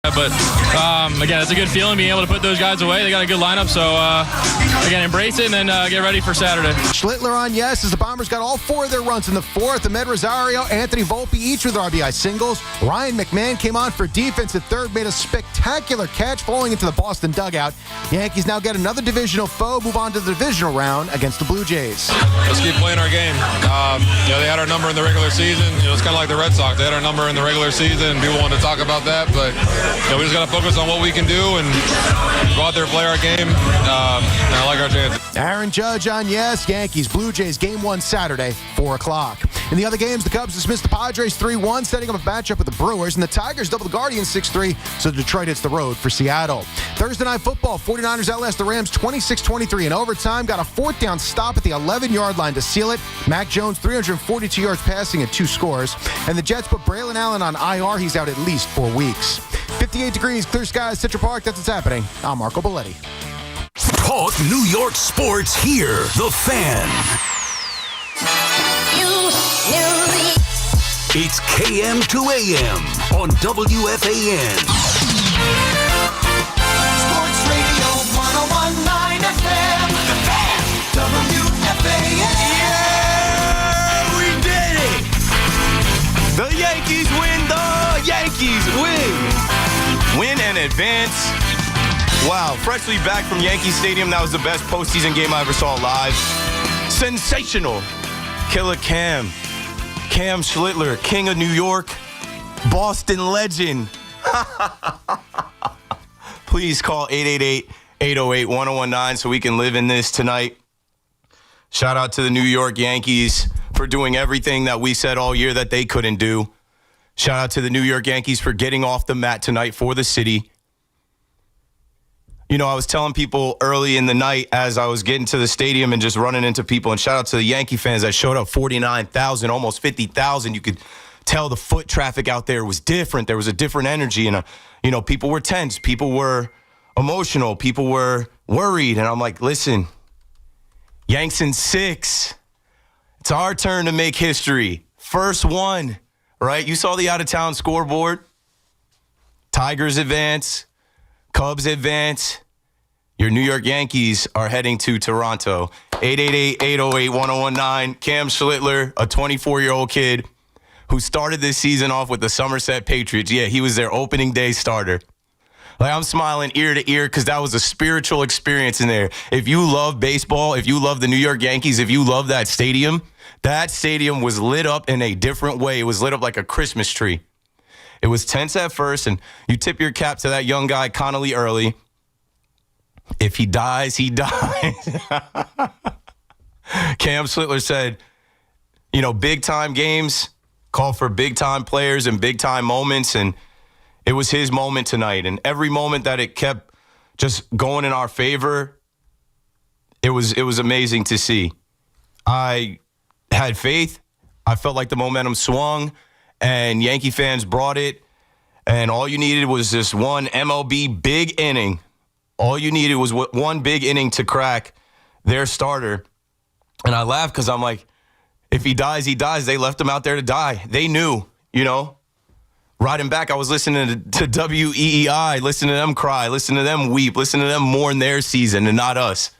But, again, it's a good feeling being able to put those guys away. They got a good lineup, so, again, embrace it and then get ready for Saturday. Schlitler on yes as the Bombers got all four of their runs in the fourth. Ahmed Rosario, Anthony Vulpi, each with RBI singles. Ryan McMahon came on for defense at third, made a spectacular catch falling into the Boston dugout. Yankees now get another divisional foe, move on to the divisional round against the Blue Jays. Let's keep playing our game. They had our number in the regular season. It's kind of like the Red Sox. They had our number in the regular season. People want to talk about that, but we just got to focus on what we can do and go out there and play our game. And I like our chances. Aaron Judge on yes. Yankees, Blue Jays, Game 1 Saturday, 4 o'clock. In the other games, the Cubs dismissed the Padres 3-1, setting up a matchup with the Brewers, and the Tigers double the Guardians 6-3, so Detroit hits the road for Seattle. Thursday Night Football, 49ers outlast the Rams 26-23 in overtime, got a fourth down stop at the 11-yard line to seal it. Mac Jones, 342 yards passing and 2 scores. And the Jets put Braylon Allen on IR. He's out at least 4 weeks. 58 degrees, clear skies, Central Park. That's what's happening. I'm Marco Belletti. Talk New York sports here. The Fan. It's KM to AM on WFAN. Sports Radio 101.9 FM. The Fan. WFAN. Yeah, we did it. The Yankees win. The Yankees win. Win and advance. Wow, freshly back from Yankee Stadium, that was the best postseason game I ever saw live. Sensational. Killer Cam Slitler, King of New York, Boston legend. Please call 888-808-1019 so we can live in this tonight. Shout out to the New York Yankees for doing everything that we said all year that they couldn't do. Shout out to the New York Yankees for getting off the mat tonight for the city. I was telling people early in the night as I was getting to the stadium and just running into people, and shout out to the Yankee fans that showed up, 49,000, almost 50,000. You could tell the foot traffic out there was different. There was a different energy, and, people were tense. People were emotional. People were worried, and I'm like, listen, Yanks in 6. It's our turn to make history. First one, right? You saw the out-of-town scoreboard. Tigers advance. Cubs advance. Your New York Yankees are heading to Toronto. 888-808-1019. Cam Slitler, a 24-year-old kid who started this season off with the Somerset Patriots. Yeah, he was their opening day starter. Like, I'm smiling ear to ear because that was a spiritual experience in there. If you love baseball, if you love the New York Yankees, if you love that stadium was lit up in a different way. It was lit up like a Christmas tree. It was tense at first, and you tip your cap to that young guy, Connolly Early. If he dies, he dies. Cam Slitler said, big-time games call for big-time players and big-time moments, and it was his moment tonight. And every moment that it kept just going in our favor, it was amazing to see. I had faith. I felt like the momentum swung. And Yankee fans brought it, and all you needed was this one MLB big inning. All you needed was one big inning to crack their starter. And I laughed because I'm like, if he dies, he dies. They left him out there to die. They knew, Riding back, I was listening to WEEI, listening to them cry, listening to them weep, listening to them mourn their season and not us.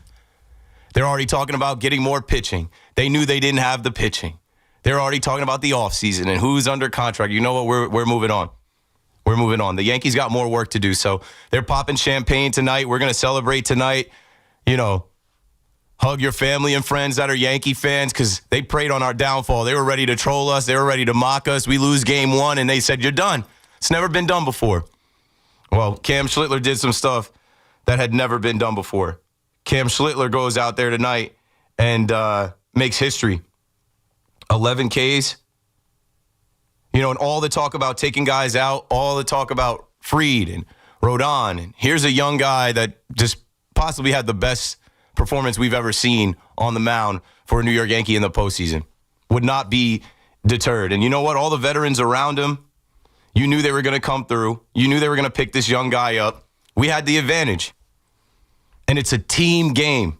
They're already talking about getting more pitching. They knew they didn't have the pitching. They're already talking about the offseason and who's under contract. You know what? We're moving on. We're moving on. The Yankees got more work to do, so they're popping champagne tonight. We're going to celebrate tonight. Hug your family and friends that are Yankee fans because they preyed on our downfall. They were ready to troll us. They were ready to mock us. We lose game 1, and they said, you're done. It's never been done before. Well, Cam Slitler did some stuff that had never been done before. Cam Slitler goes out there tonight and makes history. 11 Ks. And all the talk about taking guys out, all the talk about Fried and Rodon. And here's a young guy that just possibly had the best performance we've ever seen on the mound for a New York Yankee in the postseason. Would not be deterred. And you know what? All the veterans around him, you knew they were going to come through. You knew they were going to pick this young guy up. We had the advantage. And it's a team game.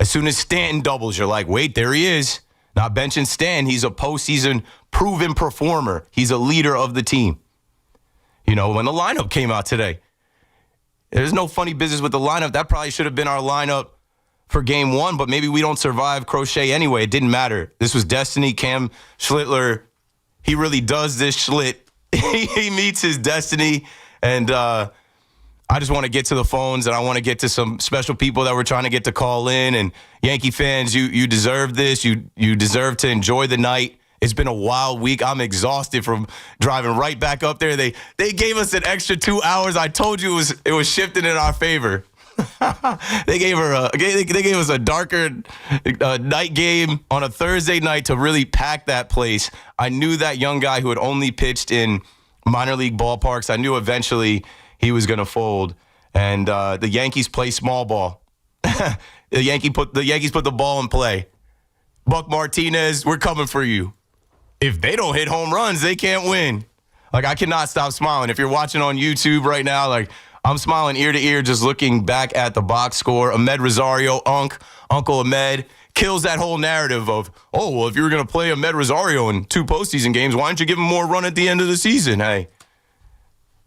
As soon as Stanton doubles, you're like, wait, there he is. Not benching Stan. He's a postseason proven performer. He's a leader of the team. when the lineup came out today. There's no funny business with the lineup. That probably should have been our lineup for game one, but maybe we don't survive Crochet anyway. It didn't matter. This was destiny. Cam Slitler, he really does this Schlit. He meets his destiny, and I just want to get to the phones, and I want to get to some special people that we're trying to get to call in. And Yankee fans, you deserve this. You deserve to enjoy the night. It's been a wild week. I'm exhausted from driving right back up there. They gave us an extra 2 hours. I told you it was shifting in our favor. They gave us a darker night game on a Thursday night to really pack that place. I knew that young guy who had only pitched in minor league ballparks. I knew eventually he was going to fold. And the Yankees play small ball. The Yankees put the ball in play. Buck Martinez, we're coming for you. If they don't hit home runs, they can't win. Like, I cannot stop smiling. If you're watching on YouTube right now, like, I'm smiling ear to ear just looking back at the box score. Ahmed Rosario, Uncle Ahmed, kills that whole narrative of, oh, well, if you were going to play Ahmed Rosario in 2 postseason games, why don't you give him more run at the end of the season? Hey,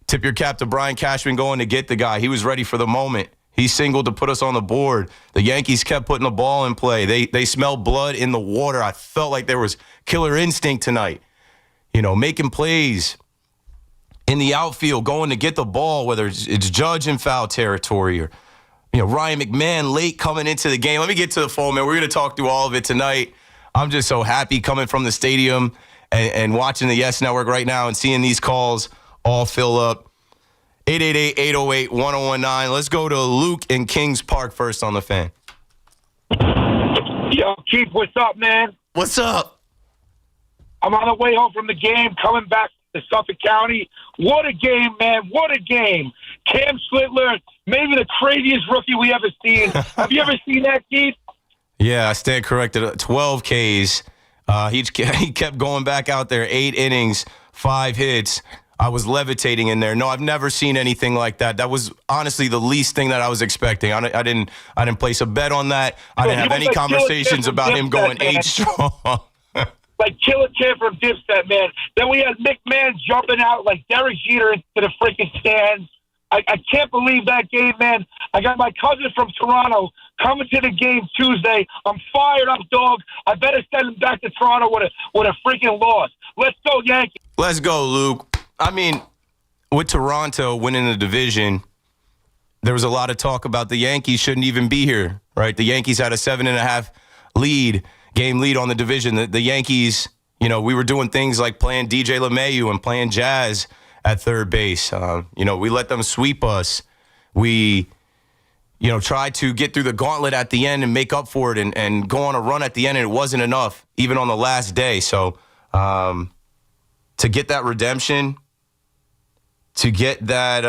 tip your cap to Brian Cashman going to get the guy. He was ready for the moment. He singled to put us on the board. The Yankees kept putting the ball in play. They smelled blood in the water. I felt like there was killer instinct tonight. Making plays in the outfield, going to get the ball, whether it's Judge in foul territory or, Ryan McMahon late coming into the game. Let me get to the phone, man. We're going to talk through all of it tonight. I'm just so happy coming from the stadium and watching the Yes Network right now and seeing these calls all fill up. 888-808-1019. Let's go to Luke in Kings Park first on the Fan. Yo, Keith, what's up, man? What's up? I'm on the way home from the game, coming back to Suffolk County. What a game, man. What a game. Cam Slitler, maybe the craziest rookie we ever seen. Have you ever seen that, Keith? Yeah, I stand corrected. 12 Ks. He kept going back out there, 8 innings, 5 hits. I was levitating in there. No, I've never seen anything like that. That was honestly the least thing that I was expecting. I didn't place a bet on that. I didn't have any conversations about him going 8 strong. Like Killer Kid from Dipset, man. Then we had McMahon jumping out like Derek Jeter into the freaking stands. I can't believe that game, man. I got my cousin from Toronto coming to the game Tuesday. I'm fired up, dog. I better send him back to Toronto with a freaking loss. Let's go, Yankees. Let's go, Luke. I mean, with Toronto winning the division, there was a lot of talk about the Yankees shouldn't even be here, right? The Yankees had a 7.5 game lead on the division. The Yankees, we were doing things like playing DJ LeMahieu and playing Jazz at third base. We let them sweep us. We, tried to get through the gauntlet at the end and make up for it and go on a run at the end, and it wasn't enough, even on the last day. So to get that redemption, to get that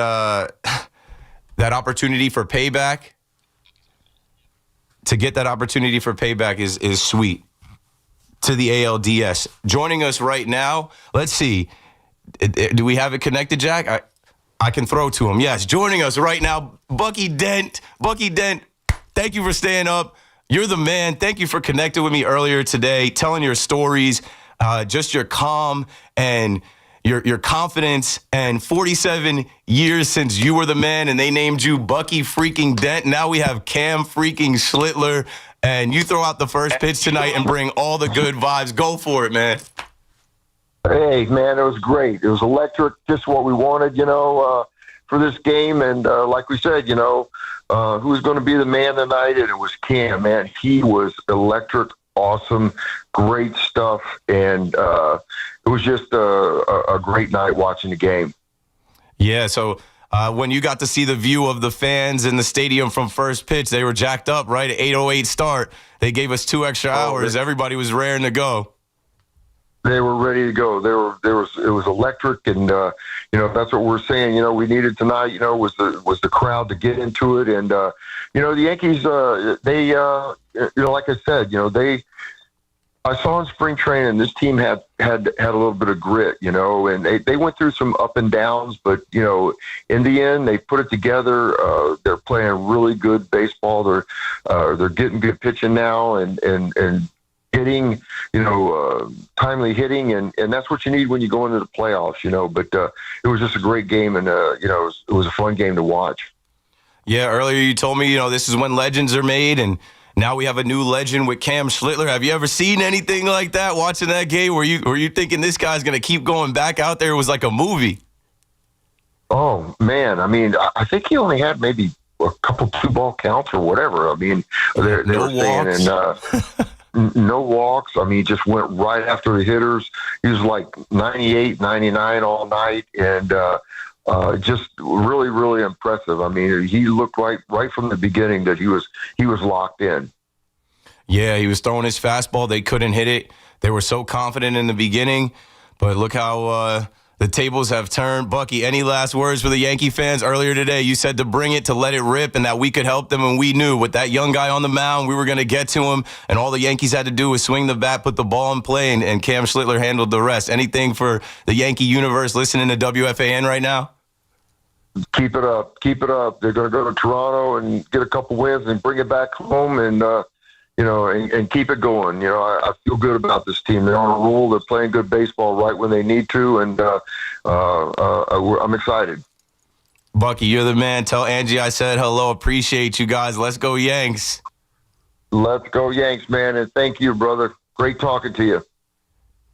that opportunity for payback, is sweet. To the ALDS. Joining us right now, let's see. Do we have it connected, Jack? I can throw to him. Yes, joining us right now, Bucky Dent. Bucky Dent, thank you for staying up. You're the man. Thank you for connecting with me earlier today, telling your stories, just your calm and your confidence, and 47 years since you were the man and they named you Bucky freaking Dent. Now we have Cam freaking Slitler, and you throw out the first pitch tonight and bring all the good vibes. Go for it, man. Hey, man, it was great. It was electric, just what we wanted, for this game. And like we said, who's going to be the man tonight? And it was Cam, man. He was electric, awesome, great stuff. And it was just a great night watching the game. Yeah, so when you got to see the view of the fans in the stadium from first pitch, they were jacked up, right? At 8:08 start. They gave us 2 extra hours. Everybody was raring to go. They were ready to go. It was electric, and that's what we're saying. We needed tonight. Was the crowd to get into it, and the Yankees. They like I said, I saw in spring training this team had a little bit of grit, and they went through some up and downs, but in the end they put it together. They're playing really good baseball. They're getting good pitching now, and hitting, timely hitting, and that's what you need when you go into the playoffs, But it was just a great game, and, it was a fun game to watch. Yeah, earlier you told me, this is when legends are made, and now we have a new legend with Cam Slitler. Have you ever seen anything like that watching that game? Were you thinking this guy's going to keep going back out there? It was like a movie. Oh, man. I mean, I think he only had maybe a couple 2-ball counts or whatever. I mean, they were saying, and no walks. I mean, he just went right after the hitters. He was like 98, 99 all night, and just really, really impressive. I mean, he looked right from the beginning that he was locked in. Yeah, he was throwing his fastball. They couldn't hit it. They were so confident in the beginning, but look how the tables have turned. Bucky, any last words for the Yankee fans? Earlier today, you said to bring it, to let it rip, and that we could help them, and we knew with that young guy on the mound, we were going to get to him, and all the Yankees had to do was swing the bat, put the ball in play, and Cam Slitler handled the rest. Anything for the Yankee universe listening to WFAN right now? Keep it up. Keep it up. They're going to go to Toronto and get a couple wins and bring it back home and, and keep it going. I feel good about this team. They're on a roll. They're playing good baseball right when they need to, and I'm excited. Bucky, you're the man. Tell Angie I said hello. Appreciate you guys. Let's go Yanks. Let's go Yanks, man, and thank you, brother. Great talking to you.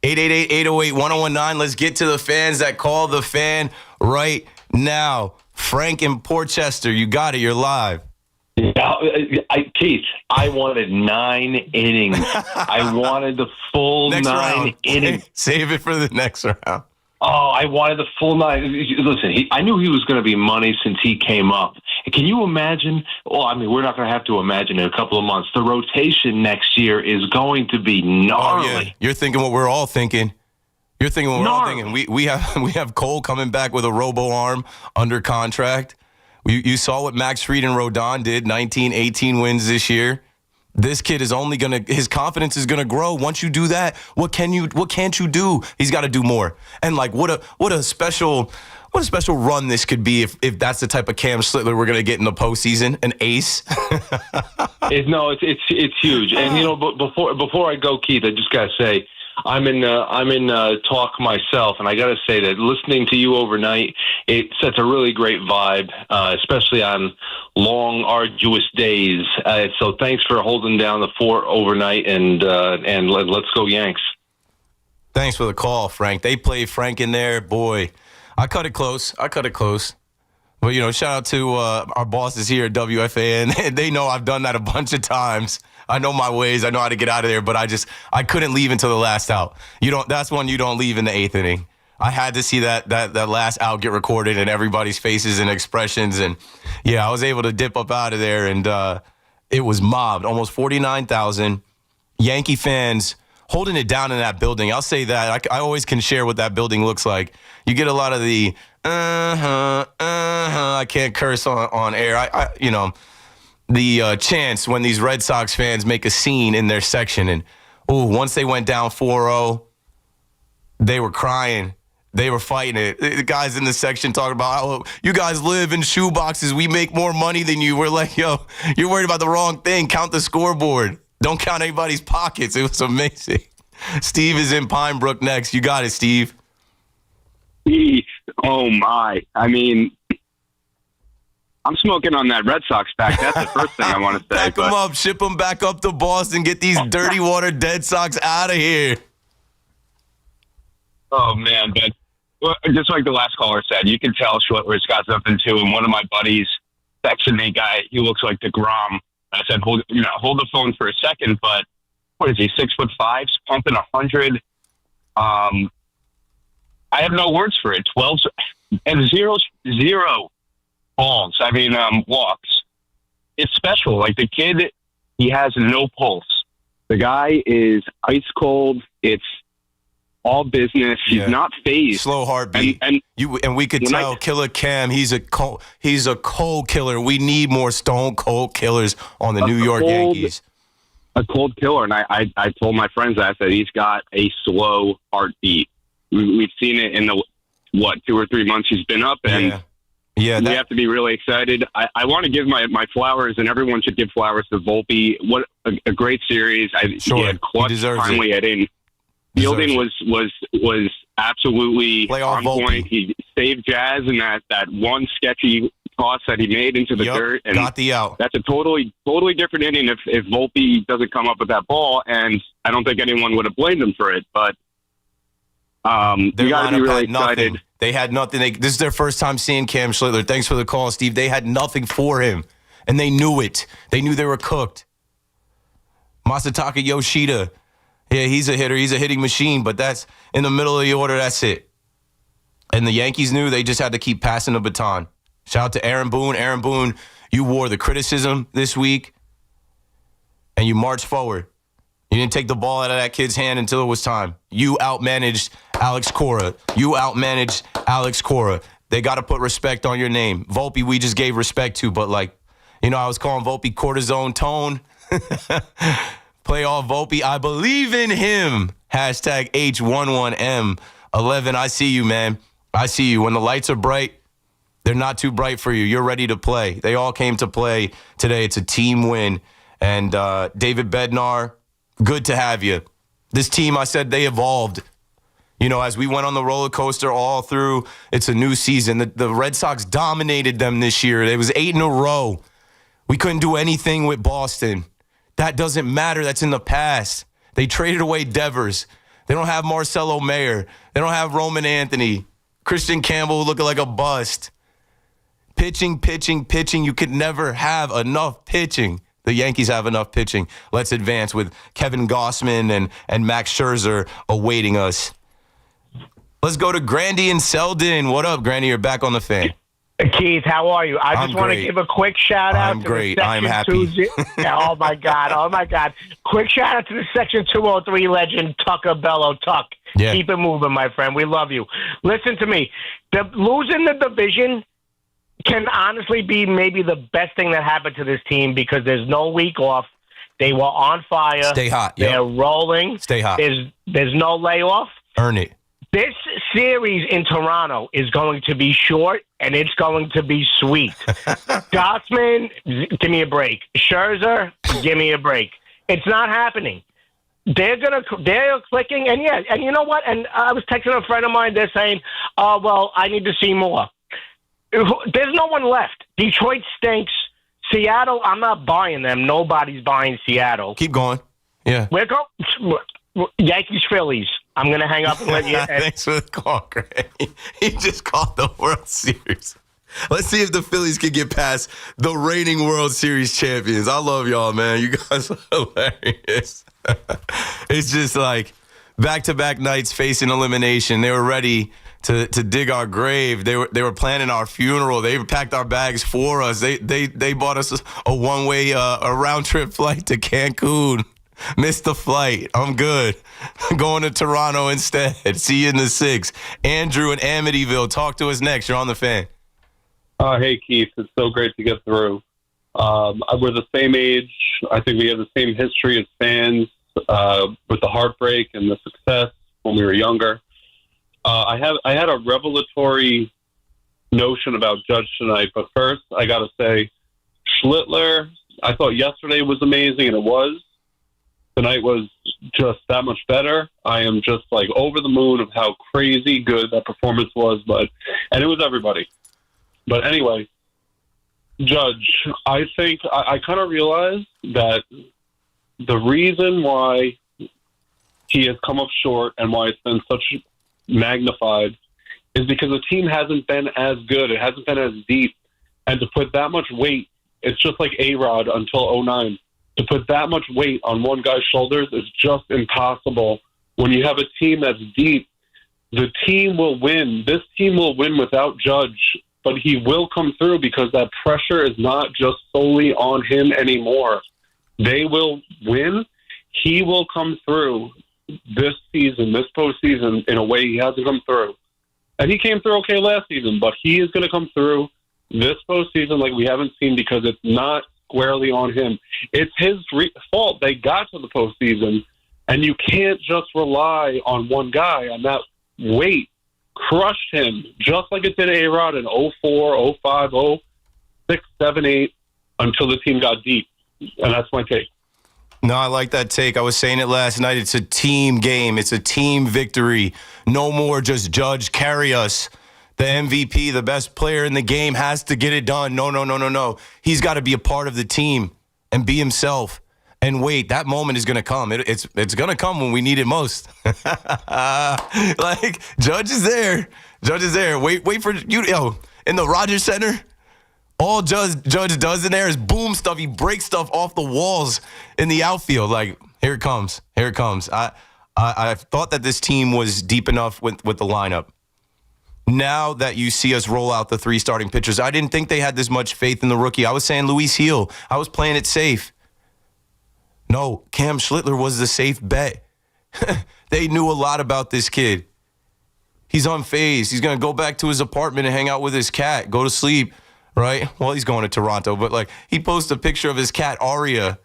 888-808-1019. Let's get to the fans that call the fan right now. Frank in Portchester, you got it. You're live. Keith, I wanted 9 innings. I wanted the full next 9 round. innings. Save it for the next round. Oh, I wanted the full 9. Listen, I knew he was going to be money since he came up. Can you imagine? Well, I mean, we're not going to have to imagine in a couple of months. The rotation next year is going to be gnarly. Oh, yeah. You're thinking what we're all thinking. You're thinking what we're all thinking. We have Cole coming back with a robo arm under contract. You saw what Max Fried and Rodon did, 19, 18 wins this year. This kid is only his confidence is gonna grow. Once you do that, what can't you do? He's got to do more. And like, what a special run this could be if that's the type of Cam Slitler we're gonna get in the postseason, an ace. It's huge. And but before I go, Keith, I just gotta say, I'm in talk myself, and I got to say that listening to you overnight, it sets a really great vibe, especially on long, arduous days. So thanks for holding down the fort overnight, and let's go Yanks. Thanks for the call, Frank. They played Frank in there. Boy, I cut it close. But, shout out to our bosses here at WFAN. They know I've done that a bunch of times. I know my ways. I know how to get out of there, but I couldn't leave until the last out. That's one you don't leave in the 8th inning. I had to see that last out get recorded and everybody's faces and expressions. And, yeah, I was able to dip up out of there, and it was mobbed. Almost 49,000 Yankee fans holding it down in that building. I'll say that. I always can share what that building looks like. You get a lot of the, I can't curse on air. The chants when these Red Sox fans make a scene in their section. And, once they went down 4-0, they were crying. They were fighting it. The guys in the section talking about, oh, you guys live in shoeboxes. We make more money than you. We're like, yo, you're worried about the wrong thing. Count the scoreboard. Don't count anybody's pockets. It was amazing. Steve is in Pine Brook next. You got it, Steve. Oh, my. I mean, I'm smoking on that Red Sox pack. That's the first thing I want to say. Pack them up. Ship them back up to Boston. Get these dirty water dead Sox out of here. Oh, man. But just like the last caller said, you can tell Schlitler's got something, too. And one of my buddies texted me, guy, he looks like DeGrom. I said, hold the phone for a second. But what is he, 6'5", pumping 100? I have no words for it. 12 and zero balls. I mean, walks. It's special. Like the kid, he has no pulse. The guy is ice cold. It's all business. He's not phased. Slow heartbeat. And we could tell Killer Cam, he's a cold killer. We need more stone cold killers on the New York Yankees. A cold killer. And I told my friends that he's got a slow heartbeat. We've seen it in the 2 or 3 months he's been up, and Yeah, we have to be really excited. I want to give my flowers, and everyone should give flowers to Volpe. What a great series! He had clutch finally at in. Fielding was absolutely Playoff on point. He saved Jazz in that one sketchy toss that he made into the dirt, and got the out. That's a totally different inning if Volpe doesn't come up with that ball, and I don't think anyone would have blamed him for it. But we got to be really excited. They had nothing. This is their first time seeing Cam Slitler. Thanks for the call, Steve. They had nothing for him, and they knew it. They knew they were cooked. Masataka Yoshida, yeah, he's a hitter. He's a hitting machine, but that's in the middle of the order. That's it. And the Yankees knew they just had to keep passing the baton. Shout out to Aaron Boone. Aaron Boone, you wore the criticism this week, and you marched forward. You didn't take the ball out of that kid's hand until it was time. You outmanaged Alex Cora. They got to put respect on your name. Volpe, we just gave respect to, but I was calling Volpe cortisone tone. Playoff Volpe, I believe in him. Hashtag H11M11. I see you, man. I see you. When the lights are bright, they're not too bright for you. You're ready to play. They all came to play today. It's a team win. And David Bednar, good to have you. This team, I said, they evolved. As we went on the roller coaster all through, it's a new season. The Red Sox dominated them this year. It was 8 in a row. We couldn't do anything with Boston. That doesn't matter. That's in the past. They traded away Devers. They don't have Marcelo Mayer. They don't have Roman Anthony. Christian Campbell looking like a bust. Pitching. You could never have enough pitching. The Yankees have enough pitching. Let's advance with Kevin Gossman and Max Scherzer awaiting us. Let's go to Grandy and Selden. What up, Grandy? You're back on the Fan. Keith, how are you? I just want to give a quick shout out to great. the I'm Section happy. Oh my God. Quick shout out to the Section 203 legend, Tucker Bello. Tuck. Yeah. Keep it moving, my friend. We love you. Listen to me. Losing the division can honestly be maybe the best thing that happened to this team because there's no week off. They were on fire. Stay hot. They're rolling. Stay hot. There's no layoff. Earn it. This series in Toronto is going to be short, and it's going to be sweet. Gossman, give me a break. Scherzer, give me a break. It's not happening. They're clicking, and you know what? And I was texting a friend of mine. They're saying, "Oh, well, I need to see more." There's no one left. Detroit stinks. Seattle, I'm not buying them. Nobody's buying Seattle. Keep going. Yeah. We're going Yankees, Phillies. I'm going to hang up and let you. Thanks for the call, Greg. He just called the World Series. Let's see if the Phillies can get past the reigning World Series champions. I love y'all, man. You guys are hilarious. It's just like back-to-back nights facing elimination. They were ready to dig our grave. They were planning our funeral. They packed our bags for us. They bought us a one-way a round-trip flight to Cancun. Missed the flight. I'm good. Going to Toronto instead. See you in the 6. Andrew in Amityville. Talk to us next. You're on the Fan. Hey, Keith. It's so great to get through. We're the same age. I think we have the same history as fans with the heartbreak and the success when we were younger. I had a revelatory notion about Judge tonight, but first I got to say, Schlitler, I thought yesterday was amazing, and it was. Tonight was just that much better. I am just over the moon of how crazy good that performance was, and it was everybody. But anyway, Judge, I think I kind of realized that the reason why he has come up short and why it's been such magnified is because the team hasn't been as good. It hasn't been as deep. And to put that much weight, it's just like A-Rod until 2009. To put that much weight on one guy's shoulders is just impossible. When you have a team that's deep, the team will win. This team will win without Judge, but he will come through because that pressure is not just solely on him anymore. They will win. He will come through this season, this postseason, in a way he hasn't come through. And he came through okay last season, but he is going to come through this postseason like we haven't seen because it's not squarely on him. It's his fault they got to the postseason, and you can't just rely on one guy on that weight. crushed him just like it did A-Rod in 04, 05, 06, 7, 8 until the team got deep. And that's my take. No, I like that take. I was saying it last night. It's a team game. It's a team victory. No more just Judge carry us. The MVP, the best player in the game, has to get it done. No. He's got to be a part of the team and be himself. And wait, that moment is going to come. It's going to come when we need it most. Like, Judge is there. Judge is there. Wait for you. In the Rogers Center, all Judge does in there is boom stuff. He breaks stuff off the walls in the outfield. Like, here it comes. Here it comes. I thought that this team was deep enough with the lineup. Now that you see us roll out the 3 starting pitchers, I didn't think they had this much faith in the rookie. I was saying Luis Heel. I was playing it safe. No, Cam Slitler was the safe bet. They knew a lot about this kid. He's unfazed. He's going to go back to his apartment and hang out with his cat, go to sleep, right? Well, he's going to Toronto, but like he posted a picture of his cat, Aria.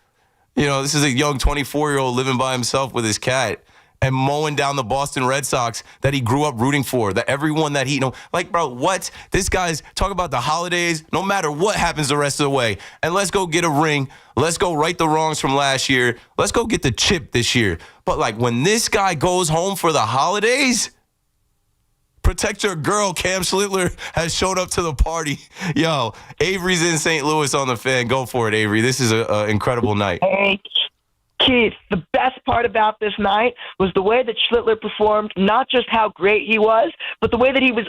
You know, this is a young 24-year-old living by himself with his cat and mowing down the Boston Red Sox that he grew up rooting for, that everyone that he, like, bro, what? This guy's talking about the holidays, no matter what happens the rest of the way. And let's go get a ring. Let's go right the wrongs from last year. Let's go get the chip this year. But, like, when this guy goes home for the holidays, protect your girl. Cam Slitler has showed up to the party. Yo, Avery's in St. Louis on the Fan. Go for it, Avery. This is an incredible night. Hey, Keith, the best part about this night was the way that Schlitler performed, not just how great he was, but the way that he was,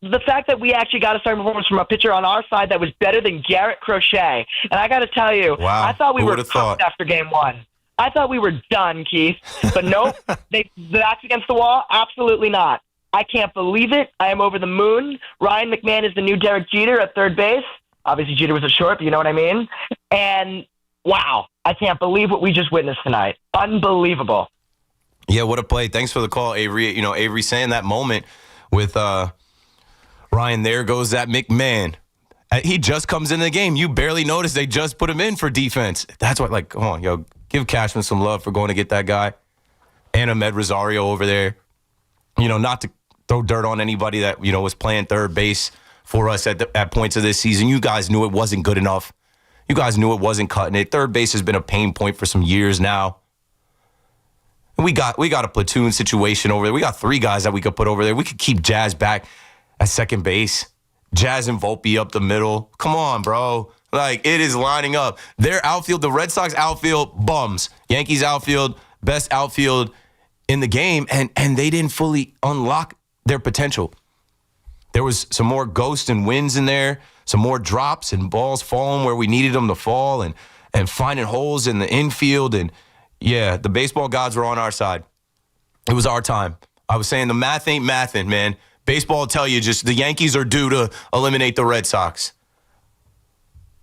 the fact that we actually got a starting performance from a pitcher on our side that was better than Garrick Cole. And I got to tell you, wow. I thought we were cooked after game 1. I thought we were done, Keith. But nope, the back's against the wall? Absolutely not. I can't believe it. I am over the moon. Ryan McMahon is the new Derek Jeter at third base. Obviously, Jeter was a short, but you know what I mean? And wow, I can't believe what we just witnessed tonight. Unbelievable. Yeah, what a play. Thanks for the call, Avery. You know, Avery saying that moment with Ryan, there goes that McMahon. He just comes into the game. You barely notice they just put him in for defense. That's what, like, come on, yo, give Cashman some love for going to get that guy. And Ahmed Rosario over there. You know, not to throw dirt on anybody that, you know, was playing third base for us at points of this season. You guys knew it wasn't good enough. You guys knew it wasn't cutting it. Third base has been a pain point for some years now. And we got a platoon situation over there. We got 3 guys that we could put over there. We could keep Jazz back at second base. Jazz and Vulpi up the middle. Come on, bro. Like, it is lining up. Their outfield, the Red Sox outfield, bums. Yankees outfield, best outfield in the game. And they didn't fully unlock their potential. There was some more ghosts and wins in there. Some more drops and balls falling where we needed them to fall and finding holes in the infield. And, yeah, the baseball gods were on our side. It was our time. I was saying the math ain't mathin', man. Baseball will tell you just the Yankees are due to eliminate the Red Sox.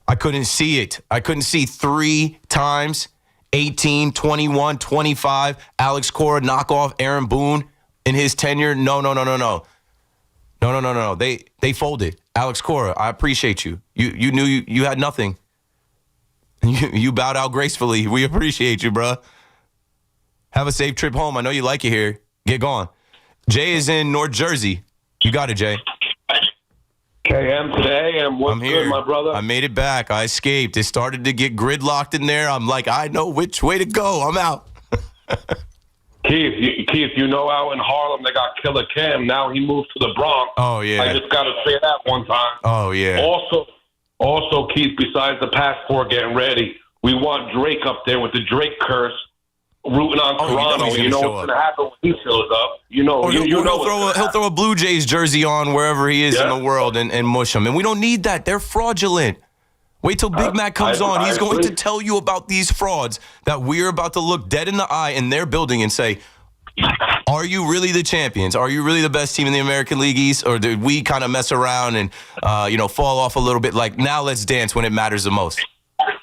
I couldn't see it. I couldn't see 3 times, 18, 21, 25, Alex Cora knock off Aaron Boone in his tenure. No. No. They folded. Alex Cora, I appreciate you. You knew you had nothing. You bowed out gracefully. We appreciate you, bro. Have a safe trip home. I know you like it here. Get going. Jay is in North Jersey. You got it, Jay. KM today, and what's good, my brother? I made it back. I escaped. It started to get gridlocked in there. I'm like, I know which way to go. I'm out. Keith, you know out in Harlem they got Killer Cam. Now he moved to the Bronx. Oh, yeah. I just got to say that one time. Oh, yeah. Also, Keith, besides the passport getting ready, we want Drake up there with the Drake curse rooting on Toronto. You know what's going to happen when he shows up. He'll throw a Blue Jays jersey on wherever he is in the world and mush him. And we don't need that. They're fraudulent. Wait till Big Mac comes on. He's going to tell you about these frauds that we're about to look dead in the eye in their building and say, are you really the champions? Are you really the best team in the American League East? Or did we kind of mess around and, fall off a little bit? Like, now let's dance when it matters the most.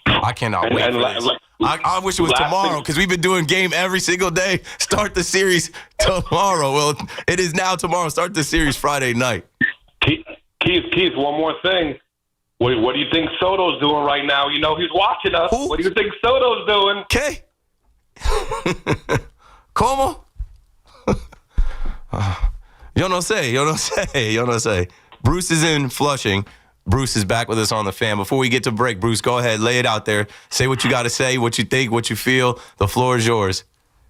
I cannot wait for this. I wish it was tomorrow because we've been doing game every single day. Start the series tomorrow. Well, it is now tomorrow. Start the series Friday night. Keith, one more thing. What do you think Soto's doing right now? You know, he's watching us. Who? What do you think Soto's doing? Okay. Como? Yo no say. Bruce is in Flushing. Bruce is back with us on the Fan. Before we get to break, Bruce, go ahead, lay it out there. Say what you got to say, what you think, what you feel. The floor is yours.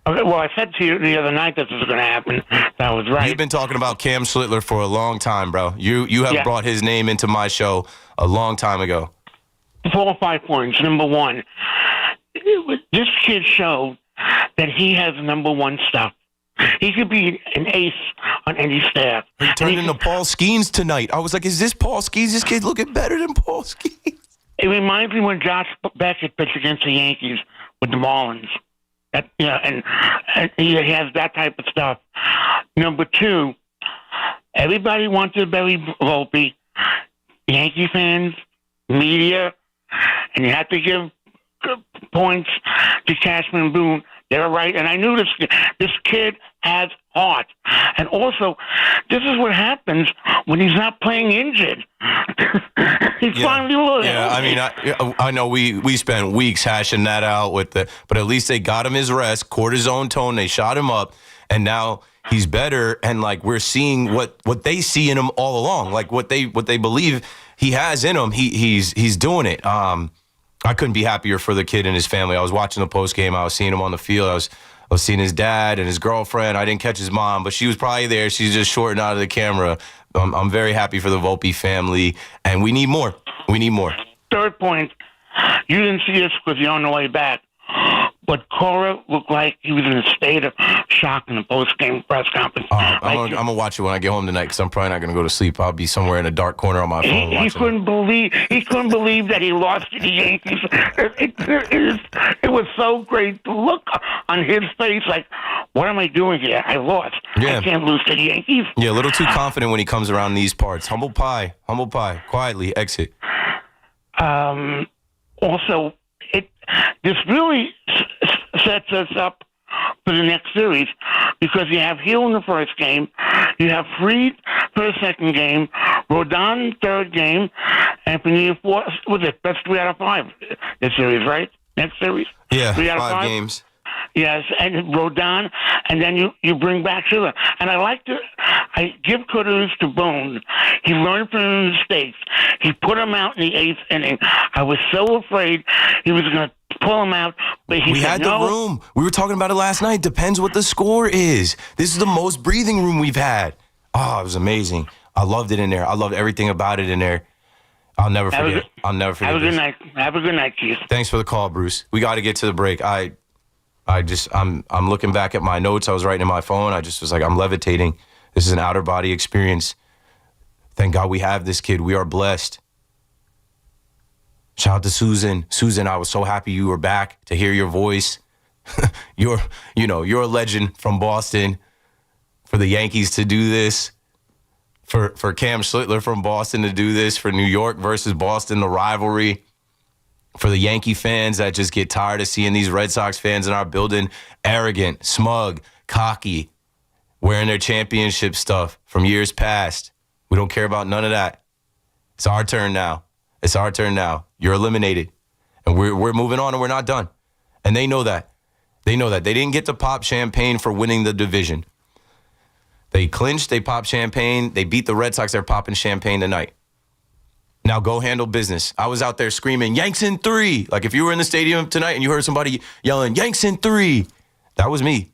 Okay, well, I said to you the other night this was going to happen. That was right. You've been talking about Cam Slitler for a long time, bro. You have brought his name into my show a long time ago. 4 or 5 points. Number one, this kid showed that he has number one stuff. He could be an ace on any staff. He turned into Paul Skeens tonight. I was like, is this Paul Skeens? This kid looking better than Paul Skeens. It reminds me when Josh Beckett pitched against the Yankees with the Marlins. And he has that type of stuff. Number two, everybody wants to bury Vulpi. Yankee fans, media, and you have to give points to Cashman and Boone. They're right, and I knew this kid has heart. And also, this is what happens when he's not playing injured. He's finally loyal. Yeah, I mean, I know we spent weeks hashing that out but at least they got him his rest, cortisone tone, they shot him up, and now he's better. And like we're seeing what they see in him all along, like what they believe he has in him. He's doing it. I couldn't be happier for the kid and his family. I was watching the post game. I was seeing him on the field. I was seeing his dad and his girlfriend. I didn't catch his mom, but she was probably there. She's just shorting out of the camera. I'm very happy for the Vulpi family, and we need more. We need more. Third point, you didn't see this because you're on the way back, but Cora looked like he was in a state of shock in the post-game press conference. I'm going to watch it when I get home tonight because I'm probably not going to go to sleep. I'll be somewhere in a dark corner on my phone He couldn't believe that he lost to the Yankees. It was so great to look on his face like, what am I doing here? I lost. Yeah. I can't lose to the Yankees. Yeah, a little too confident when he comes around these parts. Humble pie. Quietly exit. Also, this really sets us up for the next series because you have Hill in the first game, you have Fried for the second game, Rodon third game, and Pena fourth. Was it? That's 3 out of 5 this series, right? Next series? Yeah, 3 out of 5 games. Yes, and Rodon, and then you bring back Schiller. And I give kudos to Boone. He learned from his mistakes. He put him out in the 8th inning. I was so afraid he was going to pull him out, but he We said had no. the room. We were talking about it last night. Depends what the score is. This is the most breathing room we've had. Oh, it was amazing. I loved it in there. I loved everything about it in there. I'll never forget. I'll never forget. Have a this. good night. Have a good night, Keith. Thanks for the call, Bruce. We got to get to the break. I'm looking back at my notes I was writing in my phone. I just was like, I'm levitating. This is an outer body experience. Thank God we have this kid. We are blessed. Shout out to Susan. Susan, I was so happy you were back to hear your voice. You're a legend from Boston. For the Yankees to do this, for Cam Slitler from Boston to do this, for New York versus Boston, the rivalry. For the Yankee fans that just get tired of seeing these Red Sox fans in our building arrogant, smug, cocky, wearing their championship stuff from years past. We don't care about none of that. It's our turn now. It's our turn now. You're eliminated. And we're moving on and we're not done. And they know that. They know that. They didn't get to pop champagne for winning the division. They clinched, they popped champagne. They beat the Red Sox. They're popping champagne tonight. Now go handle business. I was out there screaming, Yanks in 3. Like if you were in the stadium tonight and you heard somebody yelling, Yanks in 3. That was me.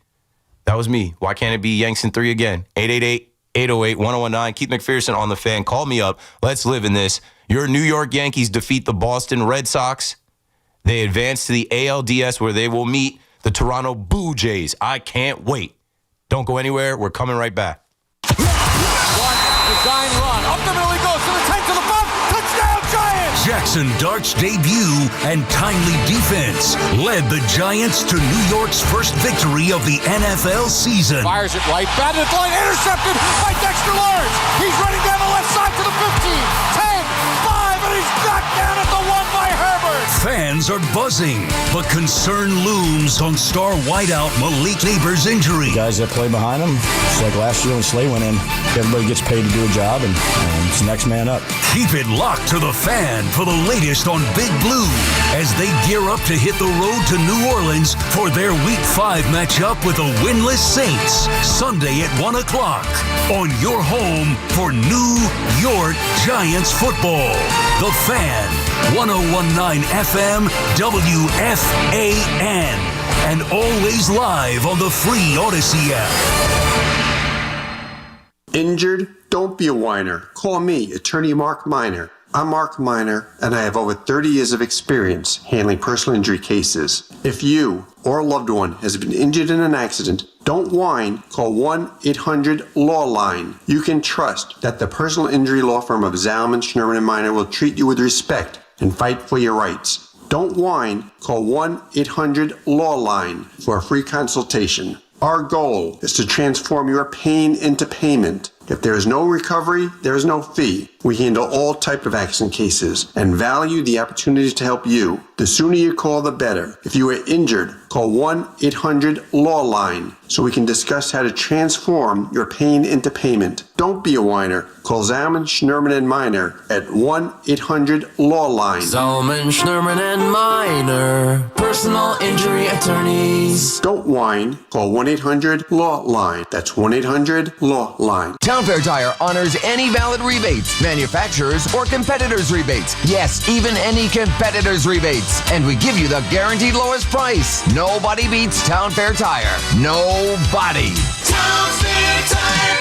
That was me. Why can't it be Yanks in 3 again? 888-808-1019. Keith McPherson on the Fan. Call me up. Let's live in this. Your New York Yankees defeat the Boston Red Sox. They advance to the ALDS where they will meet the Toronto Blue Jays. I can't wait. Don't go anywhere. We're coming right back. Design run. Up the middle he goes to the 10 to the 5. Touchdown Giants! Jackson Dart's debut and timely defense led the Giants to New York's first victory of the NFL season. Fires it right. Batted at the line. Intercepted by Dexter Lawrence. He's running down the left side to the 15. 10, 5, and he's knocked down at the 1 by Herbert. Fans fans are buzzing, but concern looms on star wideout Malik Neighbors' injury. Guys that play behind him, just like last year when Slay went in, everybody gets paid to do a job, and it's the next man up. Keep it locked to the Fan for the latest on Big Blue as they gear up to hit the road to New Orleans for their Week 5 matchup with the winless Saints, Sunday at 1 o'clock on your home for New York Giants football. The Fan, 101.9 FM, WFAN, and always live on the free Odyssey app. Injured? Don't be a whiner. Call me, attorney Mark Miner. I'm Mark Miner, and I have over 30 years of experience handling personal injury cases. If you or a loved one has been injured in an accident, don't whine. Call 1-800-LAW-LINE. You can trust that the personal injury law firm of Zalman, Schnurman, and Miner will treat you with respect and fight for your rights. Don't whine. Call 1-800-LAW-LINE for a free consultation. Our goal is to transform your pain into payment. If there is no recovery, there is no fee. We handle all types of accident cases and value the opportunity to help you. The sooner you call, the better. If you are injured, call 1-800-LAW-LINE so we can discuss how to transform your pain into payment. Don't be a whiner. Call Zalman, Schnurman, and Miner at 1-800-LAW-LINE. Zalman, Schnurman, and Miner, personal injury attorneys. Don't whine. Call 1-800-LAW-LINE. That's 1-800-LAW-LINE. Town Fair Tire honors any valid rebates, manufacturers or competitors' rebates. Yes, even any competitors' rebates. And we give you the guaranteed lowest price. Nobody beats Town Fair Tire. Nobody. Town Fair Tire.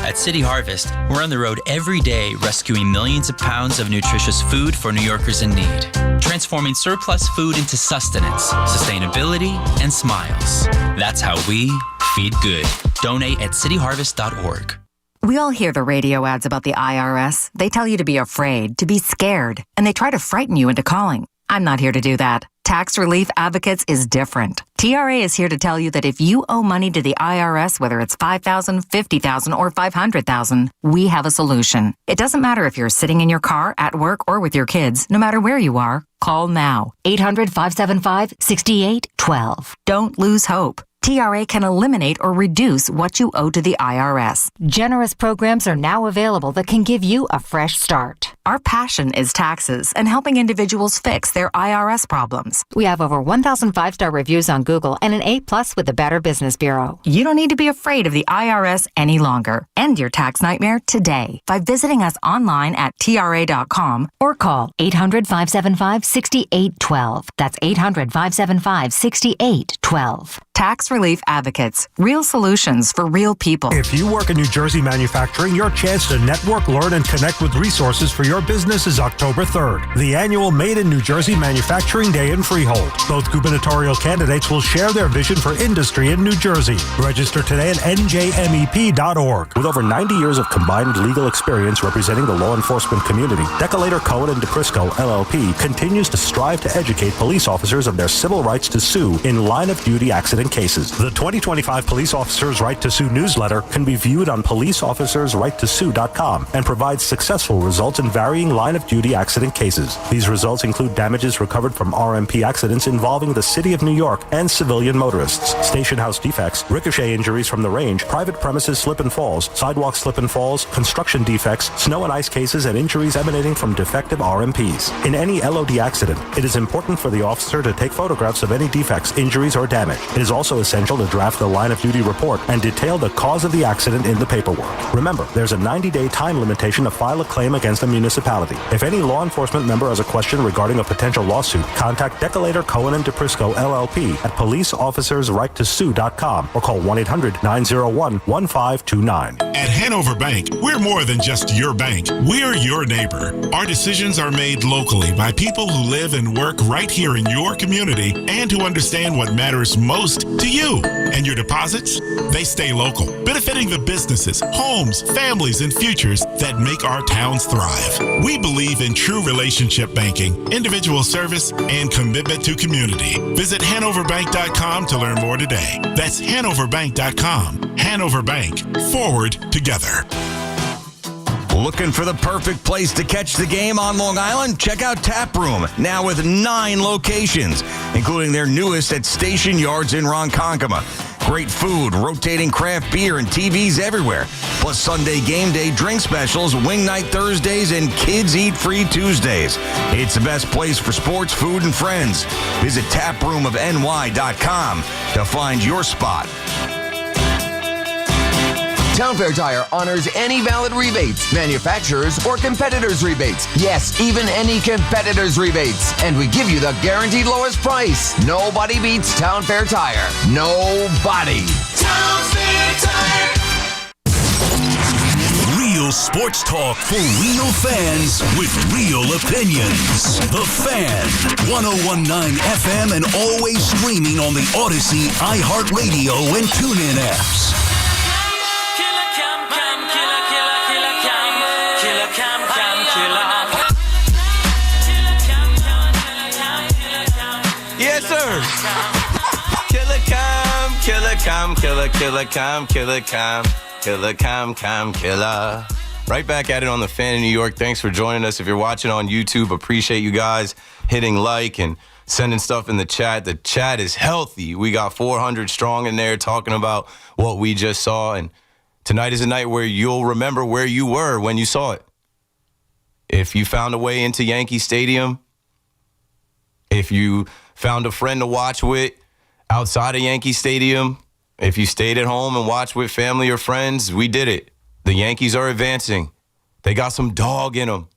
At City Harvest, we're on the road every day rescuing millions of pounds of nutritious food for New Yorkers in need, transforming surplus food into sustenance, sustainability, and smiles. That's how we feed good. Donate at cityharvest.org. We all hear the radio ads about the IRS. They tell you to be afraid, to be scared, and they try to frighten you into calling. I'm not here to do that. Tax Relief Advocates is different. TRA is here to tell you that if you owe money to the IRS, whether it's $5,000, $50,000, or $500,000, we have a solution. It doesn't matter if you're sitting in your car, at work, or with your kids. No matter where you are, call now. 800-575-6812. Don't lose hope. TRA can eliminate or reduce what you owe to the IRS. Generous programs are now available that can give you a fresh start. Our passion is taxes and helping individuals fix their IRS problems. We have over 1,000 5-star reviews on Google and an A+ with the Better Business Bureau. You don't need to be afraid of the IRS any longer. End your tax nightmare today by visiting us online at TRA.com or call 800-575-6812. That's 800-575-6812. Tax Relief Advocates. Real solutions for real people. If you work in New Jersey manufacturing, your chance to network, learn, and connect with resources for your business is October 3rd, the annual Made in New Jersey Manufacturing Day in Freehold. Both gubernatorial candidates will share their vision for industry in New Jersey. Register today at njmep.org. With over 90 years of combined legal experience representing the law enforcement community, Decolator Cohen & DePrisco, LLP, continues to strive to educate police officers of their civil rights to sue in line-of-duty accident cases. The 2025 Police Officers' Right to Sue newsletter can be viewed on policeofficersrighttosue.com and provides successful results in varying line-of-duty accident cases. These results include damages recovered from RMP accidents involving the City of New York and civilian motorists, station house defects, ricochet injuries from the range, private premises slip and falls, sidewalk slip and falls, construction defects, snow and ice cases, and injuries emanating from defective RMPs. In any LOD accident, it is important for the officer to take photographs of any defects, injuries, or damage. It is also essential to draft the line-of-duty report and detail the cause of the accident in the paperwork. Remember, there's a 90-day time limitation to file a claim against a municipality. If any law enforcement member has a question regarding a potential lawsuit, contact Decolator Cohen & DePrisco, LLP at policeofficersrighttosue.com or call 1-800-901-1529. At Hanover Bank, we're more than just your bank. We're your neighbor. Our decisions are made locally by people who live and work right here in your community and who understand what matters most to you. And your deposits, they stay local, benefiting the businesses, homes, families, and futures that make our towns thrive. We believe in true relationship banking, individual service, and commitment to community. Visit HanoverBank.com to learn more today. That's HanoverBank.com. Hanover Bank. Forward together. Looking for the perfect place to catch the game on Long Island? Check out Tap Room, now with 9 locations, including their newest at Station Yards in Ronkonkoma. Great food, rotating craft beer, and TVs everywhere. Plus Sunday game day drink specials, wing night Thursdays, and kids eat free Tuesdays. It's the best place for sports, food, and friends. Visit taproomofny.com to find your spot. Town Fair Tire honors any valid rebates, manufacturers or competitors' rebates. Yes, even any competitors' rebates. And we give you the guaranteed lowest price. Nobody beats Town Fair Tire. Nobody. Town Fair Tire. Real sports talk for real fans with real opinions. The Fan, 101.9 FM, and always streaming on the Odyssey, iHeartRadio, and TuneIn apps. Yes, sir. Killer Cam, Killer Cam, Killer, Killer Cam, Killer Cam, Killer Cam, Cam, Killer. Right back at it on the Fan in New York. Thanks for joining us. If you're watching on YouTube, appreciate you guys hitting like and sending stuff in the chat. The chat is healthy. We got 400 strong in there talking about what we just saw. And tonight is a night where you'll remember where you were when you saw it. If you found a way into Yankee Stadium, if you found a friend to watch with outside of Yankee Stadium, if you stayed at home and watched with family or friends, we did it. The Yankees are advancing. They got some dog in them.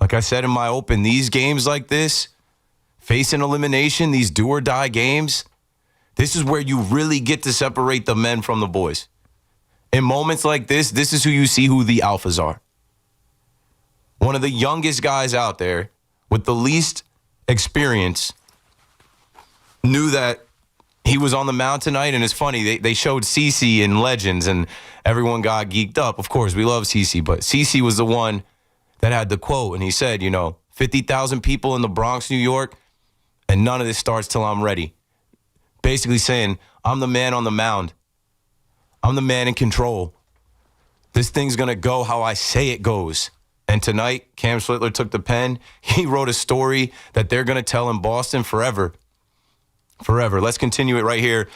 Like I said in my open, these games like this, facing elimination, these do-or-die games, this is where you really get to separate the men from the boys. In moments like this is who you see who the alphas are. One of the youngest guys out there with the least experience knew that he was on the mound tonight, and it's funny, they showed CeCe in Legends, and everyone got geeked up. Of course, we love CeCe, but CeCe was the one that had the quote, and he said, 50,000 people in the Bronx, New York, and none of this starts till I'm ready. Basically saying, I'm the man on the mound. I'm the man in control. This thing's going to go how I say it goes. And tonight, Cam Slitler took the pen. He wrote a story that they're going to tell in Boston forever. Forever. Let's continue it right here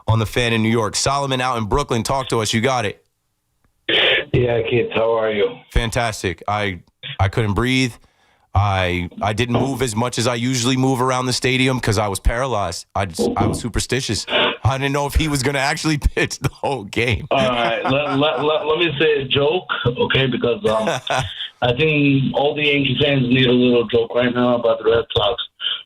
on the Fan in New York. Solomon out in Brooklyn, talk to us. You got it. Yeah, kids, how are you? Fantastic. I couldn't breathe. I didn't move as much as I usually move around the stadium because I was paralyzed. I was superstitious. I didn't know if he was going to actually pitch the whole game. All right, let me say a joke, okay? Because I think all the Yankee fans need a little joke right now about the Red Sox.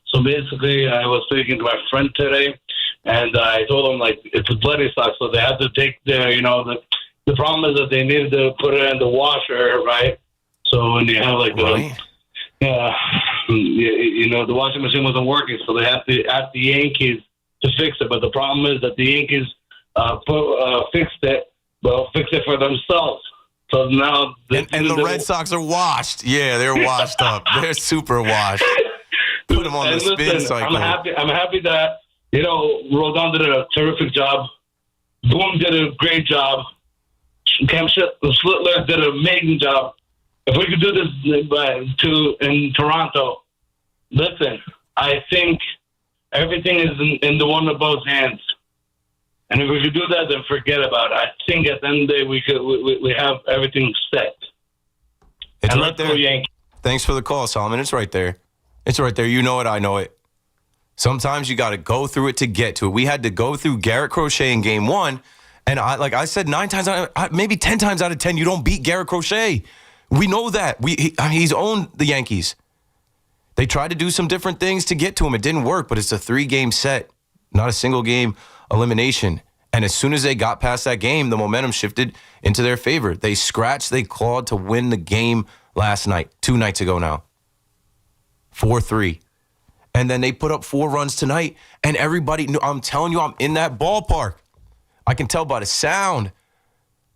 So basically, I was speaking to my friend today, and I told him, it's a bloody Sox, so they have to take the problem is that they needed to put it in the washer, right? So when you have the washing machine wasn't working, so they have to ask the Yankees to fix it. But the problem is that the Yankees fixed it, fixed it for themselves. So now and the Red Sox are washed. Yeah, they're washed up. They're super washed. Put them on the spin cycle. I'm happy that Rodon did a terrific job. Boone did a great job. Cam Slitler did an amazing job. If we could do this in Toronto, listen, I think everything is in the one above's hands. And if we could do that, then forget about it. I think at the end of the day, we have everything set. It's right there. Thanks for the call, Solomon. It's right there. It's right there. You know it. I know it. Sometimes you got to go through it to get to it. We had to go through Garrick Crochet in game 1. And I said 9 times, maybe 10 times out of 10, you don't beat Garrick Crochet. We know that. He's owned the Yankees. They tried to do some different things to get to him. It didn't work, but it's a 3-game set, not a single game elimination. And as soon as they got past that game, the momentum shifted into their favor. They scratched, they clawed to win the game last night, 2 nights ago now. 4-3. And then they put up 4 runs tonight, and everybody knew. I'm telling you, I'm in that ballpark. I can tell by the sound.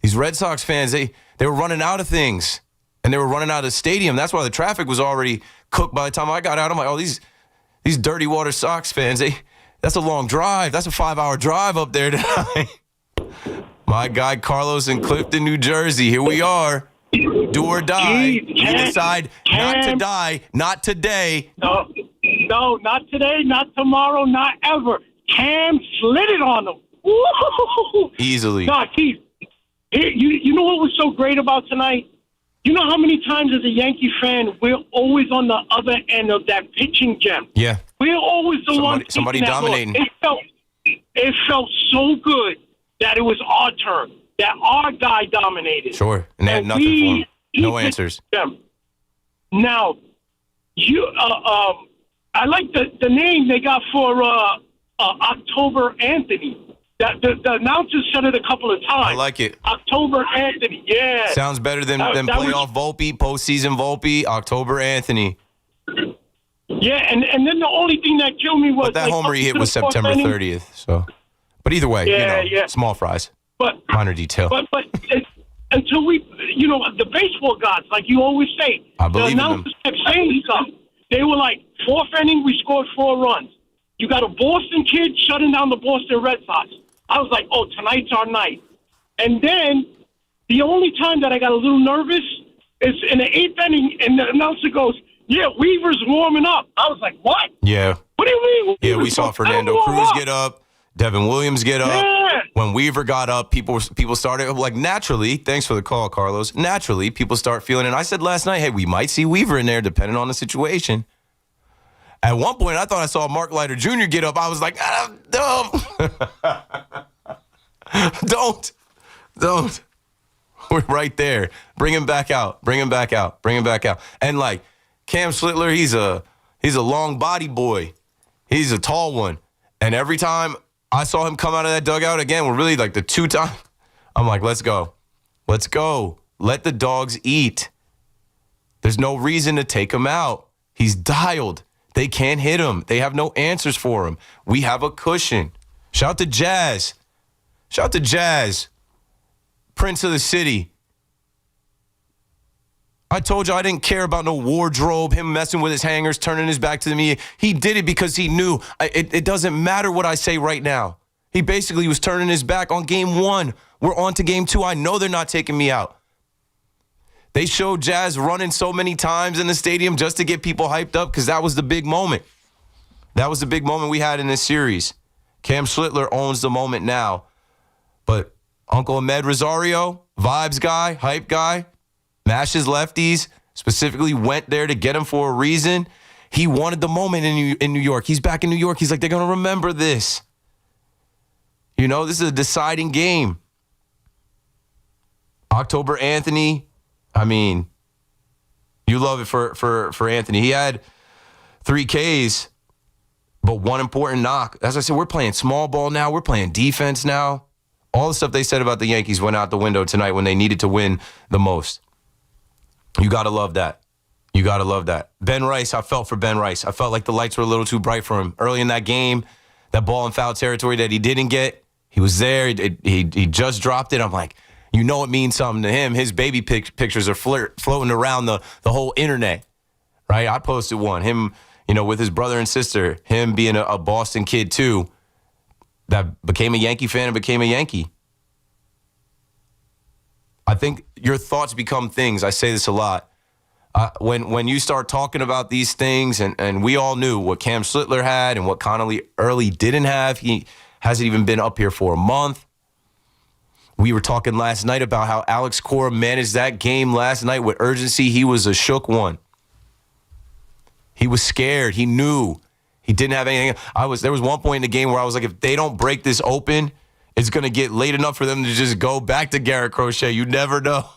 These Red Sox fans, they were running out of things, and they were running out of the stadium. That's why the traffic was already cooked by the time I got out. I'm like, oh, these dirty water Sox fans, that's a long drive. That's a 5-hour drive up there tonight. My guy Carlos in Clifton, New Jersey. Here we are. do or die. You decide not to die, not today. No, not today, not tomorrow, not ever. Cam slid it on him. Woo! Easily. Nah, Keith, you know what was so great about tonight? You know how many times as a Yankee fan, we're always on the other end of that pitching gem. Yeah. We're always the one. Somebody dominating. It felt so good that it was our turn, that our guy dominated. Sure. And they had nothing for him. No answers. Now, I like the name they got for October Anthony. The announcers said it a couple of times. I like it. October Anthony, yeah. Sounds better than playoff Volpe, postseason Volpe, October Anthony. Yeah, and then the only thing that killed me was... But that homer he hit was September 30th, so... But either way, small fries. Minor detail. But until we, the baseball gods, like you always say, I believe in them. The announcers kept saying stuff. They were like, fourth inning, we scored 4 runs. You got a Boston kid shutting down the Boston Red Sox. I was like, oh, tonight's our night. And then the only time that I got a little nervous is in the 8th inning, and the announcer goes, yeah, Weaver's warming up. I was like, what? Yeah. What do you mean? Yeah, we saw Fernando Cruz get up, Devin Williams get up. Yeah. When Weaver got up, people started, like, naturally, thanks for the call, Carlos, naturally, people start feeling it. And I said last night, hey, we might see Weaver in there depending on the situation. At one point, I thought I saw Mark Leiter Jr. get up. I was like, don't. We're right there. Bring him back out. And, like, Cam Slitler, he's a long body boy. He's a tall one. And every time I saw him come out of that dugout again, we're really like the 2 times. I'm like, let's go. Let the dogs eat. There's no reason to take him out. He's dialed. They can't hit him. They have no answers for him. We have a cushion. Shout to Jazz. Prince of the city. I told you I didn't care about no wardrobe, him messing with his hangers, turning his back to me. He did it because he knew. It doesn't matter what I say right now. He basically was turning his back on game 1. We're on to game 2. I know they're not taking me out. They showed Jazz running so many times in the stadium just to get people hyped up because that was the big moment. That was the big moment we had in this series. Cam Slitler owns the moment now. But Uncle Ahmed Rosario, vibes guy, hype guy, mashes lefties, specifically went there to get him for a reason. He wanted the moment in New York. He's back in New York. He's like, they're going to remember this. This is a deciding game. October Anthony, I mean, you love it for Anthony. He had 3 Ks, but 1 important knock. As I said, we're playing small ball now. We're playing defense now. All the stuff they said about the Yankees went out the window tonight when they needed to win the most. You got to love that. Ben Rice, I felt for Ben Rice. I felt like the lights were a little too bright for him. Early in that game, that ball in foul territory that he didn't get, he was there. He just dropped it. I'm like, it means something to him. His baby pictures are floating around the whole internet, right? I posted one. Him, with his brother and sister, him being a Boston kid too, that became a Yankee fan and became a Yankee. I think your thoughts become things. I say this a lot. When you start talking about these things, and we all knew what Cam Slitler had and what Connolly Early didn't have. He hasn't even been up here for a month. We were talking last night about how Alex Cora managed that game last night with urgency. He was a shook one. He was scared. He knew. He didn't have anything. There was one point in the game where I was like, if they don't break this open, it's going to get late enough for them to just go back to Garrick Crochet. You never know.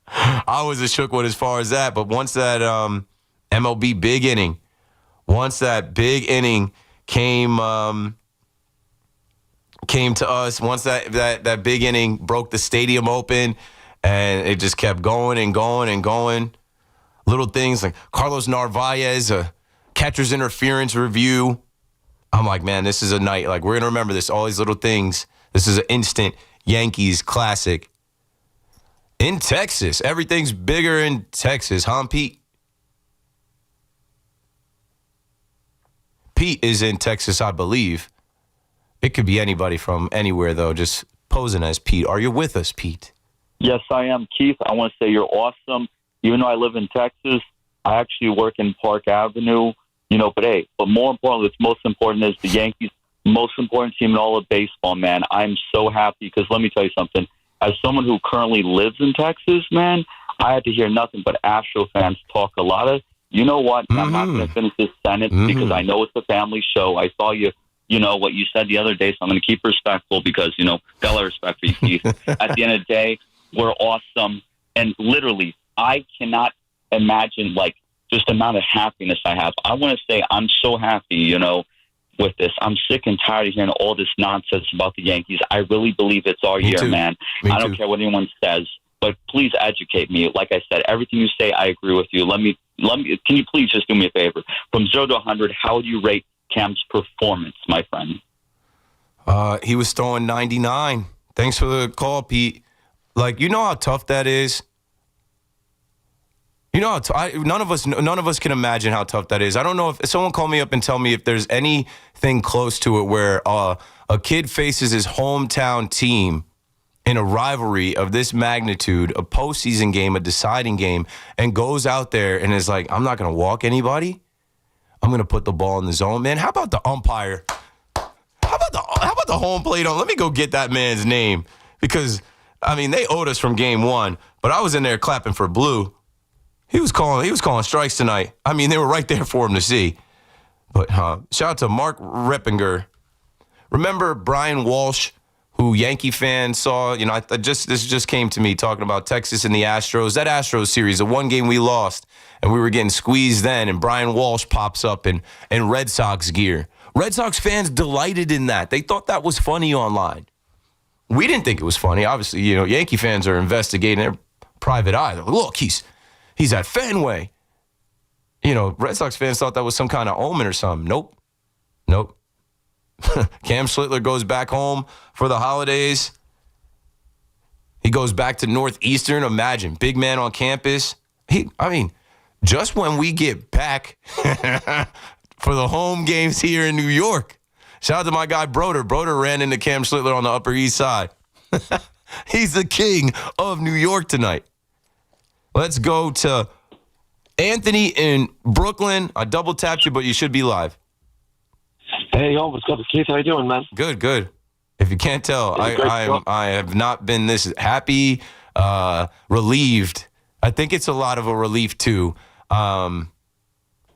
I was a shook one as far as that. But once that MLB big inning, came to us, once that big inning broke the stadium open, and it just kept going and going and going. Little things like Carlos Narvaez, a catcher's interference review. I'm like, man, this is a night. Like, we're going to remember this, all these little things. This is an instant Yankees classic. In Texas. Everything's bigger in Texas, huh, Pete? Pete is in Texas, I believe. It could be anybody from anywhere, though, just posing as Pete. Are you with us, Pete? Yes, I am, Keith. I want to say you're awesome. Even though I live in Texas, I actually work in Park Avenue. But more importantly, what's most important is the Yankees, most important team in all of baseball, man. I'm so happy because let me tell you something. As someone who currently lives in Texas, man, I had to hear nothing but Astro fans talk a lot of, you know what? I'm not going to finish this sentence because I know it's a family show. I saw what you said the other day, so I'm going to keep respectful because, got respect for you, Keith. At the end of the day, we're awesome. And literally, I cannot imagine, just the amount of happiness I have. I want to say I'm so happy, with this. I'm sick and tired of hearing all this nonsense about the Yankees. I really believe it's our year, too. man. I don't care what anyone says, but please educate me. Like I said, everything you say, I agree with you. Can you please just do me a favor? From 0 to 100, how would you rate Cam's performance, my friend? He was throwing 99. Thanks for the call, Pete. You know how tough that is? None of us can imagine how tough that is. I don't know if someone call me up and tell me if there's anything close to it where a kid faces his hometown team in a rivalry of this magnitude, a postseason game, a deciding game, and goes out there and is like, I'm not going to walk anybody. I'm going to put the ball in the zone. Man, how about the umpire? How about the home plate on? Let me go get that man's name because, they owed us from game one, but I was in there clapping for Blue. He was calling strikes tonight. They were right there for him to see. But shout out to Mark Reppinger. Remember Brian Walsh, who Yankee fans saw? This just came to me talking about Texas and the Astros. That Astros series, the one game we lost, and we were getting squeezed then, and Brian Walsh pops up in Red Sox gear. Red Sox fans delighted in that. They thought that was funny online. We didn't think it was funny. Obviously, Yankee fans are investigating their private eye. They're like, look, he's at Fenway. Red Sox fans thought that was some kind of omen or something. Nope. Cam Slitler goes back home for the holidays. He goes back to Northeastern. Imagine, big man on campus. Just when we get back for the home games here in New York. Shout out to my guy Broder. Broder ran into Cam Slitler on the Upper East Side. He's the king of New York tonight. Let's go to Anthony in Brooklyn. I double tapped you, but you should be live. Hey, yo, what's up, Keith? How you doing, man? Good. If you can't tell, I have not been this happy, relieved. I think it's a lot of a relief, too.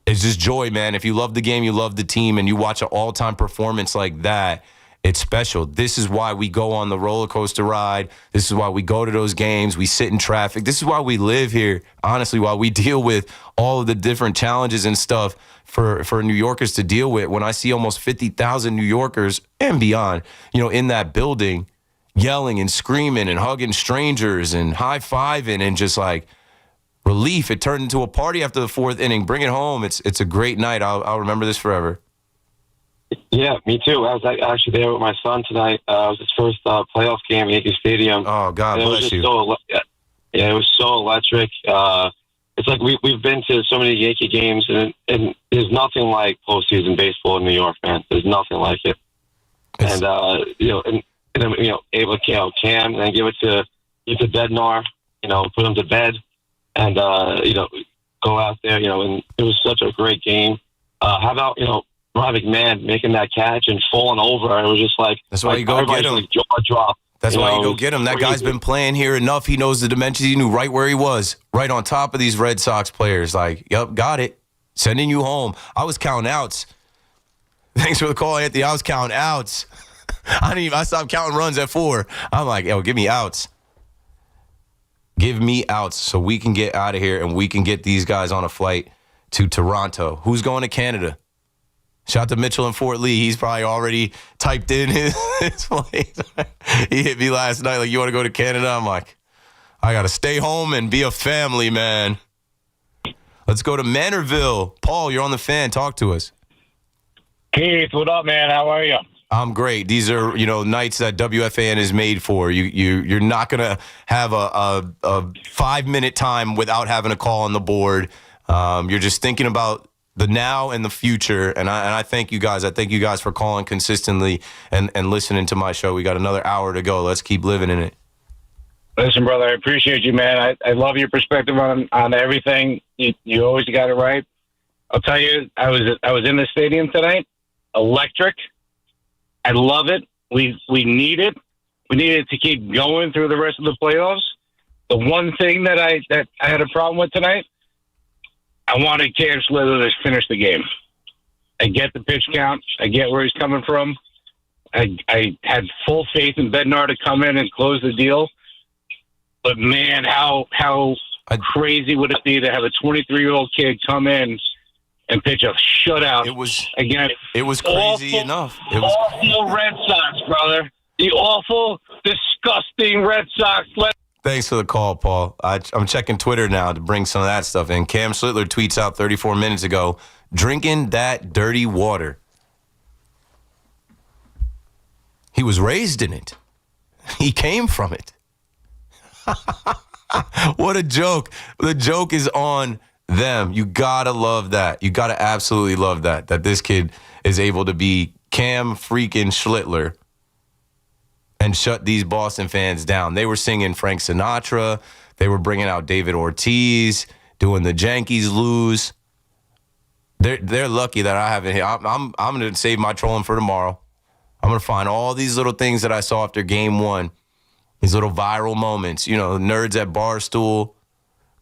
It's just joy, man. If you love the game, you love the team, and you watch an all-time performance like that, it's special. This is why we go on the roller coaster ride. This is why we go to those games. We sit in traffic. This is why we live here, honestly, while we deal with all of the different challenges and stuff for New Yorkers to deal with. When I see almost 50,000 New Yorkers and beyond, in that building, yelling and screaming and hugging strangers and high-fiving and just relief. It turned into a party after the fourth inning. Bring it home. It's a great night. I'll remember this forever. Yeah, me too. I was actually there with my son tonight. It was his first playoff game at Yankee Stadium. Oh, God bless you. It was so electric. It's like we've been to so many Yankee games, and there's nothing like postseason baseball in New York, man. There's nothing like it. And then able to Cam, and then give it to Bednar, put him to bed, and go out there, and it was such a great game. How about Ron McMahon making that catch and falling over? It was just that's why you go get him. Jaw drop. That's why you go get him. That guy's been playing here enough. He knows the dimensions. He knew right where he was, right on top of these Red Sox players. Yep, got it. Sending you home. I was counting outs. Thanks for the call, Anthony. I was counting outs. I stopped counting runs at 4. I'm like, yo, give me outs. Give me outs so we can get out of here and we can get these guys on a flight to Toronto. Who's going to Canada? Shout out to Mitchell in Fort Lee. He's probably already typed in his place. He hit me last night you want to go to Canada? I'm like, I got to stay home and be a family, man. Let's go to Manorville. Paul, you're on the fan. Talk to us. Keith, what up, man? How are you? I'm great. These are, nights that WFAN is made for. You're not going to have a 5-minute time without having a call on the board. You're just thinking about the now and the future, and I thank you guys. I thank you guys for calling consistently and listening to my show. We got another hour to go. Let's keep living in it. Listen, brother, I appreciate you, man. I love your perspective on everything. You always got it right. I'll tell you, I was in the stadium tonight. Electric. I love it. We need it. We need it to keep going through the rest of the playoffs. The one thing that I had a problem with tonight, I wanted Cam Slitler to finish the game. I get the pitch count. I get where he's coming from. I had full faith in Bednar to come in and close the deal. But, man, how crazy would it be to have a 23-year-old kid come in and pitch a shutout? It was crazy enough. It was awful Red Sox, brother. The awful, disgusting Red Sox. Thanks for the call, Paul. I'm checking Twitter now to bring some of that stuff in. Cam Slitler tweets out 34 minutes ago, drinking that dirty water. He was raised in it. He came from it. What a joke. The joke is on them. You got to love that. You got to absolutely love that this kid is able to be Cam freaking Slitler and shut these Boston fans down. They were singing Frank Sinatra. They were bringing out David Ortiz, doing the Yankees lose. They're lucky that I haven't hit. I'm going to save my trolling for tomorrow. I'm going to find all these little things that I saw after game one, these little viral moments. You know, nerds at Barstool,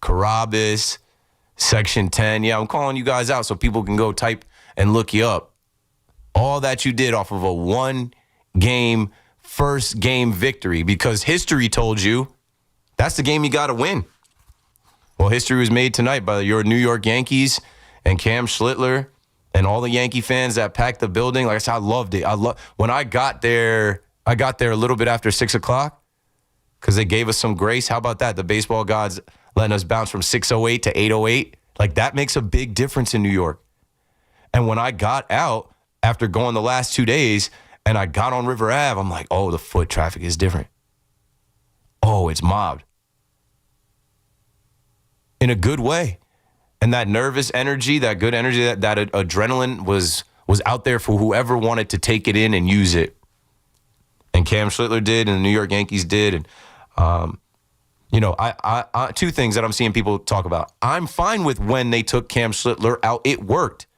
Carabas, Section 10. Yeah, I'm calling you guys out so people can go type and look you up. All that you did off of a one-game, first-game victory because history told you that's the game you got to win. Well, history was made tonight by your New York Yankees and Cam Slitler and all the Yankee fans that packed the building. Like I said, I loved it. When I got there a little bit after 6 o'clock because they gave us some grace. How about that? The baseball gods letting us bounce from 6:08 to 8:08. Like, that makes a big difference in New York. And when I got out after going the last 2 days and I got on River Ave, I'm like, oh, the foot traffic is different. Oh, it's mobbed. In a good way. And that nervous energy, that good energy, that adrenaline was out there for whoever wanted to take it in and use it. And Cam Slitler did, and the New York Yankees did. And, I two things that I'm seeing people talk about. I'm fine with when they took Cam Slitler out. It worked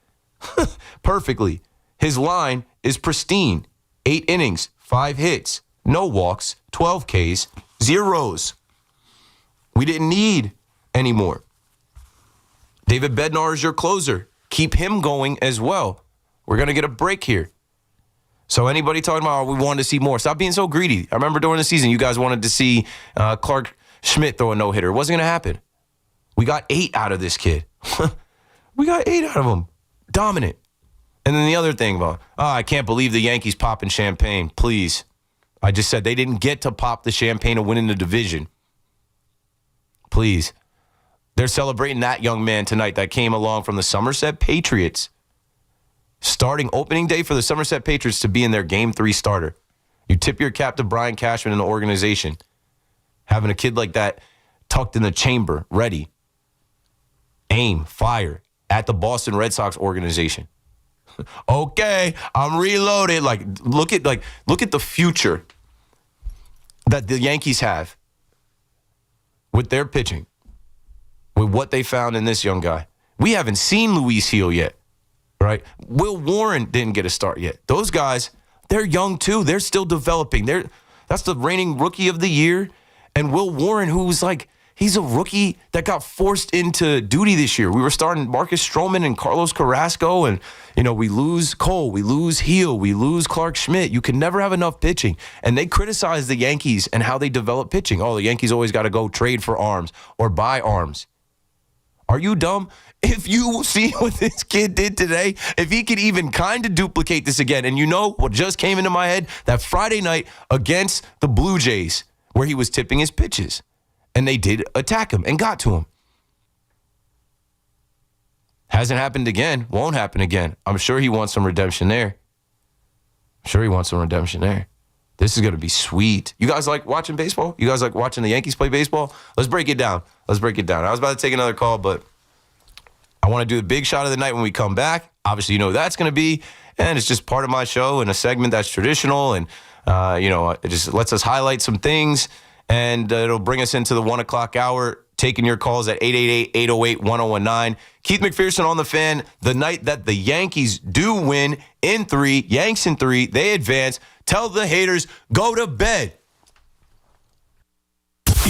perfectly. His line is pristine. 8 innings, 5 hits, no walks, 12 Ks, zeros. We didn't need any more. David Bednar is your closer. Keep him going as well. We're going to get a break here. So anybody talking about, we wanted to see more, stop being so greedy. I remember during the season, you guys wanted to see Clark Schmidt throw a no-hitter. It wasn't going to happen. We got 8 out of this kid. We got 8 out of him. Dominant. And then the other thing about, I can't believe the Yankees popping champagne. Please. I just said they didn't get to pop the champagne of winning the division. Please. They're celebrating that young man tonight that came along from the Somerset Patriots. Starting opening day for the Somerset Patriots to be in their Game 3 starter. You tip your cap to Brian Cashman and the organization. Having a kid like that tucked in the chamber, ready. Aim, fire, at the Boston Red Sox organization. Okay, I'm reloaded. Look at the future that the Yankees have with their pitching. With what they found in this young guy. We haven't seen Luis Gil yet, right? Will Warren didn't get a start yet. Those guys, they're young too. They're still developing. That's the reigning rookie of the year. And Will Warren, who's he's a rookie that got forced into duty this year. We were starting Marcus Stroman and Carlos Carrasco, and, we lose Cole, we lose Gil, we lose Clark Schmidt. You can never have enough pitching. And they criticize the Yankees and how they develop pitching. Oh, the Yankees always got to go trade for arms or buy arms. Are you dumb? If you see what this kid did today, if he could even kind of duplicate this again, and what just came into my head, that Friday night against the Blue Jays, where he was tipping his pitches, and they did attack him and got to him. Hasn't happened again, won't happen again. I'm sure he wants some redemption there. This is going to be sweet. You guys like watching baseball? You guys like watching the Yankees play baseball? Let's break it down. I was about to take another call, but I want to do the big shot of the night when we come back. Obviously, that's going to be, and it's just part of my show and a segment that's traditional, and, it just lets us highlight some things And it'll bring us into the 1 o'clock hour, taking your calls at 888-808-1019. Keith McPherson on the Fan. The night that the Yankees do win in 3, Yanks in 3, they advance. Tell the haters, go to bed.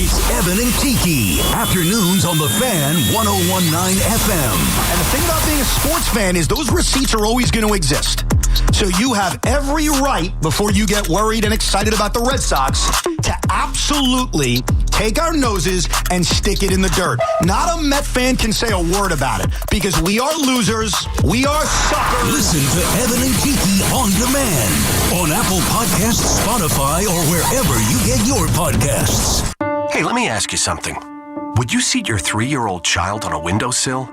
It's Evan and Kiki. Afternoons on the Fan 101.9 FM. And the thing about being a sports fan is those receipts are always going to exist. So you have every right, before you get worried and excited about the Red Sox, to absolutely take our noses and stick it in the dirt. Not a Met fan can say a word about it, because we are losers. We are suckers. Listen to Evan and Kiki on demand on Apple Podcasts, Spotify, or wherever you get your podcasts. Hey, let me ask you something. Would you seat your 3-year-old child on a windowsill?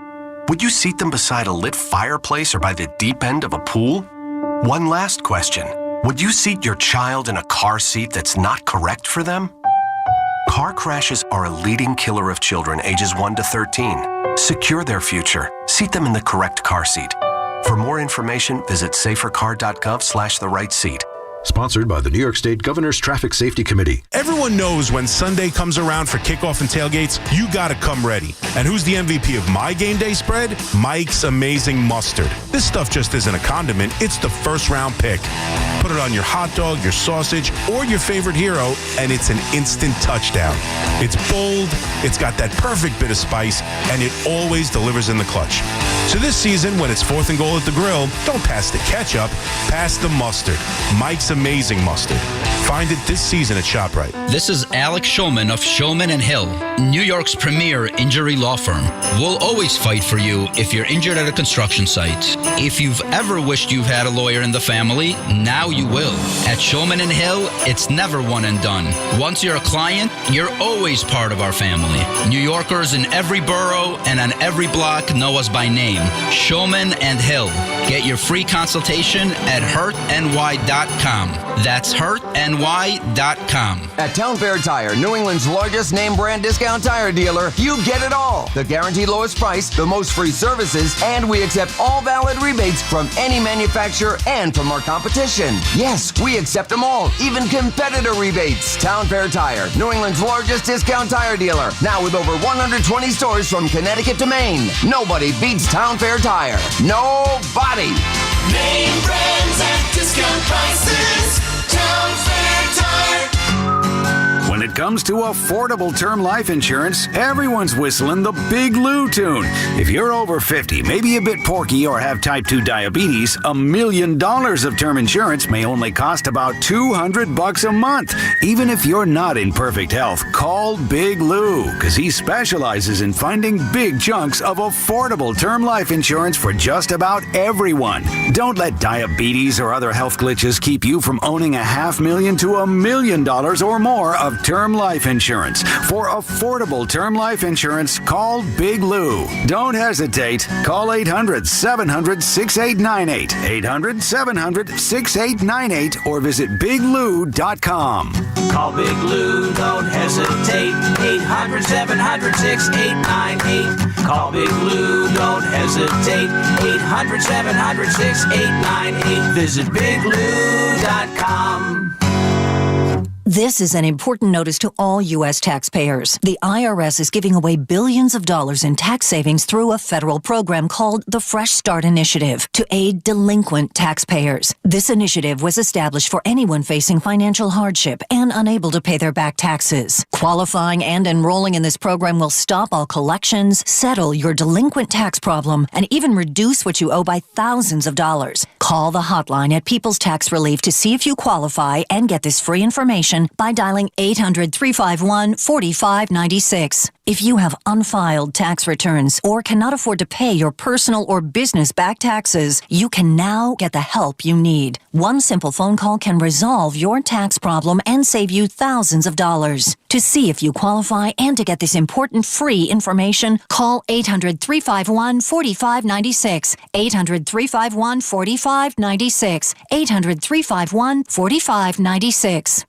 Would you seat them beside a lit fireplace or by the deep end of a pool? One last question. Would you seat your child in a car seat that's not correct for them? Car crashes are a leading killer of children ages 1 to 13. Secure their future. Seat them in the correct car seat. For more information, visit safercar.gov/the-right-seat. Sponsored by the New York State Governor's Traffic Safety Committee. Everyone knows when Sunday comes around for kickoff and tailgates, you got to come ready. And who's the MVP of my game day spread? Mike's Amazing Mustard. This stuff just isn't a condiment, it's the first round pick. Put it on your hot dog, your sausage, or your favorite hero, and it's an instant touchdown. It's bold, it's got that perfect bit of spice, and it always delivers in the clutch. So this season, when it's 4th and goal at the grill, don't pass the ketchup, pass the mustard. Mike's Amazing Mustard. Find it this season at ShopRite. This is Alex Shulman of Shulman & Hill, New York's premier injury law firm. We'll always fight for you if you're injured at a construction site. If you've ever wished you've had a lawyer in the family, now you will. At Shulman & Hill, it's never one and done. Once you're a client, you're always part of our family. New Yorkers in every borough and on every block know us by name. Shulman & Hill. Get your free consultation at hurtny.com. That's hurtny.com. At Town Fair Tire, New England's largest name brand discount tire dealer, you get it all. The guaranteed lowest price, the most free services, and we accept all valid rebates from any manufacturer and from our competition. Yes, we accept them all, even competitor rebates. Town Fair Tire, New England's largest discount tire dealer, now with over 120 stores from Connecticut to Maine. Nobody beats Town Fair Tire. Nobody. Name brands at discount prices. Town Fair Tire. When it comes to affordable term life insurance, everyone's whistling the Big Lou tune. If you're over 50, maybe a bit porky, or have type 2 diabetes, $1 million of term insurance may only cost about $200 a month. Even if you're not in perfect health, call Big Lou, because he specializes in finding big chunks of affordable term life insurance for just about everyone. Don't let diabetes or other health glitches keep you from owning $500,000 to $1 million or more of term life insurance. For affordable term life insurance, call Big Lou. Don't hesitate. Call 800-700-6898. 800-700-6898 or visit biglou.com. Call Big Lou, don't hesitate. 800-700-6898. Call Big Lou, don't hesitate. 800-700-6898. Visit biglou.com. This is an important notice to all U.S. taxpayers. The IRS is giving away billions of dollars in tax savings through a federal program called the Fresh Start Initiative to aid delinquent taxpayers. This initiative was established for anyone facing financial hardship and unable to pay their back taxes. Qualifying and enrolling in this program will stop all collections, settle your delinquent tax problem, and even reduce what you owe by thousands of dollars. Call the hotline at People's Tax Relief to see if you qualify and get this free information by dialing 800-351-4596. If you have unfiled tax returns or cannot afford to pay your personal or business back taxes, you can now get the help you need. One simple phone call can resolve your tax problem and save you thousands of dollars. To see if you qualify and to get this important free information, call 800-351-4596. 800-351-4596. 800-351-4596.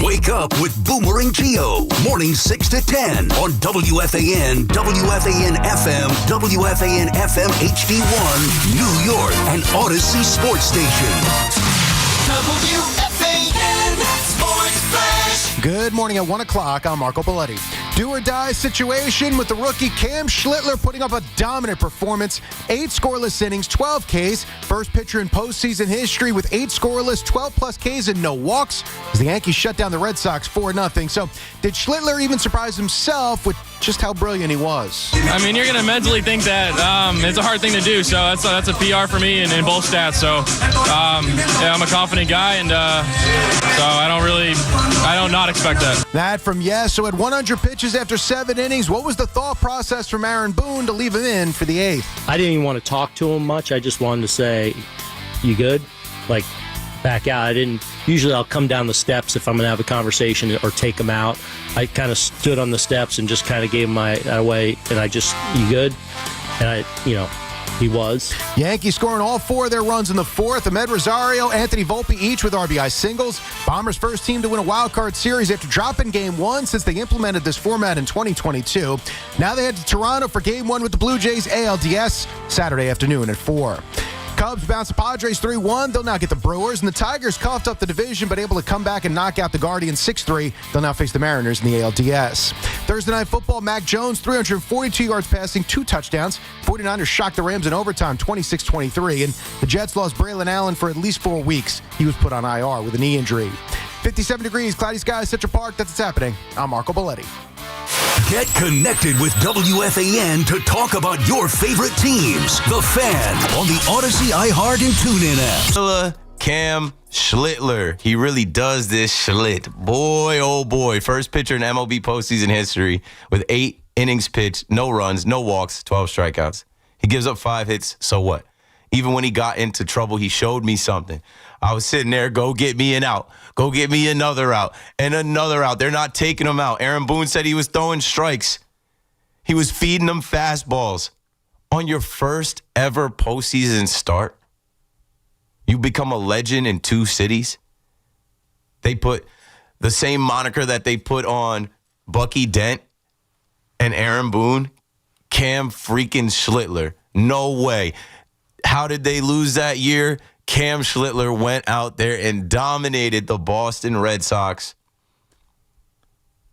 Wake up with Boomer and Gio. Mornings 6 to 10 on WFAN, WFAN FM, WFAN FM HD1, New York, and Odyssey Sports Station. WFAN. Good morning at 1 o'clock. I'm Marco Belletti. Do or die situation with the rookie Cam Slitler putting up a dominant performance. 8 scoreless innings, 12 Ks. First pitcher in postseason history with 8 scoreless, 12-plus Ks and no walks as the Yankees shut down the Red Sox 4-0. So did Slitler even surprise himself with just how brilliant he was? I mean, you're going to mentally think that it's a hard thing to do, so that's a PR for me in both stats. So, I'm a confident guy, and so I don't not expect that. That from Yes. So at 100 pitches after 7 innings, what was the thought process from Aaron Boone to leave him in for the 8th? I didn't even want to talk to him much. I just wanted to say, you good? Like, back out. Usually I'll come down the steps if I'm going to have a conversation or take him out. I kind of stood on the steps and just kind of gave him my away, and you good? And he was. Yankees scoring all 4 of their runs in the 4th. Ahmed Rosario, Anthony Volpe each with RBI singles. Bombers' first team to win a wild card series after dropping Game 1 since they implemented this format in 2022. Now they head to Toronto for Game 1 with the Blue Jays ALDS Saturday afternoon at 4. Cubs bounce the Padres 3-1. They'll now get the Brewers. And the Tigers coughed up the division, but able to come back and knock out the Guardians 6-3. They'll now face the Mariners in the ALDS. Thursday Night Football, Mac Jones, 342 yards passing, 2 touchdowns. 49ers shocked the Rams in overtime, 26-23. And the Jets lost Braylon Allen for at least 4 weeks. He was put on IR with a knee injury. 57 degrees, cloudy skies, Central Park. That's what's happening. I'm Marco Belletti. Get connected with WFAN to talk about your favorite teams. The Fan on the Odyssey, iHeart, and TuneIn apps. Cam Slitler. He really does this Schlit. Boy, oh boy. First pitcher in MLB postseason history with 8 innings pitched, no runs, no walks, 12 strikeouts. He gives up 5 hits, so what? Even when he got into trouble, he showed me something. I was sitting there, go get me an out. Go get me another out and another out. They're not taking him out. Aaron Boone said he was throwing strikes. He was feeding them fastballs. On your first ever postseason start, you become a legend in 2 cities. They put the same moniker that they put on Bucky Dent and Aaron Boone, Cam freaking Slitler. No way. How did they lose that year? Cam Slitler went out there and dominated the Boston Red Sox.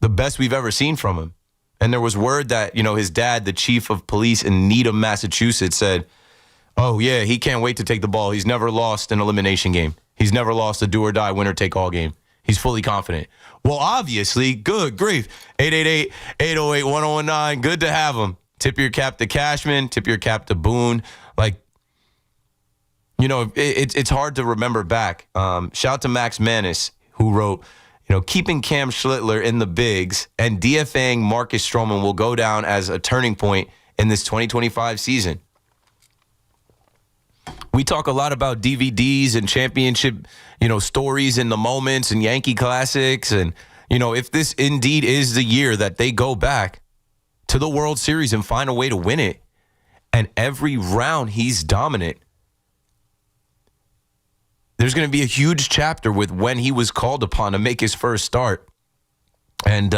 The best we've ever seen from him. And there was word that, his dad, the chief of police in Needham, Massachusetts, said, oh, yeah, he can't wait to take the ball. He's never lost an elimination game. He's never lost a do-or-die, winner-take-all game. He's fully confident. Well, obviously, good grief. 888-808-1019. Good to have him. Tip your cap to Cashman. Tip your cap to Boone. It's hard to remember back. Shout to Max Manis, who wrote, keeping Cam Slitler in the bigs and DFAing Marcus Stroman will go down as a turning point in this 2025 season. We talk a lot about DVDs and championship, stories in the moments and Yankee classics. And, if this indeed is the year that they go back to the World Series and find a way to win it, and every round he's dominant, there's going to be a huge chapter with when he was called upon to make his first start. And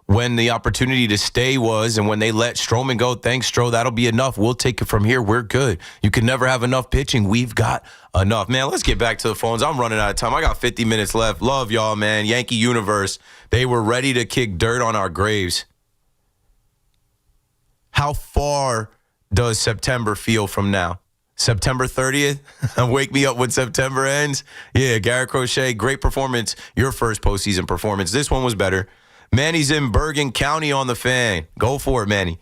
when the opportunity to stay was, and when they let Stroman go, thanks, Stro, that'll be enough. We'll take it from here. We're good. You can never have enough pitching. We've got enough. Man, let's get back to the phones. I'm running out of time. I got 50 minutes left. Love y'all, man. Yankee Universe. They were ready to kick dirt on our graves. How far does September feel from now? September 30th, wake me up when September ends. Yeah, Garrick Cole, great performance. Your first postseason performance. This one was better. Manny's in Bergen County on the Fan. Go for it, Manny.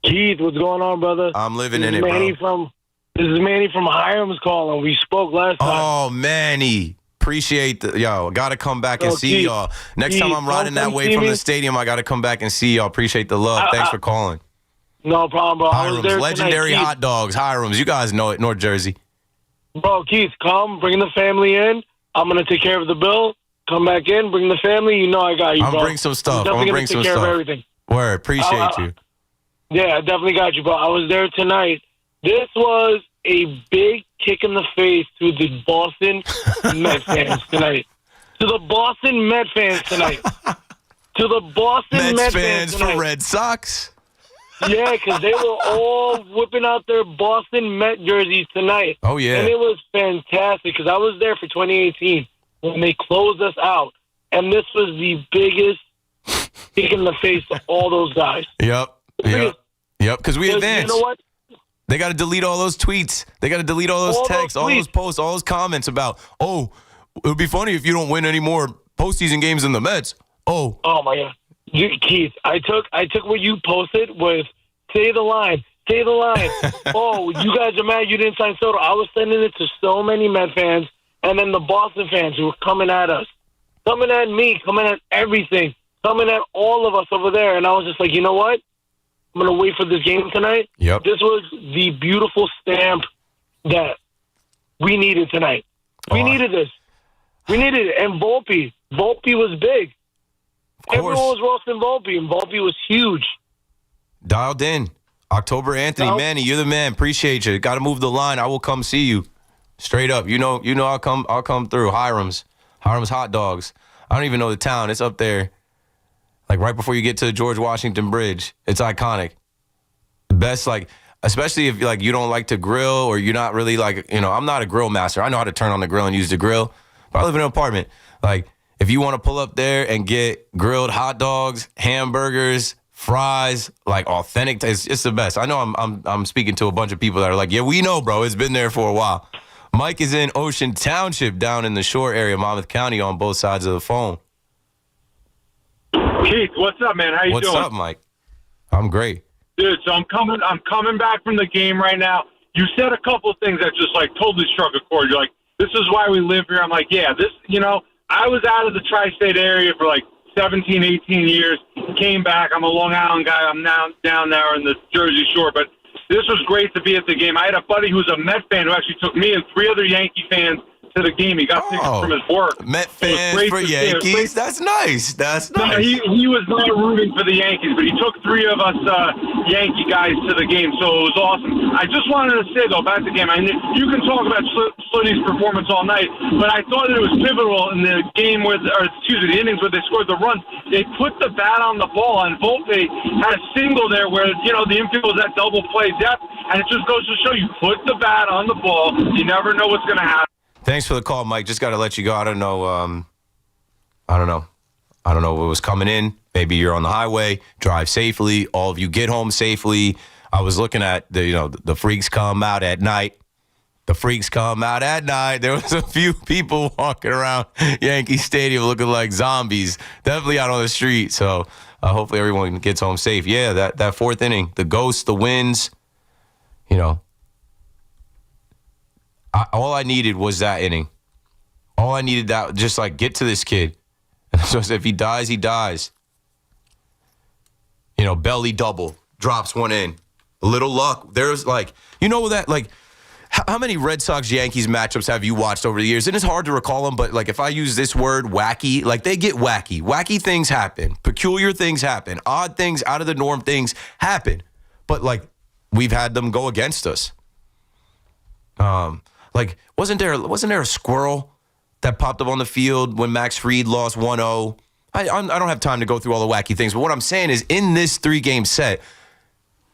Keith, what's going on, brother? I'm living in it, bro. This is Manny from Hiram's calling. We spoke last time. Oh, Manny. Appreciate got to come back and see y'all. Next time I'm riding that way from the stadium, I got to come back and see y'all. Appreciate the love. Thanks for calling. No problem, bro. Hiram's, legendary tonight, hot dogs. Hiram's, you guys know it, North Jersey. Bro, Keith, come, bring the family in. I'm going to take care of the bill. Come back in, bring the family. You know I got you, bro. I'm going to bring some stuff. I'm going to bring some stuff. Take care of everything. Word, appreciate you. Yeah, I definitely got you, bro. I was there tonight. This was a big kick in the face to the Boston Met fans tonight. To the Boston Met fans tonight. To the Boston Met fans tonight. For Red Sox? Yeah, because they were all whipping out their Boston Met jerseys tonight. Oh, yeah. And it was fantastic because I was there for 2018 when they closed us out. And this was the biggest kick in the face to all those guys. Yep. Because we advanced. You know what? They got to delete all those tweets. They got to delete all those texts, all those posts, all those comments about, it would be funny if you don't win any more postseason games than the Mets. Oh my God. Keith, I took what you posted with say the line. Oh, you guys are mad you didn't sign Soto. I was sending it to so many Met fans and then the Boston fans who were coming at us, coming at me, coming at everything, coming at all of us over there. And I was just like, you know what? I'm going to wait for this game tonight. Yep. This was the beautiful stamp that we needed tonight. We needed this. We needed it. And Vulpi was big. Everyone was roasting Vulpi, and Vulpi was huge. Dialed in. October Anthony, Manny, you're the man. Appreciate you. Got to move the line. I will come see you. Straight up. You know I'll come through. Hiram's Hot Dogs. I don't even know the town. It's up there. Like right before you get to the George Washington Bridge. It's iconic. The best, like, especially if like you don't like to grill or you're not really like, I'm not a grill master. I know how to turn on the grill and use the grill. But I live in an apartment. Like, if you want to pull up there and get grilled hot dogs, hamburgers, fries, like authentic, it's the best. I know I'm speaking to a bunch of people that are like, yeah, we know, bro. It's been there for a while. Mike is in Ocean Township down in the shore area, Monmouth County, on both sides of the phone. Keith, what's up, man? How you doing? What's up, Mike? I'm great. Dude, so I'm coming back from the game right now. You said a couple of things that just like totally struck a chord. You're like, this is why we live here. I'm like, yeah, I was out of the tri-state area for like 17, 18 years, came back. I'm a Long Island guy. I'm now down there in the Jersey Shore, but this was great to be at the game. I had a buddy who was a Met fan who actually took me and 3 other Yankee fans to the game. He got tickets from his work. Met fans for Yankees. That's nice. That's nice. No, he was not rooting for the Yankees, but he took 3 of us Yankee guys to the game, so it was awesome. I just wanted to say, though, about the game, you can talk about Slitty's performance all night, but I thought it was pivotal in the game the innings where they scored the runs. They put the bat on the ball, and Vulpi had a single there where, the infield was at double play depth, and it just goes to show you put the bat on the ball. You never know what's going to happen. Thanks for the call, Mike. Just got to let you go. I don't know. I don't know what was coming in. Maybe you're on the highway. Drive safely. All of you get home safely. I was looking at the freaks come out at night. The freaks come out at night. There was a few people walking around Yankee Stadium looking like zombies. Definitely out on the street. So hopefully everyone gets home safe. Yeah, that 4th inning, the ghosts, the winds, all I needed was that inning. All I needed that, just like get to this kid. So if he dies, he dies. Belly double, drops one in. A little luck. There's how many Red Sox Yankees matchups have you watched over the years? And it's hard to recall them, but like if I use this word wacky, like they get wacky. Wacky things happen. Peculiar things happen. Odd things, out of the norm things happen. But like we've had them go against us. Like, wasn't there a squirrel that popped up on the field when Max Fried lost 1-0? I don't have time to go through all the wacky things, but what I'm saying is in this 3-game set,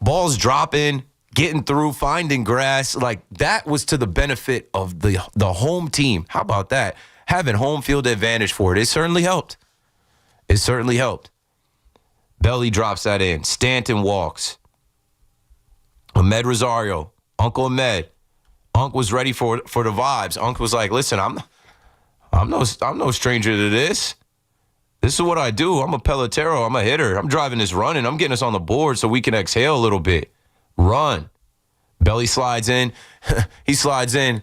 balls dropping, getting through, finding grass, like that was to the benefit of the home team. How about that? Having home field advantage for it. It certainly helped. Belly drops that in. Stanton walks. Ahmed Rosario, Uncle Ahmed. Unc was ready for the vibes. Unc was like, "Listen, I'm no stranger to this. This is what I do. I'm a pelotero. I'm a hitter. I'm driving this run, and I'm getting us on the board so we can exhale a little bit. Run." Belly slides in. He slides in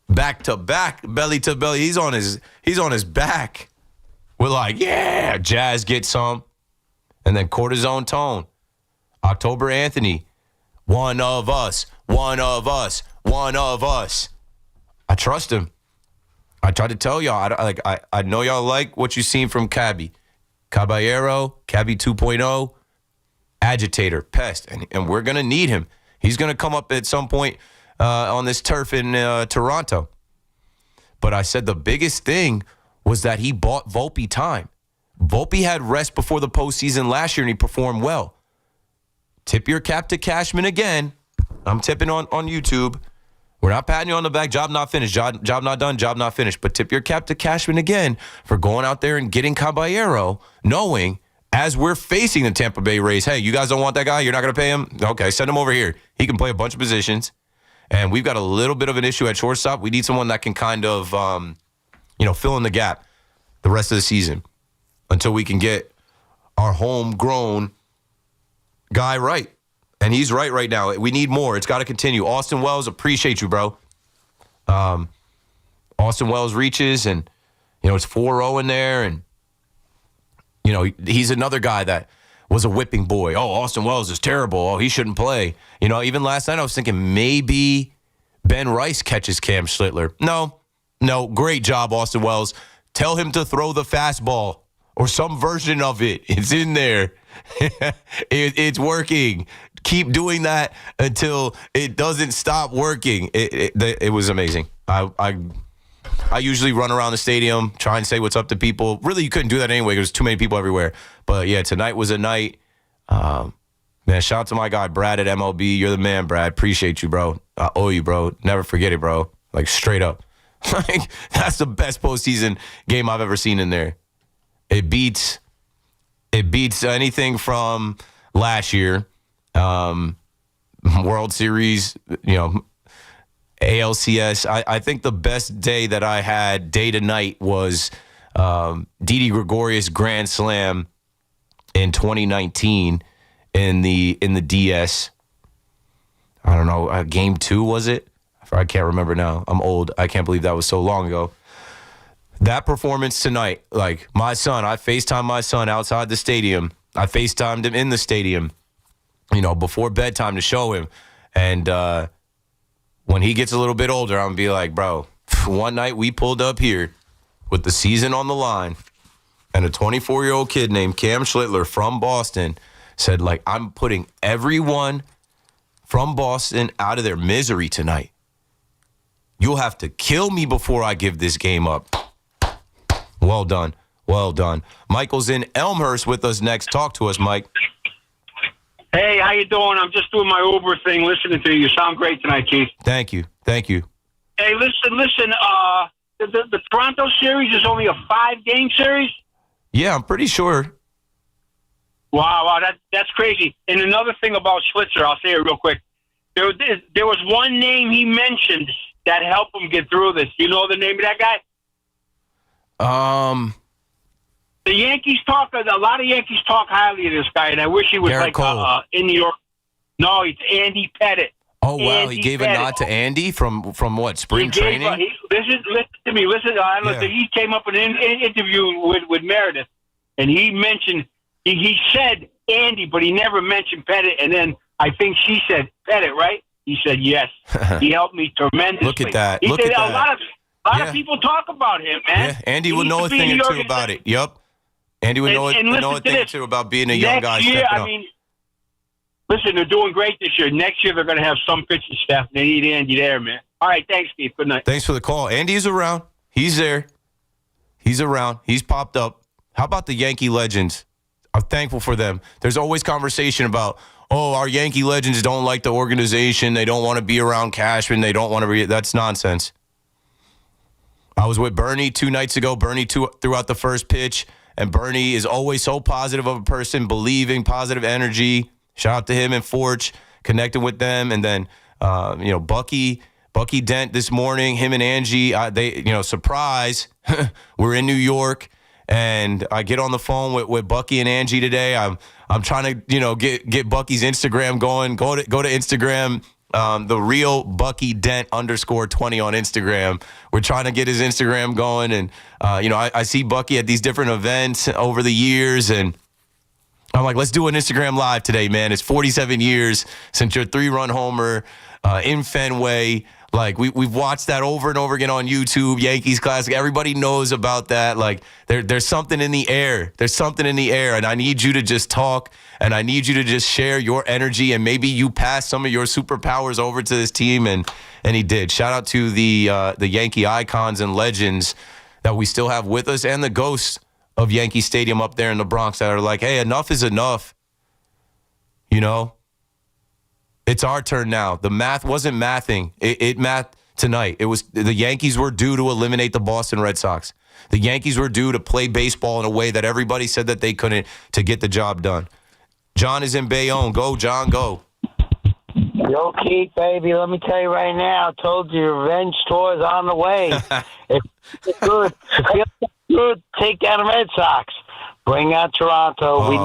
back to back, belly to belly. He's on his back. We're like, yeah. Jazz gets some, and then cortisone tone. October Anthony, one of us. I trust him. I tried to tell y'all. I know y'all like what you've seen from Cabby. Caballero, Cabby 2.0, agitator, pest. And we're going to need him. He's going to come up at some point on this turf in Toronto. But I said the biggest thing was that he bought Vulpi time. Vulpi had rest before the postseason last year, and he performed well. Tip your cap to Cashman again. I'm tipping on YouTube. We're not patting you on the back. Job not finished. Job not done. Job not finished. But tip your cap to Cashman again for going out there and getting Caballero, knowing as we're facing the Tampa Bay Rays, hey, you guys don't want that guy? You're not going to pay him? Okay, send him over here. He can play a bunch of positions. And we've got a little bit of an issue at shortstop. We need someone that can kind of, fill in the gap the rest of the season until we can get our homegrown guy right. And he's right now. We need more. It's got to continue. Austin Wells, appreciate you, bro. Austin Wells reaches, and, it's 4-0 in there. And, he's another guy that was a whipping boy. Oh, Austin Wells is terrible. Oh, he shouldn't play. Even last night I was thinking maybe Ben Rice catches Cam Slitler. No, great job, Austin Wells. Tell him to throw the fastball or some version of it. It's in there. It's working. Keep doing that until it doesn't stop working. It was amazing. I usually run around the stadium, try and say what's up to people. Really, you couldn't do that anyway. There's too many people everywhere. But, yeah, tonight was a night. Man, shout out to my guy, Brad at MLB. You're the man, Brad. Appreciate you, bro. I owe you, bro. Never forget it, bro. Like, straight up. Like, that's the best postseason game I've ever seen in there. It beats anything from last year. World Series, ALCS. I think the best day that I had day to night was Didi Gregorius Grand Slam in 2019 in the DS. I don't know, game 2 was it? I can't remember now. I'm old. I can't believe that was so long ago. That performance tonight, like my son, I FaceTimed my son outside the stadium. I FaceTimed him in the stadium, before bedtime to show him. And when he gets a little bit older, I'm going to be like, bro, one night we pulled up here with the season on the line, and a 24-year-old kid named Cam Slitler from Boston said, like, I'm putting everyone from Boston out of their misery tonight. You'll have to kill me before I give this game up. Well done. Well done. Michael's in Elmhurst with us next. Talk to us, Mike. Hey, how you doing? I'm just doing my Uber thing, listening to you. You sound great tonight, Keith. Thank you. Hey, listen. The Toronto series is only a 5-game series? Yeah, I'm pretty sure. Wow, that's crazy. And another thing about Schlitler, I'll say it real quick. There was one name he mentioned that helped him get through this. You know the name of that guy? The Yankees talk. A lot of Yankees talk highly of this guy, and I wish he was Garrick Cole. In New York. No, it's Andy Pettitte. Oh wow, Andy he gave Pettitte. a nod to Andy from what, spring training? Listen to me. Listen, I don't know. He came up in an interview with Meredith, and he mentioned he said Andy, but he never mentioned Pettitte. And then I think she said Pettitte, right? He said yes. He helped me tremendously. Look at that. He Look said at that. A lot of people talk about him, man. Yeah, Andy would know a thing or two about it. Yep. Andy would know a thing or two about being a young guy. Next year, listen, they're doing great this year. Next year, they're going to have some pitching staff. They need Andy there, man. All right, thanks, Steve. Good night. Thanks for the call. Andy's around. He's there. He's around. He's popped up. How about the Yankee legends? I'm thankful for them. There's always conversation about, our Yankee legends don't like the organization. They don't want to be around Cashman. They don't want to be. That's nonsense. I was with Bernie 2 nights ago. Bernie threw out the first pitch, and Bernie is always so positive of a person, believing, positive energy. Shout out to him and Forge, connecting with them. And then, Bucky Dent this morning, him and Angie, surprise, we're in New York. And I get on the phone with Bucky and Angie today. I'm trying to, get Bucky's Instagram going. Go to Instagram, the real Bucky Dent _20 on Instagram. We're trying to get his Instagram going. And, I see Bucky at these different events over the years. And I'm like, let's do an Instagram Live today, man. It's 47 years since your 3-run homer in Fenway. Like, we've watched that over and over again on YouTube, Yankees Classic. Everybody knows about that. Like, there's something in the air. There's something in the air, and I need you to just talk, and I need you to just share your energy, and maybe you pass some of your superpowers over to this team, and he did. Shout out to the Yankee icons and legends that we still have with us, and the ghosts of Yankee Stadium up there in the Bronx that are like, hey, enough is enough. It's our turn now. The math wasn't mathing. It mathed tonight. It was the Yankees were due to eliminate the Boston Red Sox. The Yankees were due to play baseball in a way that everybody said that they couldn't to get the job done. John is in Bayonne. Go, John, go. Yo, Keith, baby, let me tell you right now, I told you revenge tour is on the way. It's good. If it feels good, take down the Red Sox. Bring out Toronto. Oh. We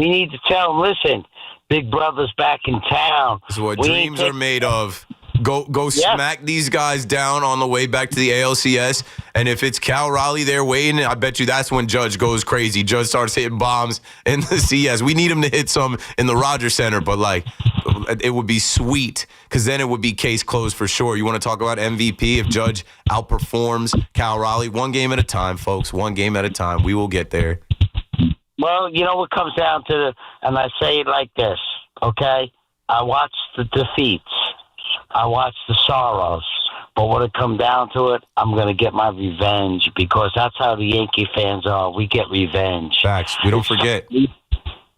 need to tell them, listen, Big Brother's back in town. This is what dreams are made of. Go smack these guys down on the way back to the ALCS. And if it's Cal Raleigh there waiting, I bet you that's when Judge goes crazy. Judge starts hitting bombs in the CS. We need him to hit some in the Rogers Center, but it would be sweet because then it would be case closed for sure. You want to talk about MVP if Judge outperforms Cal Raleigh? One game at a time, folks. One game at a time. We will get there. Well, you know what comes down to, and I say it like this, okay? I watch the defeats. I watch the sorrows. But when it comes down to it, I'm going to get my revenge because that's how the Yankee fans are. We get revenge. Facts. We don't forget.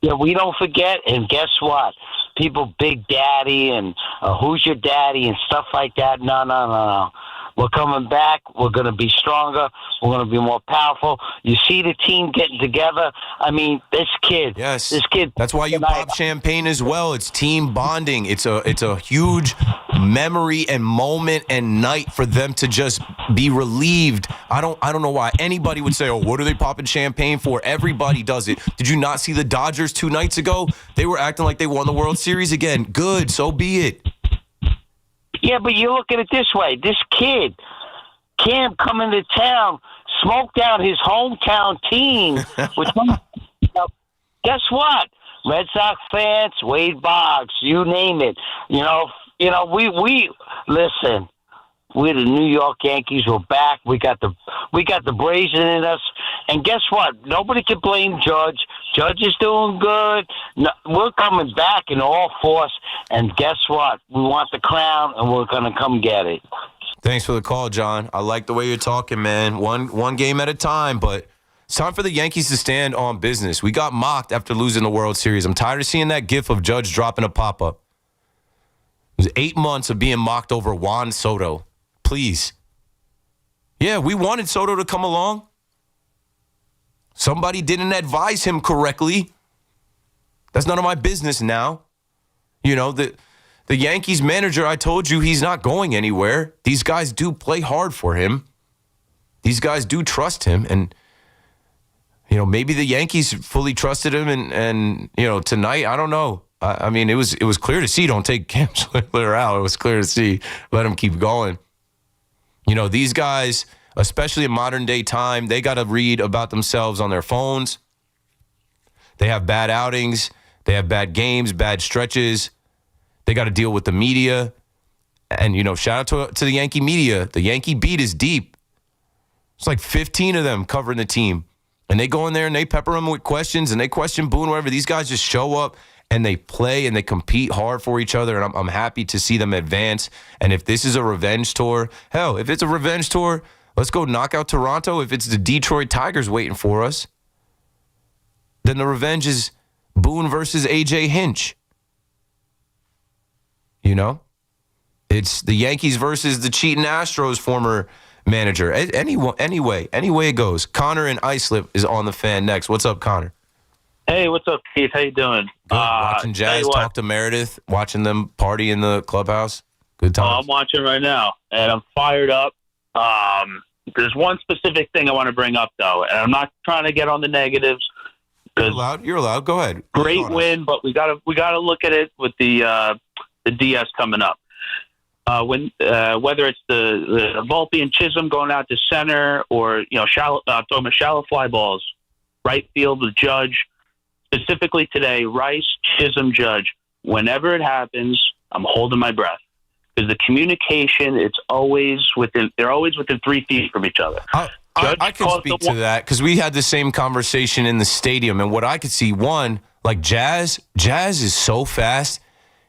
Yeah, we don't forget. And guess what? People, Big Daddy and who's your daddy and stuff like that. No. We're coming back. We're going to be stronger. We're going to be more powerful. You see the team getting together. I mean, this kid. Yes. This kid. That's why you pop champagne as well. It's team bonding. It's a huge memory and moment and night for them to just be relieved. I don't know why anybody would say, "Oh, what are they popping champagne for?" Everybody does it. Did you not see the Dodgers 2 nights ago? They were acting like they won the World Series again. Good. So be it. Yeah, but you look at it this way. This kid, Cam, coming to town, smoked out his hometown team. Guess what? Red Sox fans, Wade Boggs, you name it. We listen. We're the New York Yankees. We're back. We got the brazen in us. And guess what? Nobody can blame Judge. Judge is doing good. No, we're coming back in all force. And guess what? We want the crown, and we're going to come get it. Thanks for the call, John. I like the way you're talking, man. One game at a time, but it's time for the Yankees to stand on business. We got mocked after losing the World Series. I'm tired of seeing that gif of Judge dropping a pop-up. It was 8 months of being mocked over Juan Soto. Please. Yeah, we wanted Soto to come along. Somebody didn't advise him correctly. That's none of my business now. The Yankees manager, I told you, he's not going anywhere. These guys do play hard for him. These guys do trust him. And, maybe the Yankees fully trusted him. And tonight, I don't know. I mean, it was clear to see. Don't take Cam Slitler out. It was clear to see. Let him keep going. These guys, especially in modern day time, they got to read about themselves on their phones. They have bad outings. They have bad games, bad stretches. They got to deal with the media. And, shout out to the Yankee media. The Yankee beat is deep. It's like 15 of them covering the team. And they go in there and they pepper them with questions and they question Boone, whatever. These guys just show up and they play and they compete hard for each other. And I'm happy to see them advance. And if this is a revenge tour, hell, if it's a revenge tour, let's go knock out Toronto. If it's the Detroit Tigers waiting for us, then the revenge is Boone versus A.J. Hinch. It's the Yankees versus the cheating Astros former manager. Anyway it goes. Connor in Islip is on the Fan next. What's up, Connor? Hey, what's up, Keith? How you doing? Good. Watching Jazz talk to Meredith, watching them party in the clubhouse. Good times. I'm watching right now, and I'm fired up. There's one specific thing I want to bring up, though, and I'm not trying to get on the negatives. You're allowed. Go ahead. Great win, but we gotta look at it with the DS coming up. Whether it's the Vulpi and Chisholm going out to center, or throwing shallow fly balls, right field with Judge. Specifically today, Rice, Chisholm, Judge. Whenever it happens, I'm holding my breath because the communication, they're always within 3 feet from each other. I can speak to that because we had the same conversation in the stadium, and what I could see, one, like Jazz is so fast.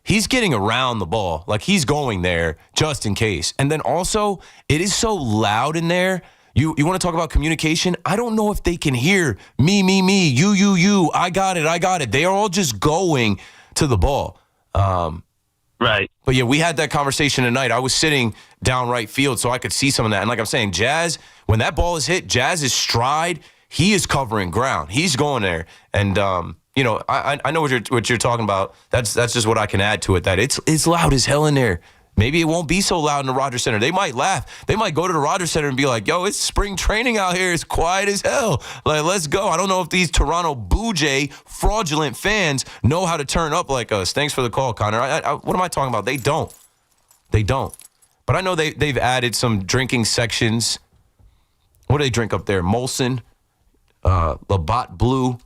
He's getting around the ball. Like, he's going there just in case. And then also, it is so loud in there. You want to talk about communication? I don't know if they can hear me, you, I got it. They are all just going to the ball. Right. But yeah, we had that conversation tonight. I was sitting down right field so I could see some of that. And like I'm saying, Jazz, when that ball is hit, Jazz's stride, he is covering ground. He's going there. And I know what you're talking about. That's just what I can add to it. That it's loud as hell in there. Maybe it won't be so loud in the Rogers Center. They might laugh. They might go to the Rogers Center and be like, yo, it's spring training out here. It's quiet as hell. Like, let's go. I don't know if these Toronto Blue Jay fraudulent fans know how to turn up like us. Thanks for the call, Connor. What am I talking about? They don't. But I know they've added some drinking sections. What do they drink up there? Molson, Labatt Blue.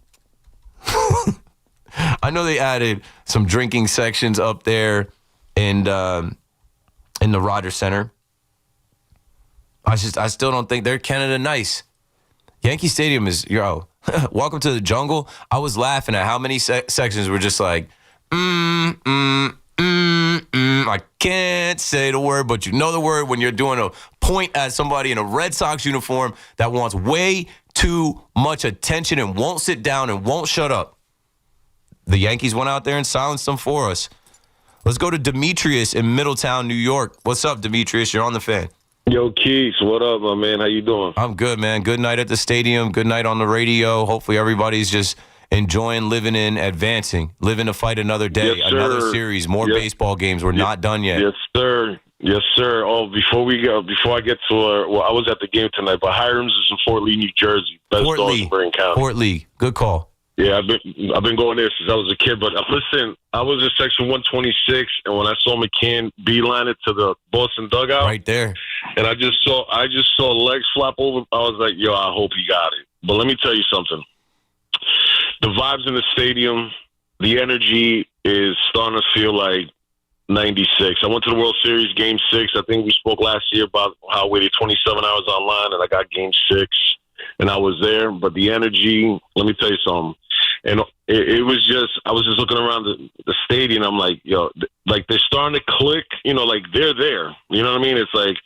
I know they added some drinking sections up there and in the Rogers Center. I still don't think they're Canada nice. Yankee Stadium is, welcome to the jungle. I was laughing at how many sections were just like, I can't say the word, but you know the word when you're doing a point at somebody in a Red Sox uniform that wants way too much attention and won't sit down and won't shut up. The Yankees went out there and silenced them for us. Let's go to Demetrius in Middletown, New York. What's up, Demetrius? You're on the fan. Yo, Keith, what up, my man? How you doing? I'm good, man. Good night at the stadium. Good night on the radio. Hopefully everybody's just enjoying living in, advancing, living to fight another day, yes, another series, more baseball games. We're not done yet. Yes, sir. Yes, sir. Oh, before I get to, I was at the game tonight, but Hiram's is in Fort Lee, New Jersey. Best dog in Bergen County. Fort Lee. Good call. Yeah, I've been going there since I was a kid. But listen, I was in section 126, and when I saw McCann beeline it to the Boston dugout, right there, and I just saw legs flap over. I was like, yo, I hope he got it. But let me tell you something. The vibes in the stadium, the energy is starting to feel like 96. I went to the World Series Game 6. I think we spoke last year about how I waited 27 hours online, and I got Game 6, and I was there. But the energy, let me tell you something. And it was just, I was just looking around the stadium. I'm like, yo, like they're starting to click, like they're there. You know what I mean? It's like,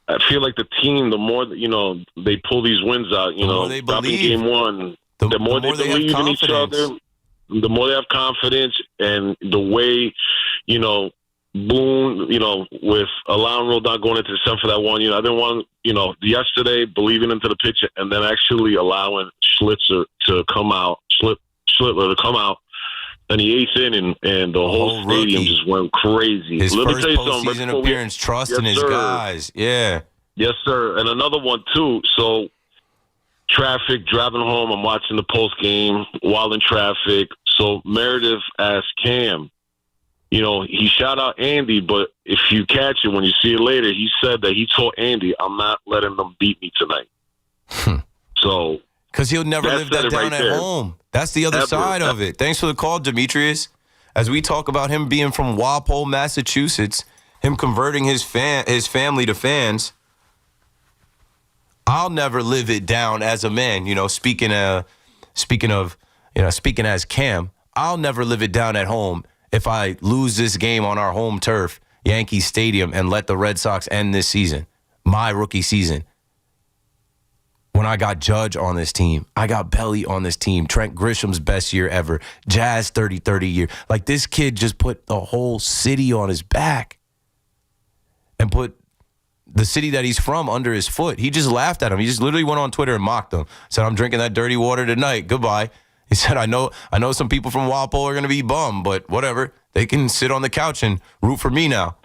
I feel like the team, the more, they pull these wins out, they dropping believe. Game 1, the more they believe in each other, the more they have confidence, and the way, Boone, with allowing Rodon going into the 7th for that one, I didn't want, yesterday believing into the pitch and then actually allowing Schlitler to come out, Schlitler to come out in the 8th inning, and the whole stadium just went crazy. His Let first me tell you something. postseason appearance, trusting his guys. Yeah. Yes, sir. And another one, too. So, traffic, driving home, I'm watching the post game while in traffic. So, Meredith asked Cam, he shout out Andy, but if you catch it when you see it later, he said that he told Andy, I'm not letting them beat me tonight. So, because he'll never live that down at home. That's the other side of it. Thanks for the call, Demetrius. As we talk about him being from Walpole, Massachusetts, him converting his family to fans, I'll never live it down as a man. Speaking as Cam, I'll never live it down at home if I lose this game on our home turf, Yankee Stadium, and let the Red Sox end this season, my rookie season. When I got Judge on this team, I got Belly on this team, Trent Grisham's best year ever, Jazz 30-30 year. Like, this kid just put the whole city on his back and put the city that he's from under his foot. He just laughed at him. He just literally went on Twitter and mocked him. Said, I'm drinking that dirty water tonight. Goodbye. He said, I know some people from Walpole are going to be bummed, but whatever. They can sit on the couch and root for me now.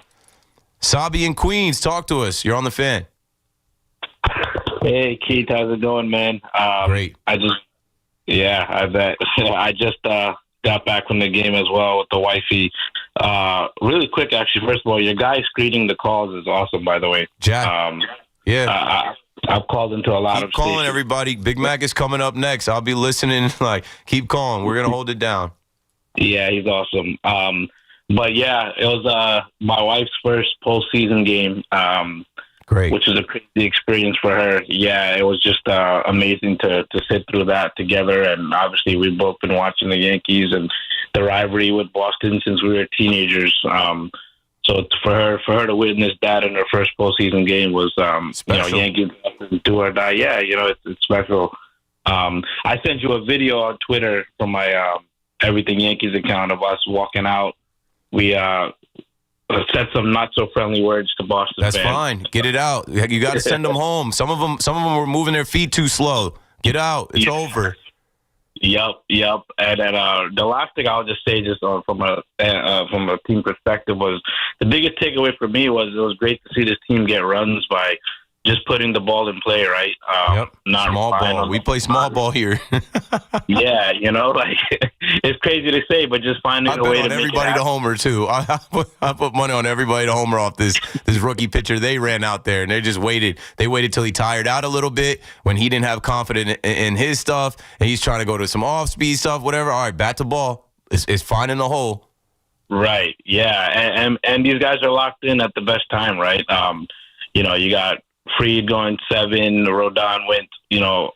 Sabi in Queens, talk to us. You're on the fan. Hey, Keith, how's it going, man? Great. I bet. I just got back from the game as well with the wifey. Really quick, actually, first of all, your guy screening the calls is awesome, by the way. Jack. I've called into a lot of Keep calling, stations. everybody. Big Mac is coming up next. I'll be listening. Keep calling. We're going to hold it down. Yeah, he's awesome. But yeah, it was my wife's first postseason game. Great. Which was a crazy experience for her. Yeah, it was just amazing to sit through that together. And obviously, we've both been watching the Yankees and the rivalry with Boston since we were teenagers. So for her to witness that in her first postseason game was, Yankees do or die. Yeah, it's special. I sent you a video on Twitter from my Everything Yankees account of us walking out said some not so friendly words to Boston That's fans. fine. Get it out. You got to send them home. Some of them were moving their feet too slow. Get out. It's over. Yep. And then the last thing I'll just say, just from a team perspective, was the biggest takeaway for me was it was great to see this team get runs by just putting the ball in play, right? Not small ball. We play small ball here. Yeah, it's crazy to say, but just finding a way to make everybody to homer too. I put money on everybody to homer off this rookie pitcher. They ran out there and they just waited. They waited till he tired out a little bit when he didn't have confidence in his stuff, and he's trying to go to some off-speed stuff, whatever. All right, bat to ball. It's finding the hole. Right. Yeah, and these guys are locked in at the best time, right? You got Fried going 7, Rodon went,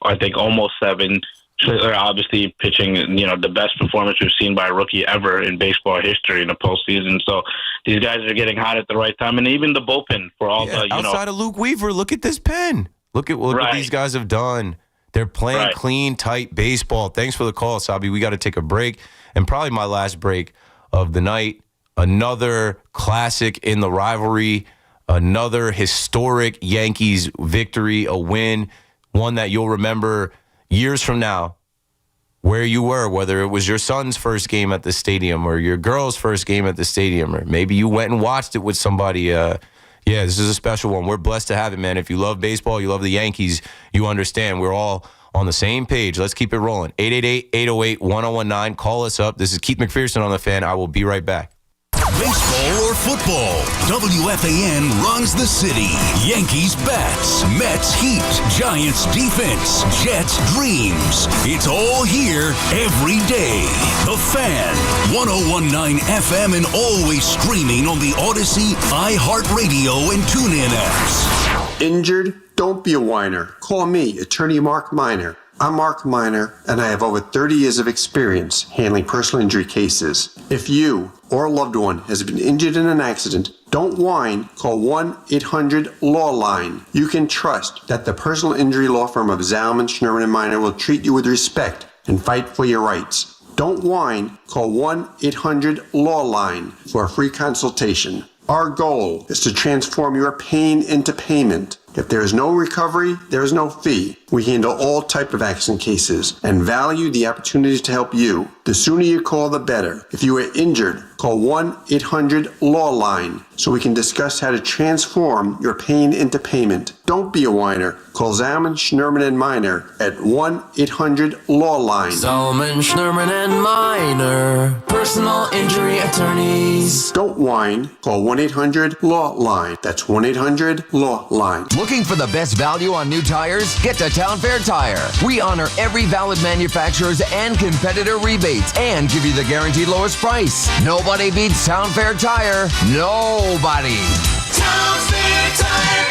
I think almost 7. Schlitler obviously pitching, the best performance we've seen by a rookie ever in baseball history in the postseason. So these guys are getting hot at the right time, and even the bullpen for all the, outside of Luke Weaver, look at this pen. Look what these guys have done. They're playing clean, tight baseball. Thanks for the call, Sabi. We got to take a break, and probably my last break of the night. Another classic in the rivalry. Another historic Yankees victory, a win, one that you'll remember years from now where you were, whether it was your son's first game at the stadium or your girl's first game at the stadium, or maybe you went and watched it with somebody. This is a special one. We're blessed to have it, man. If you love baseball, you love the Yankees, you understand. We're all on the same page. Let's keep it rolling. 888-808-1019. Call us up. This is Keith McPherson on The Fan. I will be right back. Baseball or football, WFAN runs the city. Yankees bats, Mets heat, Giants defense, Jets dreams. It's all here every day. The Fan, 101.9 FM and always streaming on the Odyssey, iHeartRadio, and TuneIn apps. Injured? Don't be a whiner. Call me, Attorney Mark Miner. I'm Mark Miner, and I have over 30 years of experience handling personal injury cases. If you or a loved one has been injured in an accident, don't whine. Call 1-800-LAW-LINE. You can trust that the personal injury law firm of Zalman, Schnurman & Miner will treat you with respect and fight for your rights. Don't whine. Call 1-800-LAW-LINE for a free consultation. Our goal is to transform your pain into payment. If there is no recovery, there is no fee. We handle all type of accident cases and value the opportunity to help you. The sooner you call, the better. If you are injured, call 1-800-LAW-LINE so we can discuss how to transform your pain into payment. Don't be a whiner. Call Zalman, Schnurman & Miner at 1-800-LAW-LINE. Zalman, Schnurman & Miner, personal injury attorneys. Don't whine. Call 1-800-LAW-LINE. That's 1-800-LAW-LINE. Looking for the best value on new tires? Get to Town Fair Tire. We honor every valid manufacturer's and competitor rebates and give you the guaranteed lowest price. Nobody beats Town Fair Tire. Nobody. Town Fair Tire.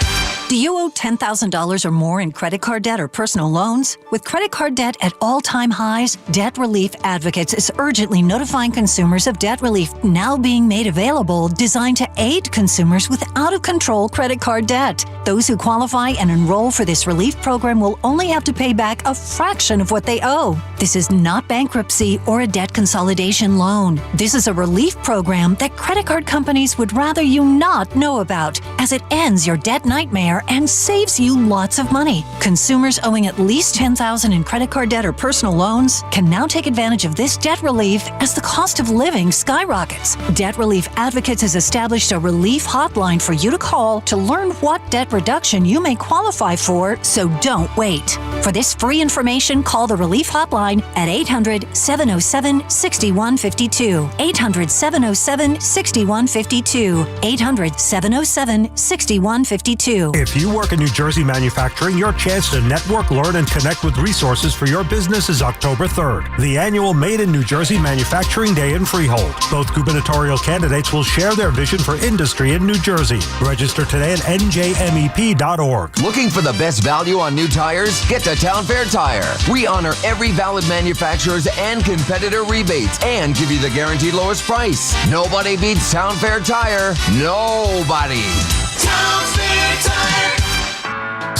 Do you owe $10,000 or more in credit card debt or personal loans? With credit card debt at all-time highs, Debt Relief Advocates is urgently notifying consumers of debt relief now being made available, designed to aid consumers with out-of-control credit card debt. Those who qualify and enroll for this relief program will only have to pay back a fraction of what they owe. This is not bankruptcy or a debt consolidation loan. This is a relief program that credit card companies would rather you not know about, as it ends your debt nightmare and saves you lots of money. Consumers owing at least $10,000 in credit card debt or personal loans can now take advantage of this debt relief as the cost of living skyrockets. Debt Relief Advocates has established a relief hotline for you to call to learn what debt reduction you may qualify for, so don't wait. For this free information, call the relief hotline at 800-707-6152. 800-707-6152. 800-707-6152. If you work in New Jersey manufacturing, your chance to network, learn, and connect with resources for your business is October 3rd, the annual Made in New Jersey Manufacturing Day in Freehold. Both gubernatorial candidates will share their vision for industry in New Jersey. Register today at njmep.org. Looking for the best value on new tires? Get to Town Fair Tire. We honor every valid manufacturer's and competitor rebates and give you the guaranteed lowest price. Nobody beats Town Fair Tire. Nobody. Town Fair Tire.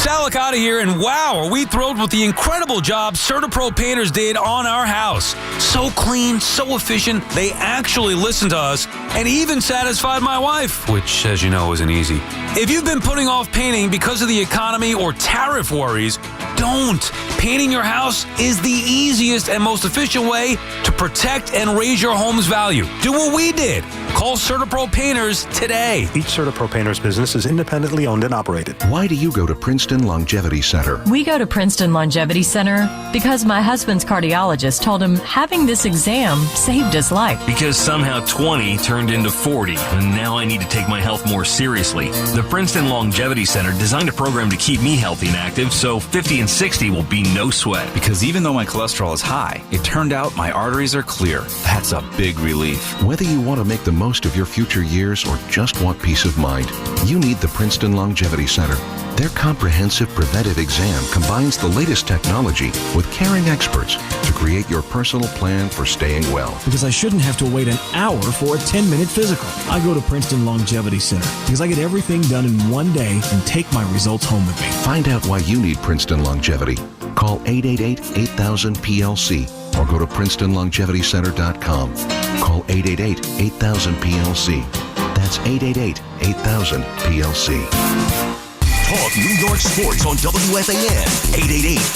Alec out of here, and wow, are we thrilled with the incredible job CertaPro Painters did on our house. So clean, so efficient, they actually listened to us and even satisfied my wife, which, as you know, isn't easy. If you've been putting off painting because of the economy or tariff worries, don't. Painting your house is the easiest and most efficient way to protect and raise your home's value. Do what we did. Call CertaPro Painters today. Each CertaPro Painters business is independently owned and operated. Why do you go to Princeton Longevity Center? We go to Princeton Longevity Center because my husband's cardiologist told him having this exam saved his life. Because somehow 20 turned into 40, and now I need to take my health more seriously. The Princeton Longevity Center designed a program to keep me healthy and active, so 50 and 60 will be no sweat. Because even though my cholesterol is high, it turned out my arteries are clear. That's a big relief. Whether you want to make the most of your future years or just want peace of mind, you need the Princeton Longevity Center. Their comprehensive preventive exam combines the latest technology with caring experts to create your personal plan for staying well. Because I shouldn't have to wait an hour for a 10-minute physical. I go to Princeton Longevity Center because I get everything done in one day and take my results home with me. Find out why you need Princeton Longevity. Call 888-8000-PLC or go to PrincetonLongevityCenter.com. Call 888-8000-PLC. That's 888-8000-PLC. Talk New York sports on WFAN,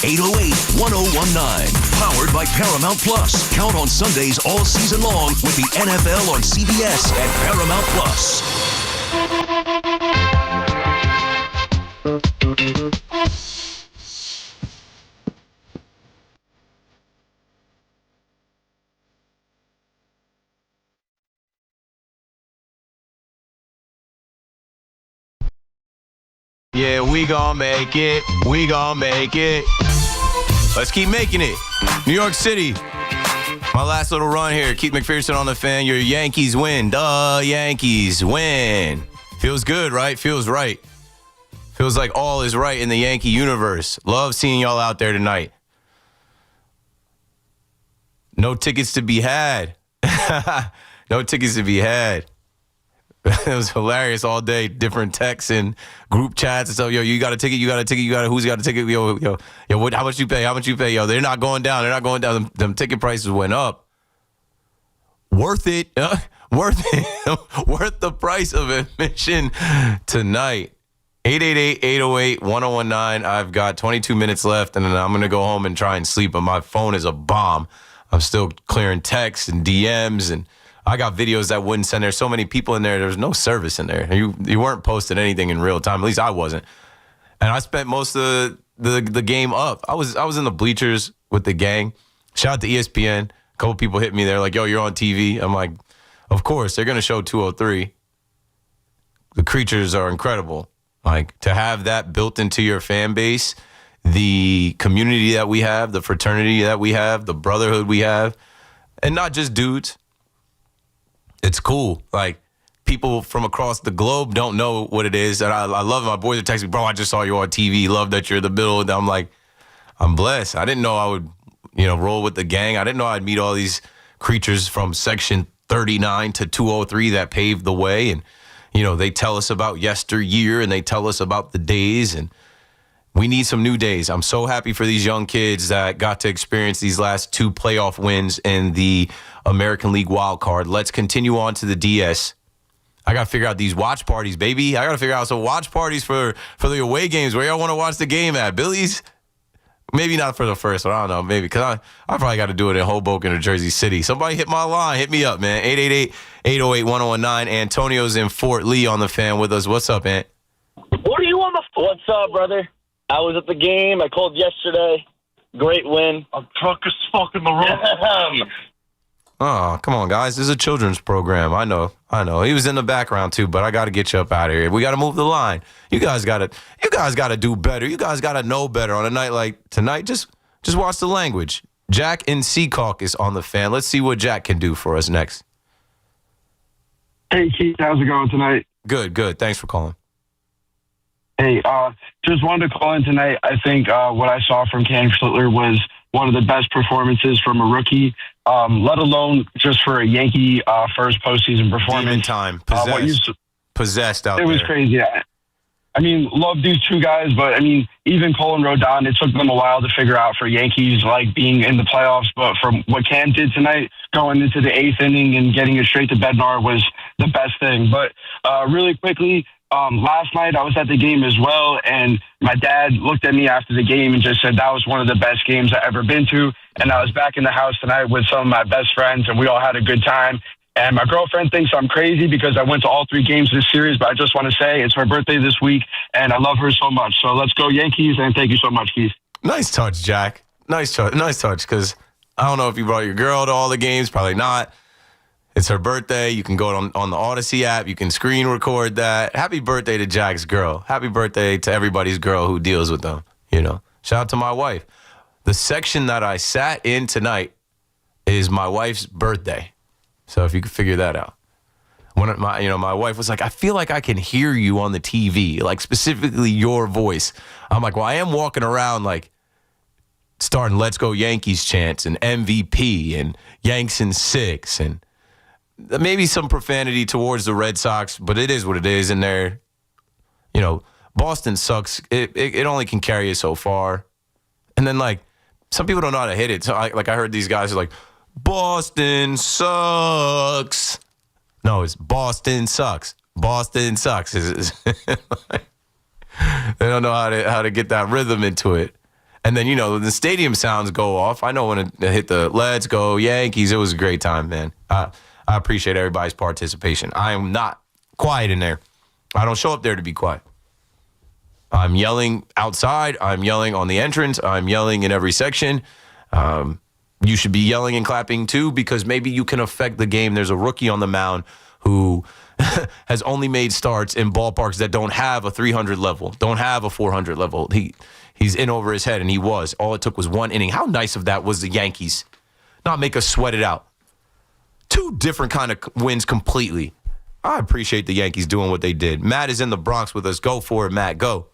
888-808-1019. Powered by Paramount Plus. Count on Sundays all season long with the NFL on CBS and Paramount Plus. Yeah, we gon' make it. We gon' make it. Let's keep making it. New York City. My last little run here. Keith McPherson on the fan. Your Yankees win. Duh, Yankees win. Feels good, right? Feels right. Feels like all is right in the Yankee universe. Love seeing y'all out there tonight. No tickets to be had. No tickets to be had. It was hilarious all day. Different texts and group chats and stuff. Yo, you got a ticket? You got a ticket? who's got a ticket? Yo, what, how much you pay? How much you pay? Yo, they're not going down. They're not going down. Them ticket prices went up. Worth it. Worth it. Worth the price of admission tonight. 888-808-1019. I've got 22 minutes left, and then I'm going to go home and try and sleep, but my phone is a bomb. I'm still clearing texts and DMs, and I got videos that wouldn't send. There's so many people in there. There's no service in there. You weren't posting anything in real time. At least I wasn't. And I spent most of the game up. I was in the bleachers with the gang. Shout out to ESPN. A couple people hit me there like, yo, you're on TV. I'm like, of course. They're going to show 203. The creatures are incredible. Like, to have that built into your fan base, the community that we have, the fraternity that we have, the brotherhood we have, and not just dudes. It's cool. Like, people from across the globe don't know what it is. And I love it. My boys are texting me, bro, I just saw you on TV. Love that you're in the middle. And I'm like, I'm blessed. I didn't know I would, roll with the gang. I didn't know I'd meet all these creatures from Section 39 to 203 that paved the way. And, they tell us about yesteryear and they tell us about the days. And we need some new days. I'm so happy for these young kids that got to experience these last 2 playoff wins in the American League wild card. Let's continue on to the DS. I got to figure out these watch parties, baby. I got to figure out some watch parties for the away games. Where y'all want to watch the game at? Billy's? Maybe not for the first one. I don't know. Maybe because I probably got to do it in Hoboken or Jersey City. Somebody hit my line. Hit me up, man. 888-808-1019. Antonio's in Fort Lee on the fan with us. What's up, Ant? What are you on the... What's up, brother? I was at the game. I called yesterday. Great win. I'm drunk as fuck in the room. Oh, come on, guys. This is a children's program. I know. He was in the background, too, but I got to get you up out of here. We got to move the line. You guys got to do better. You guys got to know better on a night like tonight. Just watch the language. Jack in Sea Caucus on the fan. Let's see what Jack can do for us next. Hey, Keith. How's it going tonight? Good. Thanks for calling. Hey, just wanted to call in tonight. I think what I saw from Cam Slitler was one of the best performances from a rookie, let alone just for a Yankee first postseason performance. Demon time. Possessed out there. It was crazy. love these two guys, but even Cole and Rodon, it took them a while to figure out for Yankees, like being in the playoffs. But from what Cam did tonight, going into the 8th inning and getting it straight to Bednar was the best thing. But really quickly, last night I was at the game as well, and my dad looked at me after the game and just said that was one of the best games I've ever been to. And I was back in the house tonight with some of my best friends, and we all had a good time. And my girlfriend thinks I'm crazy because I went to all 3 games this series, but I just want to say it's her birthday this week, and I love her so much. So let's go Yankees, and thank you so much, Keith. Nice touch, Jack. Nice touch, because I don't know if you brought your girl to all the games. Probably not. It's her birthday. You can go on the Odyssey app. You can screen record that. Happy birthday to Jack's girl. Happy birthday to everybody's girl who deals with them. Shout out to my wife. The section that I sat in tonight is my wife's birthday. So if you could figure that out. When my wife was like, I feel like I can hear you on the TV, like specifically your voice. I'm like, well, I am walking around like starting Let's Go Yankees chants and MVP and Yanks in 6 and maybe some profanity towards the Red Sox, but it is what it is. And they're, Boston sucks. It only can carry you so far. And then like some people don't know how to hit it. So I heard these guys are like, Boston sucks. No, it's Boston sucks. Boston sucks. They don't know how to get that rhythm into it. And then, the stadium sounds go off. I know when it hit the Let's Go Yankees, it was a great time, man. I appreciate everybody's participation. I am not quiet in there. I don't show up there to be quiet. I'm yelling outside. I'm yelling on the entrance. I'm yelling in every section. You should be yelling and clapping too, because maybe you can affect the game. There's a rookie on the mound who has only made starts in ballparks that don't have a 300 level, don't have a 400 level. He's in over his head, and he was. All it took was 1 inning. How nice of that was the Yankees. Not make us sweat it out. 2 different kind of wins completely. I appreciate the Yankees doing what they did. Matt is in the Bronx with us. Go for it, Matt. Go.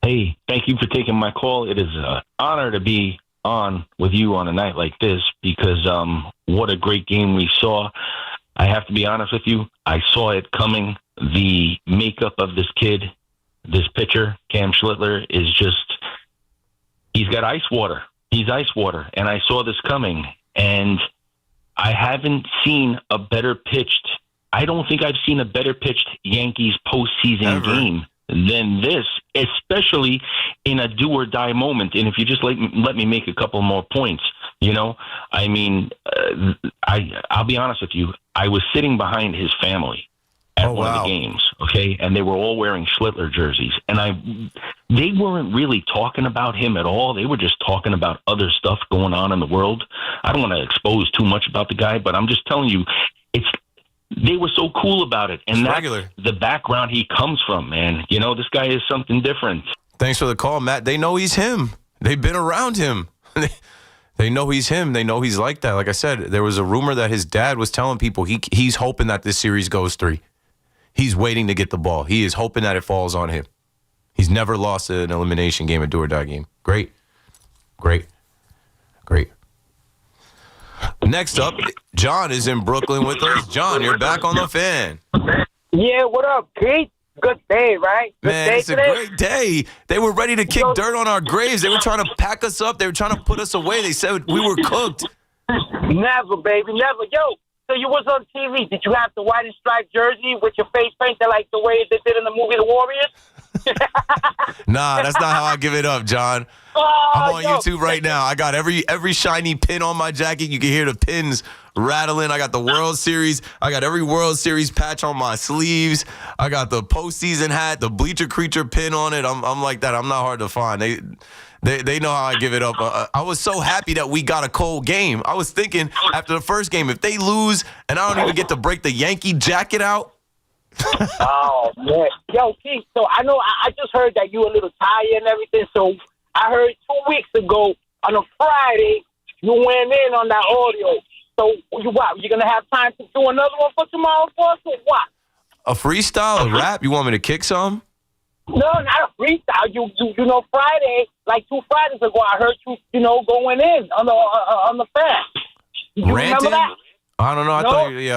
Hey, thank you for taking my call. It is an honor to be on with you on a night like this because what a great game we saw. I have to be honest with you. I saw it coming. The makeup of this kid, this pitcher, Cam Slitler, is just, he's got ice water. He's ice water. And I saw this coming. And I haven't seen a better pitched, I don't think I've seen a better pitched Yankees postseason game than this, especially in a do or die moment. And if you just let me make a couple more points, I'll be honest with you. I was sitting behind his family at one of the games, okay? And they were all wearing Schlitler jerseys. And they weren't really talking about him at all. They were just talking about other stuff going on in the world. I don't want to expose too much about the guy, but I'm just telling you, they were so cool about it. And that's the background he comes from, man. This guy is something different. Thanks for the call, Matt. They know he's him. They've been around him. They know he's him. They know he's like that. Like I said, there was a rumor that his dad was telling people he's hoping that this series goes 3. He's waiting to get the ball. He is hoping that it falls on him. He's never lost an elimination game, a do-or-die game. Great. Next up, John is in Brooklyn with us. John, you're back on the Fan. Yeah, what up, Pete? Good day, right? Man, it's a great day. They were ready to kick dirt on our graves. They were trying to pack us up. They were trying to put us away. They said we were cooked. Never, baby, never. Yo, so you was on TV. Did you have the white and striped jersey with your face painted like the way they did in the movie The Warriors? Nah, that's not how I give it up, John. I'm on YouTube right now. I got every shiny pin on my jacket. You can hear the pins rattling. I got the World Series. I got every World Series patch on my sleeves. I got the postseason hat, the Bleacher Creature pin on it. I'm like that. I'm not hard to find. They know how I give it up. I was so happy that we got a cold game. I was thinking after the first game, if they lose and I don't even get to break the Yankee jacket out. Oh, man. Yo, Keith, so I know I just heard that you were a little tired and everything. So I heard 2 weeks ago on a Friday, you went in on that audio. So you're going to have time to do another one for tomorrow for us or what? A freestyle, a rap? You want me to kick some? No, not a freestyle. You know, Friday, like 2 Fridays ago, I heard you going in on the Fan. You remember that? I don't know. I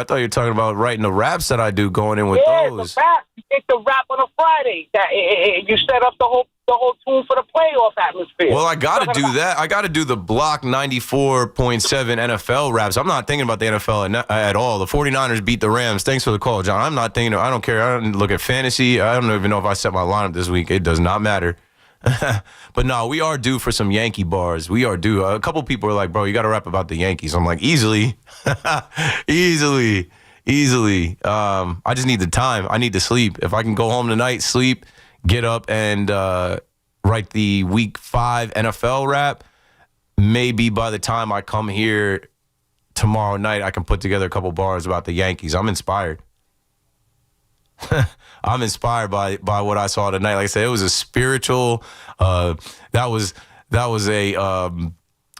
thought you were talking about writing the raps that I do, going in with those. The rap. You take the rap on a Friday. That you set up the whole tune for the playoff atmosphere. Well, I got to do that. I got to do the block 94.7 NFL raps. I'm not thinking about the NFL at all. The 49ers beat the Rams. Thanks for the call, John. I'm not thinking. I don't care. I don't look at fantasy. I don't even know if I set my lineup this week. It does not matter. But no, we are due for some Yankee bars. We are due. A couple people are like, bro, you got to rap about the Yankees. I'm like, easily. Easily. I just need the time. I need to sleep. If I can go home tonight, sleep, get up, and write the Week 5 NFL rap, maybe by the time I come here tomorrow night, I can put together a couple bars about the Yankees. I'm inspired. I'm inspired by what I saw tonight. Like I said, it was a spiritual. That was a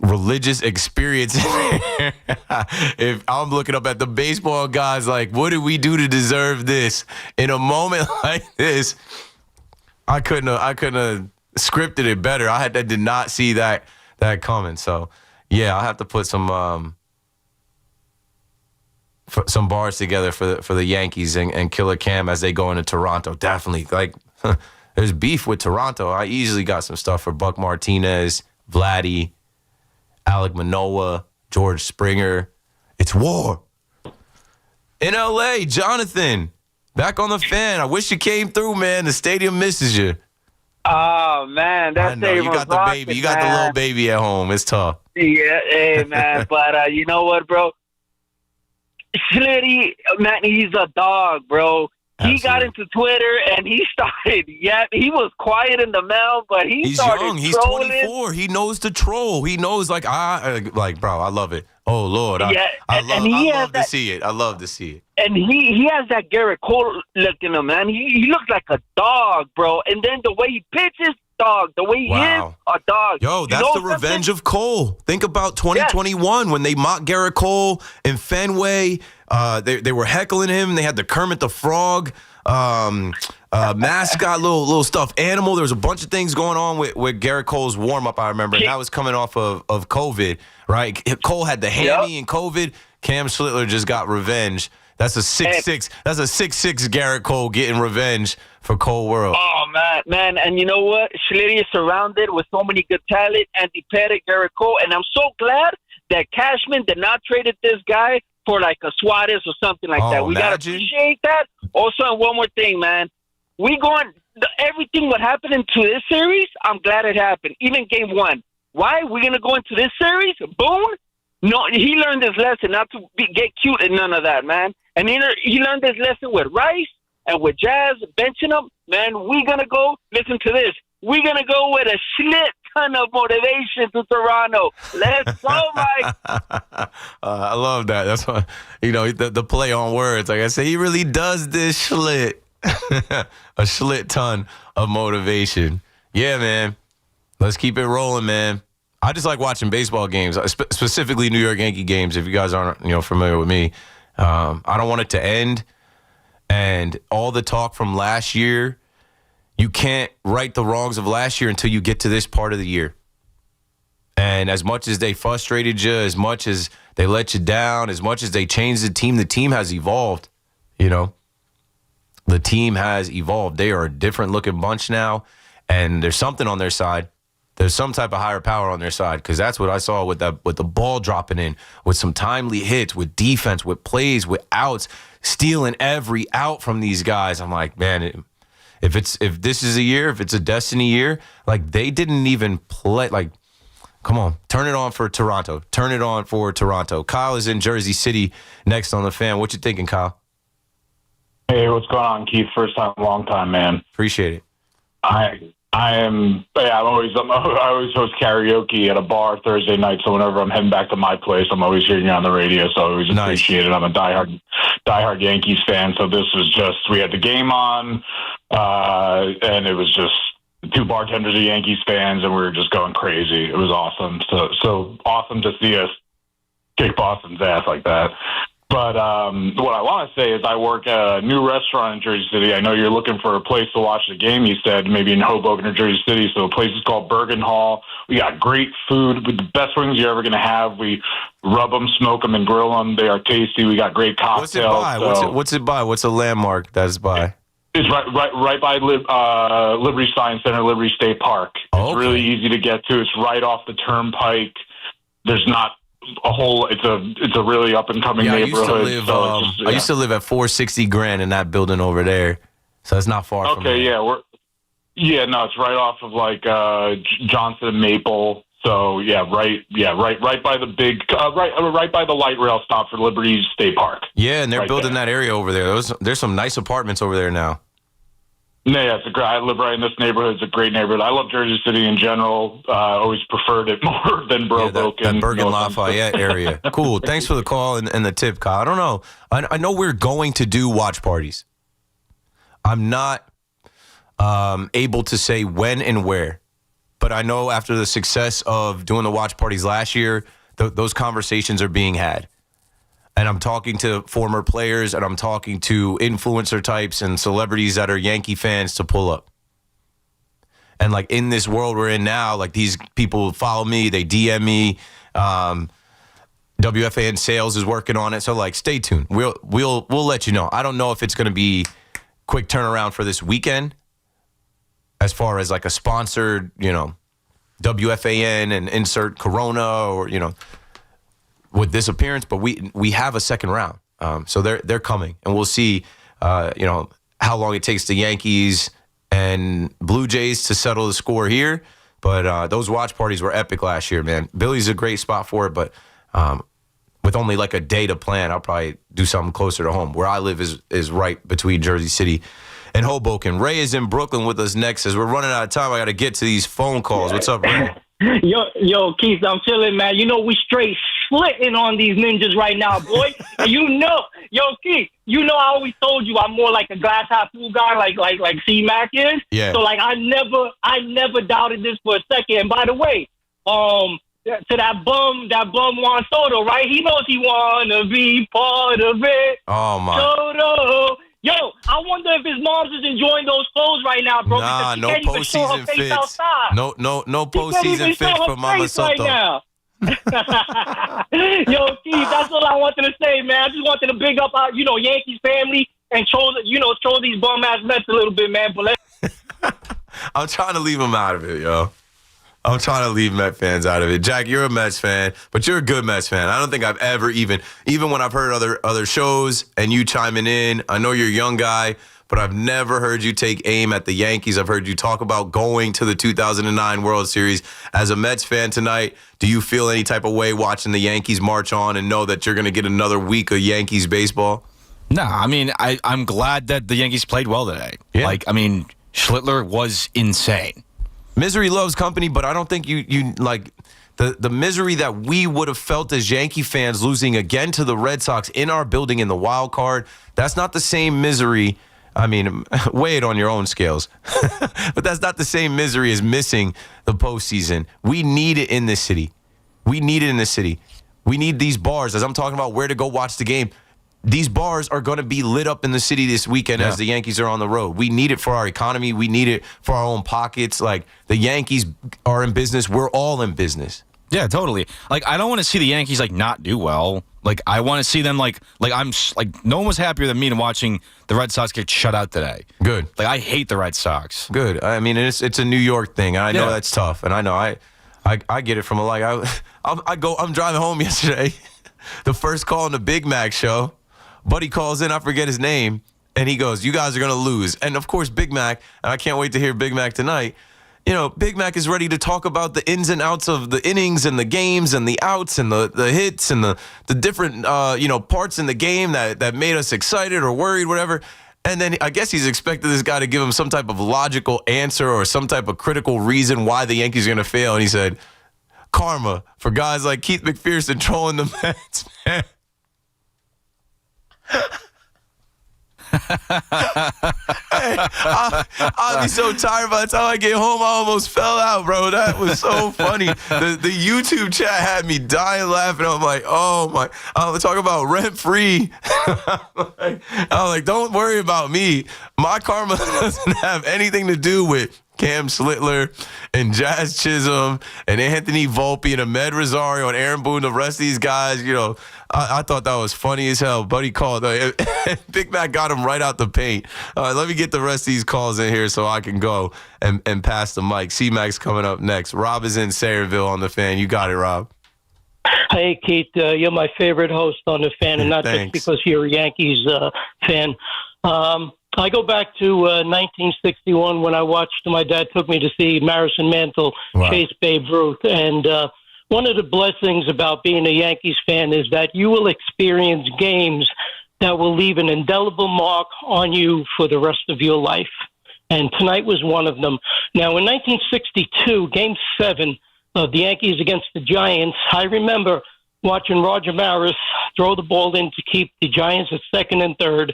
religious experience. If I'm looking up at the baseball guys, like, what did we do to deserve this? In a moment like this, I couldn't have scripted it better. I did not see that coming. So yeah, I have to put some bars together for the Yankees and Killer Cam as they go into Toronto. Definitely. Like, there's beef with Toronto. I easily got some stuff for Buck Martinez, Vladdy, Alek Manoah, George Springer. It's war. In L.A., Jonathan, back on the fan. I wish you came through, man. The stadium misses you. Oh, man. That stadium you got the rocking, baby. You got the little baby at home. It's tough. Yeah, hey, man. But you know what, bro? Schlitty, man, he's a dog, bro. Absolutely. He got into Twitter and he started. Yeah, he was quiet in the mouth, but he's started young. He's trolling. 24. He knows to troll. He knows, bro. I love it. Oh Lord, yeah, I love to see it. I love to see it. And he has that Garrick Cole look in him, man. He looks like a dog, bro. And then the way he pitches, dog. The way he is, a dog. Yo, that's the revenge of Cole. Think about 2021 when they mocked Garrick Cole in Fenway. They were heckling him. They had the Kermit the Frog mascot, little stuffed animal. There was a bunch of things going on with Garrick Cole's warm-up, I remember. And that was coming off of COVID, right? Cole had the hammy and COVID. Cam Slitler just got revenge. That's a 6'6". That's a 6'6" Garrick Cole getting revenge for Cole World. Oh, man. And you know what? Schlitty is surrounded with so many good talent. Andy Pettit, Garrick Cole. And I'm so glad that Cashman did not trade this guy for like a Suarez or something like that. We got to appreciate that. Also, and one more thing, man. Everything what happened into this series, I'm glad it happened. Even game 1. Why? We're going to go into this series? Boom. No, he learned his lesson not to get cute and none of that, man. And he learned his lesson with Rice and with Jazz, benching him. Man, we're going to go, listen to this, we're going to go with a ton of motivation to Toronto. Let's go, Mike. I love that. That's why, the play on words. Like I say, he really does this Schlit. A Schlit ton of motivation. Yeah, man. Let's keep it rolling, man. I just like watching baseball games, specifically New York Yankee games. If you guys aren't, familiar with me, I don't want it to end. And all the talk from last year, you can't right the wrongs of last year until you get to this part of the year. And as much as they frustrated you, as much as they let you down, as much as they changed the team has evolved. The team has evolved. They are a different looking bunch now, and there's something on their side. There's some type of higher power on their side, because that's what I saw with the ball dropping in, with some timely hits, with defense, with plays, with outs, stealing every out from these guys. I'm like, man, if this is a year, if it's a destiny year, like they didn't even play. Like, come on, turn it on for Toronto. Turn it on for Toronto. Kyle is in Jersey City next on the fan. What you thinking, Kyle? Hey, what's going on, Keith? First time, long time, man. Appreciate it. I always host karaoke at a bar Thursday night. So whenever I'm heading back to my place, I'm always hearing you on the radio. So I always appreciate it. I'm a diehard Yankees fan. So this was we had the game on, and it was just two bartenders are Yankees fans, and we were just going crazy. It was awesome. So awesome to see us kick Boston's ass like that. But what I want to say is I work at a new restaurant in Jersey City. I know you're looking for a place to watch the game, you said, maybe in Hoboken or Jersey City. So the place is called Bergen Hall. We got great food, with the best wings you're ever going to have. We rub them, smoke them, and grill them. They are tasty. We got great cocktails. What's it by? What's a landmark that is by? It's right by Liberty Science Center, Liberty State Park. It's really easy to get to. It's right off the turnpike. There's not a whole. It's a really up and coming neighborhood. I used to live at 460 Grand in that building over there, so it's not far from. Okay, it's right off of like Johnson and Maple. So right by the big, right by the light rail stop for Liberty State Park. Yeah, and they're building that area over there. There's some nice apartments over there now. Yeah, I live right in this neighborhood. It's a great neighborhood. I love Jersey City in general. Always preferred it more than Broboken. That Bergen Lafayette area. Cool. Thanks for the call and the tip, Kyle. I don't know. I know we're going to do watch parties. I'm not able to say when and where. But I know after the success of doing the watch parties last year, those conversations are being had. And I'm talking to former players, and I'm talking to influencer types and celebrities that are Yankee fans to pull up. And like in this world we're in now, like these people follow me, they DM me. WFAN Sales is working on it, so like stay tuned. We'll let you know. I don't know if it's going to be quick turnaround for this weekend, as far as like a sponsored, WFAN and insert Corona or, with this appearance, but we have a second round. So they're coming, and we'll see, how long it takes the Yankees and Blue Jays to settle the score here. But those watch parties were epic last year, man. Billy's a great spot for it, but with only like a day to plan, I'll probably do something closer to home. Where I live is right between Jersey City and Hoboken. Ray is in Brooklyn with us next. As we're running out of time, I got to get to these phone calls. What's up, Ray? Yo, Keith, I'm chilling, man. We straight slitting on these ninjas right now, boy. And Keith, I always told you I'm more like a glass half full guy, like C-Mac is. Yeah. So like I never doubted this for a second. And by the way, to that bum Juan Soto, right? He knows he wanna be part of it. Oh my. Soto. Yo, I wonder if his mom's is enjoying those clothes right now, bro. Nah, no postseason fits. No postseason fits for Mama Soto. Right Yo, Keith, that's all I wanted to say, man. I just wanted to big up our, Yankees family and troll these bum ass Mets a little bit, man. But I'm trying to leave them out of it, yo. I'm trying to leave Met fans out of it. Jack, you're a Mets fan, but you're a good Mets fan. I don't think I've ever even when I've heard other shows and you chiming in, I know you're a young guy, but I've never heard you take aim at the Yankees. I've heard you talk about going to the 2009 World Series. As a Mets fan tonight, do you feel any type of way watching the Yankees march on and know that you're going to get another week of Yankees baseball? No, I mean, I'm glad that the Yankees played well today. Yeah. Schlittler was insane. Misery loves company, but I don't think you like the misery that we would have felt as Yankee fans losing again to the Red Sox in our building in the wild card. That's not the same misery. I mean, weigh it on your own scales. But that's not the same misery as missing the postseason. We need it in this city. We need these bars. As I'm talking about where to go watch the game, these bars are going to be lit up in the city this weekend as the Yankees are on the road. We need it for our economy. We need it for our own pockets. Like, the Yankees are in business. We're all in business. Yeah, totally. Like, I don't want to see the Yankees, not do well. Like, I want to see them, no one was happier than me in watching the Red Sox get shut out today. Good. Like, I hate the Red Sox. Good. I mean, it's a New York thing. I know that's tough. And I know I get it from I'm driving home yesterday. The first call on the Big Mac show. Buddy calls in, I forget his name, and he goes, "You guys are going to lose." And, of course, Big Mac, and I can't wait to hear Big Mac tonight. Big Mac is ready to talk about the ins and outs of the innings and the games and the outs and the hits and the different, parts in the game that made us excited or worried, whatever. And then I guess he's expected this guy to give him some type of logical answer or some type of critical reason why the Yankees are going to fail. And he said, karma for guys like Keith McPherson trolling the Mets, man. I'll be so tired by the time I get home. I almost fell out, bro. That was so funny. The YouTube chat had me dying laughing. I'm like, oh my. Talk about rent free. I'm like, don't worry about me. My karma doesn't have anything to do with Cam Slitler and Jazz Chisholm and Anthony Vulpi and Ahmed Rosario and Aaron Boone, the rest of these guys. You know, I thought that was funny as hell. Buddy called. Big Mac got him right out the paint. All right, let me get the rest of these calls in here so I can go and pass the mic. C-Mac's coming up next. Rob is in Sayreville on the Fan. You got it, Rob. Hey, Keith, you're my favorite host on the Fan, and not just because you're a Yankees fan. I go back to 1961 when I watched, my dad took me to see Marison Mantle chase Babe Ruth. And one of the blessings about being a Yankees fan is that you will experience games that will leave an indelible mark on you for the rest of your life. And tonight was one of them. Now, in 1962, Game 7 of the Yankees against the Giants, I remember watching Roger Maris throw the ball in to keep the Giants at second and third,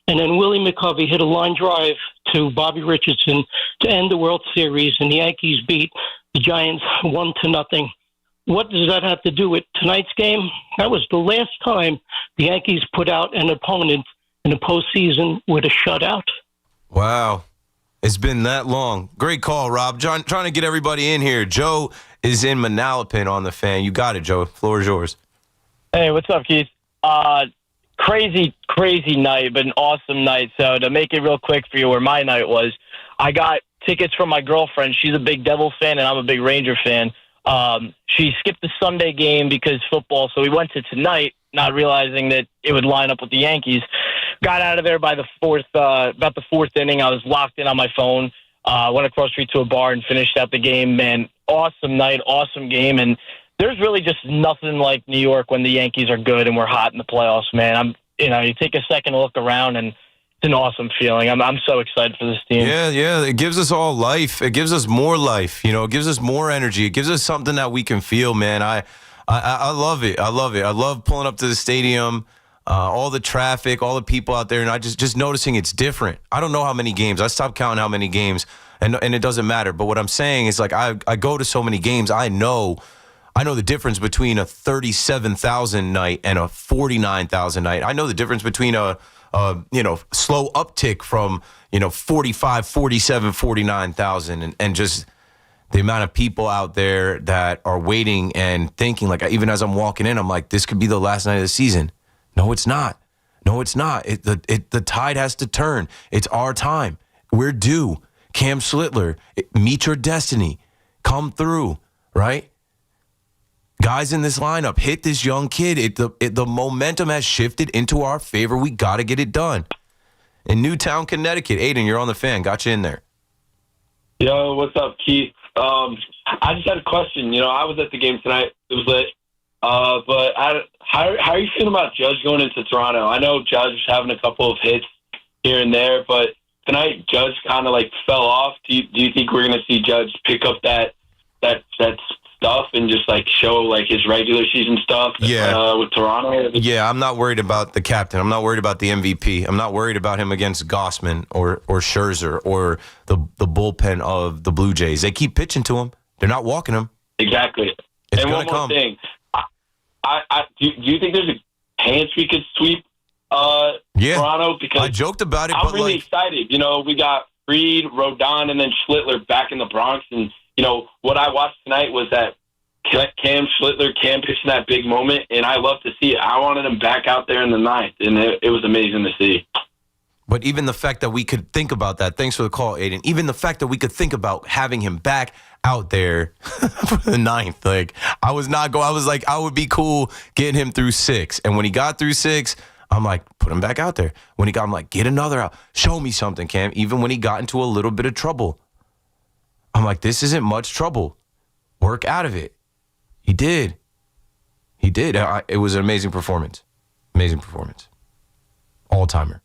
and then Willie McCovey hit a line drive to Bobby Richardson to end the World Series, and the Yankees beat the Giants 1-0. What does that have to do with tonight's game? That was the last time the Yankees put out an opponent in the postseason with a shutout. Wow. It's been that long. Great call, Rob. Trying to get everybody in here. Joe is in Manalapan on the Fan. You got it, Joe. Floor is yours. Hey, what's up, Keith? Crazy night, but an awesome night. So to make it real quick for you, where my night was, I got tickets from my girlfriend. She's a big Devil fan, and I'm a big Ranger fan. She skipped the Sunday game because football, so we went to tonight, not realizing that it would line up with the Yankees. Got out of there by about the fourth inning. I was locked in on my phone. Went across the street to a bar and finished out the game. Man, awesome night, awesome game. And there's really just nothing like New York when the Yankees are good and we're hot in the playoffs, man. You take a second to look around and it's an awesome feeling. I'm so excited for this team. Yeah. It gives us all life. It gives us more life. You know, it gives us more energy. It gives us something that we can feel, man. I love it. I love pulling up to the stadium. All the traffic, all the people out there, and I just noticing it's different. I don't know how many games. I stopped counting how many games, and it doesn't matter. But what I'm saying is, like, I go to so many games. I know the difference between a 37,000 night and a 49,000 night. I know the difference between a slow uptick from 45, 47, 49,000, and just the amount of people out there that are waiting and thinking. Like, even as I'm walking in, I'm like, this could be the last night of the season. No, it's not. The tide has to turn. It's our time. We're due. Cam Slitler, meet your destiny. Come through, right? Guys in this lineup, hit this young kid. The momentum has shifted into our favor. We got to get it done. In Newtown, Connecticut. Aiden, you're on the Fan. Got you in there. Yo, what's up, Keith? I just had a question. I was at the game tonight. It was lit. But how are you feeling about Judge going into Toronto? I know Judge was having a couple of hits here and there, but tonight Judge kind of fell off. Do you think we're going to see Judge pick up that stuff and just show his regular season stuff? With Toronto. Yeah, I'm not worried about the captain. I'm not worried about the MVP. I'm not worried about him against Gossman or Scherzer or the bullpen of the Blue Jays. They keep pitching to him. They're not walking him. Exactly. It's and one more come. thing. Do you think there's a chance we could sweep Toronto? Because I joked about it. I'm really excited. We got Fried, Rodon, and then Schlitler back in the Bronx. And, what I watched tonight was that Cam pitched in that big moment, and I love to see it. I wanted him back out there in the ninth, and it was amazing to see. But even the fact that we could think about that, thanks for the call, Aiden, even the fact that we could think about having him back out there for the ninth, I was like, I would be cool getting him through 6. And when he got through 6, I'm like, put him back out there. I'm like, get another out. Show me something, Cam. Even when he got into a little bit of trouble, I'm like, this isn't much trouble. Work out of it. He did. It was an amazing performance. All-timer.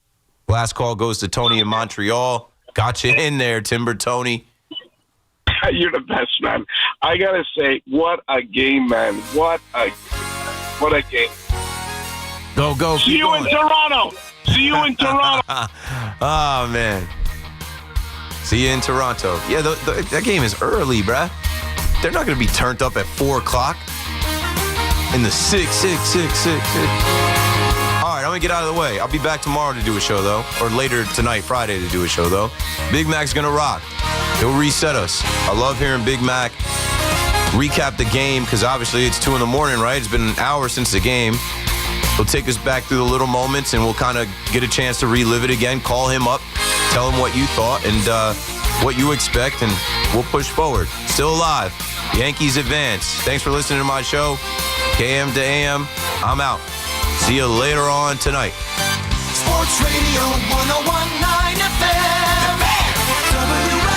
Last call goes to Tony in Montreal. Got you in there, Timber Tony. You're the best, man. I gotta say, what a game, man. What a game. Go. See you in Toronto. Oh, man. See you in Toronto. Yeah, that game is early, bruh. They're not going to be turned up at 4 o'clock in the 6. All right, I'm going to get out of the way. I'll be back tomorrow to do a show, though, or later tonight, Friday, to do a show, though. Big Mac's going to rock. He'll reset us. I love hearing Big Mac recap the game because obviously it's 2 in the morning, right? It's been an hour since the game. He'll take us back through the little moments, and we'll kind of get a chance to relive it again. Call him up, tell him what you thought and what you expect, and we'll push forward. Still alive. Yankees advance. Thanks for listening to my show. KM to AM. I'm out. See you later on tonight. Sports Radio 101.9 FM. WFAN, New York.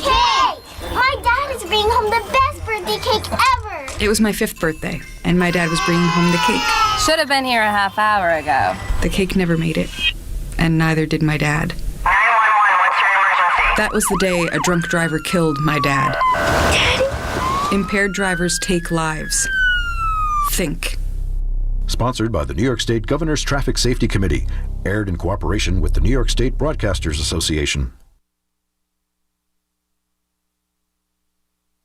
Hey! My dad is bringing home the best birthday cake ever. It was my 5th birthday, and my dad was bringing home the cake. Should have been here a half hour ago. The cake never made it, and neither did my dad. 911, what's your emergency? That was the day a drunk driver killed my dad. Daddy? Impaired drivers take lives. Think. Sponsored by the New York State Governor's Traffic Safety Committee. Aired in cooperation with the New York State Broadcasters Association.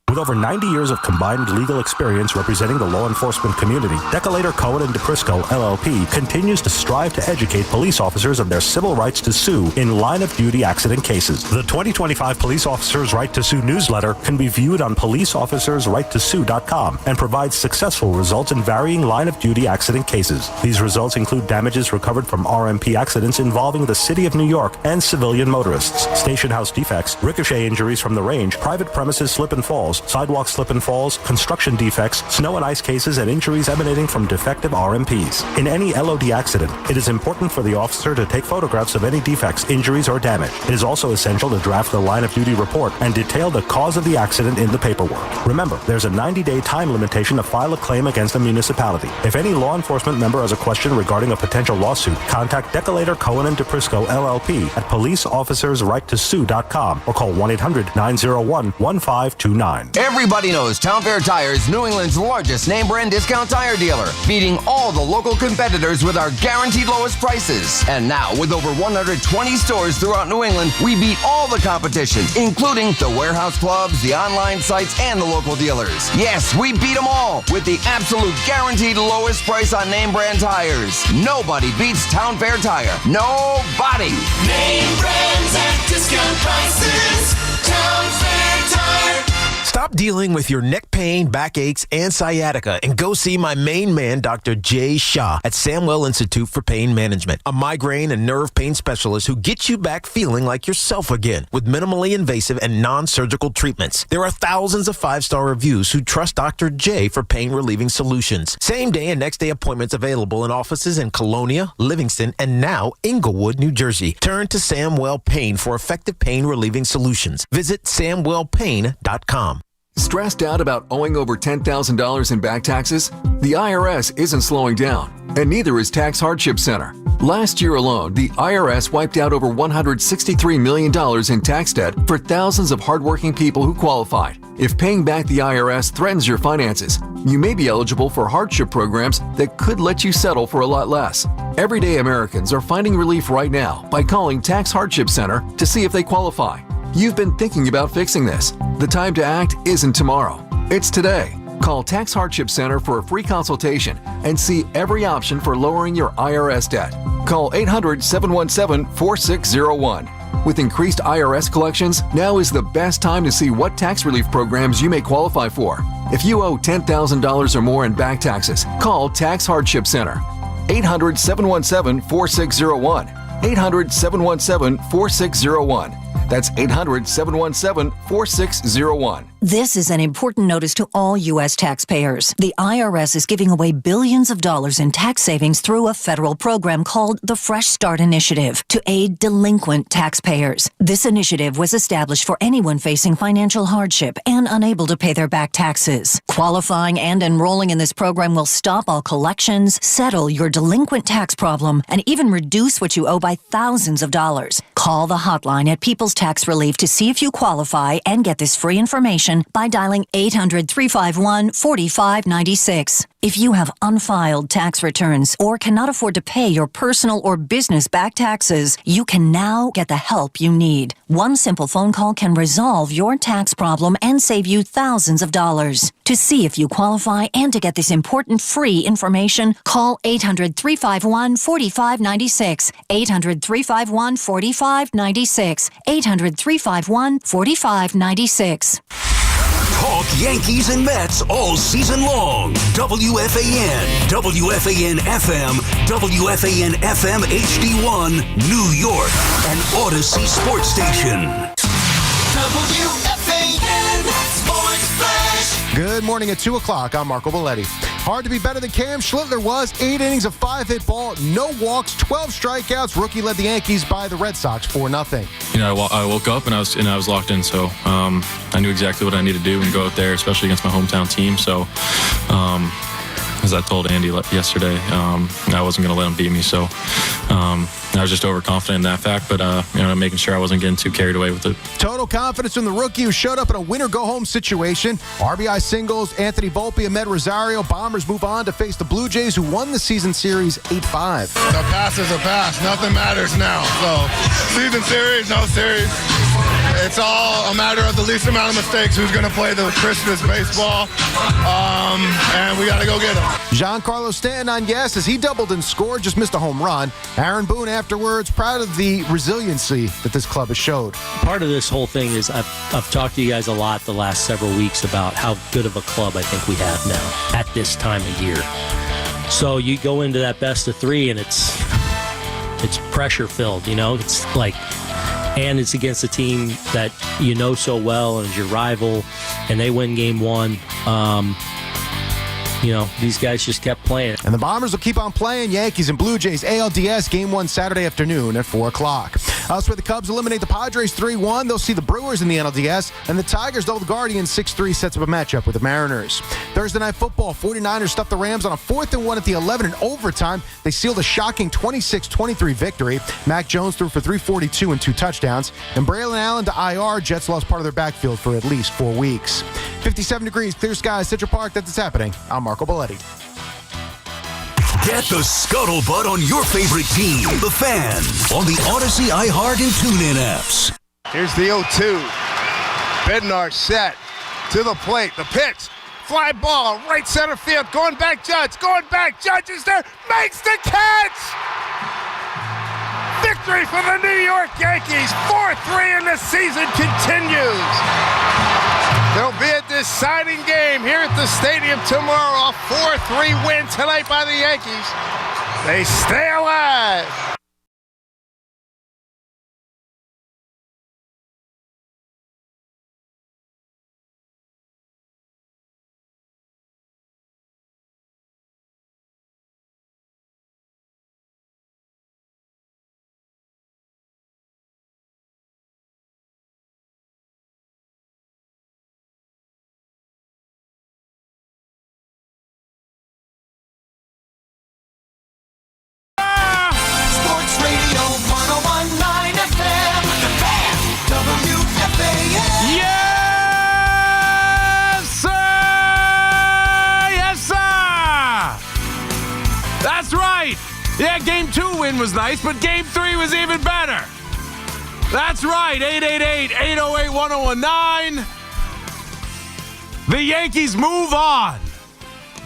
With over 90 years of combined legal experience representing the law enforcement community, Decolator Cohen and DePrisco, LLP, continues to strive to educate police officers of their civil rights to sue in line-of-duty accident cases. The 2025 Police Officers' Right to Sue newsletter can be viewed on policeofficersrighttosue.com and provides successful results in varying line-of-duty accident cases. These results include damages recovered from RMP accidents involving the City of New York and civilian motorists, station house defects, ricochet injuries from the range, private premises slip and falls, sidewalk slip and falls, construction defects, snow and ice cases, and injuries emanating from defective RMPs. In any LOD accident, it is important for the officer to take photographs of any defects, injuries, or damage. It is also essential to draft the line-of-duty report and detail the cause of the accident in the paperwork. Remember, there's a 90-day time limitation to file a claim against a municipality. If any law enforcement member has a question regarding a potential lawsuit, contact Decolator Cohen and DePrisco, LLP at policeofficersrighttosue.com or call 1-800-901-1529. Everybody knows Town Fair Tire is New England's largest name brand discount tire dealer, beating all the local competitors with our guaranteed lowest prices. And now, with over 120 stores throughout New England, we beat all the competition, including the warehouse clubs, the online sites, and the local dealers. Yes, we beat them all with the absolute guaranteed lowest price on name brand tires. Nobody beats Town Fair Tire. Nobody. Name brands at discount prices. Town Fair Tire. Stop dealing with your neck pain, backaches, and sciatica and go see my main man, Dr. Jay Shah at Samwell Institute for Pain Management, a migraine and nerve pain specialist who gets you back feeling like yourself again with minimally invasive and non-surgical treatments. There are thousands of 5-star reviews who trust Dr. J for pain-relieving solutions. Same day and next day appointments available in offices in Colonia, Livingston, and now Inglewood, New Jersey. Turn to Samwell Pain for effective pain-relieving solutions. Visit samwellpain.com. Stressed out about owing over $10,000 in back taxes? The IRS isn't slowing down, and neither is Tax Hardship Center. Last year alone, the IRS wiped out over $163 million in tax debt for thousands of hardworking people who qualified. If paying back the IRS threatens your finances, you may be eligible for hardship programs that could let you settle for a lot less. Everyday Americans are finding relief right now by calling Tax Hardship Center to see if they qualify. You've been thinking about fixing this. The time to act isn't tomorrow. It's today. Call Tax Hardship Center for a free consultation and see every option for lowering your IRS debt. Call 800-717-4601. With increased IRS collections, now is the best time to see what tax relief programs you may qualify for. If you owe $10,000 or more in back taxes, call Tax Hardship Center. 800-717-4601. 800-717-4601. That's 800-717-4601. This is an important notice to all U.S. taxpayers. The IRS is giving away billions of dollars in tax savings through a federal program called the Fresh Start Initiative to aid delinquent taxpayers. This initiative was established for anyone facing financial hardship and unable to pay their back taxes. Qualifying and enrolling in this program will stop all collections, settle your delinquent tax problem, and even reduce what you owe by thousands of dollars. Call the hotline at People's Tax Relief to see if you qualify and get this free information information by dialing 800-351-4596. If you have unfiled tax returns or cannot afford to pay your personal or business back taxes, you can now get the help you need. One simple phone call can resolve your tax problem and save you thousands of dollars. To see if you qualify and to get this important free information, call 800-351-4596. 800-351-4596. 800-351-4596. Talk Yankees and Mets all season long. WFAN, WFAN FM, WFAN FM HD1, New York, and Odyssey Sports Station. WFAN Sports Flash. Good morning at 2 o'clock. I'm Marco Belletti. Hard to be better than Cam Slitler was. 8 innings of 5-hit ball, no walks, 12 strikeouts. Rookie led the Yankees by the Red Sox 4-0. You know, I woke up and I was locked in, so I knew exactly what I needed to do and go out there, especially against my hometown team. So, as I told Andy yesterday, I wasn't going to let him beat me. So, I was just overconfident in that fact, but making sure I wasn't getting too carried away with it. Total confidence from the rookie who showed up in a win-or-go-home situation. RBI singles, Anthony Vulpi, Ahmed Rosario. Bombers move on to face the Blue Jays, who won the season series 8-5. The past is a past. Nothing matters now. So, season series, no series. It's all a matter of the least amount of mistakes. Who's going to play the Christmas baseball? And we got to go get him. Giancarlo Stanton on yes as he doubled and scored, just missed a home run. Aaron Boone afterwards proud of the resiliency that this club has showed. Part of this whole thing is I've talked to you guys a lot the last several weeks about how good of a club I think we have now at this time of year. So you go into that best of 3 and it's pressure filled, you know. It's like, and it's against a team that you know so well and is your rival, and they win game 1. These guys just kept playing. And the Bombers will keep on playing. Yankees and Blue Jays ALDS Game 1 Saturday afternoon at 4 o'clock. Elsewhere, the Cubs eliminate the Padres 3-1. They'll see the Brewers in the NLDS. And the Tigers double the Guardians 6-3, sets up a matchup with the Mariners. Thursday Night Football, 49ers stuffed the Rams on a 4th and 1 at the 11 in overtime. They sealed a shocking 26-23 victory. Mac Jones threw for 342 and 2 touchdowns. And Braylon Allen to IR. Jets lost part of their backfield for at least 4 weeks. 57 degrees, clear skies, Central Park. That's what's happening. I'm Marco Belletti. Get the scuttlebutt on your favorite team, the Fan, on the Odyssey, iHeart, and TuneIn apps. Here's the 0-2. Bednar set to the plate. The pitch. Fly ball. Right center field. Going back, Judge. Going back. Judge is there. Makes the catch. Victory for the New York Yankees. 4-3 and the season continues. There'll be a deciding game here at the stadium tomorrow. A 4-3 win tonight by the Yankees. They stay alive. Yeah, Game 2 win was nice, but Game 3 was even better. That's right, 888-808-1019. The Yankees move on.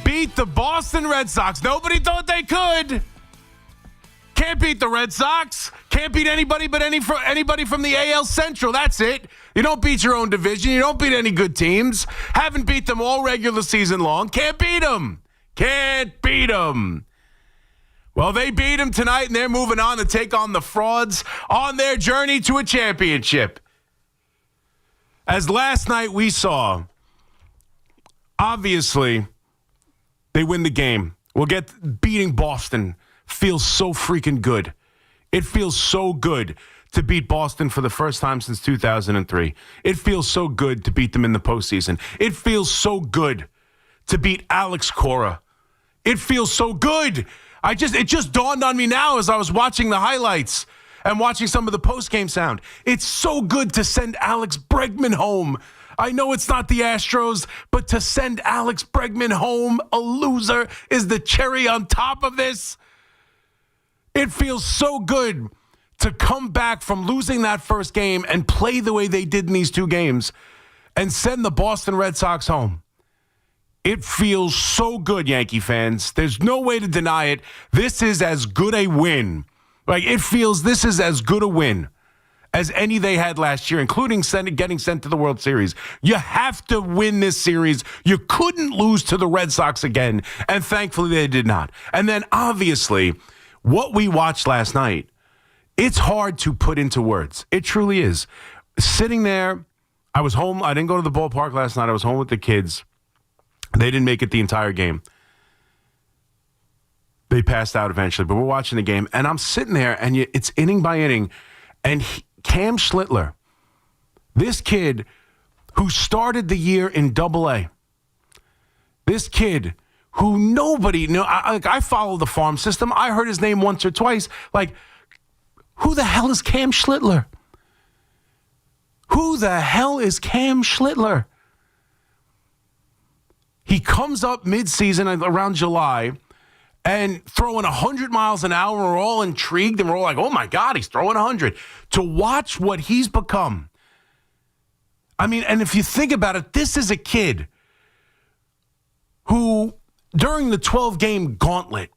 Beat the Boston Red Sox. Nobody thought they could. Can't beat the Red Sox. Can't beat anybody but anybody from the AL Central. That's it. You don't beat your own division. You don't beat any good teams. Haven't beat them all regular season long. Can't beat them. Can't beat them. Well, they beat them tonight, and they're moving on to take on the Frauds on their journey to a championship. As last night we saw, obviously, they win the game. Beating Boston feels so freaking good. It feels so good to beat Boston for the first time since 2003. It feels so good to beat them in the postseason. It feels so good to beat Alex Cora. It feels so good. It just dawned on me now as I was watching the highlights and watching some of the post-game sound. It's so good to send Alex Bregman home. I know it's not the Astros, but to send Alex Bregman home, a loser, is the cherry on top of this. It feels so good to come back from losing that first game and play the way they did in these two games and send the Boston Red Sox home. It feels so good, Yankee fans. There's no way to deny it. This is as good a win. Like, it feels this is as good a win as any they had last year, including getting sent to the World Series. You have to win this series. You couldn't lose to the Red Sox again, and thankfully they did not. And then, obviously, what we watched last night, it's hard to put into words. It truly is. Sitting there, I was home. I didn't go to the ballpark last night. I was home with the kids. They didn't make it the entire game. They passed out eventually, but we're watching the game, and I'm sitting there, and it's inning by inning, and Cam Slitler, this kid who started the year in Double-A, this kid who nobody knew. I follow the farm system. I heard his name once or twice. Like, who the hell is Cam Slitler? Who the hell is Cam Slitler? He comes up midseason around July and throwing 100 miles an hour. We're all intrigued, and we're all like, oh, my God, he's throwing 100. To watch what he's become. I mean, and if you think about it, this is a kid who, during the 12-game gauntlet,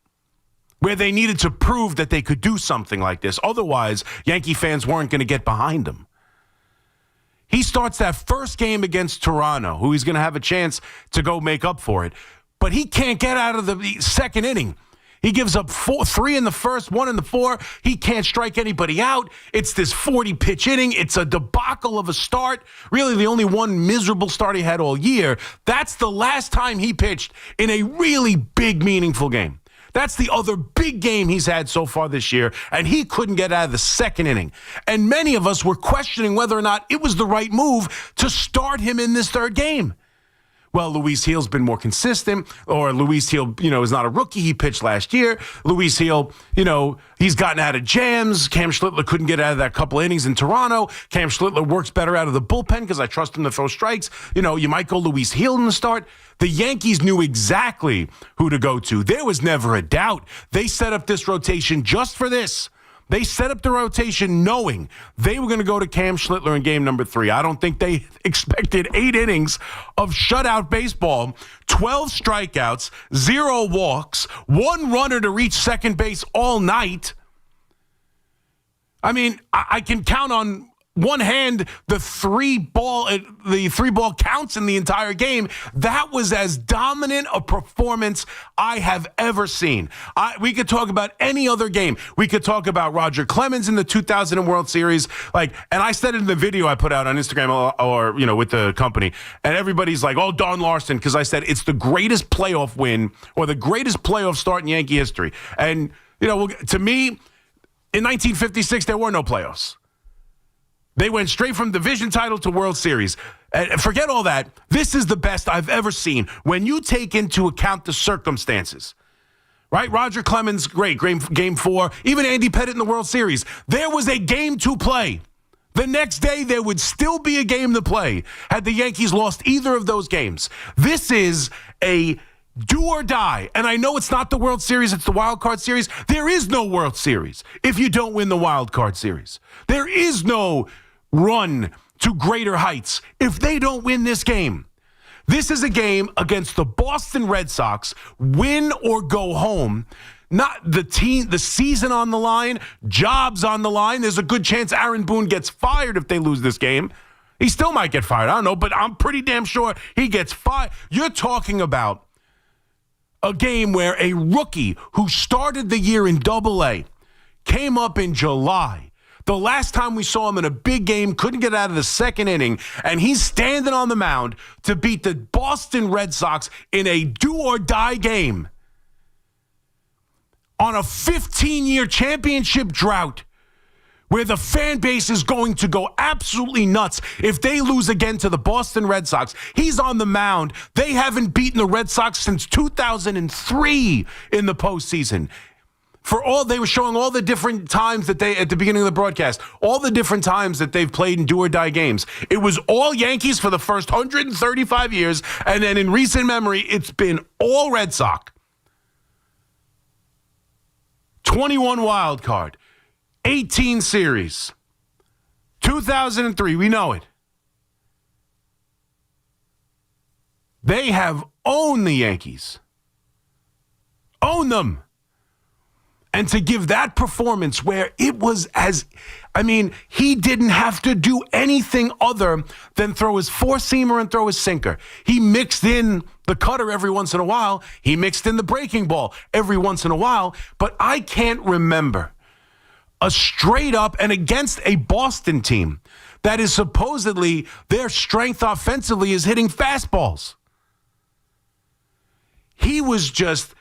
where they needed to prove that they could do something like this, otherwise Yankee fans weren't going to get behind him. He starts that first game against Toronto, who he's going to have a chance to go make up for it. But he can't get out of the second inning. He gives up 3 in the first, 1 in the 4. He can't strike anybody out. It's this 40-pitch inning. It's a debacle of a start. Really, the only one miserable start he had all year. That's the last time he pitched in a really big, meaningful game. That's the other big game he's had so far this year, and he couldn't get out of the second inning. And many of us were questioning whether or not it was the right move to start him in this third game. Well, Luis Gil's been more consistent, or Luis Gil, is not a rookie. He pitched last year. Luis Gil, he's gotten out of jams. Cam Slitler couldn't get out of that couple innings in Toronto. Cam Slitler works better out of the bullpen because I trust him to throw strikes. You might go Luis Gil in the start. The Yankees knew exactly who to go to. There was never a doubt. They set up this rotation just for this. They set up the rotation knowing they were going to go to Cam Slitler in game number 3. I don't think they expected 8 innings of shutout baseball, 12 strikeouts, 0 walks, 1 runner to reach second base all night. I mean, I can count on one hand the 3-ball counts in the entire game. That was as dominant a performance I have ever seen. We could talk about any other game. We could talk about Roger Clemens in the 2000 World Series. And I said it in the video I put out on Instagram or with the company. And everybody's like, oh, Don Larson, because I said it's the greatest playoff win or the greatest playoff start in Yankee history. And, to me, in 1956, there were no playoffs. They went straight from division title to World Series. Forget all that. This is the best I've ever seen when you take into account the circumstances. Right? Roger Clemens, great. Game 4. Even Andy Pettitte in the World Series. There was a game to play. The next day, there would still be a game to play had the Yankees lost either of those games. This is a do or die. And I know it's not the World Series, it's the Wild Card Series. There is no World Series if you don't win the Wild Card Series. There is no run to greater heights if they don't win this game. This is a game against the Boston Red Sox, win or go home. Not the season on the line, jobs on the line. There's a good chance Aaron Boone gets fired if they lose this game. He still might get fired. I don't know, but I'm pretty damn sure he gets fired. You're talking about a game where a rookie who started the year in Double-A came up in July. The last time we saw him in a big game, couldn't get out of the second inning, and he's standing on the mound to beat the Boston Red Sox in a do-or-die game on a 15-year championship drought where the fan base is going to go absolutely nuts if they lose again to the Boston Red Sox. He's on the mound. They haven't beaten the Red Sox since 2003 in the postseason. They were showing all the different times that at the beginning of the broadcast, all the different times that they've played in do or die games. It was all Yankees for the first 135 years, and then in recent memory, it's been all Red Sox. 21 wild card, 18 series, 2003, we know it. They have owned the Yankees. Own them. And to give that performance where it was he didn't have to do anything other than throw his four-seamer and throw his sinker. He mixed in the cutter every once in a while. He mixed in the breaking ball every once in a while. But I can't remember a straight up and against a Boston team that is supposedly their strength offensively is hitting fastballs. He was just...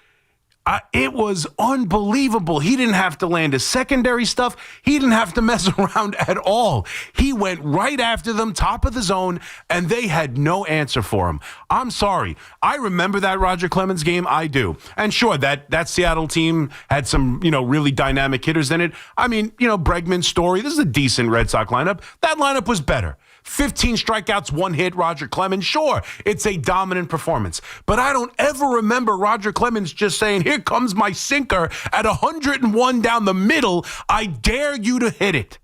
it was unbelievable. He didn't have to land his secondary stuff. He didn't have to mess around at all. He went right after them, top of the zone, and they had no answer for him. I'm sorry. I remember that Roger Clemens game. I do. And sure, that Seattle team had some, really dynamic hitters in it. Bregman, Story. This is a decent Red Sox lineup. That lineup was better. 15 strikeouts, 1 hit, Roger Clemens. Sure, it's a dominant performance. But I don't ever remember Roger Clemens just saying, here comes my sinker at 101 down the middle. I dare you to hit it.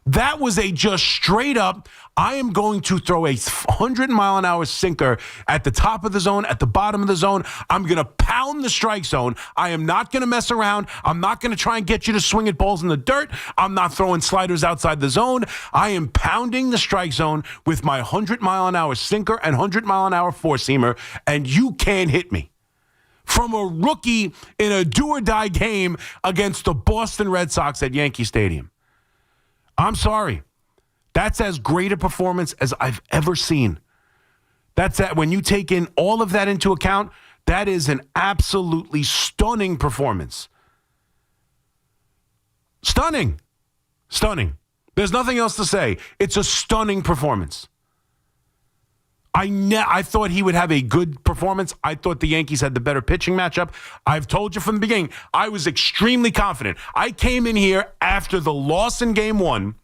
That was a just straight up, I am going to throw a 100-mile-an-hour sinker at the top of the zone, at the bottom of the zone. I'm going to pound the strike zone. I am not going to mess around. I'm not going to try and get you to swing at balls in the dirt. I'm not throwing sliders outside the zone. I am pounding the strike zone with my 100-mile-an-hour sinker and 100-mile-an-hour four-seamer, and you can't hit me. From a rookie in a do-or-die game against the Boston Red Sox at Yankee Stadium. I'm sorry. That's as great a performance as I've ever seen. When you take in all of that into account, that is an absolutely stunning performance. Stunning. There's nothing else to say. It's a stunning performance. I thought he would have a good performance. I thought the Yankees had the better pitching matchup. I've told you from the beginning, I was extremely confident. I came in here after the loss in Game 1.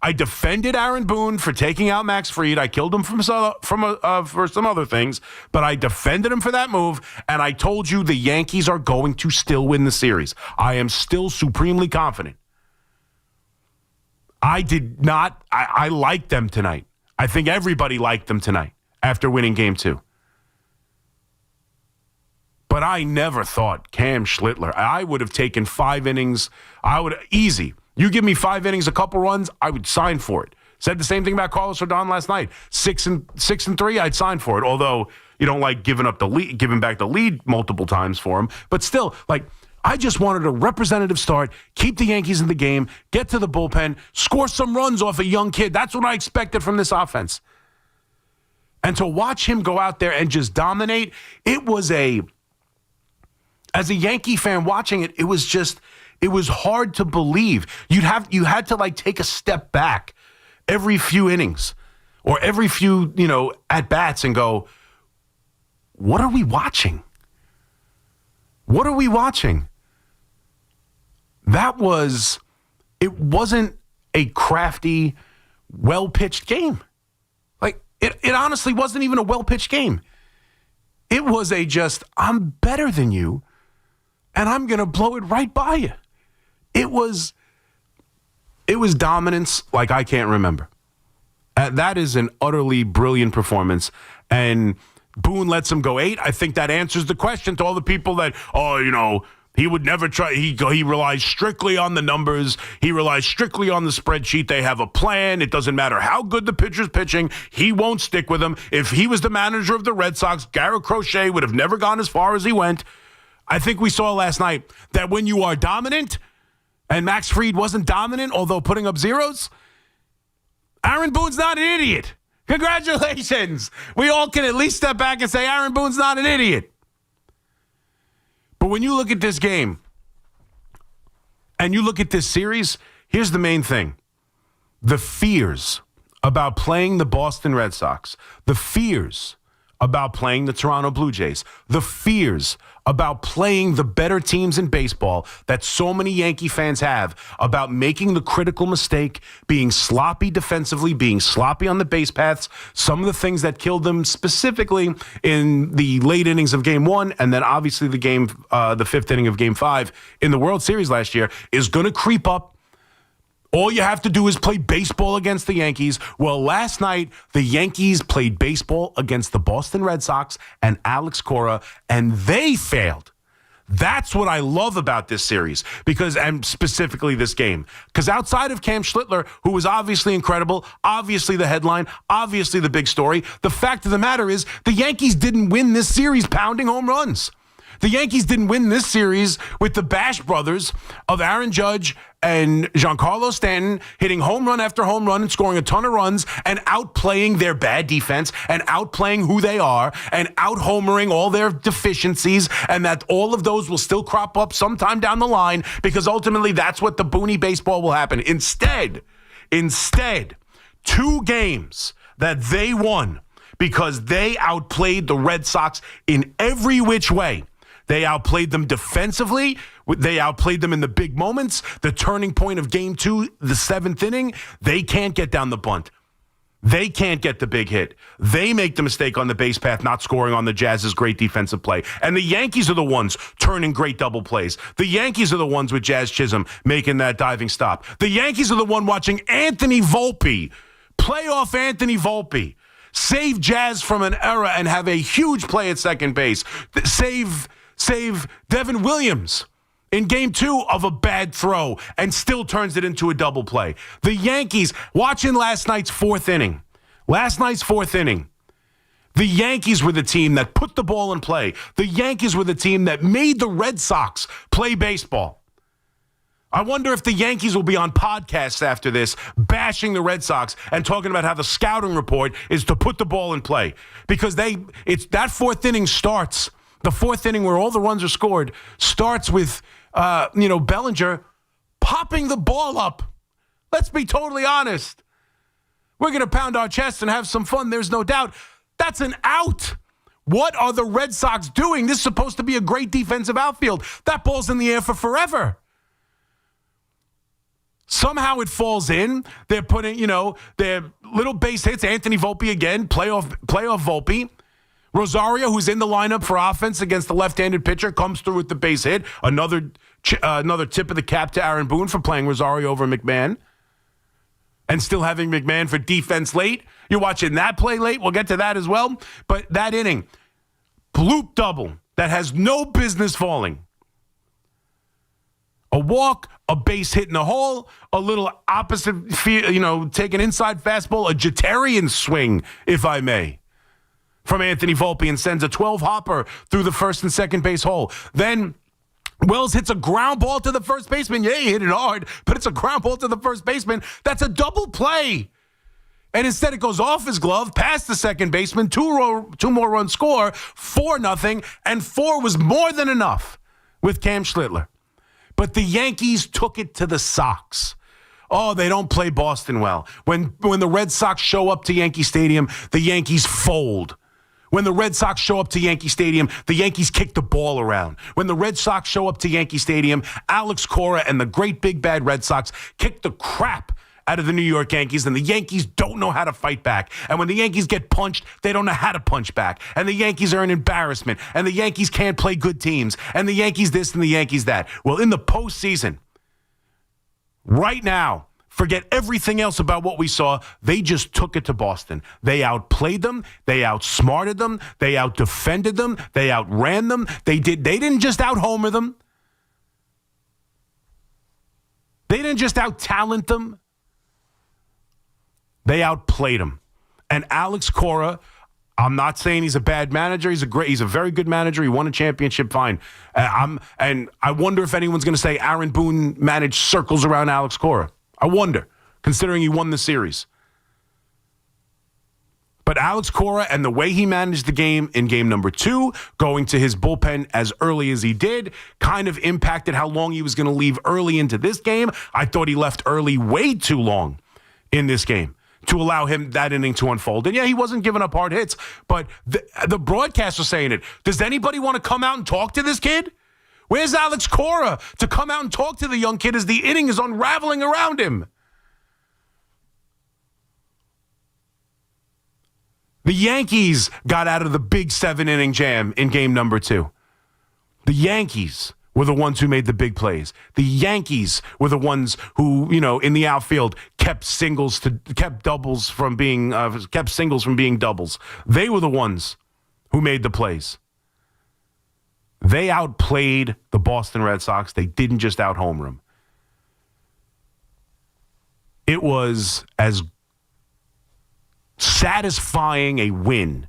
I defended Aaron Boone for taking out Max Fried. I killed him for some other things, but I defended him for that move, and I told you the Yankees are going to still win the series. I am still supremely confident. I liked them tonight. I think everybody liked them tonight after winning Game 2. But I never thought Cam Slitler. I would have taken 5 innings. Easy. You give me 5 innings, a couple runs, I would sign for it. Said the same thing about Carlos Rodon last night. 6 and 3, I'd sign for it. Although you don't like giving back the lead multiple times for him. But still, I just wanted a representative start, keep the Yankees in the game, get to the bullpen, score some runs off a young kid. That's what I expected from this offense. And to watch him go out there and just dominate, as a Yankee fan watching it, it was hard to believe. You had to take a step back every few innings or every few, at-bats and go, what are we watching? What are we watching? It wasn't a crafty, well-pitched game. It honestly wasn't even a well-pitched game. It was I'm better than you, and I'm going to blow it right by you. It was dominance like I can't remember. That is an utterly brilliant performance, and Boone lets him go 8. I think that answers the question to all the people that, he would never try. He relies strictly on the numbers. He relies strictly on the spreadsheet. They have a plan. It doesn't matter how good the pitcher's pitching. He won't stick with them. If he was the manager of the Red Sox, Garrick Cole would have never gone as far as he went. I think we saw last night that when you are dominant, and Max Fried wasn't dominant, although putting up zeros, Aaron Boone's not an idiot. Congratulations. We all can at least step back and say Aaron Boone's not an idiot. But when you look at this game and you look at this series, here's the main thing. The fears about playing the Boston Red Sox, the fears about playing the Toronto Blue Jays, the fears about playing the better teams in baseball that so many Yankee fans have about making the critical mistake, being sloppy defensively, being sloppy on the base paths, some of the things that killed them specifically in the late innings of Game 1 and then obviously the fifth inning of Game 5 in the World Series last year is going to creep up. All you have to do is play baseball against the Yankees. Well, last night, the Yankees played baseball against the Boston Red Sox and Alex Cora, and they failed. That's what I love about this series, and specifically this game. Because outside of Cam Slitler, who was obviously incredible, obviously the headline, obviously the big story, the fact of the matter is the Yankees didn't win this series pounding home runs. The Yankees didn't win this series with the Bash brothers of Aaron Judge and Giancarlo Stanton hitting home run after home run and scoring a ton of runs and outplaying their bad defense and outplaying who they are and out-homering all their deficiencies, and that all of those will still crop up sometime down the line because ultimately that's what the boony baseball will happen. Instead, 2 games that they won because they outplayed the Red Sox in every which way. They outplayed them defensively. They outplayed them in the big moments. The turning point of Game 2, the 7th inning, they can't get down the bunt. They can't get the big hit. They make the mistake on the base path, not scoring on the Jazz's great defensive play. And the Yankees are the ones turning great double plays. The Yankees are the ones with Jazz Chisholm making that diving stop. The Yankees are the one watching Anthony Vulpi, playoff Anthony Vulpi, save Jazz from an error and have a huge play at second base. Save Devin Williams in Game 2 of a bad throw and still turns it into a double play. The Yankees, watching last night's fourth inning, the Yankees were the team that put the ball in play. The Yankees were the team that made the Red Sox play baseball. I wonder if the Yankees will be on podcasts after this, bashing the Red Sox and talking about how the scouting report is to put the ball in play. Because that fourth inning starts. The fourth inning where all the runs are scored starts with, Bellinger popping the ball up. Let's be totally honest. We're going to pound our chests and have some fun. There's no doubt. That's an out. What are the Red Sox doing? This is supposed to be a great defensive outfield. That ball's in the air for forever. Somehow it falls in. They're putting, their little base hits. Anthony Vulpi again, playoff Vulpi. Rosario, who's in the lineup for offense against the left-handed pitcher, comes through with the base hit. Another tip of the cap to Aaron Boone for playing Rosario over McMahon and still having McMahon for defense late. You're watching that play late. We'll get to that as well. But that inning, bloop double that has no business falling. A walk, a base hit in the hole, a little opposite, take an inside fastball, a Jeterian swing, if I may, from Anthony Vulpi and sends a 12-hopper through the first and second base hole. Then Wells hits a ground ball to the first baseman. Yeah, he hit it hard, but it's a ground ball to the first baseman. That's a double play. And instead it goes off his glove, past the second baseman, two more run score, 4-0, and 4 was more than enough with Cam Slitler. But the Yankees took it to the Sox. Oh, they don't play Boston well. When the Red Sox show up to Yankee Stadium, the Yankees fold. When the Red Sox show up to Yankee Stadium, the Yankees kick the ball around. When the Red Sox show up to Yankee Stadium, Alex Cora and the great big bad Red Sox kick the crap out of the New York Yankees, and the Yankees don't know how to fight back. And when the Yankees get punched, they don't know how to punch back. And the Yankees are an embarrassment. And the Yankees can't play good teams. And the Yankees this and the Yankees that. Well, in the postseason, right now, forget everything else about what we saw. They just took it to Boston. They outplayed them. They outsmarted them. They outdefended them. They outran them. They didn't just out-homer them. They didn't just out-talent them. They outplayed them. And Alex Cora, I'm not saying he's a bad manager. He's a very good manager. He won a championship, fine. And I wonder if anyone's going to say Aaron Boone managed circles around Alex Cora. I wonder, considering he won the series. But Alex Cora and the way he managed the game in game number 2, going to his bullpen as early as he did, kind of impacted how long he was going to leave early into this game. I thought he left early way too long in this game. to allow him that inning to unfold. And yeah, he wasn't giving up hard hits, but the broadcast was saying it. Does anybody want to come out and talk to this kid? Where's Alex Cora to come out and talk to the young kid as the inning is unraveling around him? The Yankees got out of the big 7-inning jam in game number 2. The Yankees were the ones who made the big plays. The Yankees were the ones who, in the outfield kept singles from being doubles. They were the ones who made the plays. They outplayed the Boston Red Sox. They didn't just out-homer them. It was as satisfying a win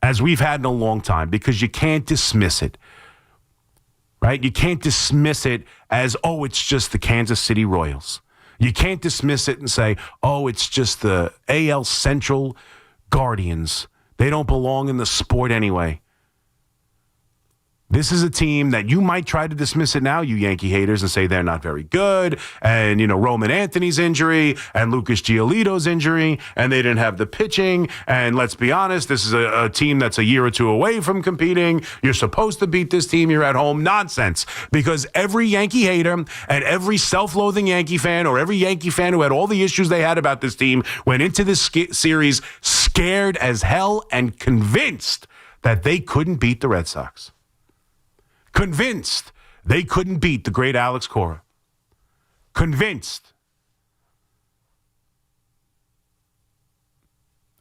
as we've had in a long time, because you can't dismiss it, right? You can't dismiss it as, oh, it's just the Kansas City Royals. You can't dismiss it and say, oh, it's just the AL Central Guardians. They don't belong in the sport anyway. This is a team that you might try to dismiss it now, you Yankee haters, and say they're not very good. And, Roman Anthony's injury and Lucas Giolito's injury, and they didn't have the pitching. And let's be honest, this is a team that's a year or two away from competing. You're supposed to beat this team. You're at home. Nonsense. Because every Yankee hater and every self-loathing Yankee fan, or every Yankee fan who had all the issues they had about this team, went into this series scared as hell and convinced that they couldn't beat the Red Sox. Convinced they couldn't beat the great Alex Cora. Convinced.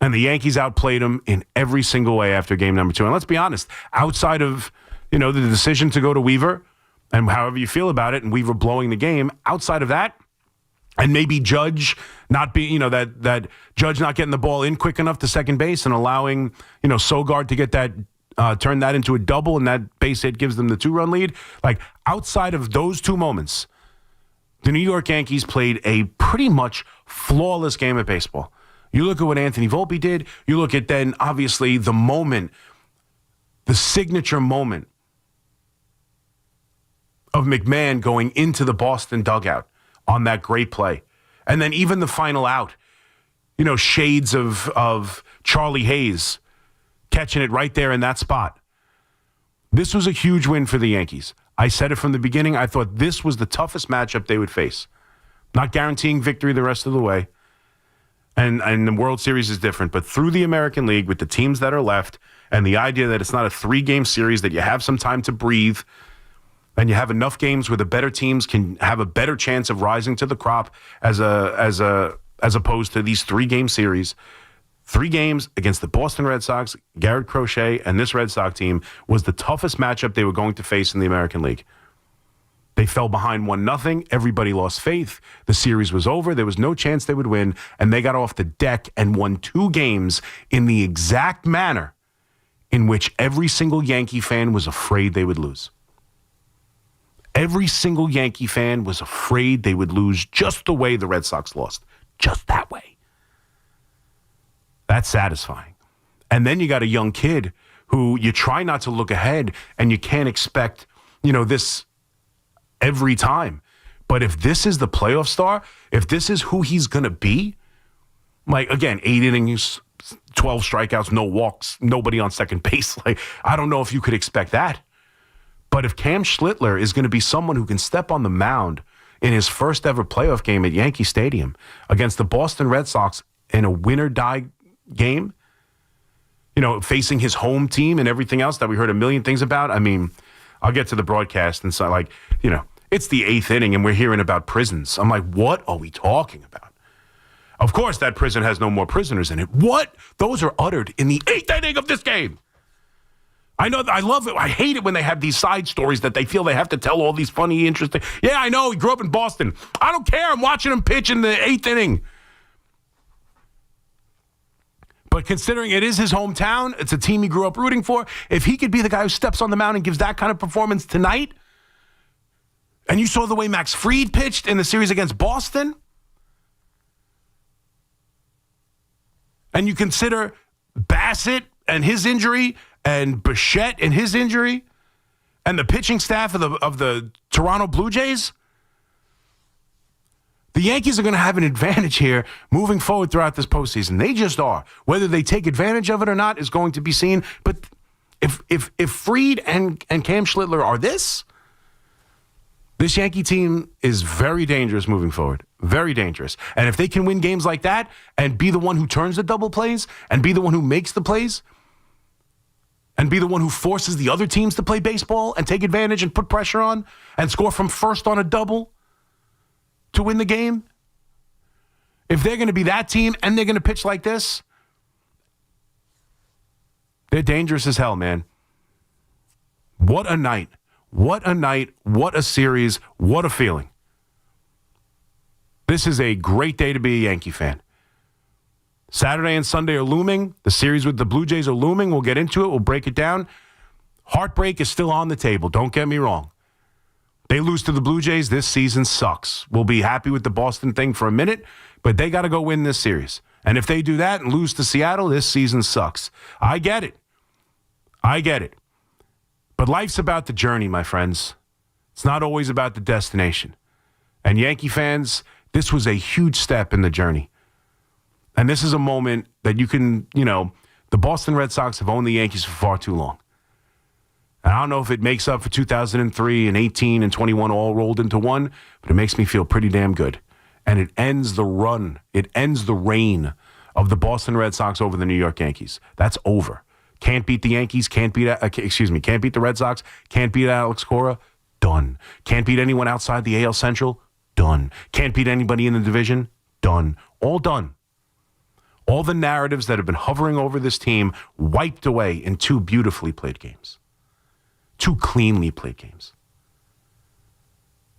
And the Yankees outplayed them in every single way after game number 2. And let's be honest, outside of, the decision to go to Weaver, and however you feel about it, and Weaver blowing the game, outside of that, and maybe Judge not being, that Judge not getting the ball in quick enough to second base and allowing, Sogard to get that, turn that into a double, and that base hit gives them the 2-run lead. Like, outside of those 2 moments, the New York Yankees played a pretty much flawless game of baseball. You look at what Anthony Volpe did. You look at then, obviously, the moment, the signature moment of McMahon going into the Boston dugout on that great play. And then even the final out, shades of Charlie Hayes catching it right there in that spot. This was a huge win for the Yankees. I said it from the beginning. I thought this was the toughest matchup they would face. Not guaranteeing victory the rest of the way. And the World Series is different. But through the American League, with the teams that are left, and the idea that it's not a 3-game series, that you have some time to breathe, and you have enough games where the better teams can have a better chance of rising to the crop as opposed to these 3-game series. 3 games against the Boston Red Sox, Garrett Crochet, and this Red Sox team was the toughest matchup they were going to face in the American League. They fell behind 1-0. Everybody lost faith. The series was over. There was no chance they would win, and they got off the deck and won 2 games in the exact manner in which every single Yankee fan was afraid they would lose. Every single Yankee fan was afraid they would lose just the way the Red Sox lost. Just that way. That's satisfying. And then you got a young kid who you try not to look ahead, and you can't expect, this every time. But if this is the playoff star, if this is who he's going to be, like, again, 8 innings, 12 strikeouts, no walks, nobody on second base. Like, I don't know if you could expect that. But if Cam Slitler is going to be someone who can step on the mound in his first ever playoff game at Yankee Stadium against the Boston Red Sox in a win-or-die game, facing his home team and everything else that we heard a million things about. I mean, I'll get to the broadcast and so, it's the 8th inning and we're hearing about prisons. I'm like, what are we talking about? Of course, that prison has no more prisoners in it. What? Those are uttered in the 8th inning of this game. I know. I love it. I hate it when they have these side stories that they feel they have to tell all these funny, interesting. Yeah, I know. He grew up in Boston. I don't care. I'm watching him pitch in the 8th inning. But considering it is his hometown, it's a team he grew up rooting for, if he could be the guy who steps on the mound and gives that kind of performance tonight, and you saw the way Max Fried pitched in the series against Boston, and you consider Bassett and his injury and Bichette and his injury and the pitching staff of the Toronto Blue Jays, The Yankees are going to have an advantage here moving forward throughout this postseason. They just are. Whether they take advantage of it or not is going to be seen. But if Fried and Cam Slitler are this Yankee team is very dangerous moving forward. Very dangerous. And if they can win games like that and be the one who turns the double plays and be the one who makes the plays and be the one who forces the other teams to play baseball and take advantage and put pressure on and score from first on a double to win the game, if they're going to be that team and they're going to pitch like this, they're dangerous as hell, man. What a night. What a night. What a series. What a feeling. This is a great day to be a Yankee fan. Saturday and Sunday are looming. The series with the Blue Jays are looming. We'll get into it. We'll break it down. Heartbreak is still on the table. Don't get me wrong. They lose to the Blue Jays. This season sucks. We'll be happy with the Boston thing for a minute, but they got to go win this series. And if they do that and lose to Seattle, this season sucks. I get it. I get it. But life's about the journey, my friends. It's not always about the destination. And Yankee fans, this was a huge step in the journey. And this is a moment that you can, the Boston Red Sox have owned the Yankees for far too long. And I don't know if it makes up for 2003 and 18 and 21 all rolled into one, but it makes me feel pretty damn good. And it ends the run. It ends the reign of the Boston Red Sox over the New York Yankees. That's over. Can't beat the Yankees, can't beat the Red Sox, can't beat Alex Cora, done. Can't beat anyone outside the AL Central, done. Can't beat anybody in the division, done. All done. All the narratives that have been hovering over this team wiped away in two beautifully played games. Two cleanly played games.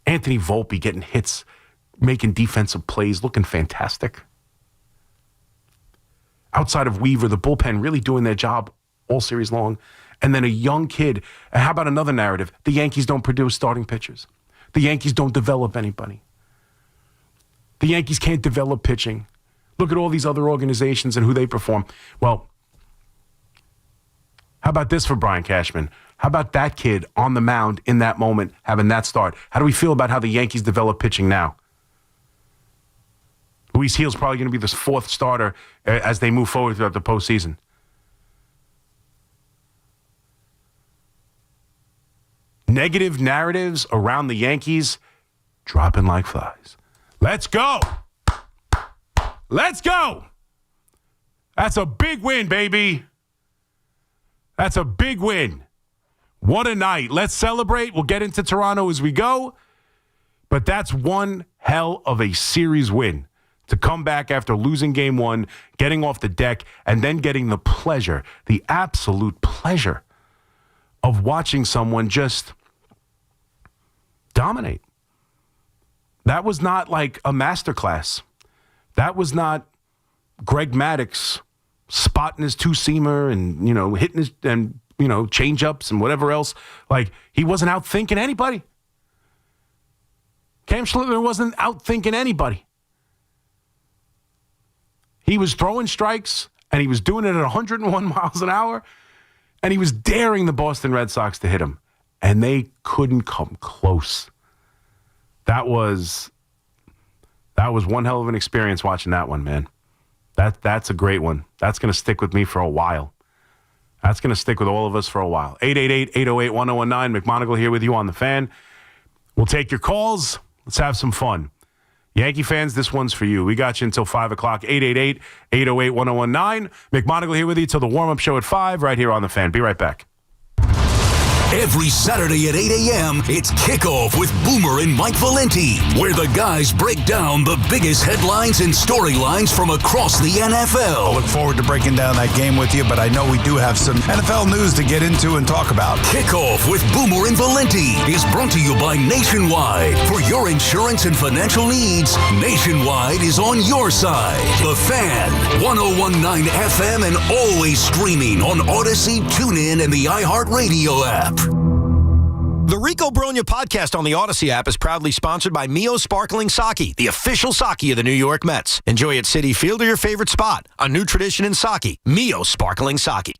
Anthony Vulpi getting hits, making defensive plays, looking fantastic. Outside of Weaver, the bullpen really doing their job all series long. And then a young kid. And how about another narrative? The Yankees don't produce starting pitchers. The Yankees don't develop anybody. The Yankees can't develop pitching. Look at all these other organizations and who they perform. Well, how about this for Brian Cashman? How about that kid on the mound in that moment having that start? How do we feel about how the Yankees develop pitching now? Luis Gil's probably going to be the fourth starter as they move forward throughout the postseason. Negative narratives around the Yankees dropping like flies. Let's go. Let's go. That's a big win, baby. That's a big win. What a night. Let's celebrate. We'll get into Toronto as we go. But that's one hell of a series win. To come back after losing game one, getting off the deck, and then getting the pleasure, the absolute pleasure of watching someone just dominate. That was not like a masterclass. That was not Greg Maddux spotting his two-seamer and, hitting his, and, change-ups and whatever else. Like, he wasn't out-thinking anybody. Cam Slitler wasn't out-thinking anybody. He was throwing strikes, and he was doing it at 101 miles an hour, and he was daring the Boston Red Sox to hit him, and they couldn't come close. That was one hell of an experience watching that one, man. That's a great one. That's going to stick with me for a while. That's going to stick with all of us for a while. 888-808-1019. McMonagle here with you on The Fan. We'll take your calls. Let's have some fun. Yankee fans, this one's for you. We got you until 5 o'clock. 888-808-1019. McMonagle here with you till the warm-up show at 5 right here on The Fan. Be right back. Every Saturday at 8 a.m., it's Kickoff with Boomer and Mike Valenti, where the guys break down the biggest headlines and storylines from across the NFL. I look forward to breaking down that game with you, but I know we do have some NFL news to get into and talk about. Kickoff with Boomer and Valenti is brought to you by Nationwide. For your insurance and financial needs, Nationwide is on your side. The Fan, 101.9 FM, and always streaming on Odyssey, TuneIn, and the iHeartRadio app. The Rico Brogna podcast on the Odyssey app is proudly sponsored by Mio Sparkling Sake, the official sake of the New York Mets. Enjoy at Citi Field or your favorite spot. A new tradition in sake, Mio Sparkling Sake.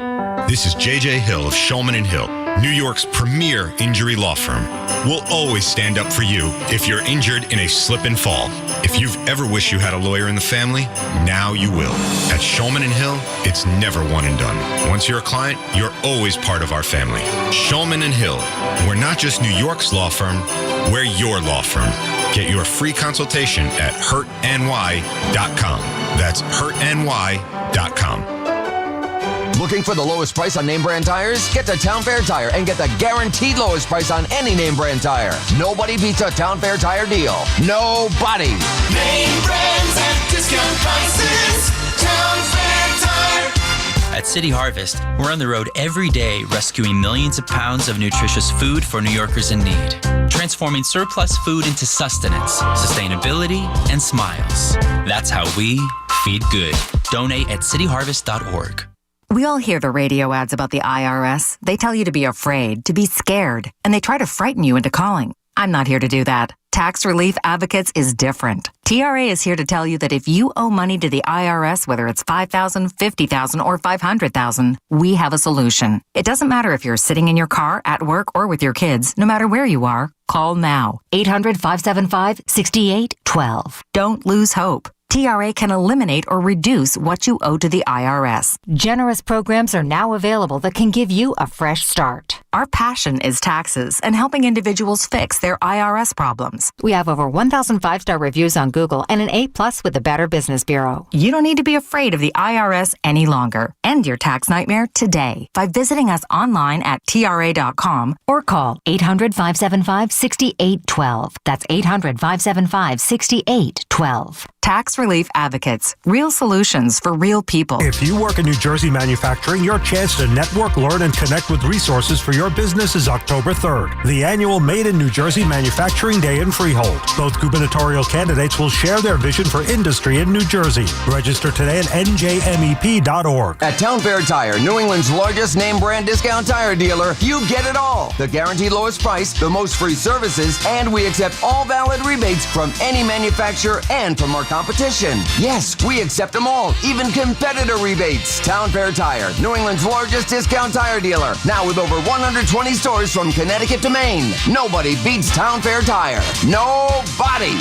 This is J.J. Hill of Shulman & Hill. New York's premier injury law firm, will always stand up for you if you're injured in a slip and fall. If you've ever wished you had a lawyer in the family, now you will. At Shulman and Hill, it's never one and done. Once you're a client, you're always part of our family. Shulman and Hill, we're not just New York's law firm, we're your law firm. Get your free consultation at hurtny.com. That's hurtny.com. Looking for the lowest price on name brand tires? Get to Town Fair Tire and get the guaranteed lowest price on any name brand tire. Nobody beats a Town Fair Tire deal. Nobody. Name brands at discount prices. Town Fair Tire. At City Harvest, we're on the road every day rescuing millions of pounds of nutritious food for New Yorkers in need. Transforming surplus food into sustenance, sustainability, and smiles. That's how we feed good. Donate at cityharvest.org. We all hear the radio ads about the IRS. They tell you to be afraid, to be scared, and they try to frighten you into calling. I'm not here to do that. Tax Relief Advocates is different. TRA is here to tell you that if you owe money to the IRS, whether it's $5,000, $50,000, or $500,000, we have a solution. It doesn't matter if you're sitting in your car, at work, or with your kids. No matter where you are, call now. 800-575-6812. Don't lose hope. TRA can eliminate or reduce what you owe to the IRS. Generous programs are now available that can give you a fresh start. Our passion is taxes and helping individuals fix their IRS problems. We have over 1,000 5-star reviews on Google and an A+ with the Better Business Bureau. You don't need to be afraid of the IRS any longer. End your tax nightmare today by visiting us online at TRA.com or call 800-575-6812. That's 800-575-6812. Tax Relief Advocates. Real solutions for real people. If you work in New Jersey manufacturing, your chance to network, learn, and connect with resources for your business is October 3rd, the annual Made in New Jersey Manufacturing Day in Freehold. Both gubernatorial candidates will share their vision for industry in New Jersey. Register today at njmep.org. At Town Fair Tire, New England's largest name brand discount tire dealer, you get it all. The guaranteed lowest price, the most free services, and we accept all valid rebates from any manufacturer and from our competition. Yes, we accept them all, even competitor rebates. Town Fair Tire, New England's largest discount tire dealer, now with over 120 stores from Connecticut to Maine. Nobody beats Town Fair Tire. Nobody.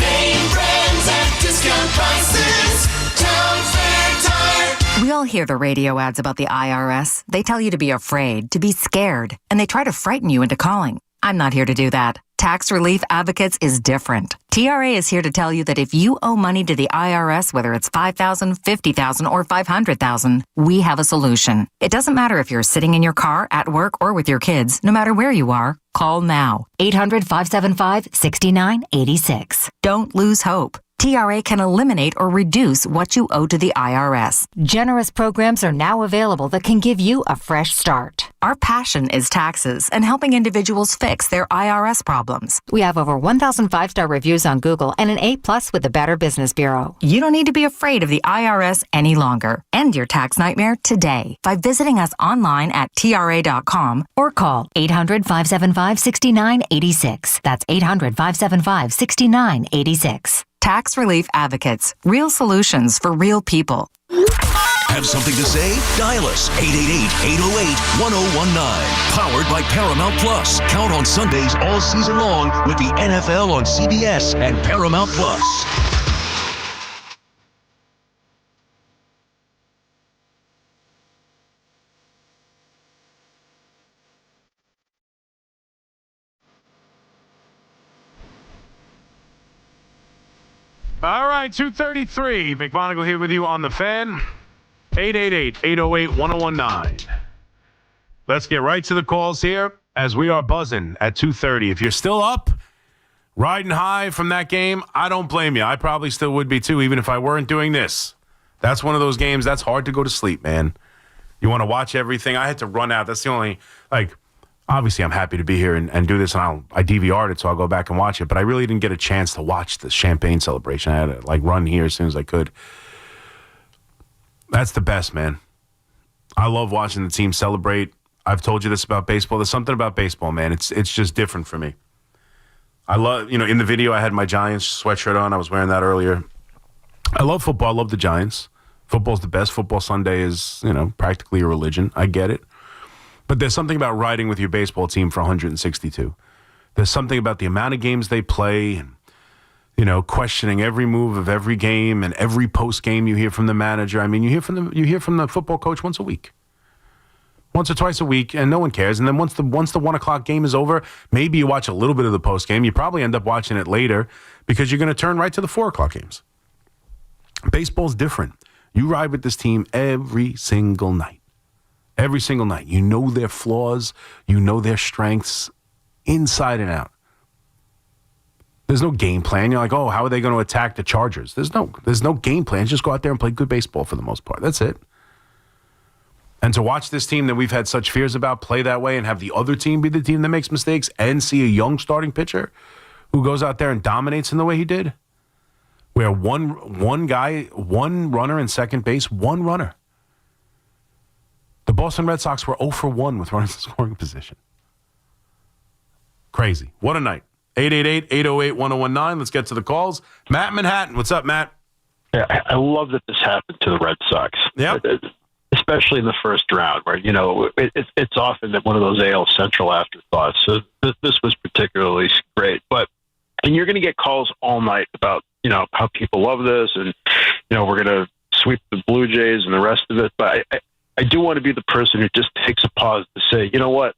Name brands at discount prices. Town Fair Tire. We all hear the radio ads about the IRS. They tell you to be afraid, to be scared, and they try to frighten you into calling. I'm not here to do that. Tax Relief Advocates is different. TRA is here to tell you that if you owe money to the IRS, whether it's $5,000, $50,000, or $500,000, we have a solution. It doesn't matter if you're sitting in your car, at work, or with your kids. No matter where you are, call now. 800-575-6986. Don't lose hope. TRA can eliminate or reduce what you owe to the IRS. Generous programs are now available that can give you a fresh start. Our passion is taxes and helping individuals fix their IRS problems. We have over 1,000 5-star reviews on Google and an A+ with the Better Business Bureau. You don't need to be afraid of the IRS any longer. End your tax nightmare today by visiting us online at TRA.com or call 800-575-6986. That's 800-575-6986. Tax Relief Advocates. Real solutions for real people. Have something to say? Dial us 888-808-1019. Powered by Paramount Plus. Count on Sundays all season long with the NFL on CBS and Paramount Plus. All right, 2:33. McMonagle here with you on the fan. 888-808-1019. Let's get right to the calls here as we are buzzing at 2:30. If you're still up, riding high from that game, I don't blame you. I probably still would be too, even if I weren't doing this. That's one of those games that's hard to go to sleep, man. You want to watch everything. I had to run out. That's the only, obviously I'm happy to be here and do this, and I DVR'd it, so I'll go back and watch it. But I really didn't get a chance to watch the champagne celebration. I had to run here as soon as I could. That's the best, man. I love watching the team celebrate. I've told you this about baseball. There's something about baseball, man. It's just different for me. I love, in the video I had my Giants sweatshirt on. I was wearing that earlier. I love football. I love the Giants. Football's the best. Football Sunday is, practically a religion. I get it. But there's something about riding with your baseball team for 162. There's something about the amount of games they play and, questioning every move of every game and every post game you hear from the manager. I mean, you hear from the football coach once a week. Once or twice a week, and no one cares. And then once the 1 o'clock game is over, maybe you watch a little bit of the post game. You probably end up watching it later because you're going to turn right to the 4 o'clock games. Baseball's different. You ride with this team every single night. Every single night. You know their flaws. You know their strengths inside and out. There's no game plan. You're like, oh, how are they going to attack the Chargers? There's no game plan. Just go out there and play good baseball for the most part. That's it. And to watch this team that we've had such fears about play that way and have the other team be the team that makes mistakes and see a young starting pitcher who goes out there and dominates in the way he did, where one guy, one runner in second base, one runner. The Boston Red Sox were 0 for 1 with runners in scoring position. Crazy. What a night. 888-808-1019. Let's get to the calls. Matt in Manhattan. What's up, Matt? Yeah, I love that this happened to the Red Sox. Yeah. Especially in the first round, where it's often that one of those AL Central afterthoughts. So this was particularly great. And you're going to get calls all night about how people love this, and we're going to sweep the Blue Jays and the rest of it. But I do want to be the person who just takes a pause to say, you know what,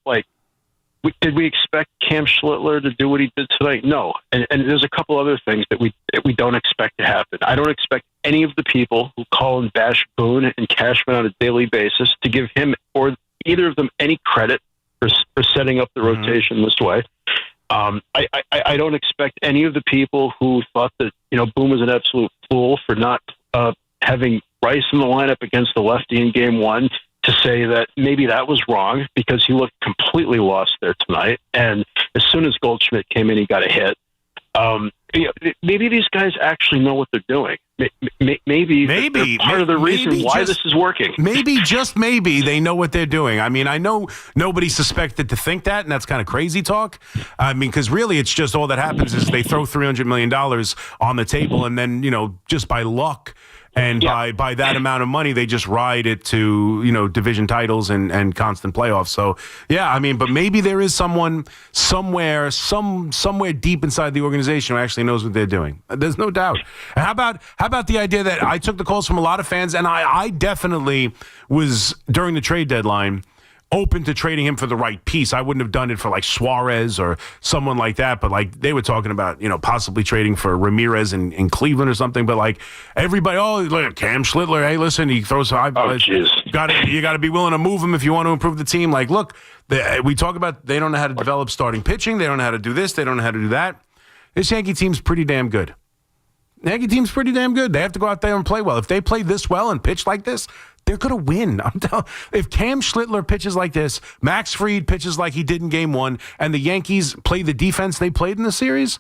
did we expect Cam Slitler to do what he did tonight? No. And there's a couple other things that we don't expect to happen. I don't expect any of the people who call and bash Boone and Cashman on a daily basis to give him or either of them any credit for setting up the rotation this way. I don't expect any of the people who thought that, Boone was an absolute fool for not having Rice in the lineup against the lefty in game 1 to say that maybe that was wrong because he looked completely lost there tonight. And as soon as Goldschmidt came in, he got a hit. Maybe these guys actually know what they're doing. Maybe they're part of the reason why this is working. Maybe, just maybe, they know what they're doing. I mean, I know nobody suspected to think that, and that's kind of crazy talk. I mean, because really it's just all that happens is they throw $300 million on the table, and then, just by luck, and by that amount of money, they just ride it to, division titles and constant playoffs. So, yeah, I mean, but maybe there is someone somewhere deep inside the organization who actually knows what they're doing. There's no doubt. And how about the idea that I took the calls from a lot of fans, and I definitely was, during the trade deadline, open to trading him for the right piece. I wouldn't have done it for like Suarez or someone like that, but like they were talking about, possibly trading for Ramirez in Cleveland or something. But like everybody, look, Cam Slitler, hey, listen, he throws five. You got to be willing to move him if you want to improve the team. Like, look, we talk about they don't know how to develop starting pitching. They don't know how to do this. They don't know how to do that. This Yankee team's pretty damn good. They have to go out there and play well. If they play this well and pitch like this, they're going to win. I'm telling. If Cam Slitler pitches like this, Max Fried pitches like he did in Game 1, and the Yankees play the defense they played in the series,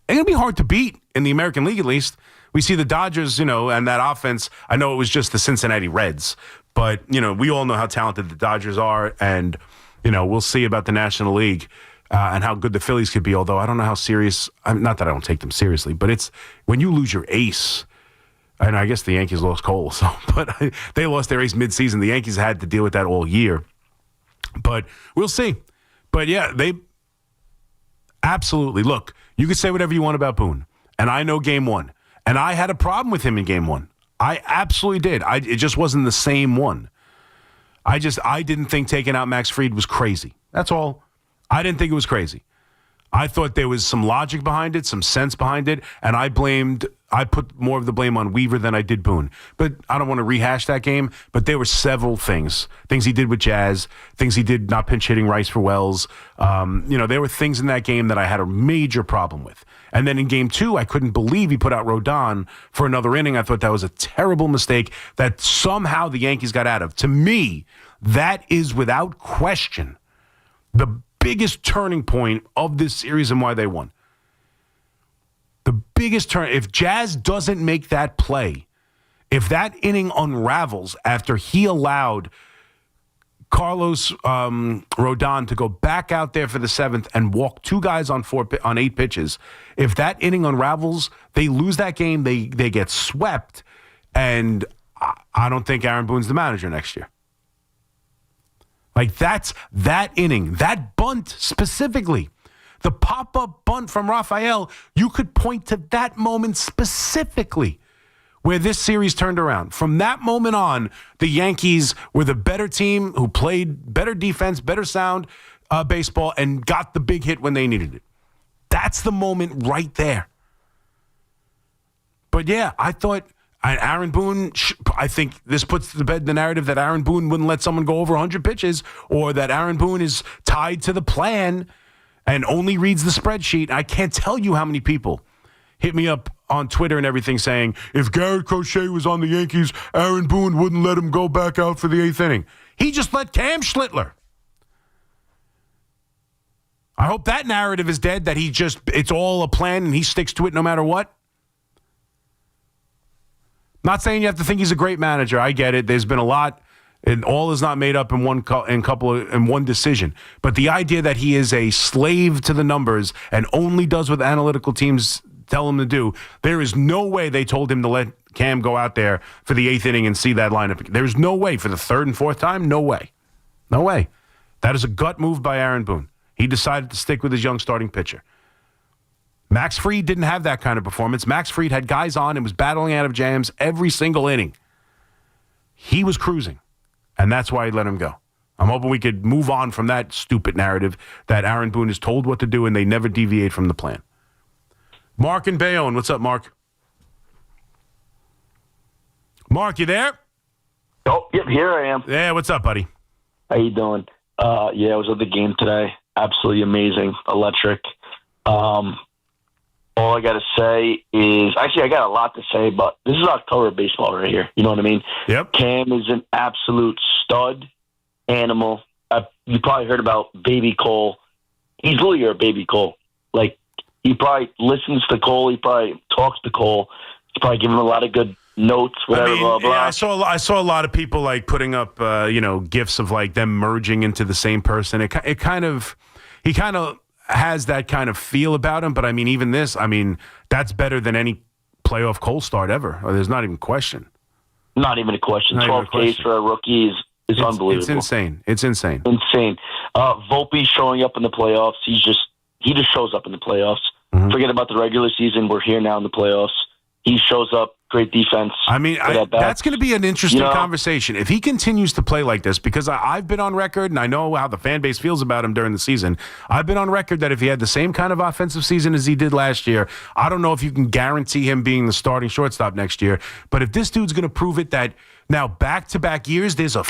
it's going to be hard to beat in the American League, at least. We see the Dodgers, and that offense. I know it was just the Cincinnati Reds, but, we all know how talented the Dodgers are, and, we'll see about the National League and how good the Phillies could be, although I don't know how serious. Not that I don't take them seriously, but it's when you lose your ace. And I guess the Yankees lost Cole, but they lost their ace midseason. The Yankees had to deal with that all year. But we'll see. But, yeah, they absolutely. Look, you could say whatever you want about Boone, and I know Game 1. And I had a problem with him in Game 1. I absolutely did. It just wasn't the same one. I didn't think taking out Max Fried was crazy. That's all. I didn't think it was crazy. I thought there was some logic behind it, some sense behind it, and I put more of the blame on Weaver than I did Boone. But I don't want to rehash that game, but there were several things he did with Jazz, things he did not pinch hitting Rice for Wells. There were things in that game that I had a major problem with. And then in Game 2, I couldn't believe he put out Rodon for another inning. I thought that was a terrible mistake that somehow the Yankees got out of. To me, that is without question the biggest turning point of this series and why they won. The biggest turn, if Jazz doesn't make that play, if that inning unravels after he allowed Carlos Rodon to go back out there for the 7th and walk 2 guys on 8 pitches, if that inning unravels, they lose that game, they get swept, and I don't think Aaron Boone's the manager next year. Like, that's that inning, that bunt specifically. The pop-up bunt from Rafael, you could point to that moment specifically where this series turned around. From that moment on, the Yankees were the better team who played better defense, better sound baseball, and got the big hit when they needed it. That's the moment right there. But yeah, I thought Aaron Boone, I think this puts to bed the narrative that Aaron Boone wouldn't let someone go over 100 pitches, or that Aaron Boone is tied to the plan and only reads the spreadsheet. I can't tell you how many people hit me up on Twitter and everything saying, if Garrett Crochet was on the Yankees, Aaron Boone wouldn't let him go back out for the 8th inning. He just let Cam Slitler. I hope that narrative is dead, that it's all a plan and he sticks to it no matter what. Not saying you have to think he's a great manager. I get it. There's been a lot, and all is not made up in one decision. But the idea that he is a slave to the numbers and only does what analytical teams tell him to do, there is no way they told him to let Cam go out there for the 8th inning and see that lineup. There's no way for the 3rd and 4th time. No way. No way. That is a gut move by Aaron Boone. He decided to stick with his young starting pitcher. Max Fried didn't have that kind of performance. Max Fried had guys on and was battling out of jams every single inning. He was cruising, and that's why he let him go. I'm hoping we could move on from that stupid narrative that Aaron Boone is told what to do and they never deviate from the plan. Mark in Bayonne. What's up, Mark? Mark, you there? Oh, yep, here I am. Yeah, what's up, buddy? How you doing? Yeah, I was at the game today. Absolutely amazing, electric. All I got to say is, actually, I got a lot to say, but this is October baseball right here. You know what I mean? Yep. Cam is an absolute stud animal. You probably heard about Baby Cole. He's literally your Baby Cole. Like, he probably listens to Cole. He probably talks to Cole. He's probably giving him a lot of good notes, whatever, blah, blah. Yeah, I saw a lot of people like putting up, gifs of like them merging into the same person. He kind of has that kind of feel about him. But I mean, even this, that's better than any playoff Cole start ever. There's not even a question. Not even a question. 12 Ks for a rookie is unbelievable. It's insane. It's insane. Insane. Volpe showing up in the playoffs. He just shows up in the playoffs. Mm-hmm. Forget about the regular season. We're here now in the playoffs. He shows up. Great defense. That's going to be an interesting conversation. If he continues to play like this, because I've been on record, and I know how the fan base feels about him during the season. I've been on record that if he had the same kind of offensive season as he did last year, I don't know if you can guarantee him being the starting shortstop next year. But if this dude's going to prove it that now back-to-back years, there's a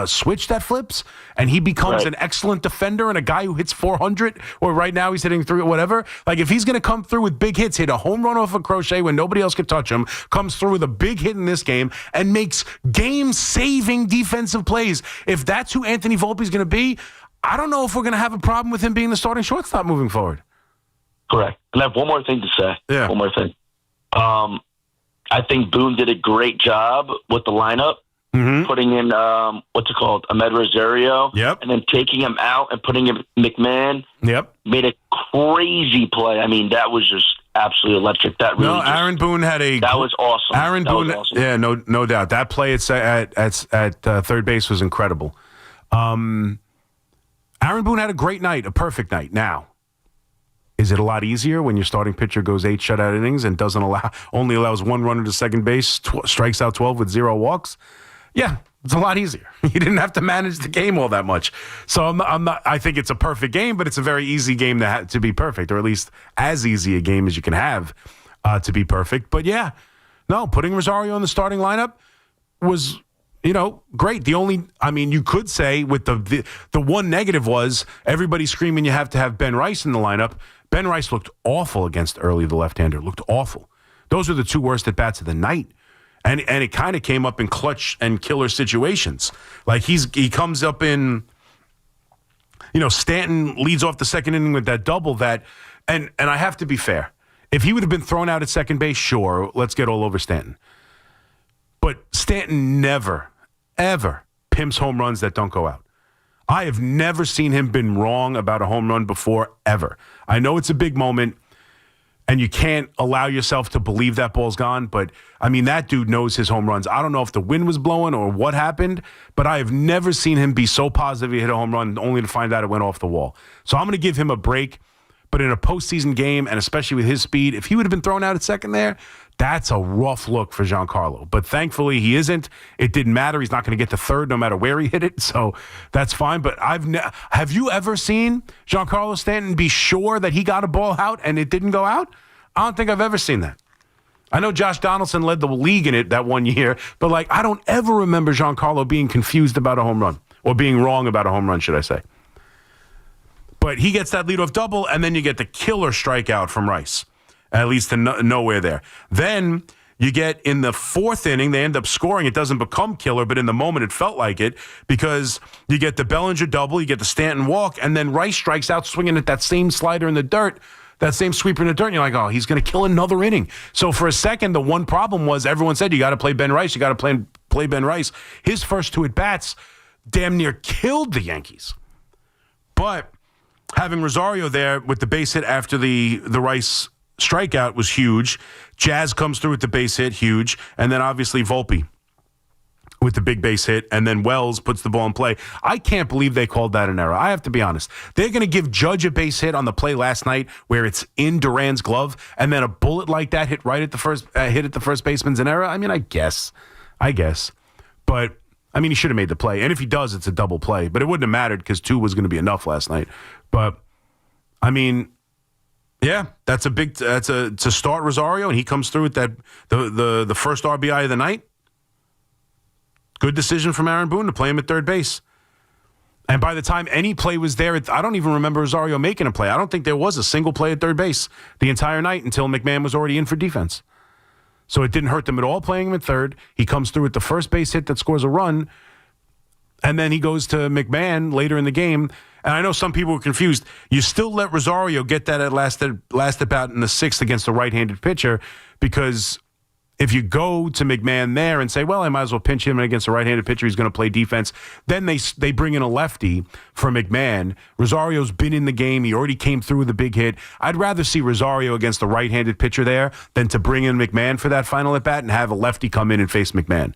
switch that flips, and he becomes an excellent defender and a guy who hits 400, or right now he's hitting 3 or whatever. Like, if he's going to come through with big hits, hit a home run off a Crochet when nobody else could touch him, comes through with a big hit in this game, and makes game-saving defensive plays. If that's who Anthony Volpe's going to be, I don't know if we're going to have a problem with him being the starting shortstop moving forward. Correct. And I have one more thing to say. Yeah. One more thing. I think Boone did a great job with the lineup, putting in, Ahmed Rosario. Yep. And then taking him out and putting in McMahon. Yep. Made a crazy play. That was just absolutely electric. Aaron Boone had that was awesome. Aaron Boone, was awesome. yeah, no doubt. That play at third base was incredible. Aaron Boone had a great night, a perfect night. Now, is it a lot easier when your starting pitcher goes 8 shutout innings and only allows 1 runner to second base, strikes out 12 with 0 walks? Yeah, it's a lot easier. You didn't have to manage the game all that much. So I'm not. I think it's a perfect game, but it's a very easy game to be perfect, or at least as easy a game as you can have to be perfect. But yeah, no, putting Rosario in the starting lineup was, great. The only, you could say with the one negative was everybody screaming you have to have Ben Rice in the lineup. Ben Rice looked awful against Early, the left-hander. Looked awful. Those are the 2 worst at-bats of the night. And it kind of came up in clutch and killer situations. Like he comes up in, Stanton leads off the second inning with that double and I have to be fair. If he would have been thrown out at second base, sure, let's get all over Stanton. But Stanton never, ever pimps home runs that don't go out. I have never seen him been wrong about a home run before, ever. I know it's a big moment, and you can't allow yourself to believe that ball's gone. But, I mean, that dude knows his home runs. I don't know if the wind was blowing or what happened, but I have never seen him be so positive he hit a home run only to find out it went off the wall. So I'm going to give him a break. But in a postseason game, and especially with his speed, if he would have been thrown out at second there, that's a rough look for Giancarlo. But thankfully, he isn't. It didn't matter. He's not going to get to third no matter where he hit it, so that's fine. But have you ever seen Giancarlo Stanton be sure that he got a ball out and it didn't go out? I don't think I've ever seen that. I know Josh Donaldson led the league in it that one year, but I don't ever remember Giancarlo being confused about a home run, or being wrong about a home run, should I say. But he gets that leadoff double, and then you get the killer strikeout from Rice, at least to nowhere there. Then you get in the fourth inning, they end up scoring. It doesn't become killer, but in the moment it felt like it, because you get the Bellinger double, you get the Stanton walk, and then Rice strikes out swinging at that same slider in the dirt, that same sweeper in the dirt, and you're like, oh, he's going to kill another inning. So for a second, the one problem was everyone said, you got to play Ben Rice, you got to play Ben Rice. His first two at-bats damn near killed the Yankees. But having Rosario there with the base hit after the Rice strikeout was huge. Jazz comes through with the base hit, huge. And then obviously Vulpi with the big base hit. And then Wells puts the ball in play. I can't believe they called that an error. I have to be honest. They're going to give Judge a base hit on the play last night where it's in Duran's glove, and then a bullet like that hit right at the first baseman's an error? I mean, I guess. But I mean, he should have made the play. And if he does, it's a double play. But it wouldn't have mattered because 2 was going to be enough last night. But, I mean, yeah, to start Rosario, and he comes through with that the first RBI of the night. Good decision from Aaron Boone to play him at third base. And by the time any play was there, I don't even remember Rosario making a play. I don't think there was a single play at third base the entire night until McMahon was already in for defense. So it didn't hurt them at all playing him at third. He comes through with the first base hit that scores a run, and then he goes to McMahon later in the game. And I know some people were confused. You still let Rosario get that at last at bat in the sixth against a right-handed pitcher, because if you go to McMahon there and say, well, I might as well pinch him against a right-handed pitcher, he's going to play defense, then they bring in a lefty for McMahon. Rosario's been in the game. He already came through with a big hit. I'd rather see Rosario against the right-handed pitcher there than to bring in McMahon for that final at-bat and have a lefty come in and face McMahon.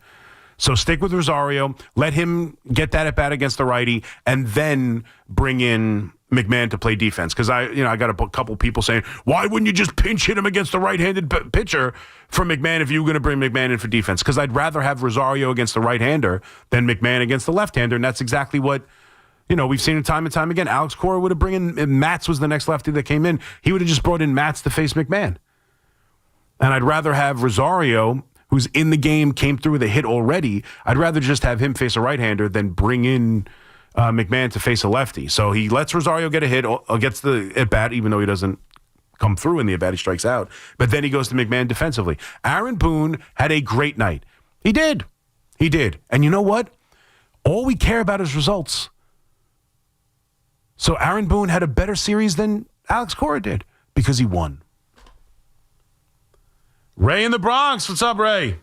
So stick with Rosario, let him get that at bat against the righty, and then bring in McMahon to play defense. Because I got a couple people saying, why wouldn't you just pinch hit him against the right-handed pitcher for McMahon if you were going to bring McMahon in for defense? Because I'd rather have Rosario against the right-hander than McMahon against the left-hander, and that's exactly what we've seen it time and time again. Alex Cora would have brought in, Matz was the next lefty that came in. He would have just brought in Matz to face McMahon. And I'd rather have Rosario, who's in the game, came through with a hit already. I'd rather just have him face a right-hander than bring in McMahon to face a lefty. So he lets Rosario get a hit, gets the at-bat, even though he doesn't come through in the at-bat, he strikes out. But then he goes to McMahon defensively. Aaron Boone had a great night. He did. And you know what? All we care about is results. So Aaron Boone had a better series than Alex Cora did because he won. Ray in the Bronx. What's up, Ray?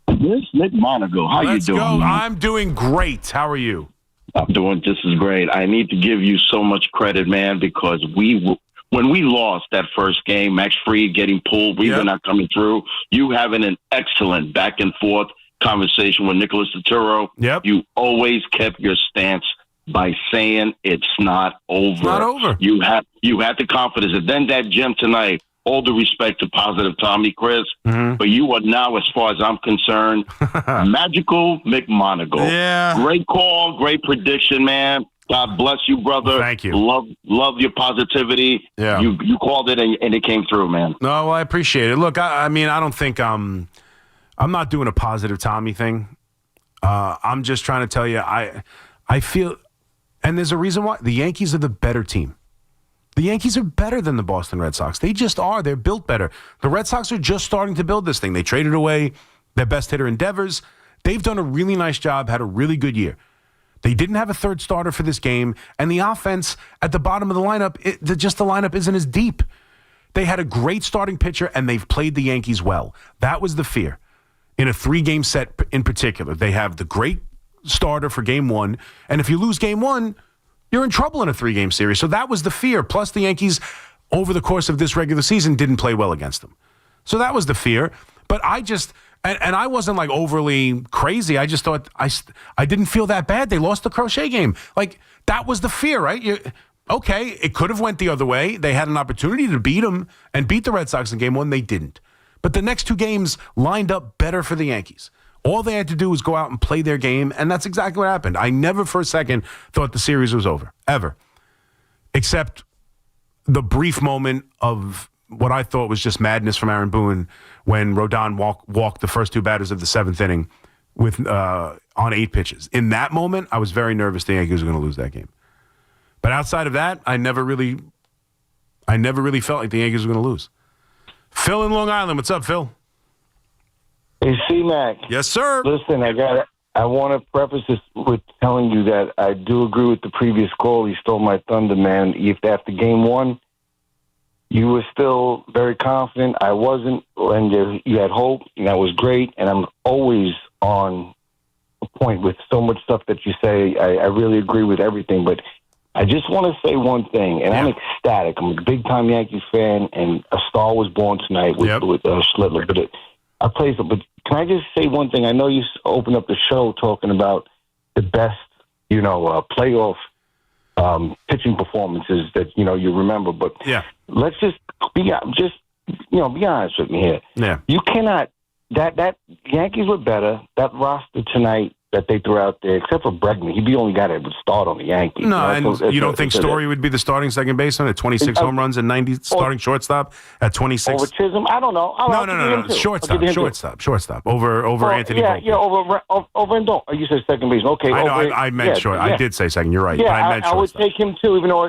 This Nick Monaco. How Let's you doing? Go. Man? I'm doing great. How are you? I'm doing just as great. I need to give you so much credit, man, because when we lost that first game, Max Fried getting pulled, we were not coming through. You having an excellent back and forth conversation with Nicholas Turturro. Yep. You always kept your stance by saying it's not over. It's not over. You had the confidence. And then that gym tonight, all due respect to Positive Tommy, Chris, but you are now, as far as I'm concerned, magical McMonagle. Yeah. Great call, great prediction, man. God bless you, brother. Thank you. Love your positivity. Yeah. You called it and it came through, man. No, well, I appreciate it. Look, I mean, I don't think I'm not doing a Positive Tommy thing. I'm just trying to tell you, I feel, and there's a reason why. The Yankees are the better team. The Yankees are better than the Boston Red Sox. They just are. They're built better. The Red Sox are just starting to build this thing. They traded away their best hitter in Devers. They've done a really nice job, had a really good year. They didn't have a third starter for this game, and the offense at the bottom of the lineup, the lineup isn't as deep. They had a great starting pitcher, and they've played the Yankees well. That was the fear. In a 3-game set in particular, they have the great starter for game 1, and if you lose game 1, you're in trouble in a 3-game series. So that was the fear. Plus, the Yankees over the course of this regular season didn't play well against them. So that was the fear. But I just, and I wasn't like overly crazy. I just thought I didn't feel that bad. They lost the Crochet game. Like, that was the fear, right? Okay, it could have went the other way. They had an opportunity to beat them and beat the Red Sox in game one. They didn't. But the next two games lined up better for the Yankees. All they had to do was go out and play their game, and that's exactly what happened. I never for a second thought the series was over, ever. Except the brief moment of what I thought was just madness from Aaron Boone when Rodon walked the first two batters of the seventh inning with on 8 pitches. In that moment, I was very nervous the Yankees were going to lose that game. But outside of that, I never really felt like the Yankees were going to lose. Phil in Long Island, what's up, Phil? Hey, C-Mac. Yes, sir. Listen, I want to preface this with telling you that I do agree with the previous call. He stole my thunder, man. If after game one, you were still very confident. I wasn't, and you had hope, and that was great. And I'm always on a point with so much stuff that you say. I really agree with everything, but I just want to say one thing, and I'm ecstatic. I'm a big-time Yankees fan, and a star was born tonight with Schlitler. But But can I just say one thing? I know you opened up the show talking about the best, playoff pitching performances that you remember. But let's just be honest with me here. Yeah, you cannot. That Yankees were better. That roster tonight that they threw out there, except for Bregman, he'd be the only guy that would start on the Yankees. No, and you don't think Story would be the starting second baseman at 26 home runs and 90 starting shortstop at 26? Over Chisholm? I don't know. No. Shortstop. Over Anthony Volpe. Over and don't. You said second baseman. Okay. I meant short. I did say second. You're right. Yeah, but I meant I would take him too, even though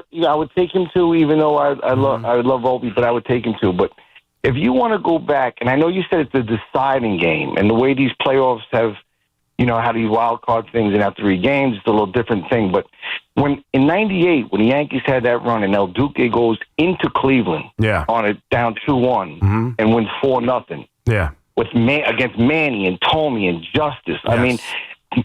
I love Volpe, but I would take him too. But if you want to go back, and I know you said it's a deciding game, and the way these playoffs have, how these wild card things and after 3 games, it's a little different thing. But when in '98, when the Yankees had that run and El Duque goes into Cleveland on it down 2-1 and wins 4-0, with against Manny and Tomey and Justice. Yes. I mean,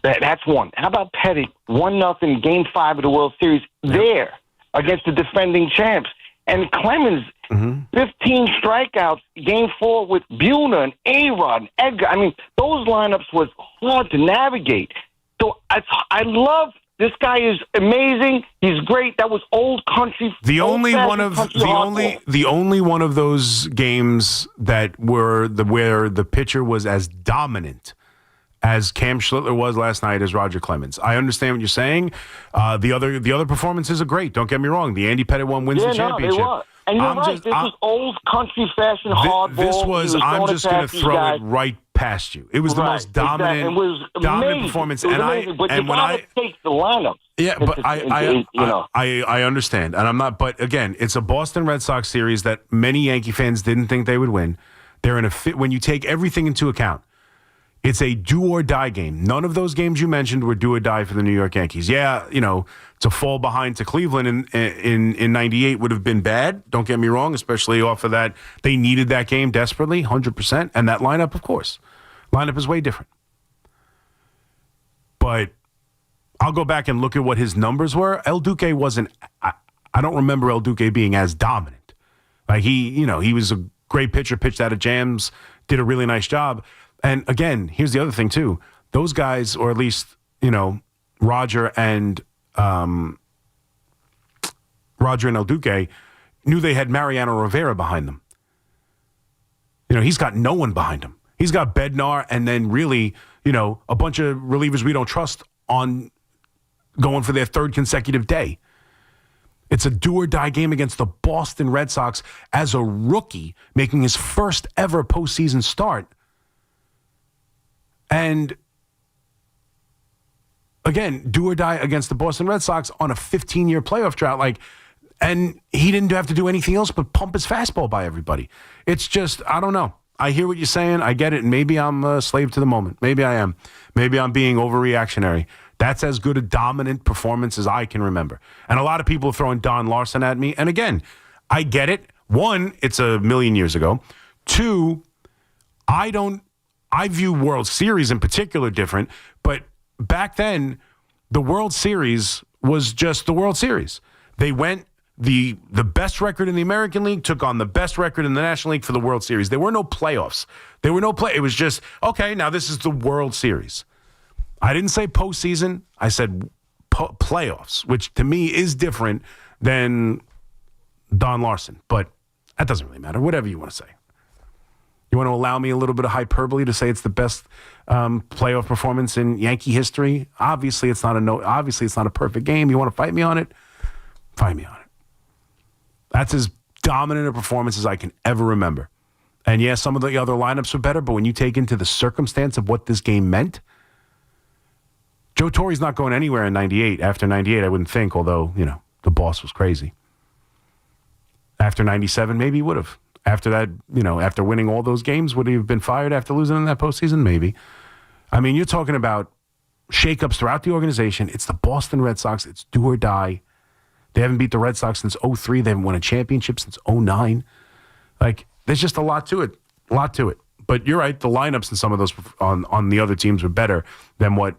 that's one. How about Pettit 1-0 Game 5 of the World Series there against the defending champs? And Clemens, 15 strikeouts, Game 4 with Buhner and A-Rod and Edgar. I mean, those lineups was hard to navigate. So I love this guy. Is amazing. He's great. That was old country. The only one of those games that were where the pitcher was as dominant as Cam Slitler was last night as Roger Clemens. I understand what you're saying. The other performances are great. Don't get me wrong. The Andy Pettit one wins the championship. They were. And you're right. This was old country fashion hardball. This was I'm just going to throw it right past you. It was the most dominant, dominant performance. It was amazing. But you gotta take the lineup. Yeah, but I understand, and I'm not. But again, it's a Boston Red Sox series that many Yankee fans didn't think they would win. They're in a fit when you take everything into account. It's a do-or-die game. None of those games you mentioned were do-or-die for the New York Yankees. Yeah, to fall behind to Cleveland in '98 would have been bad. Don't get me wrong, especially off of that. They needed that game desperately, 100%. And that lineup, of course. Lineup is way different. But I'll go back and look at what his numbers were. El Duque wasn't... I don't remember El Duque being as dominant. Like, he was a great pitcher, pitched out of jams, did a really nice job. And again, here's the other thing too. Those guys, or at least, Roger and El Duque, knew they had Mariano Rivera behind them. He's got no one behind him. He's got Bednar and then really, a bunch of relievers we don't trust on going for their 3rd consecutive day. It's a do-or-die game against the Boston Red Sox as a rookie making his first ever postseason start. And again, do or die against the Boston Red Sox on a 15-year playoff drought. And he didn't have to do anything else but pump his fastball by everybody. It's just, I don't know. I hear what you're saying. I get it. And maybe I'm a slave to the moment. Maybe I am. Maybe I'm being overreactionary. That's as good a dominant performance as I can remember. And a lot of people are throwing Don Larson at me. And again, I get it. 1, it's a million years ago. 2, I view World Series in particular different, but back then, the World Series was just the World Series. They went, the best record in the American League took on the best record in the National League for the World Series. There were no playoffs. It was just, okay, now this is the World Series. I didn't say postseason. I said playoffs, which to me is different than Don Larson. But that doesn't really matter. Whatever you want to say. You want to allow me a little bit of hyperbole to say it's the best playoff performance in Yankee history? Obviously, it's not a perfect game. You want to fight me on it? Fight me on it. That's as dominant a performance as I can ever remember. And yeah, some of the other lineups were better, but when you take into the circumstance of what this game meant, Joe Torre's not going anywhere in 98. After 98, I wouldn't think, although, the boss was crazy. After 97, maybe he would have. After that, after winning all those games, would he have been fired after losing in that postseason? Maybe. I mean, you're talking about shakeups throughout the organization. It's the Boston Red Sox. It's do or die. They haven't beat the Red Sox since 2003. They haven't won a championship since 2009. There's just a lot to it. But you're right. The lineups in some of those on the other teams were better than what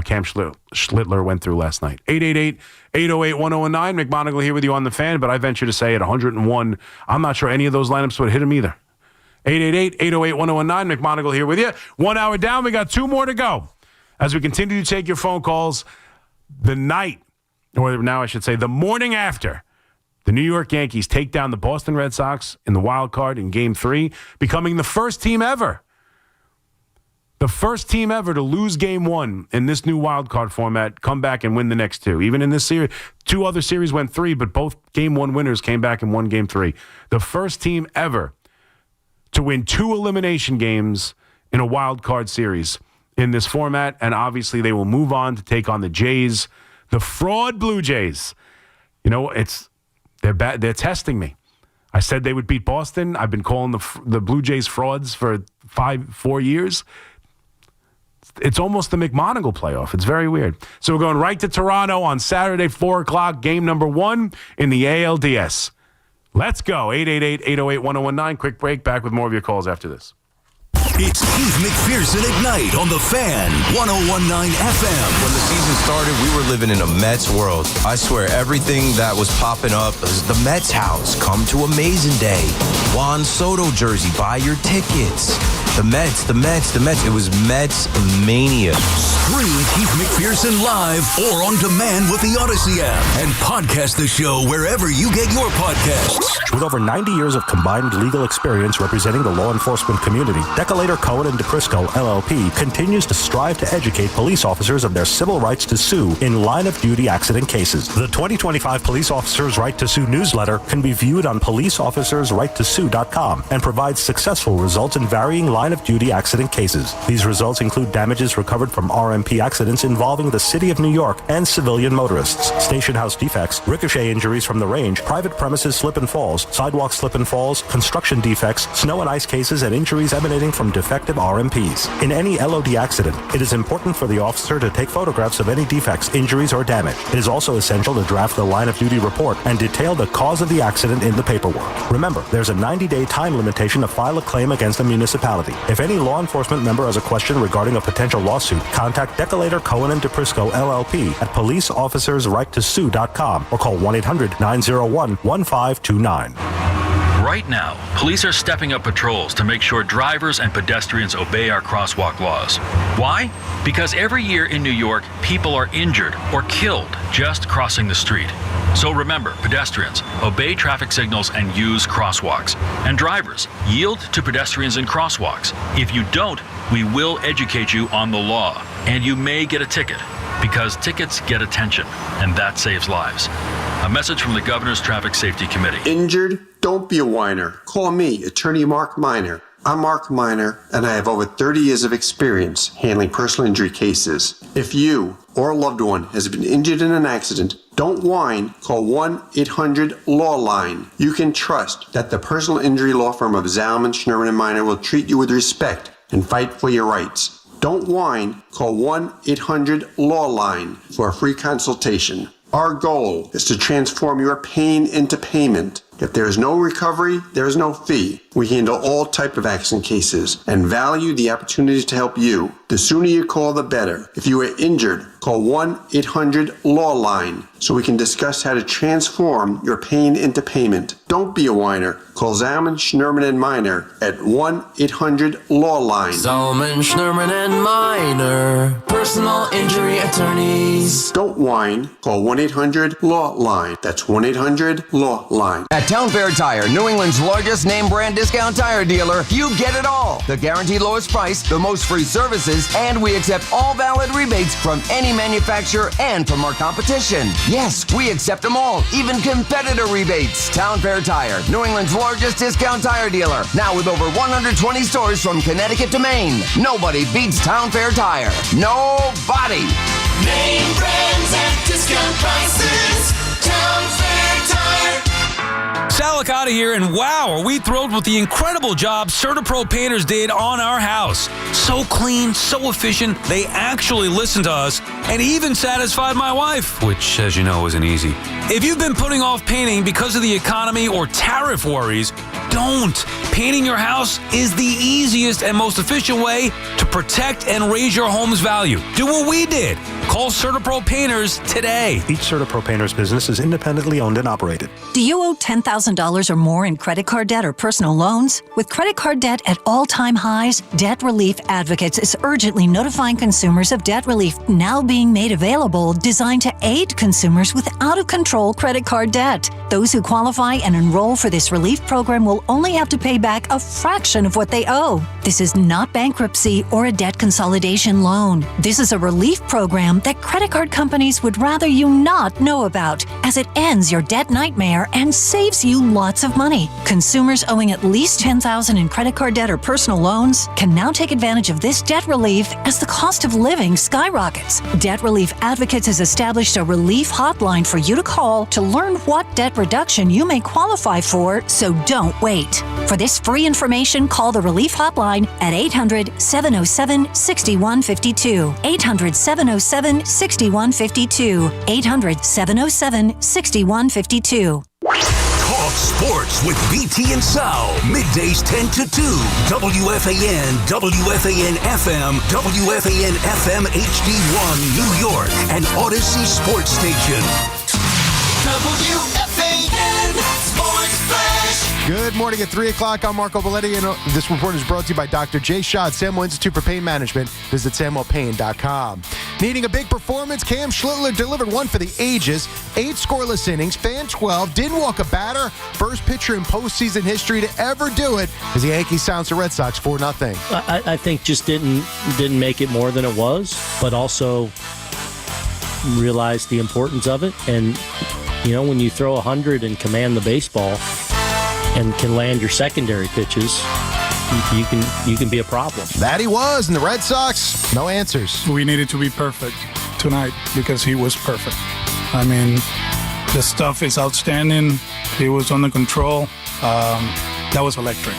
Cam Slitler went through last night. 888-808-1019. McMonagle here with you on the Fan, but I venture to say at 101, I'm not sure any of those lineups would hit him either. 888-808-1019. McMonagle here with you. 1 hour down. We got 2 more to go. As we continue to take your phone calls, the morning after the New York Yankees take down the Boston Red Sox in the wild card in Game 3, becoming the first team ever to lose Game 1 in this new wild card format, come back and win the next 2. Even in this series, 2 other series went 3, but both Game 1 winners came back and won Game 3. The first team ever to win 2 elimination games in a wild card series in this format, and obviously they will move on to take on the Jays, the fraud Blue Jays. They're testing me. I said they would beat Boston. I've been calling the Blue Jays frauds for 4 years. It's almost the McMonagle playoff. It's very weird. So we're going right to Toronto on Saturday, 4 o'clock, game number 1 in the ALDS. Let's go. 888-808-1019. Quick break. Back with more of your calls after this. It's Keith McPherson at night on the Fan, 101.9 FM. When the season started, we were living in a Mets world. I swear, everything that was popping up was the Mets house. Come to Amazing Day. Juan Soto jersey. Buy your tickets. The Mets. It was Mets mania. Stream Keith McPherson live or on demand with the Odyssey app and podcast the show wherever you get your podcasts. With over 90 years of combined legal experience representing the law enforcement community, Decolator Cohen and DePrisco, LLP, continues to strive to educate police officers of their civil rights to sue in line-of-duty accident cases. The 2025 Police Officers' Right to Sue newsletter can be viewed on policeofficersrighttosue.com and provides successful results in varying line-of-duty accident cases. These results include damages recovered from RMP accidents involving the City of New York and civilian motorists, station house defects, ricochet injuries from the range, private premises slip and falls, sidewalk slip and falls, construction defects, snow and ice cases, and injuries emanating from defective RMPs. In any LOD accident, it is important for the officer to take photographs of any defects, injuries, or damage. It is also essential to draft the line-of-duty report and detail the cause of the accident in the paperwork. Remember, there's a 90-day time limitation to file a claim against a municipality. If any law enforcement member has a question regarding a potential lawsuit, contact Decolator Cohen and DePrisco, LLP at policeofficersrighttosue.com or call 1-800-901-1529. Right now, police are stepping up patrols to make sure drivers and pedestrians obey our crosswalk laws. Why? Because every year in New York, people are injured or killed just crossing the street. So remember, pedestrians, obey traffic signals and use crosswalks. And drivers, yield to pedestrians in crosswalks. If you don't, we will educate you on the law, and you may get a ticket, because tickets get attention, and that saves lives. A message from the Governor's Traffic Safety Committee. Injured? Don't be a whiner. Call me, Attorney Mark Miner. I'm Mark Miner, and I have over 30 years of experience handling personal injury cases. If you or a loved one has been injured in an accident, don't whine. Call 1-800-LAW-LINE. You can trust that the personal injury law firm of Zalman, Schnurman, and Miner will treat you with respect and fight for your rights. Don't whine. Call 1-800-LAW-LINE for a free consultation. Our goal is to transform your pain into payment. If there is no recovery, there is no fee. We handle all type of accident cases and value the opportunity to help you. The sooner you call, the better. If you are injured, call 1-800-LAW-LINE so we can discuss how to transform your pain into payment. Don't be a whiner. Call Zalman, Schnerman, and Minor at 1-800-LAW-LINE. Zalman, Schnerman, and Minor, personal injury attorneys. Don't whine. Call 1-800-LAW-LINE. That's 1-800-LAW-LINE. At Town Fair Tire, New England's largest name brand discount tire dealer, you get it all. The guaranteed lowest price, the most free services, and we accept all valid rebates from any manufacturer and from our competition. Yes, we accept them all, even competitor rebates. Town Fair Tire, New England's largest discount tire dealer, now with over 120 stores from Connecticut to Maine. Nobody beats Town Fair Tire. Nobody. Name brands at discount prices. Town Fair Tire. Sal Licata here, and wow, are we thrilled with the incredible job CertaPro Painters did on our house. So clean, so efficient, they actually listened to us and even satisfied my wife, which, as you know, isn't easy. If you've been putting off painting because of the economy or tariff worries, don't. Painting your house is the easiest and most efficient way to protect and raise your home's value. Do what we did. Call CertaPro Painters today. Each CertaPro Painters business is independently owned and operated. Do you owe $10,000 or more in credit card debt or personal loans? With credit card debt at all-time highs, Debt Relief Advocates is urgently notifying consumers of debt relief now being made available, designed to aid consumers with out-of-control credit card debt. Those who qualify and enroll for this relief program will only have to pay back a fraction of what they owe. This is not bankruptcy or a debt consolidation loan. This is a relief program that credit card companies would rather you not know about, as it ends your debt nightmare and saves you lots of money. Consumers owing at least $10,000 in credit card debt or personal loans can now take advantage of this debt relief as the cost of living skyrockets. Debt Relief Advocates has established a relief hotline for you to call to learn what debt reduction you may qualify for, so don't wait. For this free information, call the Relief Hotline at 800-707-6152. 800-707-6152. 800-707-6152. Talk sports with BT and Sal. Middays 10 to 2. WFAN, WFAN FM, WFAN FM HD1 New York, and Odyssey Sports Station. WFAN Sports Flash. Good morning at 3 o'clock. I'm Marco Belletti, and this report is brought to you by Dr. Jay Shaw at Samuel Institute for Pain Management. Visit SamuelPain.com. Needing a big performance, Cam Slitler delivered one for the ages. 8 scoreless innings, fan 12, didn't walk a batter. First pitcher in postseason history to ever do it as the Yankees sounds the Red Sox 4-0. I think just didn't make it more than it was, but also realized the importance of it. And, you know, when you throw 100 and command the baseball and can land your secondary pitches, you can be a problem. That he was, and the Red Sox, no answers. We needed to be perfect tonight because he was perfect. I mean, the stuff is outstanding. He was under control. That was electric.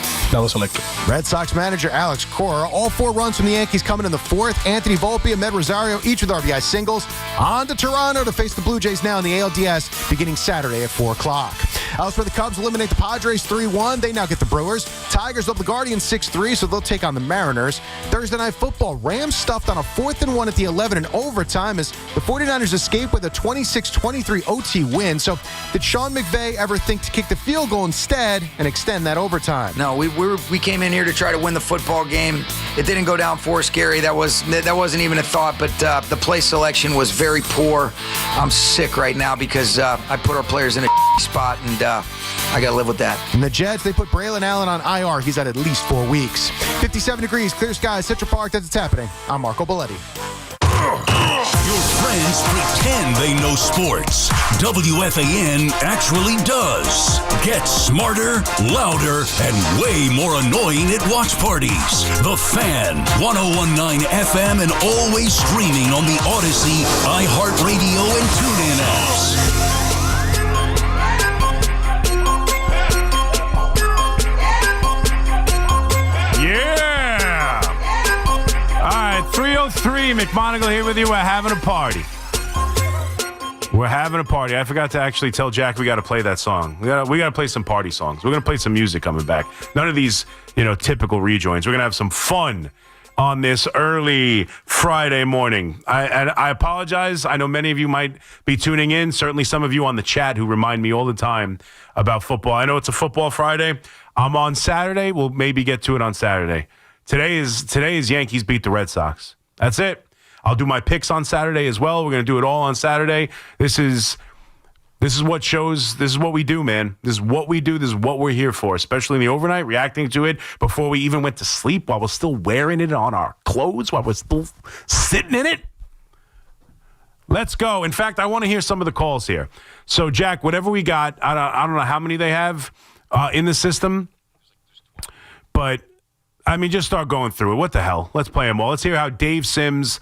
Red Sox manager Alex Cora, all 4 runs from the Yankees coming in the 4th. Anthony Volpe and Med Rosario, each with RBI singles. On to Toronto to face the Blue Jays now in the ALDS beginning Saturday at 4 o'clock. Elsewhere, the Cubs eliminate the Padres 3-1. They now get the Brewers. Tigers up the Guardians 6-3, so they'll take on the Mariners. Thursday Night Football, Rams stuffed on a 4th and 1 at the 11 in overtime as the 49ers escape with a 26-23 OT win. So did Sean McVay ever think to kick the field goal instead and extend that overtime? No, we came in here to try to win the football game. It didn't go down for us, Gary. That wasn't even a thought, but the play selection was very poor. I'm sick right now because I put our players in a spot, and I got to live with that. And the Jets, they put Braylon Allen on IR. He's out at least 4 weeks. 57 degrees, clear skies, Central Park. That's what's happening. I'm Marco Belletti. Your friends pretend they know sports. WFAN actually does. Get smarter, louder, and way more annoying at watch parties. The Fan, 101.9 FM, and always streaming on the Odyssey, iHeartRadio, and TuneIn apps. Yeah! All right, 303, McMonagle here with you. We're having a party. I forgot to actually tell Jack we got to play that song. We got to play some party songs. We're going to play some music coming back. None of these, typical rejoins. We're going to have some fun on this early Friday morning. I apologize. I know many of you might be tuning in. Certainly some of you on the chat who remind me all the time about football. I know it's a football Friday. I'm on Saturday. We'll maybe get to it on Saturday. Today is Yankees beat the Red Sox. That's it. I'll do my picks on Saturday as well. We're going to do it all on Saturday. This is what shows. This is what we do, man. This is what we do. This is what we're here for, especially in the overnight, reacting to it before we even went to sleep, while we're still wearing it on our clothes, while we're still sitting in it. Let's go. In fact, I want to hear some of the calls here. So, Jack, whatever we got, I don't know how many they have in the system, but, I mean, just start going through it. What the hell? Let's play them all. Let's hear how Dave Sims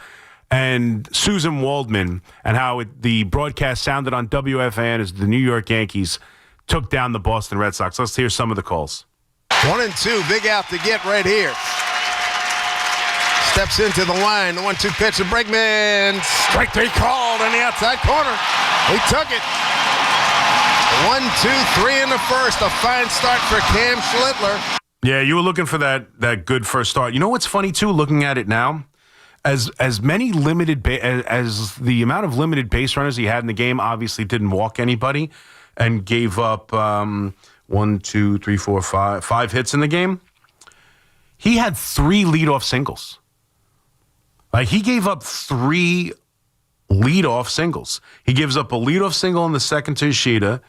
and Susan Waldman and how the broadcast sounded on WFAN as the New York Yankees took down the Boston Red Sox. Let's hear some of the calls. 1-2, big out to get right here. Steps into the line, the 1-2 pitch to Bregman. Strike three called on the outside corner. He took it. 1-2-3 in the first. A fine start for Cam Slitler. Yeah, you were looking for that good first start. You know what's funny, too, looking at it now? As many limited as the amount of limited base runners he had in the game, obviously didn't walk anybody and gave up 5 hits in the game. He had 3 leadoff singles. Like, he gave up 3 leadoff singles. He gives up a leadoff single in the second to Ishida.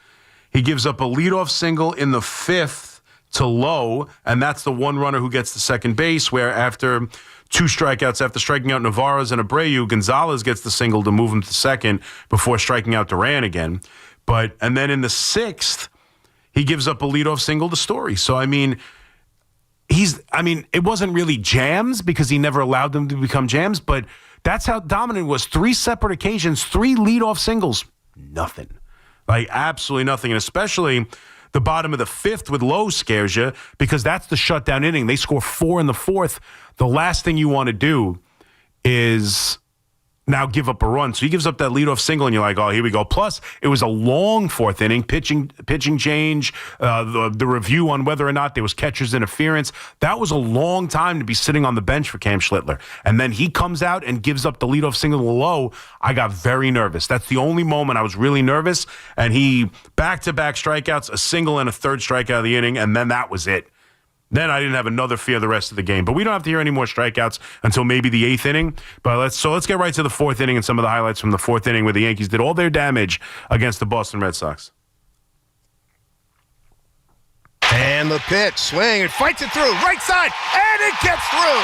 He gives up a leadoff single in the 5th to Lowe, and that's the one runner who gets to second base, where after 2 strikeouts, after striking out Navarez and Abreu, Gonzalez gets the single to move him to second before striking out Duran again. And then in the 6th, he gives up a leadoff single to Story. So, I mean, it wasn't really jams because he never allowed them to become jams, but that's how dominant it was. 3 separate occasions, 3 leadoff singles, nothing. Like, absolutely nothing. And especially the bottom of the 5th with Lowe scares you because that's the shutdown inning. They score 4 in the 4th. The last thing you want to do is now give up a run. So he gives up that leadoff single, and you're like, oh, here we go. Plus, it was a long 4th inning, pitching change, the review on whether or not there was catcher's interference. That was a long time to be sitting on the bench for Cam Slitler. And then he comes out and gives up the leadoff single to Lowe. I got very nervous. That's the only moment I was really nervous. And he back-to-back strikeouts, a single and a 3rd strikeout of the inning, and then that was it. Then I didn't have another fear the rest of the game. But we don't have to hear any more strikeouts until maybe the 8th inning. But let's get right to the 4th inning and some of the highlights from the 4th inning where the Yankees did all their damage against the Boston Red Sox. And the pitch, swing, and fights it through, right side, and it gets through.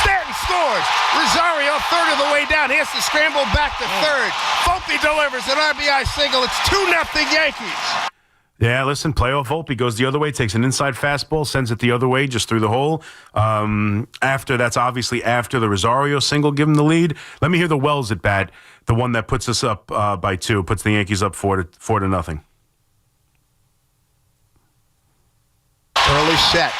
Stanton scores. Rosario, 3rd of the way down. He has to scramble back to 3rd. Vulpi delivers an RBI single. It's 2-0 Yankees. Yeah, listen, playoff Volpe goes the other way, takes an inside fastball, sends it the other way, just through the hole. That's obviously after the Rosario single, give him the lead. Let me hear the Wells at bat, the one that puts us up by 2, puts the Yankees up 4-0. Early set.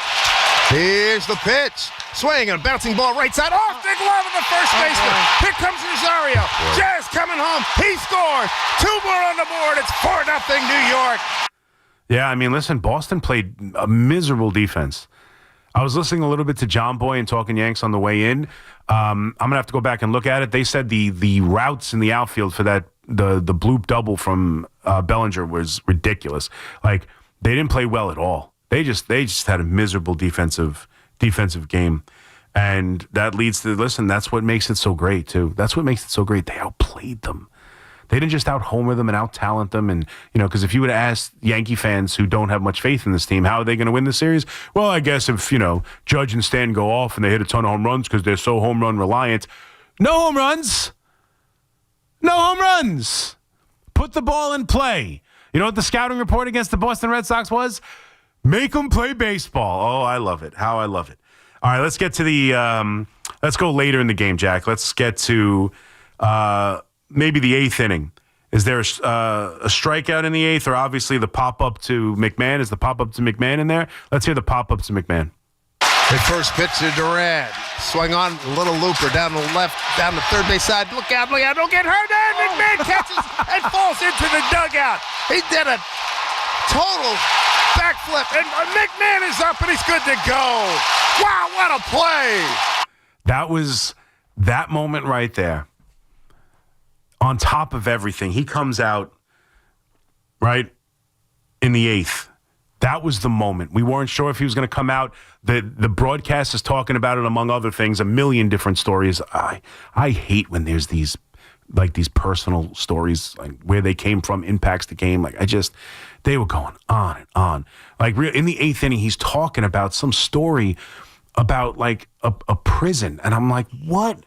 Here's the pitch. Swing and a bouncing ball right side. Off the glove of the first baseman. Here comes Rosario. Jazz coming home. He scores. 2 more on the board. It's 4-0 New York. Yeah, I mean, listen, Boston played a miserable defense. I was listening a little bit to John Boy and Talking Yanks on the way in. I'm going to have to go back and look at it. They said the routes in the outfield for that the bloop double from Bellinger was ridiculous. Like, they didn't play well at all. They just had a miserable defensive game. And that leads to, listen, that's what makes it so great, too. That's what makes it so great. They outplayed them. They didn't just out-homer them and out-talent them. And, because if you would have asked Yankee fans who don't have much faith in this team, how are they going to win the series? Well, I guess if, Judge and Stanton go off and they hit a ton of home runs because they're so home run reliant. No home runs. No home runs. Put the ball in play. You know what the scouting report against the Boston Red Sox was? Make them play baseball. Oh, I love it. How I love it. All right, let's get to the let's go later in the game, Jack. Let's get to maybe the 8th inning. Is there a strikeout in the 8th, or obviously the pop-up to McMahon? Is the pop-up to McMahon in there? Let's hear the pop-up to McMahon. The first pitch to Duran. Swung on, a little looper down the left, down the third base side. Look out, don't get hurt. And McMahon catches and falls into the dugout. He did a total backflip, and McMahon is up, and he's good to go. Wow, what a play. That was that moment right there. On top of everything, he comes out, right, in the 8th. That was the moment. We weren't sure if he was going to come out. The broadcast is talking about it, among other things, a million different stories. I hate when there's these personal stories, like where they came from impacts the game. Like they were going on and on. Like in the 8th inning, he's talking about some story about like a prison. And I'm like, what?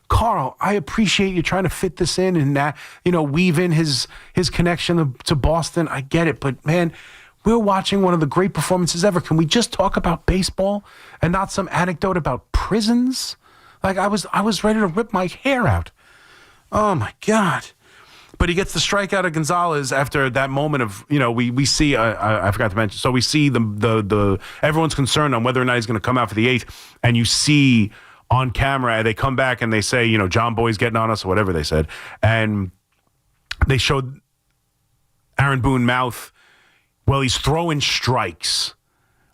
Carl, I appreciate you trying to fit this in and that, weave in his connection to Boston. I get it. But man, we're watching one of the great performances ever. Can we just talk about baseball and not some anecdote about prisons? Like I was ready to rip my hair out. Oh my God. But he gets the strikeout of Gonzalez after that moment of, we see, I forgot to mention, so we see the everyone's concerned on whether or not he's going to come out for the 8th. And you see on camera, they come back and they say, John Boy's getting on us or whatever they said. And they showed Aaron Boone mouth, well, he's throwing strikes.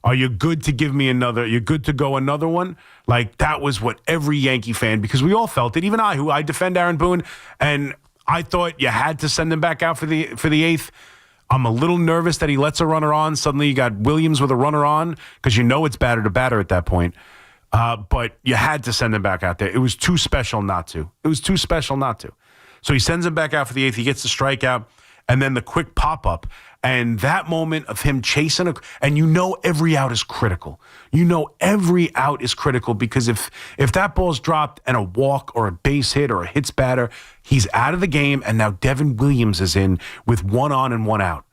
Are you good to give me another? You're good to go another one? Like, that was what every Yankee fan, because we all felt it, even I defend Aaron Boone, and I thought you had to send him back out for the 8th. I'm a little nervous that he lets a runner on. Suddenly you got Williams with a runner on, because it's batter to batter at that point. But you had to send him back out there. It was too special not to. So he sends him back out for the 8th. He gets the strikeout, and then the quick pop-up. And that moment of him chasing, and every out is critical. Every out is critical, because if that ball's dropped and a walk or a base hit or a hits batter, he's out of the game, and now Devin Williams is in with one on and one out.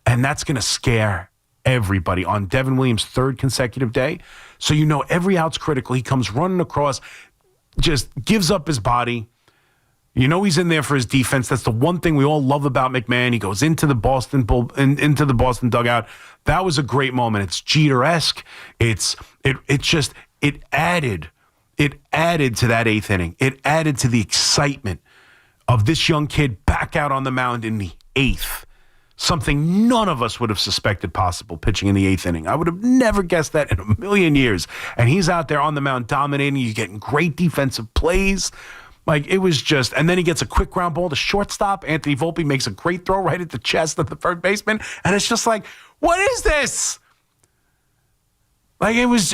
And that's going to scare everybody on Devin Williams' 3rd consecutive day. So every out's critical. He comes running across, just gives up his body. He's in there for his defense. That's the one thing we all love about McMahon. He goes into the Boston dugout. That was a great moment. It's Jeter-esque. It added to that 8th inning. It added to the excitement of this young kid back out on the mound in the 8th. Something none of us would have suspected possible, pitching in the 8th inning. I would have never guessed that in a million years. And he's out there on the mound dominating. He's getting great defensive plays. Like, it was just, and then he gets a quick ground ball to shortstop. Anthony Volpe makes a great throw right at the chest of the third baseman. And it's just like, what is this? Like, it was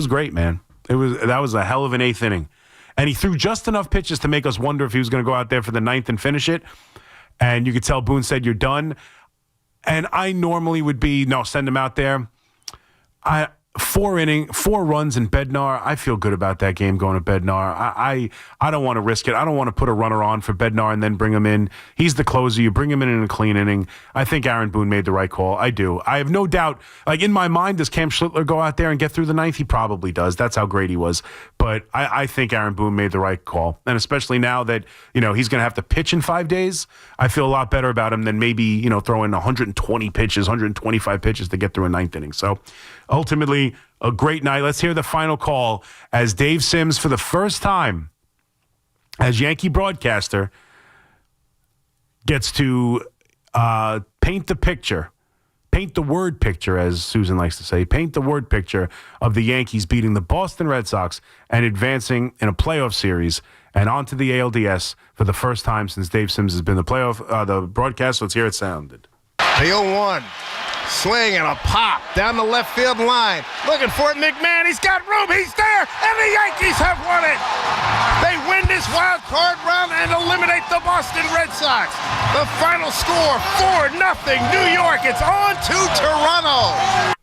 great, man. That was a hell of an 8th inning. And he threw just enough pitches to make us wonder if he was going to go out there for the 9th and finish it. And you could tell Boone said, you're done. And I normally would be, no, send him out there. 4 runs in Bednar. I feel good about that game going to Bednar. I don't want to risk it. I don't want to put a runner on for Bednar and then bring him in. He's the closer. You bring him in a clean inning. I think Aaron Boone made the right call. I do. I have no doubt. Like, in my mind, does Cam Slitler go out there and get through the 9th? He probably does. That's how great he was. But I think Aaron Boone made the right call. And especially now that, he's going to have to pitch in 5 days, I feel a lot better about him than maybe, throwing 120 pitches, 125 pitches to get through a 9th inning. So, ultimately, a great night. Let's hear the final call as Dave Sims, for the first time as Yankee broadcaster, gets to paint the word picture, as Susan likes to say, paint the word picture of the Yankees beating the Boston Red Sox and advancing in a playoff series and onto the ALDS for the first time since Dave Sims has been the broadcast. Let's hear it sounded. The 0-1. Swing and a pop down the left field line. Looking for it, McMahon. He's got room. He's there. And the Yankees have won it. They win this wild card round and eliminate the Boston Red Sox. The final score, 4-0 New York. It's on to Toronto.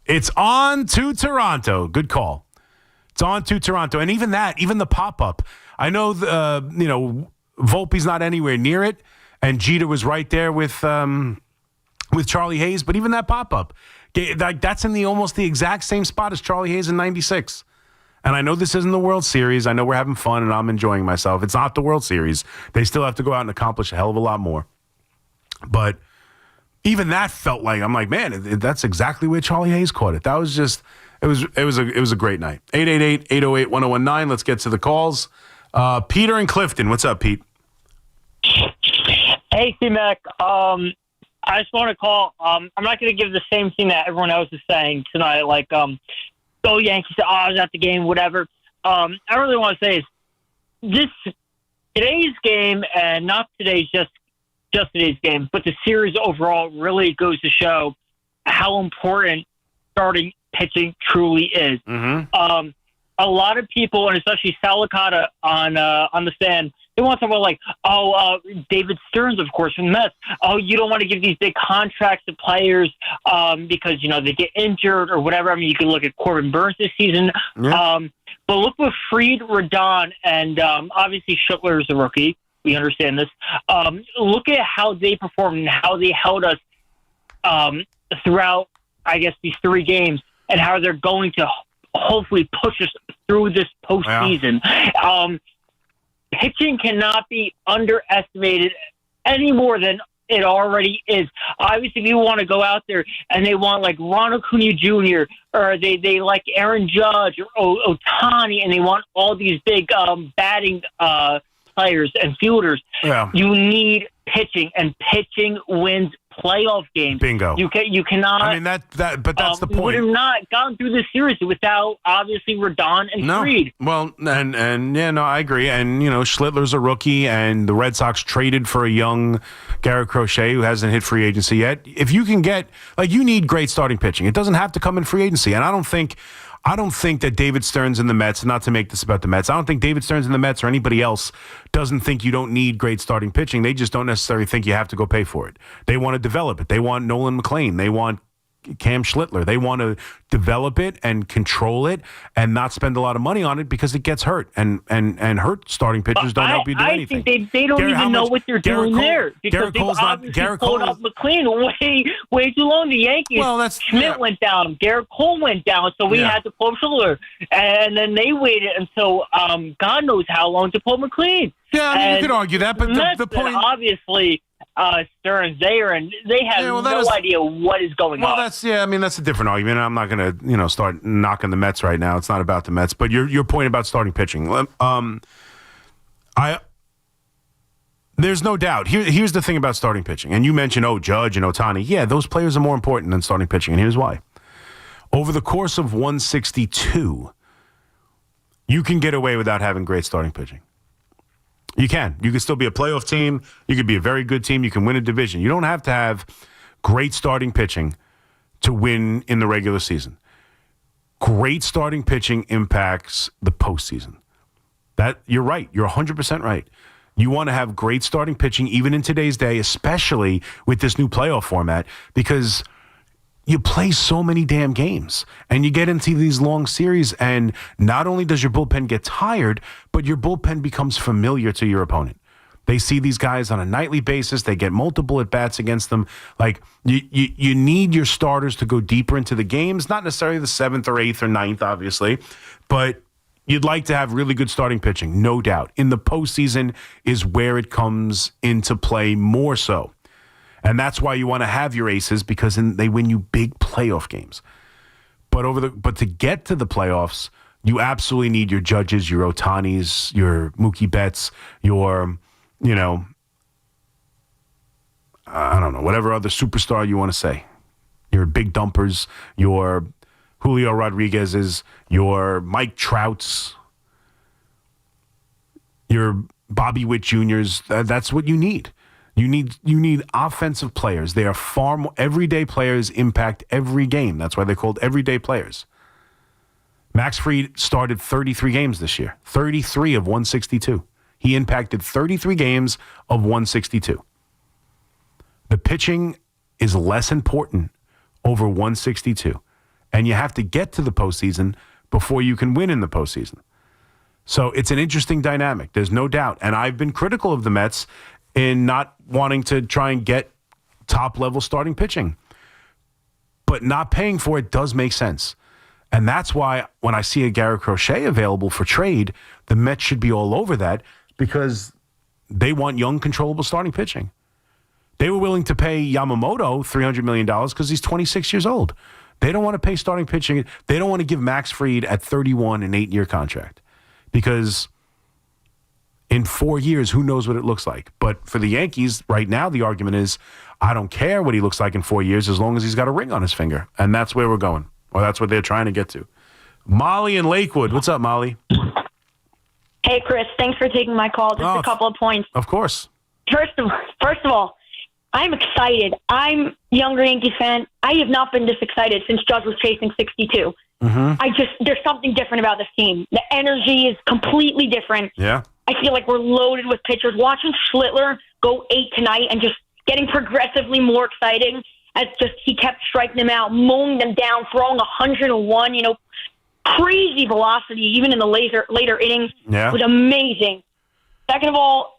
It's on to Toronto. Good call. It's on to Toronto. And even the pop-up. I know, Volpe's not anywhere near it. And Jeter was right there with Charlie Hayes, but even that pop-up, that's in almost the exact same spot as Charlie Hayes in 96. And I know this isn't the World Series. I know we're having fun and I'm enjoying myself. It's not the World Series. They still have to go out and accomplish a hell of a lot more. But even that felt like, I'm like, man, that's exactly where Charlie Hayes caught it. That was just, it was a great night. 888-808-1019. Let's get to the calls. Peter in Clifton. What's up, Pete? Hey, C-Mac. I just want to call. I'm not going to give the same thing that everyone else is saying tonight. Like, go Yankees, I was at the game, whatever. I really want to say is today's game, and not today's just today's game, but the series overall really goes to show how important starting pitching truly is. Mm-hmm. A lot of people, and especially Salicata on the stand, they want to talk about David Stearns, of course, from the Mets. Oh, you don't want to give these big contracts to players because they get injured or whatever. I mean, you can look at Corbin Burns this season. Yeah. But look with Fried, Rodon, and obviously Schlitler is a rookie. We understand this. Look at how they performed and how they held us throughout, I guess, these 3 games, and how they're going to hopefully push us through this postseason. Yeah. Pitching cannot be underestimated any more than it already is. Obviously, if you want to go out there and they want like Ronald Acuna Jr. or they like Aaron Judge or Ohtani, and they want all these big batting players and fielders, you need pitching, and pitching wins playoff games. Bingo. You cannot. I mean but that's the point. We would have not gone through this series without obviously Rodon and Fried. Well, and yeah, no, I agree. And Schlittler's a rookie, and the Red Sox traded for a young Garrick Cole who hasn't hit free agency yet. If you can get you need great starting pitching. It doesn't have to come in free agency, and I don't think that David Stearns and the Mets, not to make this about the Mets, I don't think David Stearns and the Mets or anybody else doesn't think you don't need great starting pitching. They just don't necessarily think you have to go pay for it. They want to develop it. They want Nolan McLean. They want Cam Slitler. They want to develop it and control it and not spend a lot of money on it because it gets hurt. And hurt starting pitchers don't help you do anything. I think they don't even know what they're doing there. Because they've obviously pulled up McLean way too long. The Yankees, Schmidt went down. Garrick Cole went down, so we had to pull Schlitter. And then they waited until God knows how long to pull McLean. Yeah, I mean, you could argue that, but the point... Obviously... Stearns there, and they have no idea what is going on. That's a different argument. I'm not going to start knocking the Mets right now. It's not about the Mets, but your point about starting pitching. There's no doubt. Here's the thing about starting pitching, and you mentioned Judge and Ohtani. Yeah, those players are more important than starting pitching, and here's why. Over the course of 162, you can get away without having great starting pitching. You can. You can still be a playoff team. You could be a very good team. You can win a division. You don't have to have great starting pitching to win in the regular season. Great starting pitching impacts the postseason. You're right. You're 100% right. You want to have great starting pitching even in today's day, especially with this new playoff format, because you play so many damn games and you get into these long series, and not only does your bullpen get tired, but your bullpen becomes familiar to your opponent. They see these guys on a nightly basis. They get multiple at-bats against them. You need your starters to go deeper into the games, not necessarily the 7th or 8th or 9th, obviously, but you'd like to have really good starting pitching, no doubt. In the postseason is where it comes into play more so. And that's why you want to have your aces, because they win you big playoff games. But to get to the playoffs, you absolutely need your Judges, your Ohtanis, your Mookie Betts, your, I don't know, whatever other superstar you want to say. Your big dumpers, your Julio Rodriguez's, your Mike Trouts, your Bobby Witt Jr.'s. That's what you need. You need offensive players. They are far more everyday players, impact every game. That's why they're called everyday players. Max Fried started 33 games this year, 33 of 162. He impacted 33 games of 162. The pitching is less important over 162, and you have to get to the postseason before you can win in the postseason. So it's an interesting dynamic. There's no doubt. And I've been critical of the Mets in not wanting to try and get top-level starting pitching. But not paying for it does make sense. And that's why when I see a Garrick Cole available for trade, the Mets should be all over that, because they want young, controllable starting pitching. They were willing to pay Yamamoto $300 million because he's 26 years old. They don't want to pay starting pitching. They don't want to give Max Fried at 31 an 8-year contract, because in 4 years, who knows what it looks like. But for the Yankees, right now, the argument is, I don't care what he looks like in 4 years as long as he's got a ring on his finger. And that's where we're going, or that's what they're trying to get to. Molly in Lakewood. What's up, Molly? Hey, Chris. Thanks for taking my call. Just a couple of points. Of course. First of all, I'm excited. I'm a younger Yankee fan. I have not been this excited since Judge was chasing 62. There's something different about this team. The energy is completely different. Yeah. I feel like we're loaded with pitchers. Watching Schlitler go 8 tonight and just getting progressively more exciting as just he kept striking them out, mowing them down, throwing 101, crazy velocity, even in the later innings. Yeah. Was amazing. Second of all,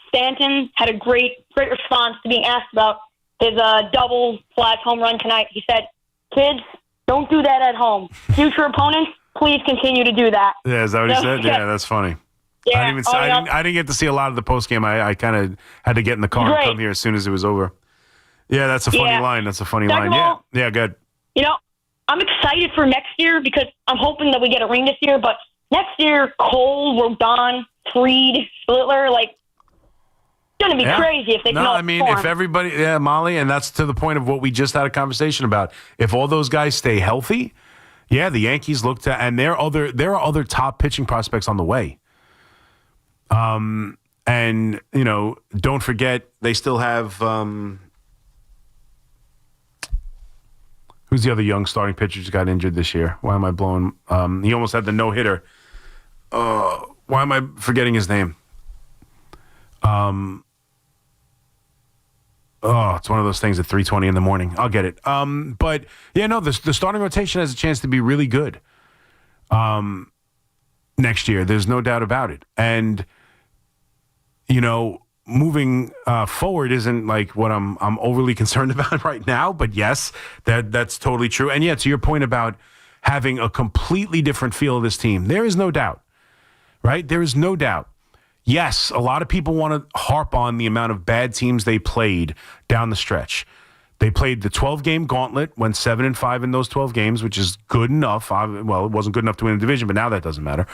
Stanton had a great response to being asked about his double/home run tonight. He said, "Kids, don't do that at home. Future opponents, please continue to do that." Yeah, is that what he said? Yeah, that's funny. Yeah, I didn't get to see a lot of the post game. I kind of had to get in the car and come here as soon as it was over. Yeah, that's a funny line. That's a funny line. Yeah, good. I'm excited for next year because I'm hoping that we get a ring this year. But next year, Cole, Rodon, Fried, Schlitler, it's going to be crazy if they can all perform. If everybody, Molly, and that's to the point of what we just had a conversation about. If all those guys stay healthy, the Yankees look to, and there are other top pitching prospects on the way. And don't forget they still have who's the other young starting pitcher who got injured this year? Why am I blowing? He almost had the no-hitter. Why am I forgetting his name? It's one of those things at 3:20 in the morning. I'll get it. But the starting rotation has a chance to be really good next year. There's no doubt about it. And moving forward isn't like what I'm overly concerned about right now. But yes, that's totally true. And to your point about having a completely different feel of this team, there is no doubt, right? There is no doubt. Yes, a lot of people want to harp on the amount of bad teams they played down the stretch. They played the 12-game gauntlet, went 7-5 in those 12 games, which is good enough. Well, it wasn't good enough to win the division, but now that doesn't matter.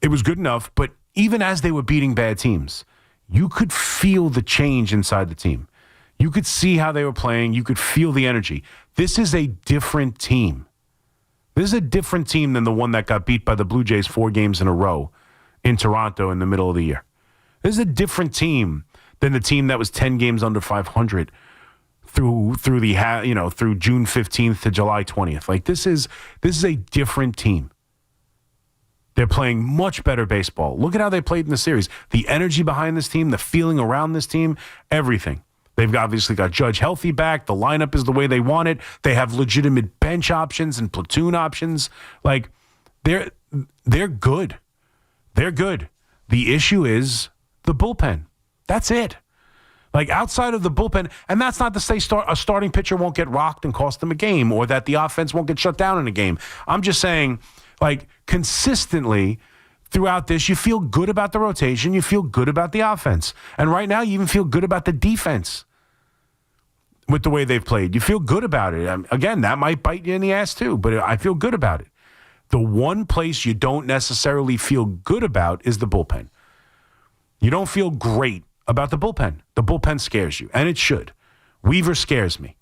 It was good enough, but even as they were beating bad teams, you could feel the change inside the team. You could see how they were playing. You could feel the energy. This is a different team. This is a different team than the one that got beat by the Blue Jays 4 games in a row in Toronto in the middle of the year. This is a different team than the team that was 10 games under 500 through June 15th to July 20th. This is a different team. They're playing much better baseball. Look at how they played in the series. The energy behind this team, the feeling around this team, everything. They've obviously got Judge healthy back. The lineup is the way they want it. They have legitimate bench options and platoon options. They're good. They're good. The issue is the bullpen. That's it. Outside of the bullpen, and that's not to say a starting pitcher won't get rocked and cost them a game or that the offense won't get shut down in a game. I'm just saying, consistently throughout this, you feel good about the rotation. You feel good about the offense. And right now, you even feel good about the defense with the way they've played. You feel good about it. Again, that might bite you in the ass too, but I feel good about it. The one place you don't necessarily feel good about is the bullpen. You don't feel great about the bullpen. The bullpen scares you, and it should. Weaver scares me.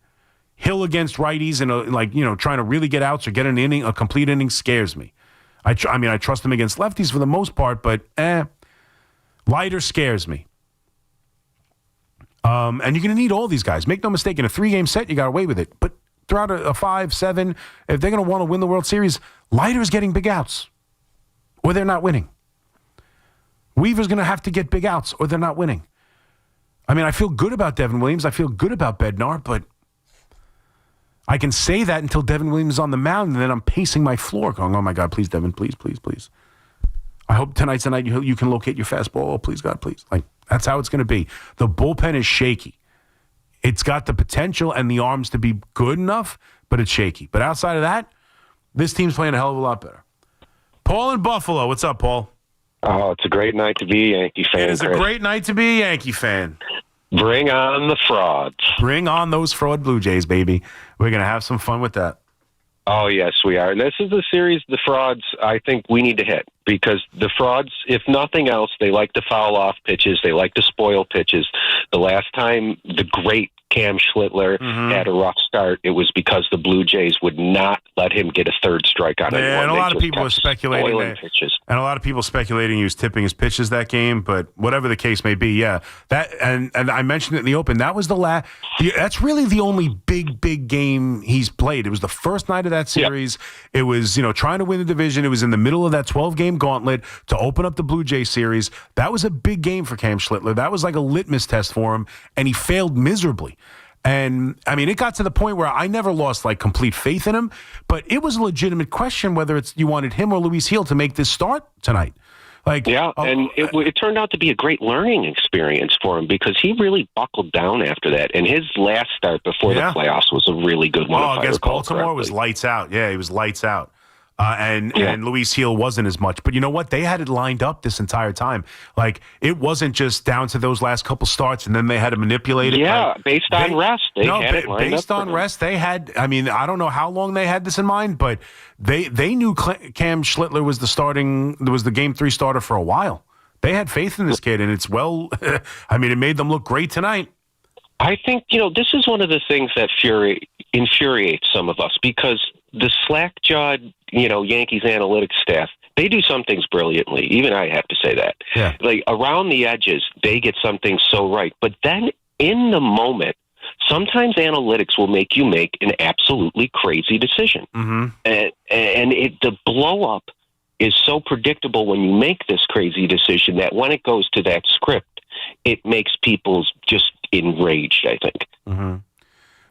Hill against righties and trying to really get outs or get a complete inning scares me. I trust him against lefties for the most part, but Leiter scares me. And you're going to need all these guys. Make no mistake, in a 3-game set, you got away with it. But throughout a 5, 7, if they're going to want to win the World Series, Leiter's getting big outs, or they're not winning. Weaver's going to have to get big outs, or they're not winning. I feel good about Devin Williams. I feel good about Bednar, but I can say that until Devin Williams is on the mound, and then I'm pacing my floor going, oh, my God, please, Devin, please, please, please. I hope tonight's the night you can locate your fastball. Oh, please, God, please. That's how it's going to be. The bullpen is shaky. It's got the potential and the arms to be good enough, but it's shaky. But outside of that, this team's playing a hell of a lot better. Paul in Buffalo. What's up, Paul? Oh, it's a great night to be a Yankee fan. It is a great night to be a Yankee fan. Bring on the frauds. Bring on those fraud Blue Jays, baby. We're going to have some fun with that. Oh, yes, we are. This is the series, the frauds, I think we need to hit. Because the frauds, if nothing else, they like to foul off pitches. They like to spoil pitches. The last time the great Cam Slitler had a rough start, it was because the Blue Jays would not let him get a third strike on anyone. And a They lot of just people were kept speculating spoiling that, pitches. and a lot of people speculating he was tipping his pitches that game. But whatever the case may be, yeah, that and I mentioned it in the open. That was the last. That's really the only big game he's played. It was the first night of that series. Yep. It was trying to win the division. It was in the middle of that 12-game gauntlet to open up the Blue Jay series. That was a big game for Cam Slitler. That was like a litmus test for him, and he failed miserably. And, I mean, it got to the point where I never lost, complete faith in him, but it was a legitimate question whether you wanted him or Luis Gil to make this start tonight. And it turned out to be a great learning experience for him because he really buckled down after that. And his last start before the playoffs was a really good one. Against Baltimore was lights out. Yeah, he was lights out. And Luis Gil wasn't as much. But you know what? They had it lined up this entire time. It wasn't just down to those last couple starts, and then they had to manipulate it. Yeah, based on rest. They had it lined based up on rest, they had, I don't know how long they had this in mind, but they knew Cam Slitler was the Game 3 starter for a while. They had faith in this kid, and it's it made them look great tonight. I think, this is one of the things that infuriates some of us because the slack-jawed, Yankees analytics staff, they do some things brilliantly. Even I have to say that. Yeah. Around the edges, they get some things so right. But then in the moment, sometimes analytics will make you make an absolutely crazy decision. Mm-hmm. And the blow-up is so predictable when you make this crazy decision that when it goes to that script, it makes people just enraged, I think. Mm-hmm.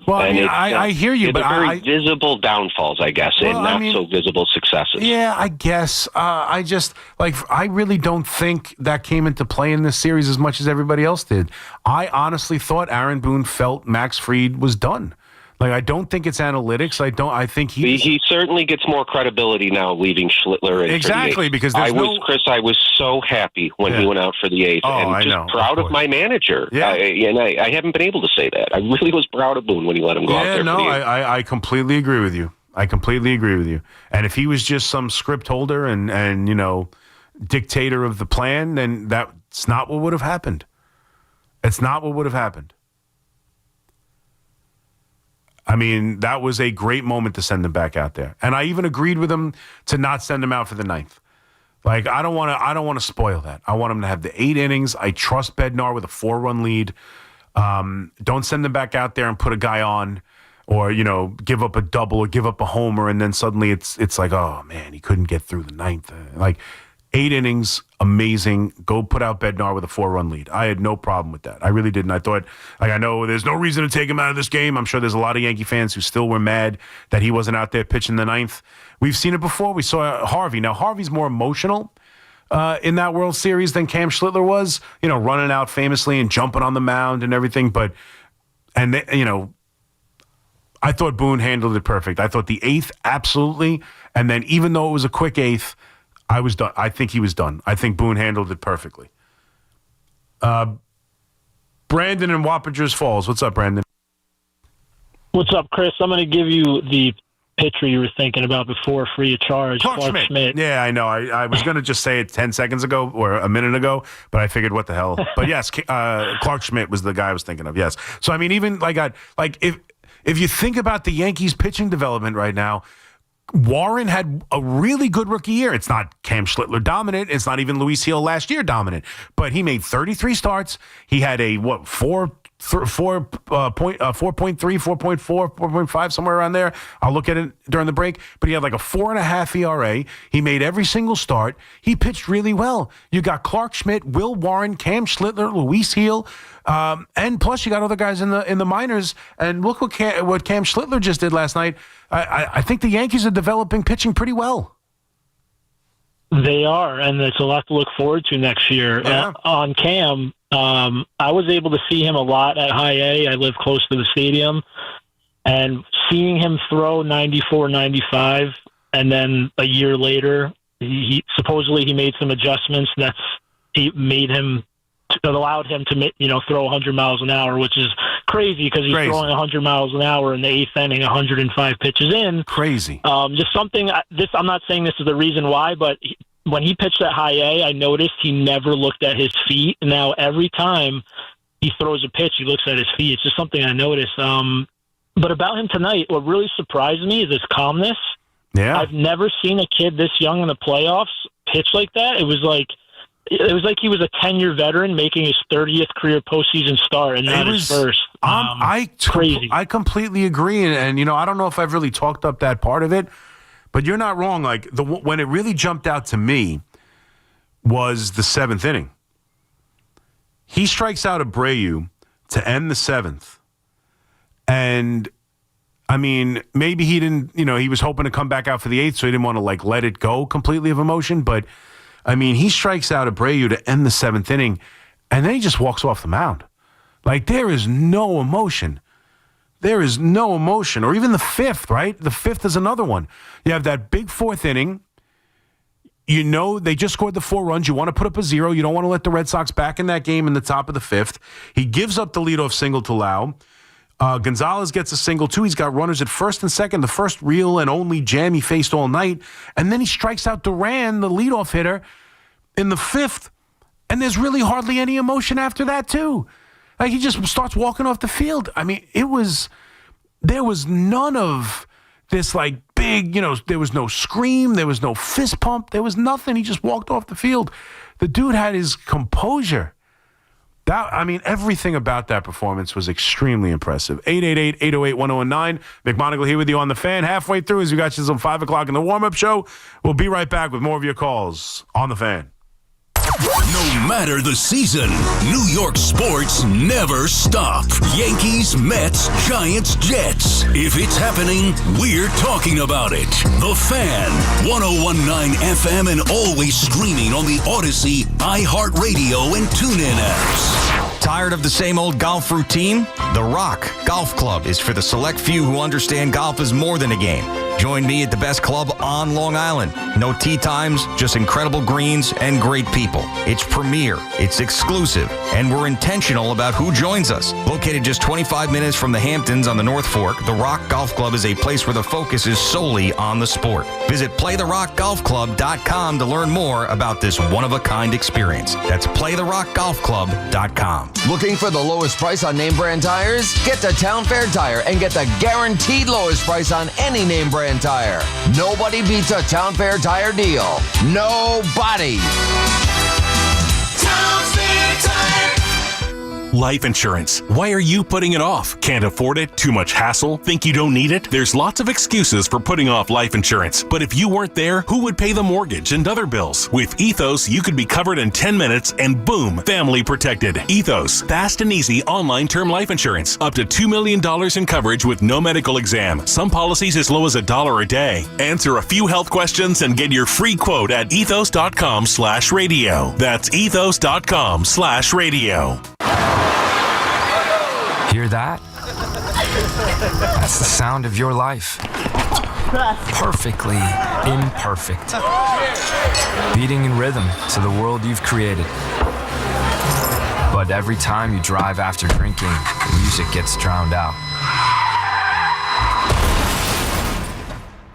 Well, I hear you, but very visible downfalls, I guess, and not so visible successes. Yeah, I guess. I just I really don't think that came into play in this series as much as everybody else did. I honestly thought Aaron Boone felt Max Fried was done. I don't think it's analytics. I think he certainly gets more credibility now leaving Schlitler. Exactly, because I was so happy when he went out for the eighth, and just proud of my manager. Yeah. I haven't been able to say that. I really was proud of Boone when he let him go out there. I completely agree with you. And if he was just some script holder and dictator of the plan, then that's not what would have happened. It's not what would have happened. That was a great moment to send him back out there. And I even agreed with him to not send him out for the ninth. I don't want to spoil that. I want him to have the 8 innings. I trust Bednar with a 4-run lead. Don't send him back out there and put a guy on or, give up a double or give up a homer. And then suddenly it's like, oh man, he couldn't get through the ninth. 8 innings, amazing. Go put out Bednar with a 4-run lead. I had no problem with that. I really didn't. I thought, I know there's no reason to take him out of this game. I'm sure there's a lot of Yankee fans who still were mad that he wasn't out there pitching the ninth. We've seen it before. We saw Harvey. Now, Harvey's more emotional in that World Series than Cam Slitler was, running out famously and jumping on the mound and everything. I thought Boone handled it perfect. I thought the 8th, absolutely. And then even though it was a quick 8th, I was done. I think he was done. I think Boone handled it perfectly. Brandon in Wappingers Falls. What's up, Brandon? What's up, Chris? I'm going to give you the pitcher you were thinking about before, free of charge. Clark Schmidt. Yeah, I know. I was going to just say it 10 seconds ago or a minute ago, but I figured, what the hell? But yes, Clark Schmidt was the guy I was thinking of. Yes. So even if you think about the Yankees pitching development right now, Warren had a really good rookie year. It's not Cam Slitler dominant. It's not even Luis Gil last year dominant. But he made 33 starts. He had a 4.3, 4.4, 4.5, somewhere around there. I'll look at it during the break. But he had a 4.5 ERA. He made every single start. He pitched really well. You got Clark Schmidt, Will Warren, Cam Slitler, Luis Gil, and plus you got other guys in the minors. And look what Cam Slitler just did last night. I think the Yankees are developing pitching pretty well. They are, and it's a lot to look forward to next year. Yeah. On Cam, I was able to see him a lot at High A. I live close to the stadium. And seeing him throw 94, 95, and then a year later, he supposedly made some adjustments allowed him to throw 100 miles an hour, which is crazy because he's throwing 100 miles an hour in the 8th inning, 105 pitches in. Crazy. Just something. I'm not saying this is the reason why, but when he pitched at High A, I noticed he never looked at his feet. Now every time he throws a pitch, he looks at his feet. It's just something I noticed. But about him tonight, what really surprised me is his calmness. Yeah. I've never seen a kid this young in the playoffs pitch like that. It was like he was a 10-year veteran making his 30th career postseason start and not his first. Crazy. I completely agree. And, I don't know if I've really talked up that part of it, but you're not wrong. Like, when it really jumped out to me was the 7th inning. He strikes out Abreu to end the 7th. And, I mean, maybe he didn't, he was hoping to come back out for the 8th, so he didn't want to, let it go completely of emotion. But, I mean, he strikes out Abreu to end the 7th inning, and then he just walks off the mound. Like, there is no emotion. There is no emotion. Or even the 5th, right? The 5th is another one. You have that big 4th inning. They just scored the 4 runs. You want to put up a 0. You don't want to let the Red Sox back in that game in the top of the 5th. He gives up the leadoff single to Lau. Gonzalez gets a single, too. He's got runners at first and second, the first real and only jam he faced all night. And then he strikes out Duran, the leadoff hitter, in the 5th. And there's really hardly any emotion after that, too. Like, he just starts walking off the field. I mean, there was none of this, big, there was no scream. There was no fist pump. There was nothing. He just walked off the field. The dude had his composure. Everything about that performance was extremely impressive. 888-808-1019. McMonagle here with you on The Fan. Halfway through as we got you till 5 o'clock in the warm-up show. We'll be right back with more of your calls on The Fan. No matter the season, New York sports never stop. Yankees, Mets, Giants, Jets. If it's happening, we're talking about it. The Fan, 101.9 FM and always streaming on the Odyssey, iHeartRadio, and TuneIn apps. Tired of the same old golf routine? The Rock Golf Club is for the select few who understand golf is more than a game. Join me at the best club on Long Island. No tee times, just incredible greens and great people. It's premier, it's exclusive, and we're intentional about who joins us. Located just 25 minutes from the Hamptons on the North Fork, the Rock Golf Club is a place where the focus is solely on the sport. Visit playtherockgolfclub.com to learn more about this one-of-a-kind experience. That's playtherockgolfclub.com. Looking for the lowest price on name brand tires? Get to Town Fair Tire and get the guaranteed lowest price on any name brand tire. Nobody beats a Town Fair Tire deal. Nobody. Town Fair Tire. Life insurance. Why are you putting it off? Can't afford it? Too much hassle? Think you don't need it? There's lots of excuses for putting off life insurance. But if you weren't there, who would pay the mortgage and other bills? With Ethos, you could be covered in 10 minutes and boom, family protected. Ethos, fast and easy online term life insurance. Up to $2 million in coverage with no medical exam. Some policies as low as $1 a day. Answer a few health questions and get your free quote at ethos.com/radio. That's ethos.com/radio. Hear that? That's the sound of your life. Perfectly imperfect. Beating in rhythm to the world you've created. But every time you drive after drinking, the music gets drowned out.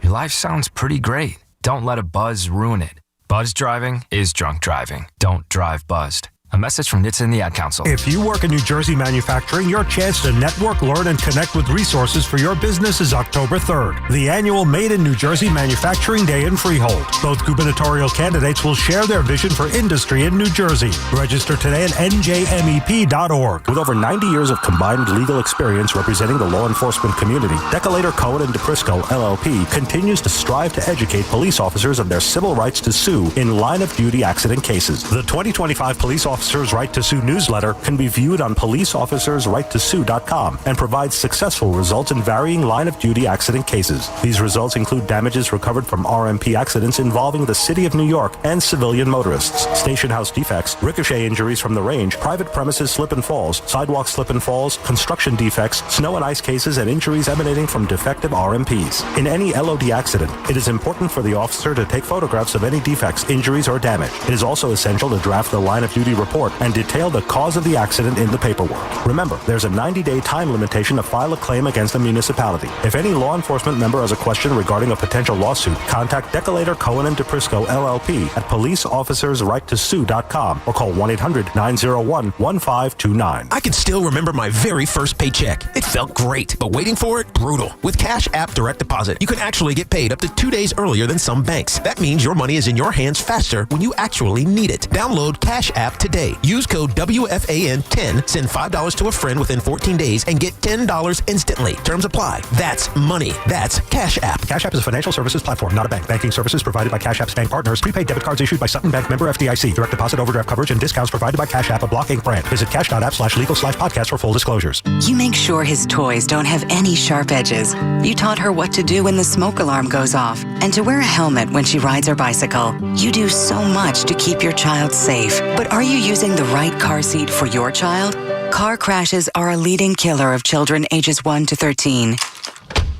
Your life sounds pretty great. Don't let a buzz ruin it. Buzz driving is drunk driving. Don't drive buzzed. A message from NHTSA and the Ad Council. If you work in New Jersey manufacturing, your chance to network, learn, and connect with resources for your business is October 3rd, the annual Made in New Jersey Manufacturing Day in Freehold. Both gubernatorial candidates will share their vision for industry in New Jersey. Register today at njmep.org. With over 90 years of combined legal experience representing the law enforcement community, Decolator Cohen and DePrisco, LLP, continues to strive to educate police officers of their civil rights to sue in line-of-duty accident cases. The 2025 Police Officers Right to Sue newsletter can be viewed on policeofficersrighttosue.com and provides successful results in varying line-of-duty accident cases. These results include damages recovered from RMP accidents involving the City of New York and civilian motorists, station house defects, ricochet injuries from the range, private premises slip and falls, sidewalk slip and falls, construction defects, snow and ice cases, and injuries emanating from defective RMPs. In any LOD accident, it is important for the officer to take photographs of any defects, injuries, or damage. It is also essential to draft the line-of-duty report report and detail the cause of the accident in the paperwork. Remember, there's a 90-day time limitation to file a claim against a municipality. If any law enforcement member has a question regarding a potential lawsuit, contact Decolator Cohen and DePrisco LLP at policeofficersrighttosue.com or call 1-800-901-1529. I can still remember my very first paycheck. It felt great, but waiting for it, brutal. With Cash App Direct Deposit, you can actually get paid up to 2 days earlier than some banks. That means your money is in your hands faster when you actually need it. Download Cash App today. Use code WFAN10, send $5 to a friend within 14 days, and get $10 instantly. Terms apply. That's money. That's Cash App. Cash App is a financial services platform, not a bank. Banking services provided by Cash App's bank partners. Prepaid debit cards issued by Sutton Bank, member FDIC. Direct deposit overdraft coverage and discounts provided by Cash App, a Block Inc. brand. Visit cash.app/legal/podcast for full disclosures. You make sure his toys don't have any sharp edges. You taught her what to do when the smoke alarm goes off and to wear a helmet when she rides her bicycle. You do so much to keep your child safe. But are you using the right car seat for your child? Car crashes are a leading killer of children ages 1 to 13.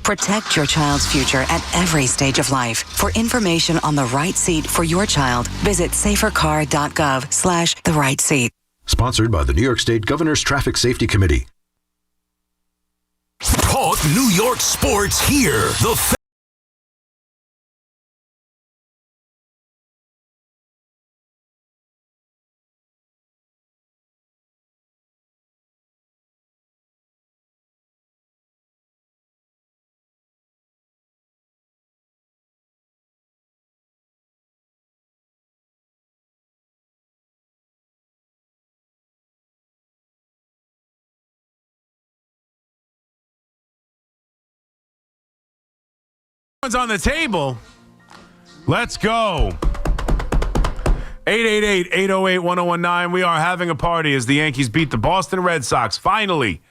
Protect your child's future at every stage of life. For information on the right seat for your child, visit safercar.gov/the right seat. Sponsored by the New York State Governor's Traffic Safety Committee. Talk New York sports here. The on the table. Let's go. 888-808-1019. We are having a party as the Yankees beat the Boston Red Sox. Finally,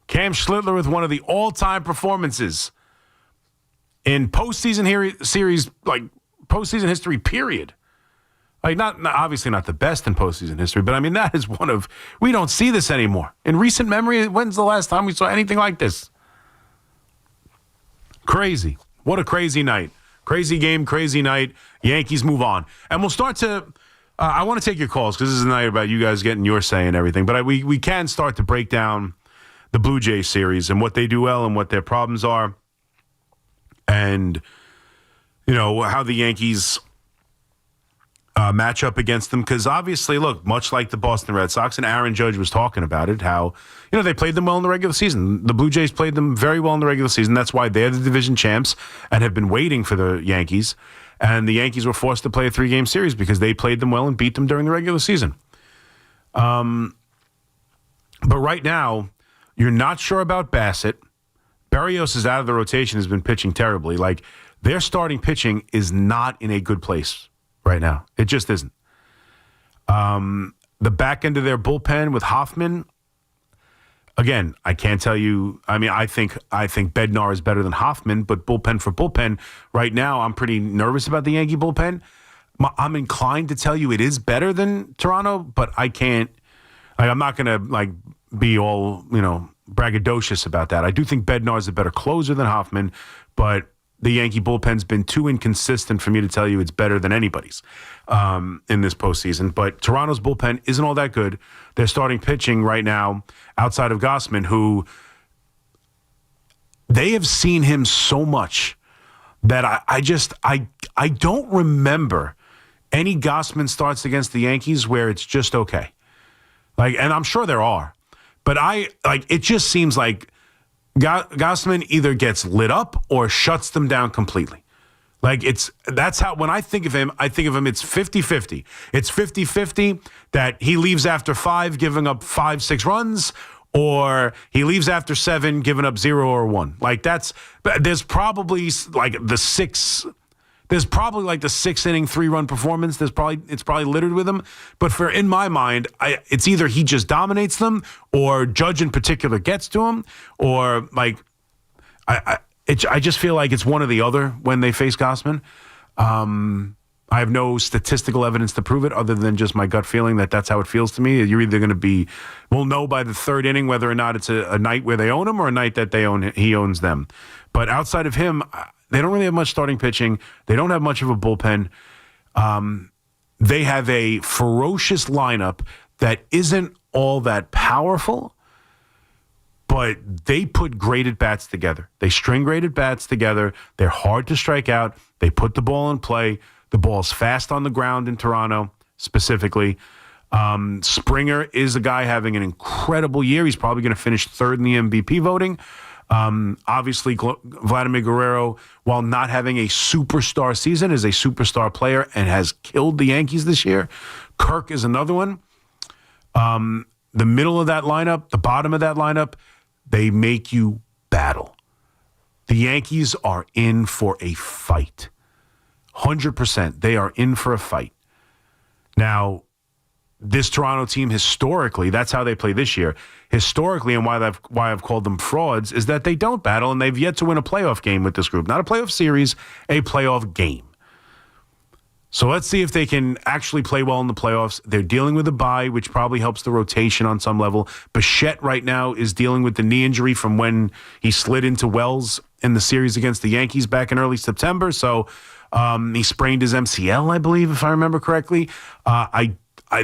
Cam Slitler with one of the all-time performances in postseason series, like postseason history, period. Like not obviously not the best in postseason history, but I mean that is one of, we don't see this anymore. In recent memory, when's the last time we saw anything like this? Crazy. What a crazy night. Crazy game, crazy night. Yankees move on. And we'll start to, I want to take your calls because this is a night about you guys getting your say and everything. But we can start to break down the Blue Jays series and what they do well and what their problems are. And, you know, how the Yankees match up against them. Because obviously, look, much like the Boston Red Sox, and Aaron Judge was talking about it, how, you know, they played them well in the regular season. The Blue Jays played them very well in the regular season. That's why they're the division champs and have been waiting for the Yankees. And the Yankees were forced to play a 3-game series because they played them well and beat them during the regular season. But right now, you're not sure about Bassett. Berrios is out of the rotation, has been pitching terribly. Like, their starting pitching is not in a good place right now. It just isn't. The back end of their bullpen with Hoffman, again, I can't tell you. I mean, I think Bednar is better than Hoffman, but bullpen for bullpen, right now, I'm pretty nervous about the Yankee bullpen. I'm inclined to tell you it is better than Toronto, but I can't. Like, I'm not going to be all, braggadocious about that. I do think Bednar is a better closer than Hoffman, but the Yankee bullpen's been too inconsistent for me to tell you it's better than anybody's in this postseason. But Toronto's bullpen isn't all that good. They're starting pitching right now outside of Gausman, who they have seen him so much that I don't remember any Gausman starts against the Yankees where it's just okay. And I'm sure there are, but it just seems like Gausman either gets lit up or shuts them down completely. That's how, when I think of him, it's 50-50. It's 50-50 that he leaves after 5, giving up 5-6 runs, or he leaves after 7, giving up 0 or 1. There's probably the 6 inning 3-run performance. It's probably littered with them. But in my mind, it's either he just dominates them, or Judge in particular gets to him, or I just feel like it's one or the other when they face Gausman. I have no statistical evidence to prove it other than just my gut feeling that's how it feels to me. You're either going to we'll know by the 3rd inning whether or not it's a night where they own him or a night that he owns them. But outside of him, they don't really have much starting pitching. They don't have much of a bullpen. They have a ferocious lineup that isn't all that powerful, but they put great at-bats together. They string great at-bats together. They're hard to strike out. They put the ball in play. The ball's fast on the ground in Toronto, specifically. Springer is a guy having an incredible year. He's probably going to finish third in the MVP voting. Obviously, Vladimir Guerrero, while not having a superstar season, is a superstar player and has killed the Yankees this year. Kirk is another one. The middle of that lineup, the bottom of that lineup, they make you battle. The Yankees are in for a fight. 100%. They are in for a fight. Now, this Toronto team historically, that's how they play this year. Historically, and why I've called them frauds, is that they don't battle, and they've yet to win a playoff game with this group. Not a playoff series, a playoff game. So let's see if they can actually play well in the playoffs. They're dealing with a bye, which probably helps the rotation on some level. Bichette right now is dealing with the knee injury from when he slid into Wells in the series against the Yankees back in early September. So he sprained his MCL, I believe, if I remember correctly.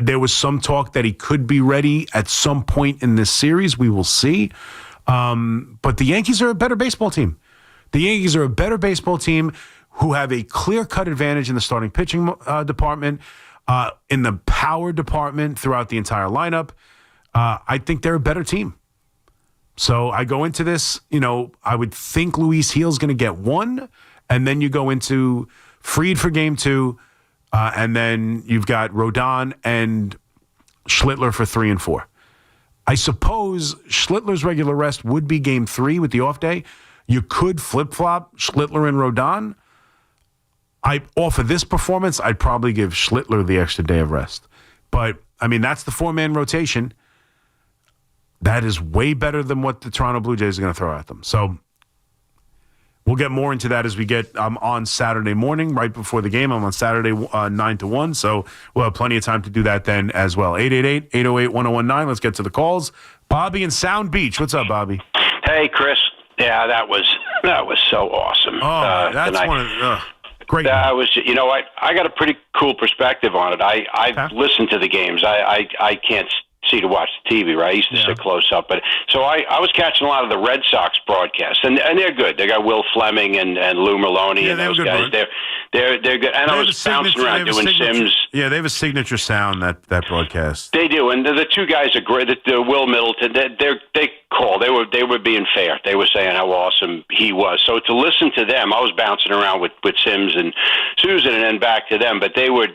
There was some talk that he could be ready at some point in this series. We will see. But the Yankees are a better baseball team. The Yankees are a better baseball team who have a clear-cut advantage in the starting pitching department, in the power department throughout the entire lineup. I think they're a better team. So I go into this, I would think Luis Gil's going to get one, and then you go into Fried for game 2, and then you've got Rodon and Schlitler for 3 and 4. I suppose Schlittler's regular rest would be game 3 with the off day. You could flip-flop Schlitler and Rodon. Off of this performance, I'd probably give Schlitler the extra day of rest. But, that's the 4-man rotation. That is way better than what the Toronto Blue Jays are going to throw at them. So we'll get more into that as we get on Saturday morning, right before the game. I'm on Saturday 9 to 1, so we'll have plenty of time to do that then as well. 888-808-1019. Let's get to the calls. Bobby in Sound Beach. What's up, Bobby? Hey, Chris. Yeah, that was so awesome. Oh, that's tonight. one of great. That was, I got a pretty cool perspective on it. I've listened to the games. I can't see to watch the TV, right? I used to sit close up, but so I was catching a lot of the Red Sox broadcasts, and they're good. They got Will Fleming and Lou Maloney and those guys. They're good. And I was bouncing around doing Sims. Yeah, they have a signature sound that broadcast. They do, and the two guys are great. The Will Middleton, they call. They were being fair. They were saying how awesome he was. So to listen to them, I was bouncing around with Sims and Susan, and then back to them. But they were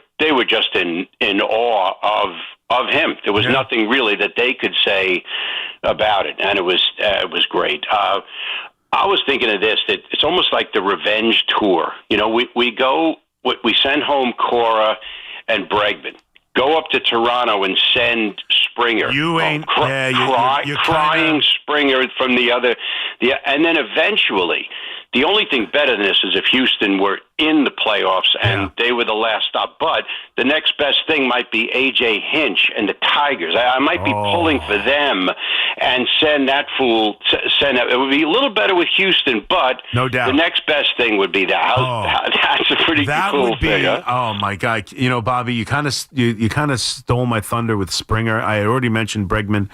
just in awe of him. There was nothing really that they could say about it, and it was great. I was thinking of this, that it's almost like the revenge tour. We send home Cora and Bregman. Go up to Toronto and send Springer. Crying Springer from the other. And then eventually, the only thing better than this is if Houston were in the playoffs and they were the last stop. But the next best thing might be A.J. Hinch and the Tigers. I might be pulling for them and send that fool. It would be a little better with Houston, but no doubt. The next best thing would be that. That's a pretty cool thing. Huh? Oh my God! Bobby, you kind of stole my thunder with Springer. I had already mentioned Bregman.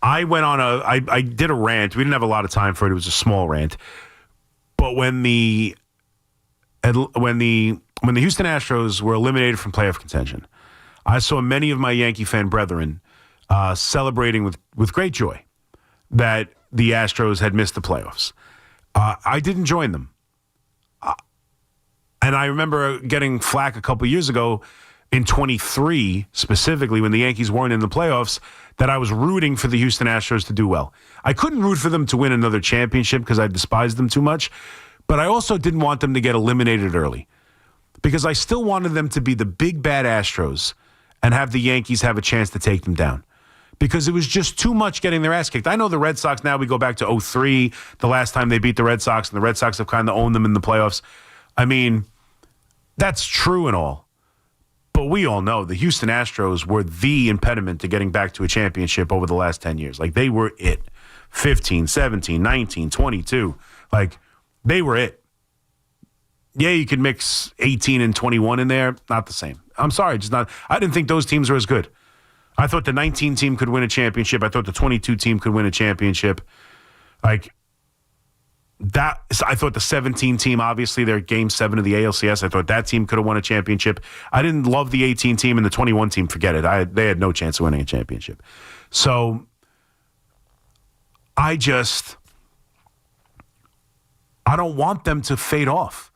I went on I did a rant. We didn't have a lot of time for it. It was a small rant. But when the Houston Astros were eliminated from playoff contention, I saw many of my Yankee fan brethren celebrating with great joy that the Astros had missed the playoffs. I didn't join them. And I remember getting flack a couple years ago in 23, specifically when the Yankees weren't in the playoffs, that I was rooting for the Houston Astros to do well. I couldn't root for them to win another championship because I despised them too much, but I also didn't want them to get eliminated early because I still wanted them to be the big bad Astros and have the Yankees have a chance to take them down because it was just too much getting their ass kicked. I know the Red Sox now, we go back to 2003, the last time they beat the Red Sox, and the Red Sox have kind of owned them in the playoffs. That's true and all. But we all know the Houston Astros were the impediment to getting back to a championship over the last 10 years. Like, they were it. 15, 17, 19, 22. Like, they were it. Yeah, you could mix 18 and 21 in there. Not the same. I'm sorry, just not. I didn't think those teams were as good. I thought the 19 team could win a championship. I thought the 22 team could win a championship. Like that, I thought the 17 team, obviously, they're Game 7 of the ALCS. I thought that team could have won a championship. I didn't love the 18 team and the 21 team. Forget it. They had no chance of winning a championship. So I don't want them to fade off.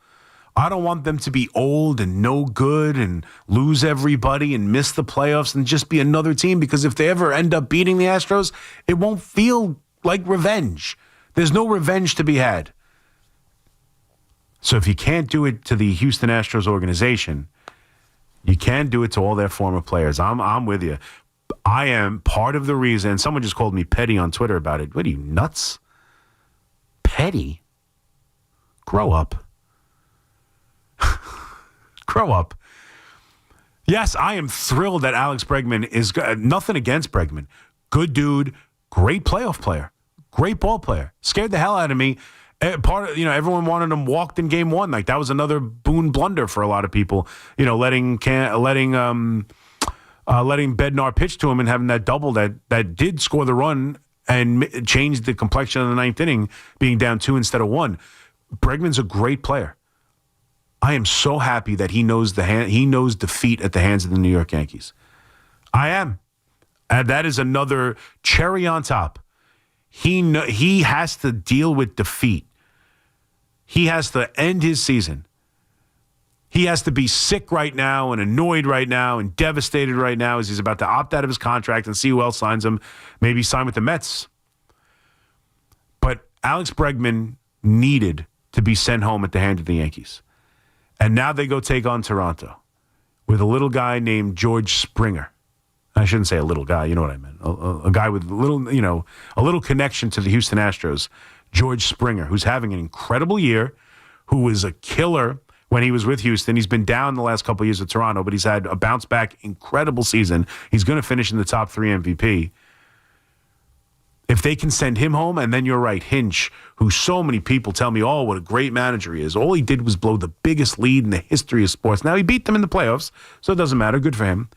I don't want them to be old and no good and lose everybody and miss the playoffs and just be another team, because if they ever end up beating the Astros, it won't feel like revenge. There's no revenge to be had. So if you can't do it to the Houston Astros organization, you can do it to all their former players. I'm with you. I am part of the reason, and someone just called me petty on Twitter about it. What are you, nuts? Petty? Grow up. Grow up. Yes, I am thrilled that Alex Bregman is nothing against Bregman. Good dude, great playoff player, great ball player. Scared the hell out of me. Everyone wanted him walked in Game 1. Like that was another Boone blunder for a lot of people. Letting Bednar pitch to him and having that double that did score the run and changed the complexion of the ninth inning, being down 2 instead of 1. Bregman's a great player. I am so happy that he knows defeat at the hands of the New York Yankees. I am. And that is another cherry on top. He has to deal with defeat. He has to end his season. He has to be sick right now and annoyed right now and devastated right now as he's about to opt out of his contract and see who else signs him. Maybe sign with the Mets. But Alex Bregman needed to be sent home at the hand of the Yankees. And now they go take on Toronto with a little guy named George Springer. I shouldn't say a little guy, you know what I meant. A guy with a little connection to the Houston Astros, George Springer, who's having an incredible year, who was a killer when he was with Houston. He's been down the last couple of years with Toronto, but he's had a bounce back, incredible season. He's going to finish in the top 3 MVP. If they can send him home, and then you're right, Hinch, who so many people tell me, oh, what a great manager he is. All he did was blow the biggest lead in the history of sports. Now, he beat them in the playoffs, so it doesn't matter. Good for him.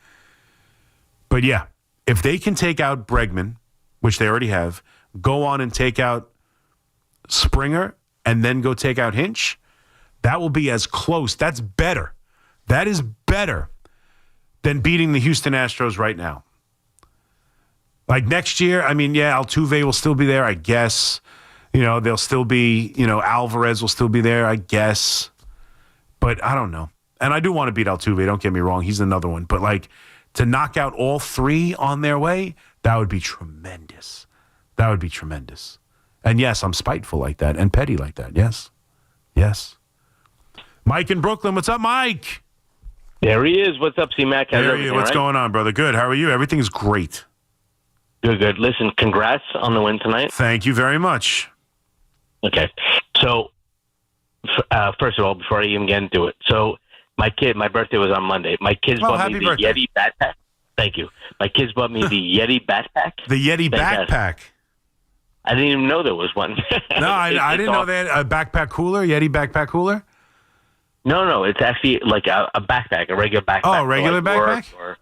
But, yeah, if they can take out Bregman, which they already have, go on and take out Springer, and then go take out Hinch, that will be as close. That's better. That is better than beating the Houston Astros right now. Like next year, Altuve will still be there, I guess. They'll still be, Alvarez will still be there, I guess. But I don't know. And I do want to beat Altuve, don't get me wrong. He's another one. But, to knock out all 3 on their way, that would be tremendous. That would be tremendous. And, yes, I'm spiteful like that and petty like that. Yes. Yes. Mike in Brooklyn. What's up, Mike? There he is. What's up, C-Mac? There he is. What's going on, brother? Good. How are you? Everything's great. Good. Listen, congrats on the win tonight. Thank you very much. Okay. So, first of all, before I even get into it, my birthday was on Monday. My kids bought me the Yeti backpack. Thank you. My kids bought me the Yeti backpack. The Yeti backpack? I didn't even know there was one. No, I didn't know they had a backpack cooler, Yeti backpack cooler? No, it's actually like a backpack, a regular backpack. Oh, a regular backpack?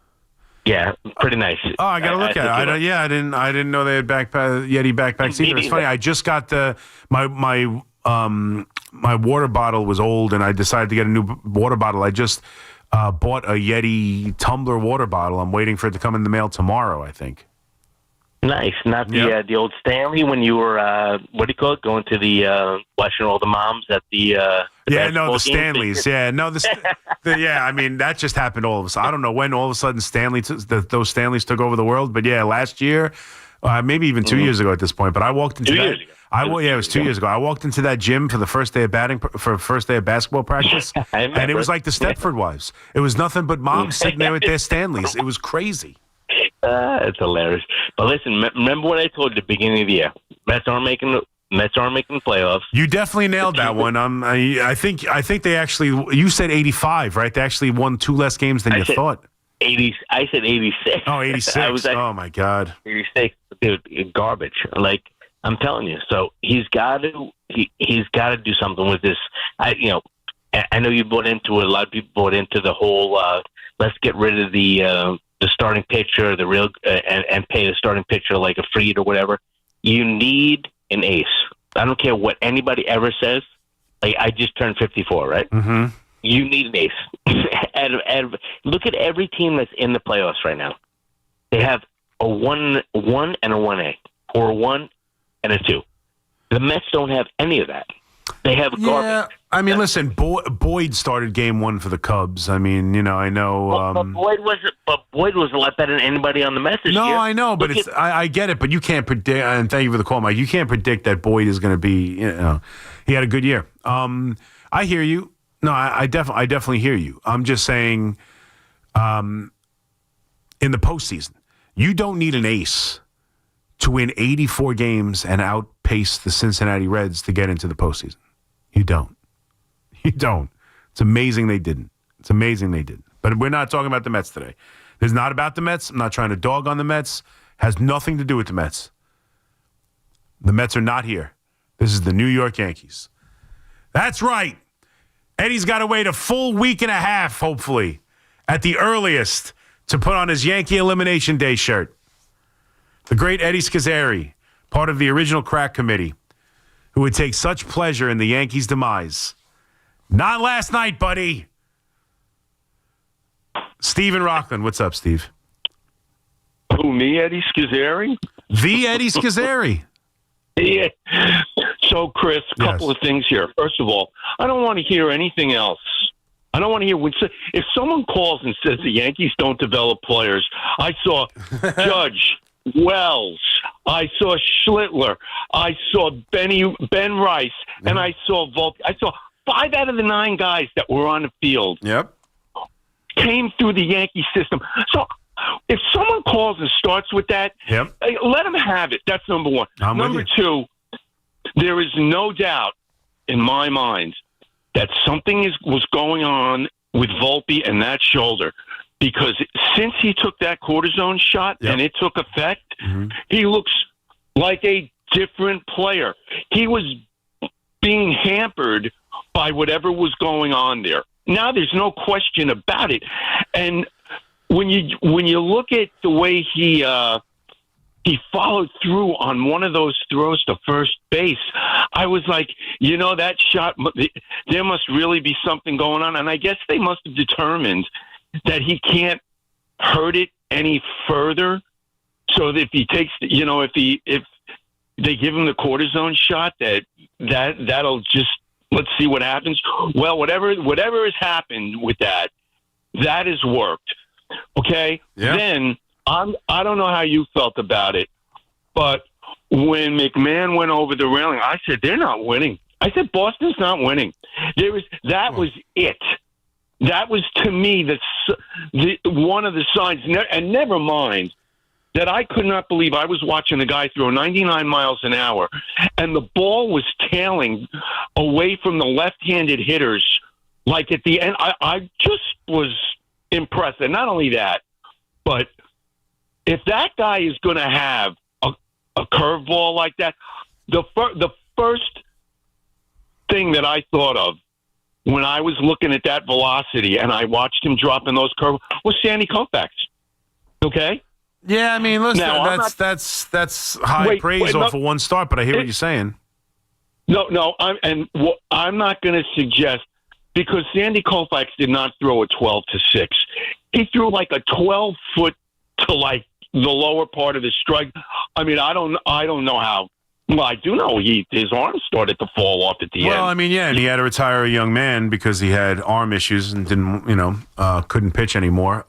Yeah, pretty nice. Oh, I got to look at it. I didn't know they had Yeti backpacks either. It's funny. I just got my water bottle was old, and I decided to get a new water bottle. I just bought a Yeti tumbler water bottle. I'm waiting for it to come in the mail tomorrow, I think. Nice. Not the old Stanley when you were, what do you call it, going to the, watching all the moms at the the Stanleys. Yeah, no, that just happened all of a sudden. I don't know when all of a sudden those Stanleys took over the world, but yeah, last year, maybe even 2 years ago at this point, but I walked into that. It was 2 years ago. I walked into that gym for the first day of basketball practice, and it was like the Stepford Wives. It was nothing but moms sitting there with their Stanleys. It was crazy. It's hilarious. But listen, remember what I told you at the beginning of the year? Mets aren't making the playoffs. You definitely nailed that one. I think they actually. You said 85, right? They actually won 2 less games than you thought. 80. I said 86. Oh, 86. Oh my God. 86. Dude, garbage. Like I'm telling you. So he's got to do something with this. I know you bought into it. A lot of people bought into the whole let's get rid of the starting pitcher, the real and pay the starting pitcher like a Fried or whatever. You need an ace. I don't care what anybody ever says. Like, I just turned 54, right? Mm-hmm. You need an ace. and look at every team that's in the playoffs right now. They have a 1 and a 1A, or a 1 and a 2. The Mets don't have any of that. They have garbage. I mean, listen, Boyd started game 1 for the Cubs. I mean, you know, I know. But Boyd was a lot better than anybody on the Mets this year. No, I know, but I get it, but you can't predict. And thank you for the call, Mike. You can't predict that Boyd is going to be. You know, he had a good year. I hear you. No, I definitely hear you. I'm just saying, in the postseason, you don't need an ace to win 84 games and outpace the Cincinnati Reds to get into the postseason. You don't. You don't. It's amazing they didn't. It's amazing they didn't. But we're not talking about the Mets today. It's not about the Mets. I'm not trying to dog on the Mets. Has nothing to do with the Mets. The Mets are not here. This is the New York Yankees. That's right. Eddie's got to wait a full week and a half, hopefully, at the earliest, to put on his Yankee Elimination Day shirt. The great Eddie Schizzeri, part of the original crack committee, who would take such pleasure in the Yankees' demise. Not last night, buddy. Steve in Rockland. What's up, Steve? Who, me, Eddie Schizzeri? The Eddie Schizzeri. Yeah. So, Chris, a couple of things here. First of all, I don't want to hear anything else. I don't want to hear if someone calls and says the Yankees don't develop players. I saw Judge, Wells, I saw Schlitler, I saw Ben Rice, and I saw Vulpi. I saw 5 out of the 9 guys that were on the field. Came through the Yankee system. So if someone calls and starts with that, let them have it. That's number one. Number two, there is no doubt in my mind that something was going on with Vulpi and that shoulder, because since he took that cortisone shot and it took effect, he looks like a different player. He was being hampered by whatever was going on there. Now there's no question about it. And when you look at the way he followed through on one of those throws to first base, I was like, that shot, there must really be something going on. And I guess they must have determined that he can't hurt it any further. So that if he takes, if they give him the cortisone shot, that'll just, let's see what happens. Well, whatever has happened with that has worked. Okay. Yeah. Then I don't know how you felt about it, but when McMahon went over the railing, I said, they're not winning. I said, Boston's not winning. That was it. That was, to me, the one of the signs. And never mind that I could not believe I was watching the guy throw 99 miles an hour, and the ball was tailing away from the left-handed hitters. Like at the end, I just was impressed. And not only that, but if that guy is going to have a curveball like that, the first thing that I thought of when I was looking at that velocity and I watched him dropping those curveballs was Sandy Koufax. Okay? Yeah, I mean, listen, that's high praise off of one start, but I hear what you're saying. No, I'm not going to suggest, because Sandy Koufax did not throw a 12-6. He threw like a 12-foot to like the lower part of the strike. I mean, I don't know how. Well, I do know his arm started to fall off at the end. Well, I mean, yeah, and he had to retire a young man because he had arm issues and couldn't pitch anymore.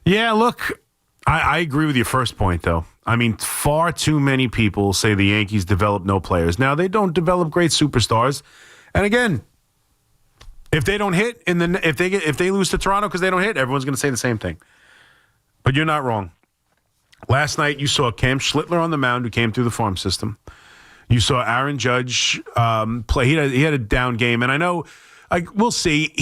Yeah, look, I agree with your first point, though. I mean, far too many people say the Yankees develop no players. Now, they don't develop great superstars. And again, if they don't hit if they lose to Toronto because they don't hit, everyone's going to say the same thing. But you're not wrong. Last night, you saw Cam Slitler on the mound, who came through the farm system. You saw Aaron Judge play. He had a down game, and I know, we'll see.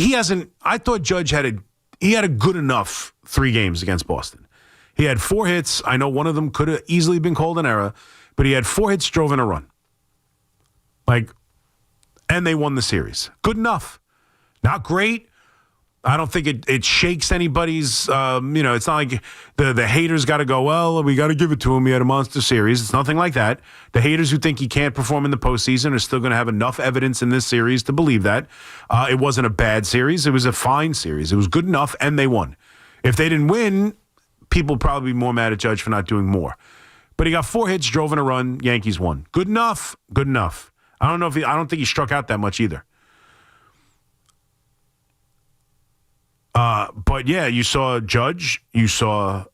I thought Judge had a good enough 3 games against Boston. He had 4 hits. I know one of them could have easily been called an error, but he had 4 hits, drove in a run. And they won the series. Good enough. Not great. I don't think it shakes anybody's, it's not like the haters got to go, well, we got to give it to him. He had a monster series. It's nothing like that. The haters who think he can't perform in the postseason are still going to have enough evidence in this series to believe that. It wasn't a bad series. It was a fine series. It was good enough, and they won. If they didn't win, people would probably be more mad at Judge for not doing more. But he got 4 hits, drove in a run, Yankees won. Good enough. Good enough. I don't think he struck out that much either. But yeah, you saw Judge, you saw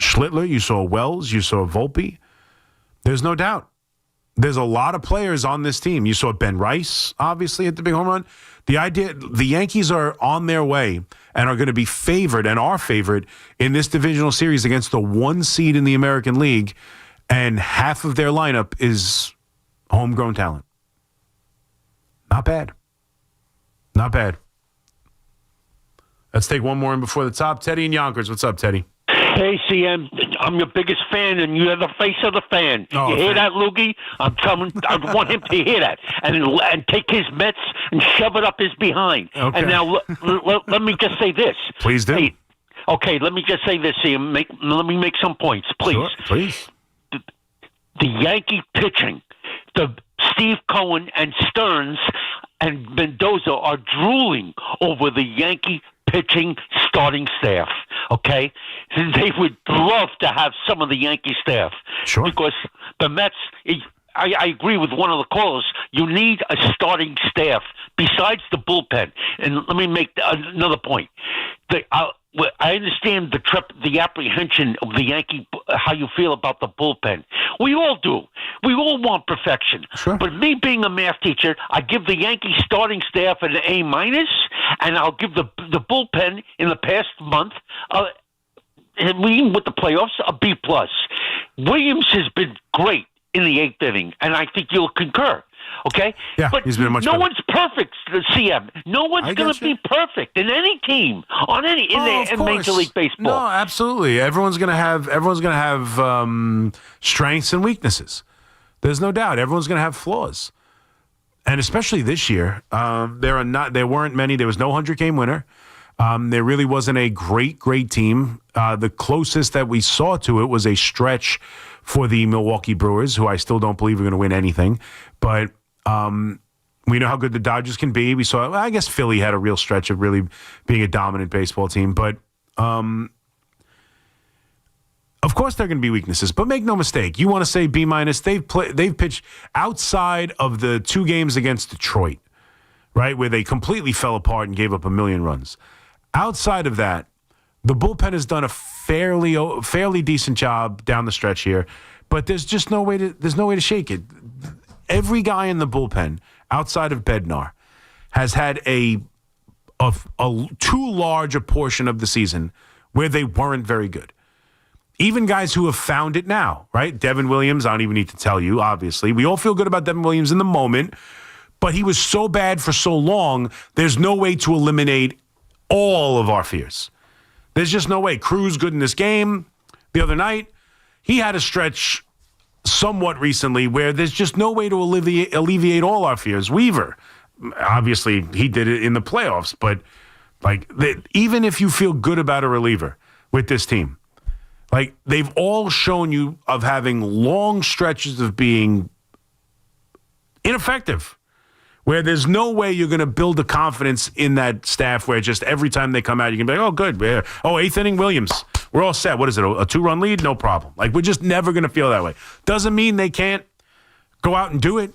Schlitler, you saw Wells, you saw Vulpi. There's no doubt. There's a lot of players on this team. You saw Ben Rice, obviously, hit the big home run. The idea, the Yankees are on their way and are going to be favored and are favored in this divisional series against the 1 seed in the American League, and half of their lineup is homegrown talent. Not bad. Not bad. Let's take one more in before the top. Teddy and Yonkers. What's up, Teddy? Hey, CM, I'm your biggest fan, and you're the face of the fan. You hear that, Loogie? I want him to hear that and take his Mets and shove it up his behind. Okay. And now let me just say this. Please do. Hey, okay, let me just say this, CM. Let me make some points, please. Sure, please. The Yankee pitching, the Steve Cohen and Stearns and Mendoza are drooling over the Yankee pitching starting staff, okay? They would love to have some of the Yankee staff. Sure. Because the Mets, I agree with one of the callers, you need a starting staff besides the bullpen. And let me make another point. I understand the apprehension of the Yankee, how you feel about the bullpen. We all do. We all want perfection. Sure. But me being a math teacher, I give the Yankee starting staff an A-, and I'll give the bullpen in the past month, with the playoffs, a B+. Williams has been great in the 8th inning, and I think you'll concur. Okay? Yeah, but he's been much better. one's perfect, CM. No one's going to be perfect in any team, in Major League Baseball. No, absolutely. Everyone's going to have strengths and weaknesses. There's no doubt. Everyone's going to have flaws. And especially this year, there weren't many. There was no 100-game winner. There really wasn't a great team. The closest that we saw to it was a stretch for the Milwaukee Brewers, who I still don't believe are going to win anything. But we know how good the Dodgers can be. We saw, I guess Philly had a real stretch of really being a dominant baseball team. But of course there are going to be weaknesses. But make no mistake, you want to say B-, they've pitched outside of the 2 games against Detroit, right, where they completely fell apart and gave up 1 million runs. Outside of that, the bullpen has done a fairly decent job down the stretch here, but there's just no way to shake it. Every guy in the bullpen outside of Bednar has had a too large a portion of the season where they weren't very good. Even guys who have found it now, right? Devin Williams, I don't even need to tell you, obviously. We all feel good about Devin Williams in the moment, but he was so bad for so long, there's no way to eliminate all of our fears. There's just no way. Cruz good in this game. The other night, he had a stretch somewhat recently where there's just no way to alleviate all our fears. Weaver, obviously, he did it in the playoffs, but even if you feel good about a reliever with this team, they've all shown you of having long stretches of being ineffective, where there's no way you're going to build a confidence in that staff where just every time they come out, you can be like, oh, good. Yeah. Oh, 8th inning, Williams. We're all set. What is it, a 2-run lead? No problem. We're just never going to feel that way. Doesn't mean they can't go out and do it.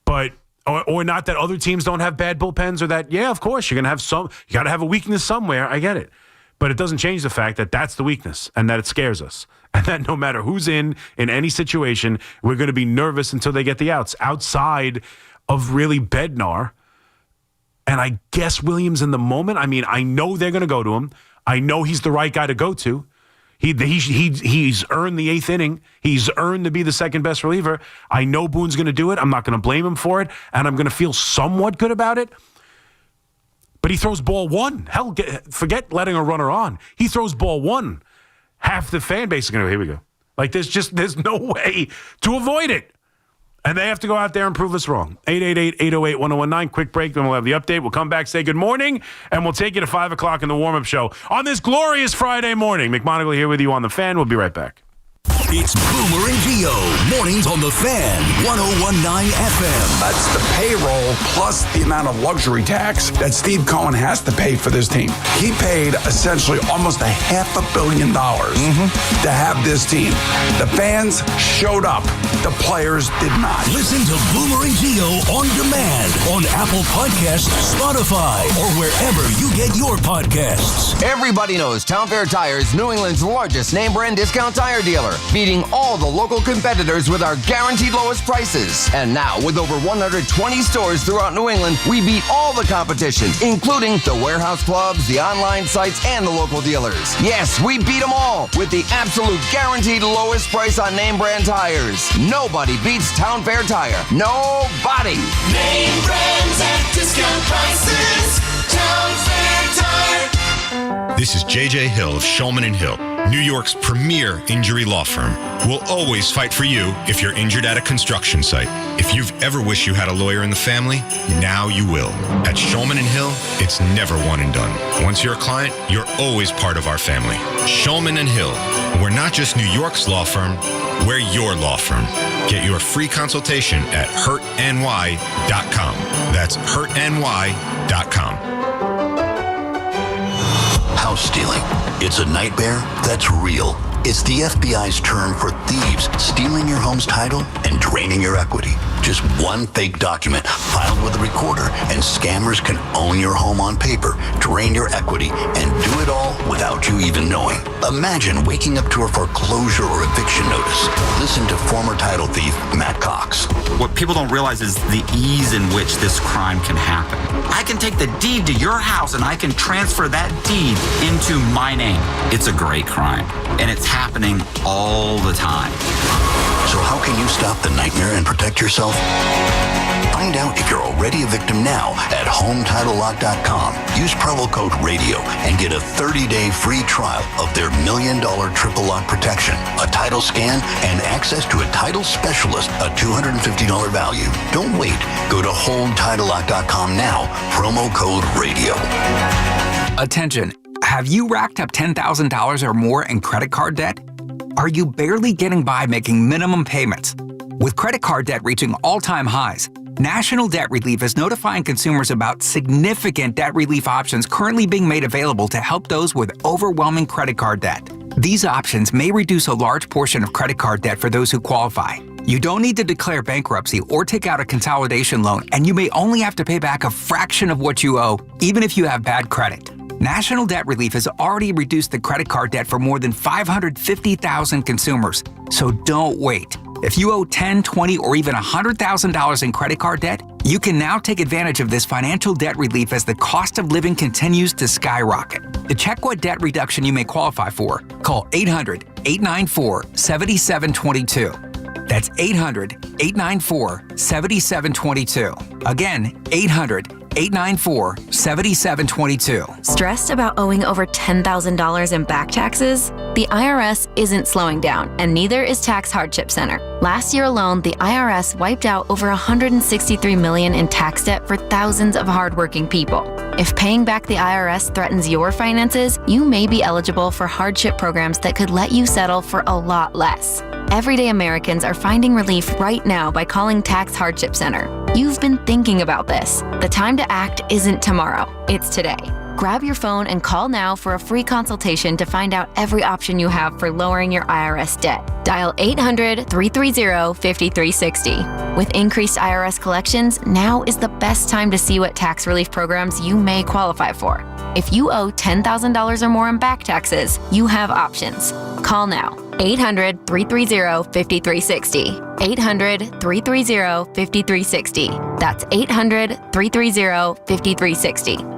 But, or not that other teams don't have bad bullpens or that, yeah, of course, you're going to have you got to have a weakness somewhere. I get it. But it doesn't change the fact that that's the weakness and that it scares us. And that no matter who's in any situation, we're going to be nervous until they get the outs. Outside of really Bednar, and I guess Williams in the moment. I mean, I know they're going to go to him. I know he's the right guy to go to. He's earned the 8th inning. He's earned to be the second best reliever. I know Boone's going to do it. I'm not going to blame him for it, and I'm going to feel somewhat good about it. But he throws ball 1. Hell, forget letting a runner on. He throws ball 1. Half the fan base is going to go, here we go. There's no way to avoid it. And they have to go out there and prove us wrong. 888-808-1019. Quick break, then we'll have the update. We'll come back, say good morning, and we'll take you to 5 o'clock in the warm-up show on this glorious Friday morning. McMonagle here with you on The Fan. We'll be right back. It's Boomer and Gio, mornings on The Fan, 101.9 FM. That's the payroll plus the amount of luxury tax that Steve Cohen has to pay for this team. He paid essentially almost $500 million to have this team. The fans showed up. The players did not. Listen to Boomer and Gio on demand on Apple Podcasts, Spotify, or wherever you get your podcasts. Everybody knows Town Fair Tire is New England's largest name brand discount tire dealer, beating all the local competitors with our guaranteed lowest prices. And now, with over 120 stores throughout New England, we beat all the competition, including the warehouse clubs, the online sites, and the local dealers. Yes, we beat them all with the absolute guaranteed lowest price on name brand tires. Nobody beats Town Fair Tire. Nobody. Name brands at discount prices. Town Fair Tire. This is J.J. Hill of Shulman & Hill, New York's premier injury law firm. We'll always fight for you if you're injured at a construction site. If you've ever wished you had a lawyer in the family, now you will. At Shulman & Hill, it's never one and done. Once you're a client, you're always part of our family. Shulman & Hill. We're not just New York's law firm, we're your law firm. Get your free consultation at hurtny.com. That's hurtny.com. House stealing. It's a nightmare that's real. It's the FBI's term for thieves stealing your home's title and draining your equity. Just one fake document filed with a recorder, and scammers can own your home on paper, drain your equity, and do it all without you even knowing. Imagine waking up to a foreclosure or eviction notice. Listen to former title thief Matt Cox. What people don't realize is the ease in which this crime can happen. I can take the deed to your house and I can transfer that deed into my name. It's a great crime, and it's happening all the time. So how can you stop the nightmare and protect yourself? Find out if you're already a victim now at HomeTitleLock.com. Use promo code RADIO and get a 30-day free trial of their $1 million triple lock protection, a title scan, and access to a title specialist, a $250 value. Don't wait. Go to HomeTitleLock.com now. Promo code RADIO. Attention. Have you racked up $10,000 or more in credit card debt? Are you barely getting by making minimum payments? With credit card debt reaching all-time highs, National Debt Relief is notifying consumers about significant debt relief options currently being made available to help those with overwhelming credit card debt. These options may reduce a large portion of credit card debt for those who qualify. You don't need to declare bankruptcy or take out a consolidation loan, and you may only have to pay back a fraction of what you owe, even if you have bad credit. National Debt Relief has already reduced the credit card debt for more than 550,000 consumers, so don't wait. If you owe $10,000, $20,000, or even $100,000 in credit card debt, you can now take advantage of this financial debt relief as the cost of living continues to skyrocket. To check what debt reduction you may qualify for, call 800-894-7722. That's 800-894-7722. Again, 800-894-7722. Stressed about owing over $10,000 in back taxes? The IRS isn't slowing down, and neither is Tax Hardship Center. Last year alone, the IRS wiped out over $163 million in tax debt for thousands of hardworking people. If paying back the IRS threatens your finances, you may be eligible for hardship programs that could let you settle for a lot less. Everyday Americans are finding relief right now by calling Tax Hardship Center. You've been thinking about this. The time to act isn't tomorrow, it's today. Grab your phone and call now for a free consultation to find out every option you have for lowering your IRS debt. Dial 800-330-5360. With increased IRS collections, now is the best time to see what tax relief programs you may qualify for. If you owe $10,000 or more in back taxes, you have options. Call now. 800-330-5360. 800-330-5360. That's 800-330-5360.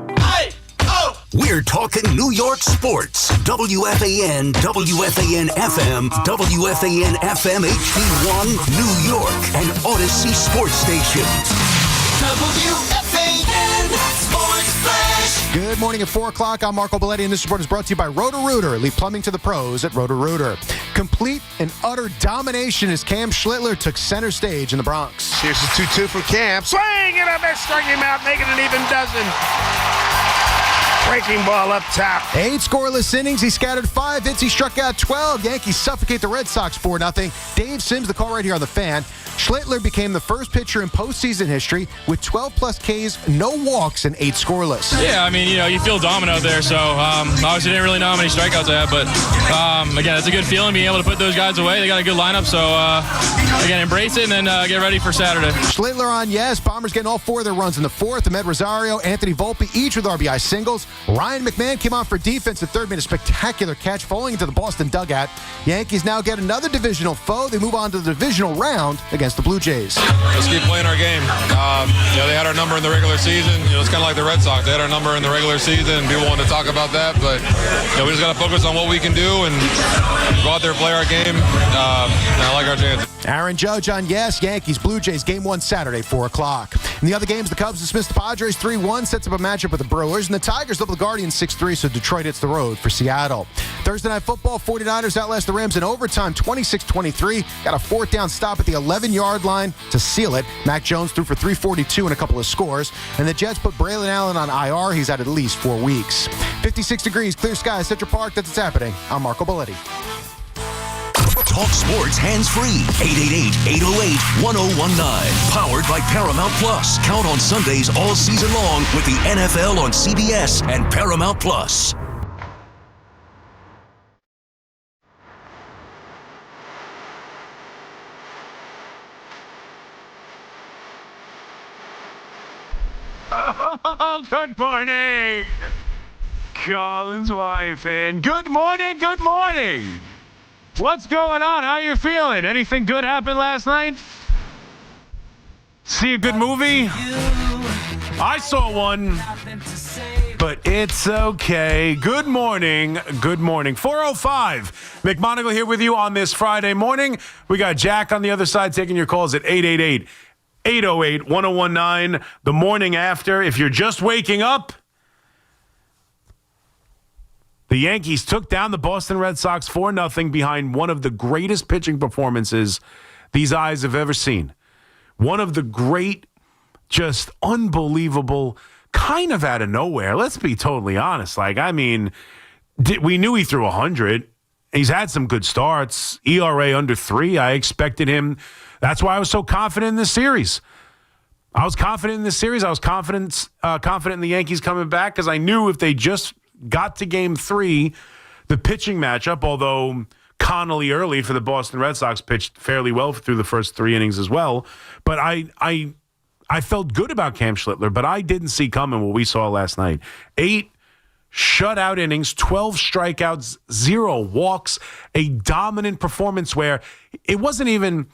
We're talking New York sports. WFAN, WFAN FM, WFAN FM HD1, New York, and Odyssey Sports Stations. WFAN Sports Flash. Good morning at 4 o'clock. I'm Marco Belletti, and this report is brought to you by Roto-Rooter. Leave plumbing to the pros at Roto-Rooter. Complete and utter domination as Cam Slitler took center stage in the Bronx. Here's the 2-2 from Cam. Swing and a miss, striking him out, making an even dozen. Breaking ball up top. 8 scoreless innings. He scattered 5 hits. He struck out 12. Yankees suffocate the Red Sox 4-0. Dave Sims, the call right here on the Fan. Schlitler became the first pitcher in postseason history with 12-plus Ks, no walks, and 8 scoreless. Yeah, I mean, you feel dominant out there, so obviously didn't really know how many strikeouts I had, but again, it's a good feeling being able to put those guys away. They got a good lineup, so again, embrace it and then get ready for Saturday. Schlitler on yes. Bombers getting all 4 of their runs in the 4th. Ahmed Rosario, Anthony Vulpi, each with RBI singles. Ryan McMahon came on for defense at third, made a spectacular catch, falling into the Boston dugout. Yankees now get another divisional foe. They move on to the divisional round against the Blue Jays. Let's keep playing our game. They had our number in the regular season. It's kind of like the Red Sox. They had our number in the regular season. People want to talk about that, but we just got to focus on what we can do and go out there and play our game. And I like our chances. Aaron Judge on yes. Yankees, Blue Jays, Game 1 Saturday, 4 o'clock. In the other games, the Cubs dismissed the Padres 3-1, sets up a matchup with the Brewers, and the Tigers double the Guardians 6-3, so Detroit hits the road for Seattle. Thursday Night Football, 49ers outlast the Rams in overtime, 26-23. Got a 4th down stop at the 11-yard line to seal it. Mac Jones threw for 342 and a couple of scores, and the Jets put Braylon Allen on IR. He's out at least 4 weeks. 56 degrees, clear skies, Central Park. That's what's happening. I'm Marco Belletti. Talk sports hands-free. 888-808-1019. Powered by Paramount Plus. Count on Sundays all season long with the NFL on CBS and Paramount Plus. Oh, good morning, Colin's wife, and good morning, good morning. What's going on? How you feeling? Anything good happened last night? See a good movie? I saw one, but it's okay. Good morning. Good morning. 4:05. McMonagle here with you on this Friday morning. We got Jack on the other side taking your calls at 888-808-1019. The morning after. If you're just waking up, the Yankees took down the Boston Red Sox 4-0 behind one of the greatest pitching performances these eyes have ever seen. One of the great, just unbelievable, kind of out of nowhere. Let's be totally honest. We knew he threw 100. He's had some good starts. ERA under 3. I expected him. That's why I was so confident in this series. I was confident in the Yankees coming back because I knew if they just got to Game 3, the pitching matchup, although Connolly early for the Boston Red Sox pitched fairly well through the first 3 innings as well. But I felt good about Cam Slitler, but I didn't see coming what we saw last night. 8 shutout innings, 12 strikeouts, 0 walks, a dominant performance where it wasn't even,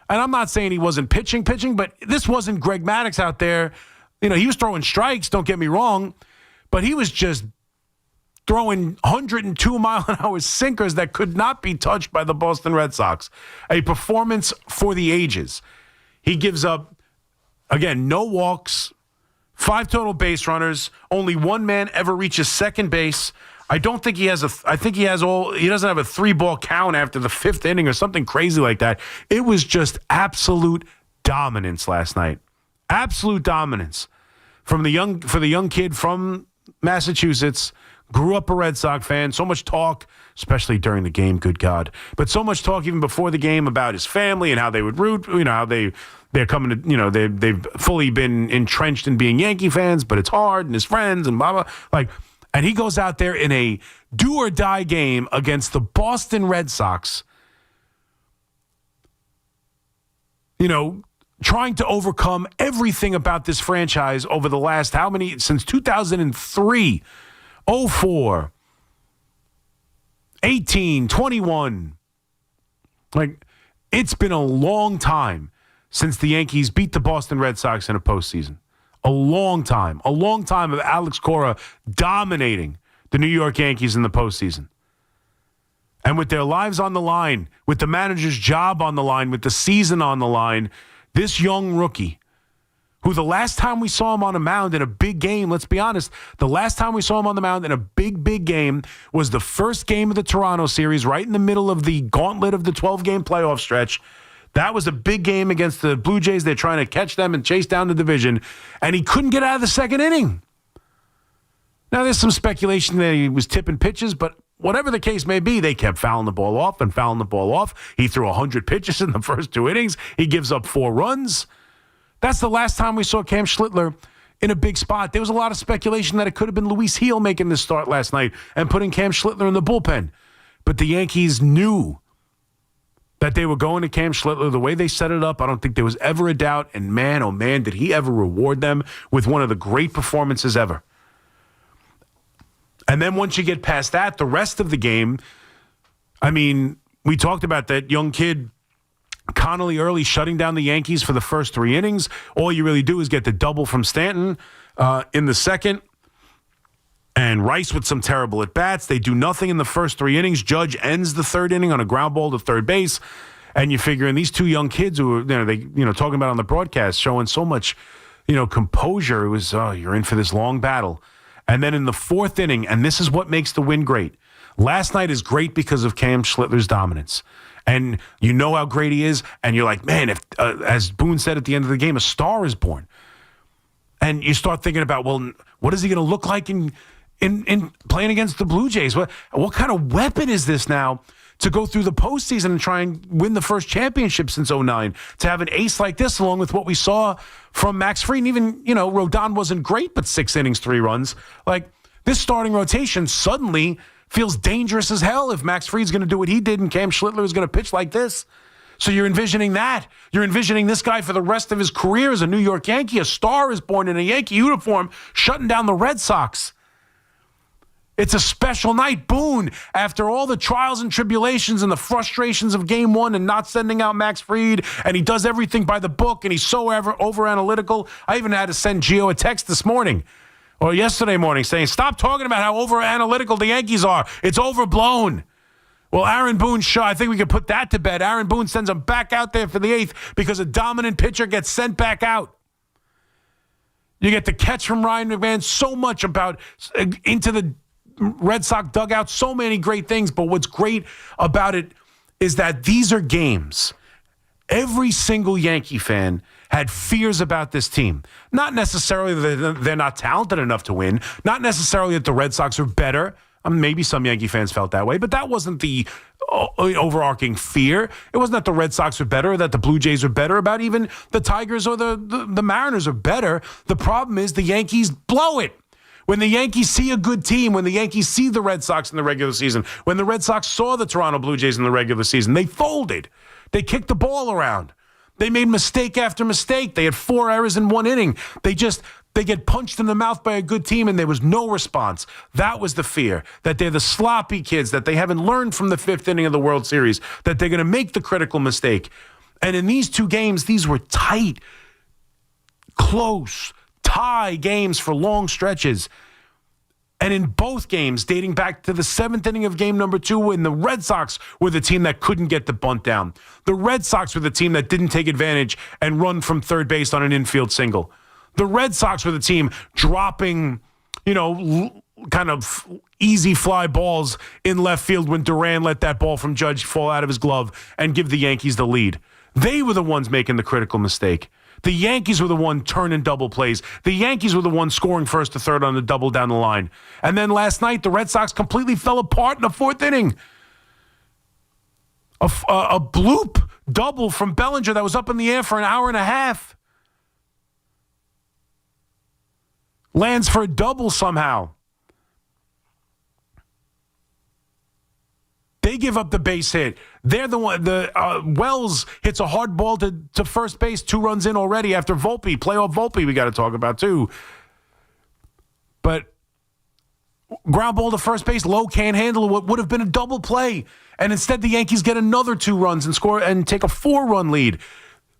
and I'm not saying he wasn't pitching, but this wasn't Greg Maddux out there. He was throwing strikes, don't get me wrong, but he was just throwing 102-mile-an-hour sinkers that could not be touched by the Boston Red Sox. A performance for the ages. He gives up, again, no walks, 5 total base runners. Only one man ever reaches second base. I don't think he has he doesn't have a 3-ball count after the 5th inning or something crazy like that. It was just absolute dominance last night. Absolute dominance for the young kid from Massachusetts. Grew up a Red Sox fan. So much talk, especially during the game, good God. But so much talk even before the game about his family and how they would root, how they're coming to, they've fully been entrenched in being Yankee fans, but it's hard, and his friends and blah, blah. And he goes out there in a do-or-die game against the Boston Red Sox, trying to overcome everything about this franchise over the last, since 2003, 04, 18, 21. It's been a long time since the Yankees beat the Boston Red Sox in a postseason. A long time of Alex Cora dominating the New York Yankees in the postseason. And with their lives on the line, with the manager's job on the line, with the season on the line, this young rookie who the last time we saw him on the mound in a big game, let's be honest, the last time we saw him on the mound in a big game was the first game of the Toronto series, right in the middle of the gauntlet of the 12-game playoff stretch. That was a big game against the Blue Jays. They're trying to catch them and chase down the division, and he couldn't get out of the second inning. Now, there's some speculation that he was tipping pitches, but whatever the case may be, they kept fouling the ball off and fouling the ball off. He threw 100 pitches in the first 2 innings. He gives up 4 runs. That's the last time we saw Cam Slitler in a big spot. There was a lot of speculation that it could have been Luis Heel making this start last night and putting Cam Slitler in the bullpen. But the Yankees knew that they were going to Cam Slitler. The way they set it up, I don't think there was ever a doubt. And man, oh man, did he ever reward them with one of the great performances ever. And then once you get past that, the rest of the game, I mean, we talked about that young kid, Connolly early, shutting down the Yankees for the first 3 innings. All you really do is get the double from Stanton in the second. And Rice with some terrible at-bats. They do nothing in the first 3 innings. Judge ends the 3rd inning on a ground ball to third base. And you figure in these 2 young kids who are, talking about on the broadcast, showing so much, composure. It was, you're in for this long battle. And then in the 4th inning, and this is what makes the win great. Last night is great because of Cam Slitler's dominance. And you know how great he is. And you're like, man, if, as Boone said at the end of the game, a star is born. And you start thinking about, well, what is he going to look like in playing against the Blue Jays? What kind of weapon is this now to go through the postseason and try and win the first championship since 2009? To have an ace like this, along with what we saw from Max Fried, and even, Rodon wasn't great, but 6 innings, 3 runs. Like, this starting rotation suddenly feels dangerous as hell if Max Fried's going to do what he did and Cam Slitler is going to pitch like this. So you're envisioning that. You're envisioning this guy for the rest of his career as a New York Yankee. A star is born in a Yankee uniform, shutting down the Red Sox. It's a special night. Boone, after all the trials and tribulations and the frustrations of Game 1 and not sending out Max Fried, and he does everything by the book, and he's so over-analytical. I even had to send Gio a text this morning, or yesterday morning, saying, stop talking about how over-analytical the Yankees are. It's overblown. Well, Aaron Boone, sure, I think we could put that to bed. Aaron Boone sends him back out there for the 8th because a dominant pitcher gets sent back out. You get the catch from Ryan McMahon, so much about into the Red Sox dugout, so many great things. But what's great about it is that these are games. Every single Yankee fan had fears about this team. Not necessarily that they're not talented enough to win. Not necessarily that the Red Sox are better. Maybe some Yankee fans felt that way, but that wasn't the overarching fear. It wasn't that the Red Sox were better, or that the Blue Jays are better, about even the Tigers or the Mariners are better. The problem is the Yankees blow it. When the Yankees see a good team, when the Yankees see the Red Sox in the regular season, when the Red Sox saw the Toronto Blue Jays in the regular season, they folded. They kicked the ball around. They made mistake after mistake. They had 4 errors in 1 inning. They get punched in the mouth by a good team, and there was no response. That was the fear, that they're the sloppy kids, that they haven't learned from the 5th inning of the World Series, that they're going to make the critical mistake. And in these 2 games, these were tight, close, tie games for long stretches. And in both games, dating back to the 7th inning of game number 2, when the Red Sox were the team that couldn't get the bunt down. The Red Sox were the team that didn't take advantage and run from third base on an infield single. The Red Sox were the team dropping, kind of easy fly balls in left field when Duran let that ball from Judge fall out of his glove and give the Yankees the lead. They were the ones making the critical mistake. The Yankees were the one turning double plays. The Yankees were the one scoring first to third on the double down the line. And then last night, the Red Sox completely fell apart in the 4th inning. A bloop double from Bellinger that was up in the air for an hour and a half. Lands for a double somehow. They give up the base hit. They're the one. Wells hits a hard ball to first base, 2 runs in already after Vulpi. Playoff Vulpi we got to talk about too. But ground ball to first base, Lowe can't handle what would have been a double play. And instead the Yankees get another 2 runs and score and take a 4-run lead.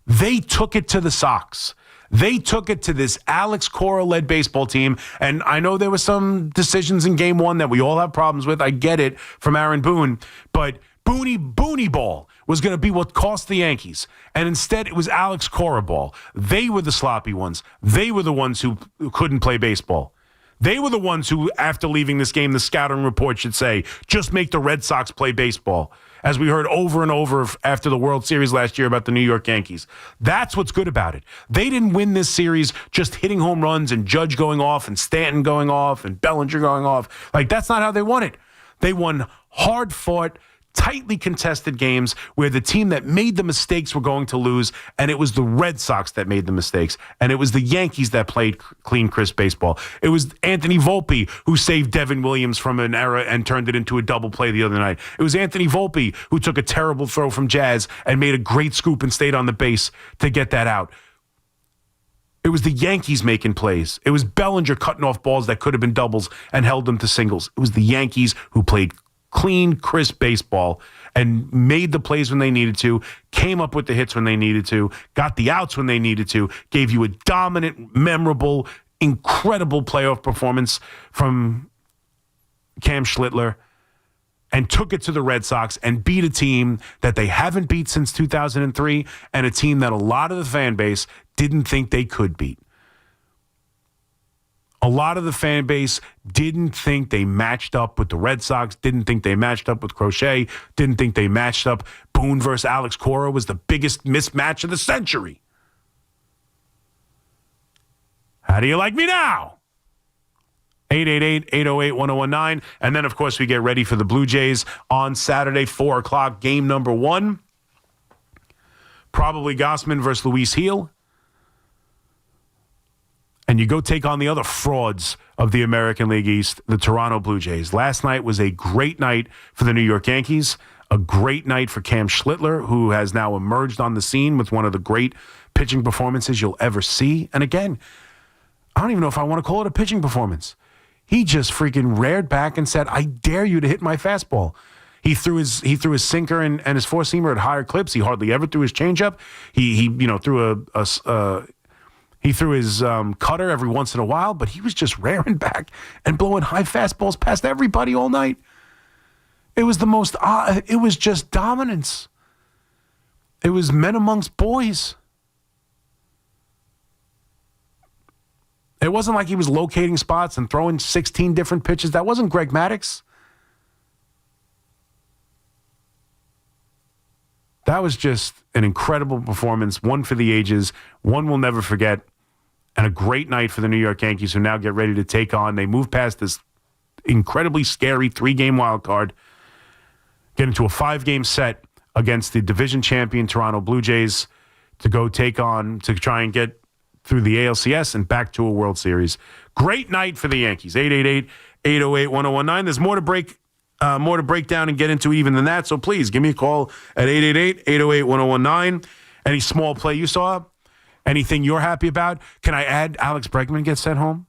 They took it to the Sox. They took it to this Alex Cora-led baseball team, and I know there were some decisions in Game 1 that we all have problems with. I get it from Aaron Boone, but Booney ball was going to be what cost the Yankees. And instead, it was Alex Cora ball. They were the sloppy ones. They were the ones who couldn't play baseball. They were the ones who, after leaving this game, the scouting report should say, just make the Red Sox play baseball, as we heard over and over after the World Series last year about the New York Yankees. That's what's good about it. They didn't win this series just hitting home runs and Judge going off and Stanton going off and Bellinger going off. Like, that's not how they won it. They won hard-fought, tightly contested games where the team that made the mistakes were going to lose, and it was the Red Sox that made the mistakes, and it was the Yankees that played clean, crisp baseball. It was Anthony Volpe who saved Devin Williams from an error and turned it into a double play the other night. It was Anthony Volpe who took a terrible throw from Jazz and made a great scoop and stayed on the base to get that out. It was the Yankees making plays. It was Bellinger cutting off balls that could have been doubles and held them to singles. It was the Yankees who played clean, crisp baseball and made the plays when they needed to, came up with the hits when they needed to, got the outs when they needed to, gave you a dominant, memorable, incredible playoff performance from Cam Slitler, and took it to the Red Sox and beat a team that they haven't beat since 2003 and a team that a lot of the fan base didn't think they could beat. A lot of the fan base didn't think they matched up with the Red Sox, didn't think they matched up with Crochet, didn't think they matched up. Boone versus Alex Cora was the biggest mismatch of the century. How do you like me now? 888-808-1019. And then, of course, we get ready for the Blue Jays on Saturday, 4 o'clock, game number 1. Probably Gausman versus Luis Heel. And you go take on the other frauds of the American League East, the Toronto Blue Jays. Last night was a great night for the New York Yankees, a great night for Cam Slitler, who has now emerged on the scene with one of the great pitching performances you'll ever see. And again, I don't even know if I want to call it a pitching performance. He just freaking reared back and said, I dare you to hit my fastball. He threw his sinker and his four-seamer at higher clips. He hardly ever threw his changeup. He threw his cutter every once in a while, but he was just rearing back and blowing high fastballs past everybody all night. It was it was just dominance. It was men amongst boys. It wasn't like he was locating spots and throwing 16 different pitches. That wasn't Greg Maddux. That was just an incredible performance, one for the ages, one we'll never forget, and a great night for the New York Yankees, who now get ready to take on. They move past this incredibly scary 3-game wild card, get into a 5-game set against the division champion Toronto Blue Jays to go take on, to try and get through the ALCS and back to a World Series. Great night for the Yankees. 888-808-1019. There's more to break down and get into even than that, so please give me a call at 888-808-1019. Any small play you saw? Anything you're happy about? Can I add Alex Bregman gets sent home?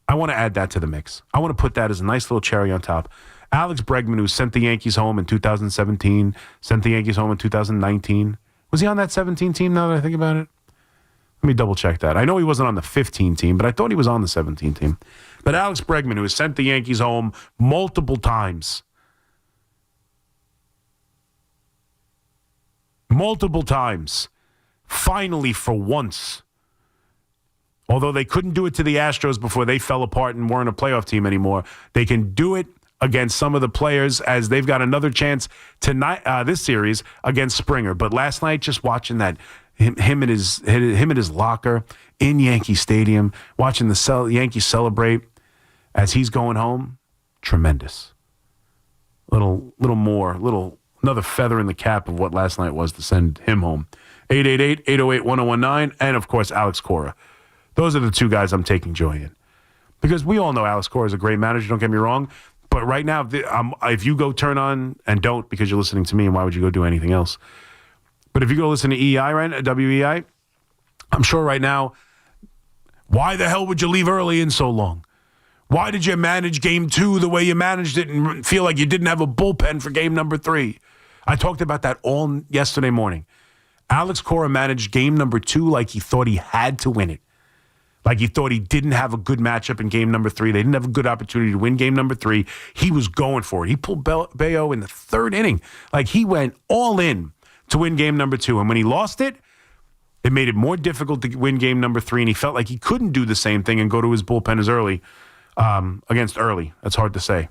I want to add that to the mix. I want to put that as a nice little cherry on top. Alex Bregman, who sent the Yankees home in 2017, sent the Yankees home in 2019. Was he on that 17 team now that I think about it? Let me double check that. I know he wasn't on the 15 team, but I thought he was on the 17 team. But Alex Bregman, who has sent the Yankees home multiple times, finally for once, although they couldn't do it to the Astros before they fell apart and weren't a playoff team anymore, they can do it against some of the players as they've got another chance tonight, this series against Springer. But last night, just watching that, him in his locker in Yankee Stadium, watching the Yankees celebrate as he's going home, tremendous. Another feather in the cap of what last night was to send him home. 888-808-1019, and of course Alex Cora. Those are the two guys I'm taking joy in, because we all know Alex Cora is a great manager. Don't get me wrong, but right now, if you go turn on, and don't because you're listening to me, and why would you go do anything else? But if you go listen to EI, right, WEI, I'm sure right now, why the hell would you leave early in so long? Why did you manage game 2 the way you managed it and feel like you didn't have a bullpen for game number 3? I talked about that all yesterday morning. Alex Cora managed game number 2 like he thought he had to win it. Like he thought he didn't have a good matchup in game number 3. They didn't have a good opportunity to win game number 3. He was going for it. He pulled Bayo in the 3rd inning. Like he went all in to win game number 2. And when he lost it, it made it more difficult to win game number 3. And he felt like he couldn't do the same thing and go to his bullpen as early against early. That's hard to say.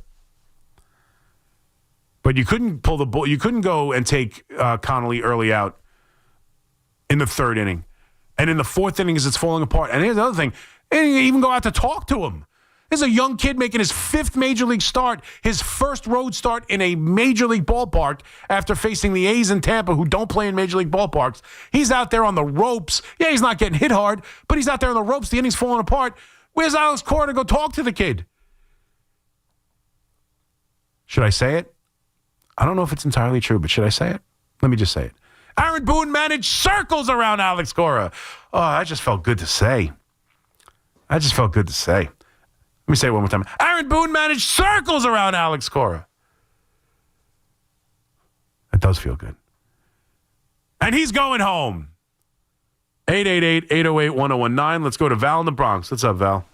But you couldn't pull the bull. You couldn't go and take Connolly early out in the 3rd inning. And in the 4th inning, as it's falling apart. And here's the other thing. They didn't even go out to talk to him. There's a young kid making his 5th major league start, his first road start in a major league ballpark after facing the A's in Tampa, who don't play in major league ballparks. He's out there on the ropes. Yeah, he's not getting hit hard, but he's out there on the ropes. The inning's falling apart. Where's Alex Cora to go talk to the kid? Should I say it? I don't know if it's entirely true, but should I say it? Let me just say it. Aaron Boone managed circles around Alex Cora. Oh, that just felt good to say. Let me say it one more time. Aaron Boone managed circles around Alex Cora. That does feel good. And he's going home. 888-808-1019. Let's go to Val in the Bronx. What's up, Val?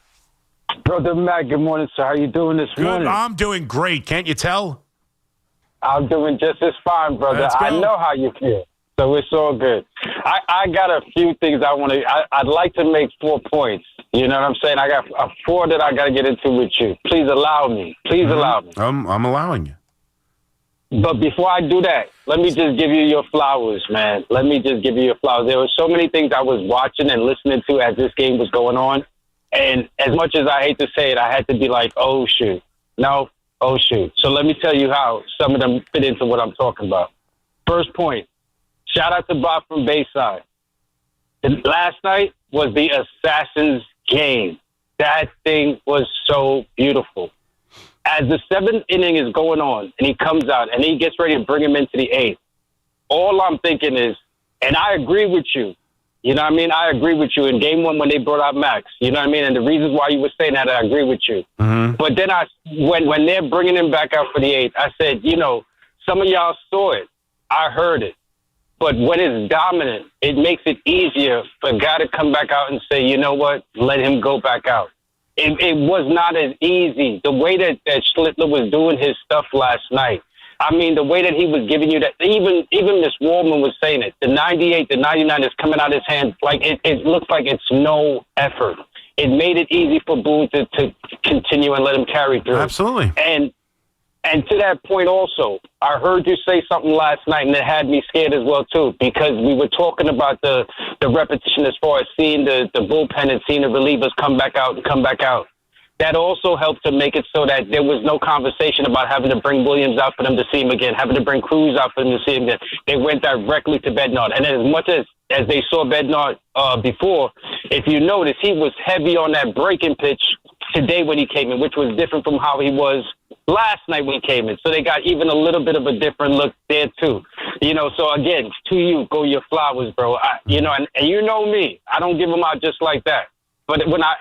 Brother Matt, good morning, sir. How you doing this morning? I'm doing great. Can't you tell? I'm doing just as fine, brother. I know how you feel. So it's all good. I got a few things I'd like to make 4 points. You know what I'm saying? I got 4 that I got to get into with you. Please allow me. Allow me. I'm allowing you. But before I do that, let me just give you your flowers, man. There were so many things I was watching and listening to as this game was going on. And as much as I hate to say it, I had to be like, oh, shoot. No, oh, shoot. So let me tell you how some of them fit into what I'm talking about. First point. Shout out to Bob from Bayside. Last night was the Assassin's game. That thing was so beautiful. As the 7th inning is going on, and he comes out, and he gets ready to bring him into the 8th, all I'm thinking is, and I agree with you, you know what I mean? I agree with you in game 1 when they brought out Max, you know what I mean? And the reasons why you were saying that, I agree with you. Mm-hmm. But then when they're bringing him back out for the 8th, I said, you know, some of y'all saw it. I heard it. But when it's dominant, it makes it easier for a guy to come back out and say, you know what, let him go back out. It was not as easy. The way that Schlitler was doing his stuff last night, I mean, the way that he was giving you that, even Miss Wallman was saying it, the 98, the 99 is coming out of his hands, like it looks like it's no effort. It made it easy for Boone to continue and let him carry through. Absolutely. And to that point also, I heard you say something last night, and it had me scared as well, too, because we were talking about the repetition as far as seeing the bullpen and seeing the relievers come back out and come back out. That also helped to make it so that there was no conversation about having to bring Williams out for them to see him again, having to bring Cruz out for them to see him again. They went directly to Bednar. And as much as they saw Bednar before, if you notice, he was heavy on that breaking pitch today when he came in, which was different from how he was last night when he came in. So they got even a little bit of a different look there, too. You know, so again, to you, go your flowers, bro. And you know me. I don't give them out just like that. But when I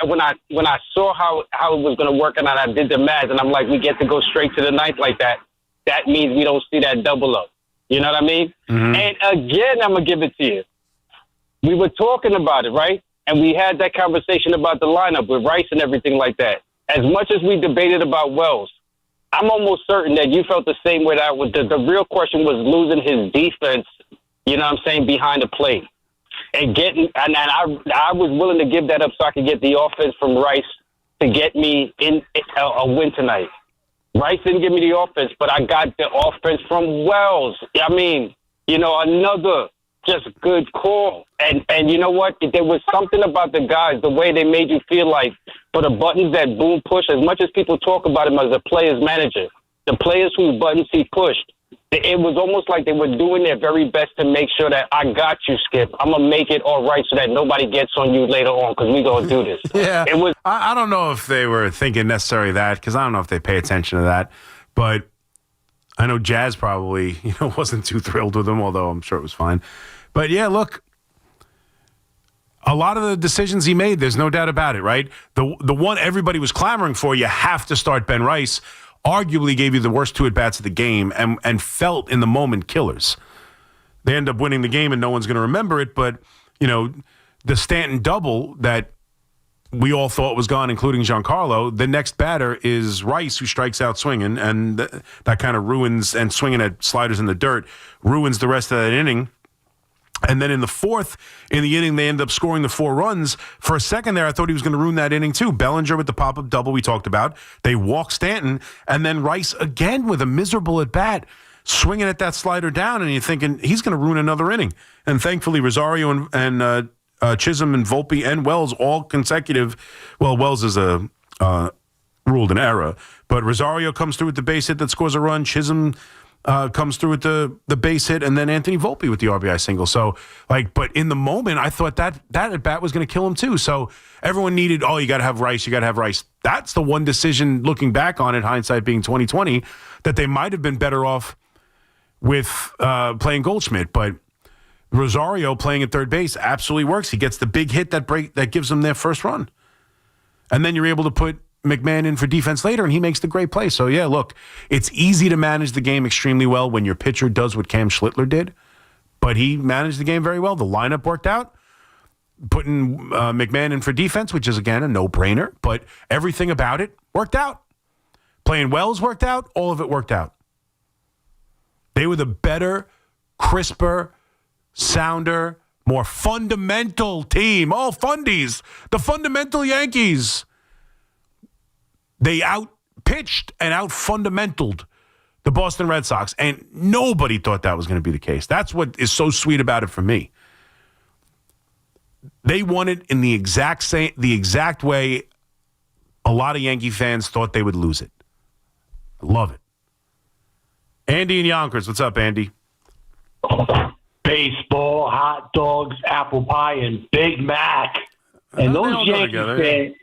saw how it was going to work and I did the math, and I'm like, we get to go straight to the 9th like that, that means we don't see that double up. You know what I mean? Mm-hmm. And again, I'm going to give it to you. We were talking about it, right? And we had that conversation about the lineup with Rice and everything like that. As much as we debated about Wells, I'm almost certain that you felt the same way that the real question was losing his defense, you know what I'm saying, behind the plate. And I was willing to give that up so I could get the offense from Rice to get me in a win tonight. Rice didn't give me the offense, but I got the offense from Wells. I mean, you know, another just good call. And you know what? There was something about the guys, the way they made you feel like for the buttons that Boone pushed, as much as people talk about him as a player's manager, the players whose buttons he pushed, it was almost like they were doing their very best to make sure that I got you, Skip. I'm going to make it all right so that nobody gets on you later on because we're going to do this. Yeah. It was. I don't know if they were thinking necessarily that because I don't know if they pay attention to that. But I know Jazz probably wasn't too thrilled with him, although I'm sure it was fine. But, yeah, look, a lot of the decisions he made, there's no doubt about it, right? The one everybody was clamoring for, you have to start Ben Rice, arguably gave you the worst 2 at-bats of the game and felt in the moment killers. They end up winning the game and no one's going to remember it, but, the Stanton double that we all thought was gone, including Giancarlo. The next batter is Rice, who strikes out swinging, and that kind of ruins, and swinging at sliders in the dirt, ruins the rest of that inning. And then in the fourth, in the inning, they end up scoring the 4 runs. For a second there, I thought he was going to ruin that inning too. Bellinger with the pop-up double we talked about. They walk Stanton, and then Rice again with a miserable at-bat, swinging at that slider down, and you're thinking he's going to ruin another inning. And thankfully, Rosario and Chisholm and Vulpi and Wells all consecutive. Well, Wells is ruled an error, but Rosario comes through with the base hit that scores a run. Chisholm comes through with the base hit, and then Anthony Volpe with the RBI single. So, but in the moment, I thought that at bat was going to kill him too. So everyone needed, you got to have Rice, you got to have Rice. That's the one decision, looking back on it, hindsight being 2020, that they might have been better off with playing Goldschmidt, but Rosario playing at third base absolutely works. He gets the big hit that gives them their first run. And then you're able to put McMahon in for defense later, and he makes the great play. So, yeah, look, it's easy to manage the game extremely well when your pitcher does what Cam Slitler did, but he managed the game very well. The lineup worked out. Putting McMahon in for defense, which is, again, a no-brainer, but everything about it worked out. Playing Wells worked out. All of it worked out. They were the better, crisper, sounder, more fundamental team. Oh, fundies. The fundamental Yankees. They out-pitched and out-fundamentaled the Boston Red Sox, and nobody thought that was going to be the case. That's what is so sweet about it for me. They won it in the exact way a lot of Yankee fans thought they would lose it. I love it. Andy in Yonkers. What's up, Andy? Baseball, hot dogs, apple pie, and Big Mac. And those Yankee fans,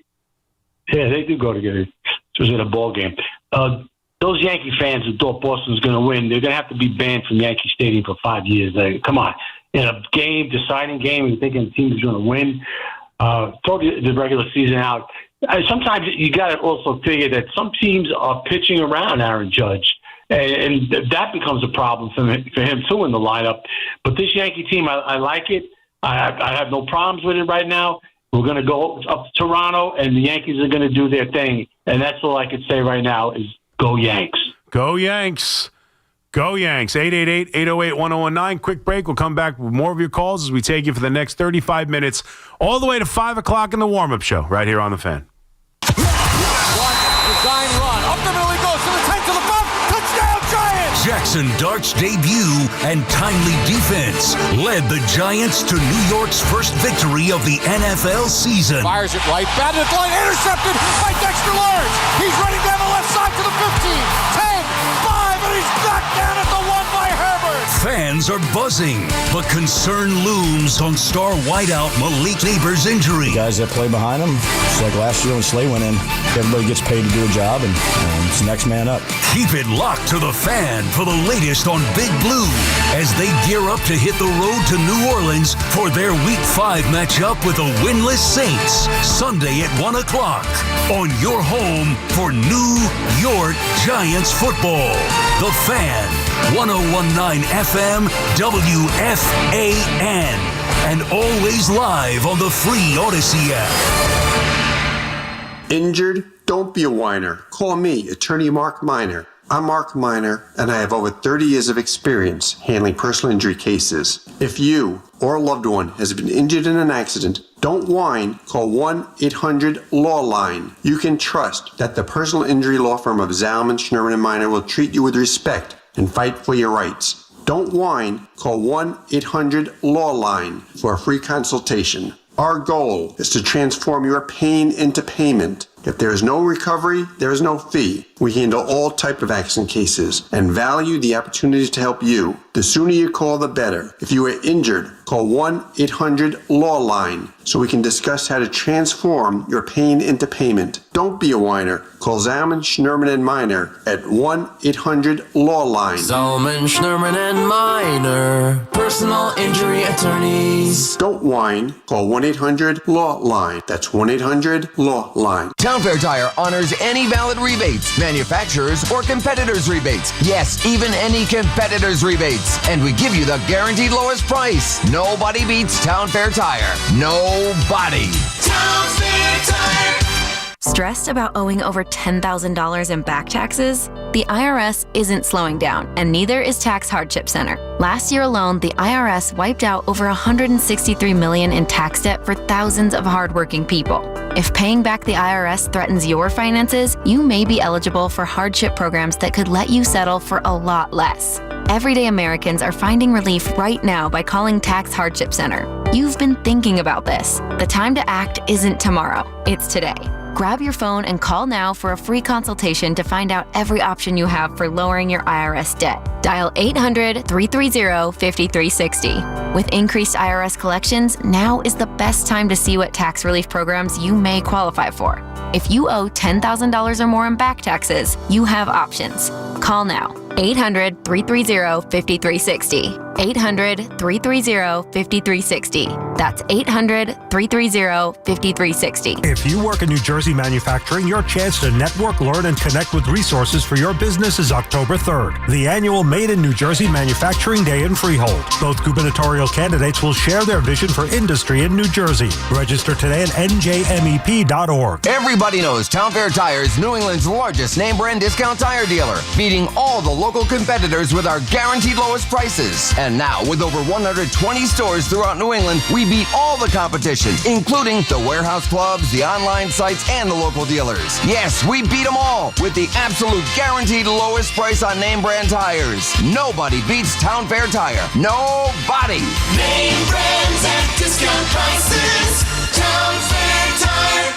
yeah, they do go together. It was in a ball game. Those Yankee fans who thought Boston was going to win, they're going to have to be banned from Yankee Stadium for 5 years. Come on. In a game, deciding game, and thinking the team is going to win, throw the regular season out. Sometimes you got to also figure that some teams are pitching around Aaron Judge. And that becomes a problem for him, too, in the lineup. But this Yankee team, I like it. I have no problems with it right now. We're going to go up to Toronto, and the Yankees are going to do their thing. And that's all I could say right now is go Yanks. Go Yanks. Go Yanks. 888-808-1019. Quick break. We'll come back with more of your calls as we take you for the next 35 minutes, all the way to 5 o'clock in the warm-up show right here on The Fan. Design run. Up the middle he goes to the tank to the front. Touchdown Giants! Jackson Dart's debut and timely defense led the Giants to New York's first victory of the NFL season. Fires it right. Batted at the line. Intercepted by Dexter Lawrence. He's running down the left side to the 15. 10, 5, and he's knocked down at the 1 by Herbert. Fans are buzzing, but concern looms on star wideout Malik Neighbors' injury. The guys that play behind him, it's like last year when Slay went in, everybody gets paid to do a job, and it's next man up. Keep it locked to The Fan for the latest on Big Blue as they gear up to hit the road to New Orleans for their Week 5 matchup with the winless Saints, Sunday at 1 o'clock on your home for New York Giants football. The Fan, 101.9 FM, WFAN, and always live on the free Odyssey app. Injured? Don't be a whiner. Call me, Attorney Mark Miner. I'm Mark Miner, and I have over 30 years of experience handling personal injury cases. If you or a loved one has been injured in an accident, don't whine. Call 1-800-LAW-LINE. You can trust that the personal injury law firm of Zalman, Schnurman, and Miner will treat you with respect and fight for your rights. Don't whine. Call 1-800-LAW-LINE for a free consultation. Our goal is to transform your pain into payment. If there is no recovery, there is no fee. We handle all type of accident cases and value the opportunities to help you. The sooner you call, the better. If you are injured, call 1-800-LAW-LINE so we can discuss how to transform your pain into payment. Don't be a whiner. Call Zalman, Schnurman, and Miner at 1-800-LAW-LINE. Zalman, Schnurman, and Miner, personal injury attorneys. Don't whine. Call 1-800-LAW-LINE. That's 1-800-LAW-LINE. Town Fair Tire honors any valid rebates, manufacturers or competitors' rebates. Yes, even any competitors' rebates. And we give you the guaranteed lowest price. Nobody beats Town Fair Tire. Nobody. Town Fair Tire. Stressed about owing over $10,000 in back taxes? The IRS isn't slowing down, and neither is Tax Hardship Center. Last year alone, the IRS wiped out over $163 million in tax debt for thousands of hardworking people. If paying back the IRS threatens your finances, you may be eligible for hardship programs that could let you settle for a lot less. Everyday Americans are finding relief right now by calling Tax Hardship Center. You've been thinking about this. The time to act isn't tomorrow, it's today. Grab your phone and call now for a free consultation to find out every option you have for lowering your IRS debt. Dial 800-330-5360. With increased IRS collections, now is the best time to see what tax relief programs you may qualify for. If you owe $10,000 or more in back taxes, you have options. Call now. 800-330-5360. 800-330-5360. That's 800-330-5360. If you work in New Jersey manufacturing, your chance to network, learn, and connect with resources for your business is October 3rd, the annual Made in New Jersey Manufacturing Day in Freehold. Both gubernatorial candidates will share their vision for industry in New Jersey. Register today at njmep.org. Everybody knows Town Fair Tire is New England's largest name brand discount tire dealer, beating all the local competitors with our guaranteed lowest prices. And now, with over 120 stores throughout New England, we beat all the competition, including the warehouse clubs, the online sites, and the local dealers. Yes, we beat them all with the absolute guaranteed lowest price on name brand tires. Nobody beats Town Fair Tire. Nobody. Name brands at discount prices. Town Fair Tire.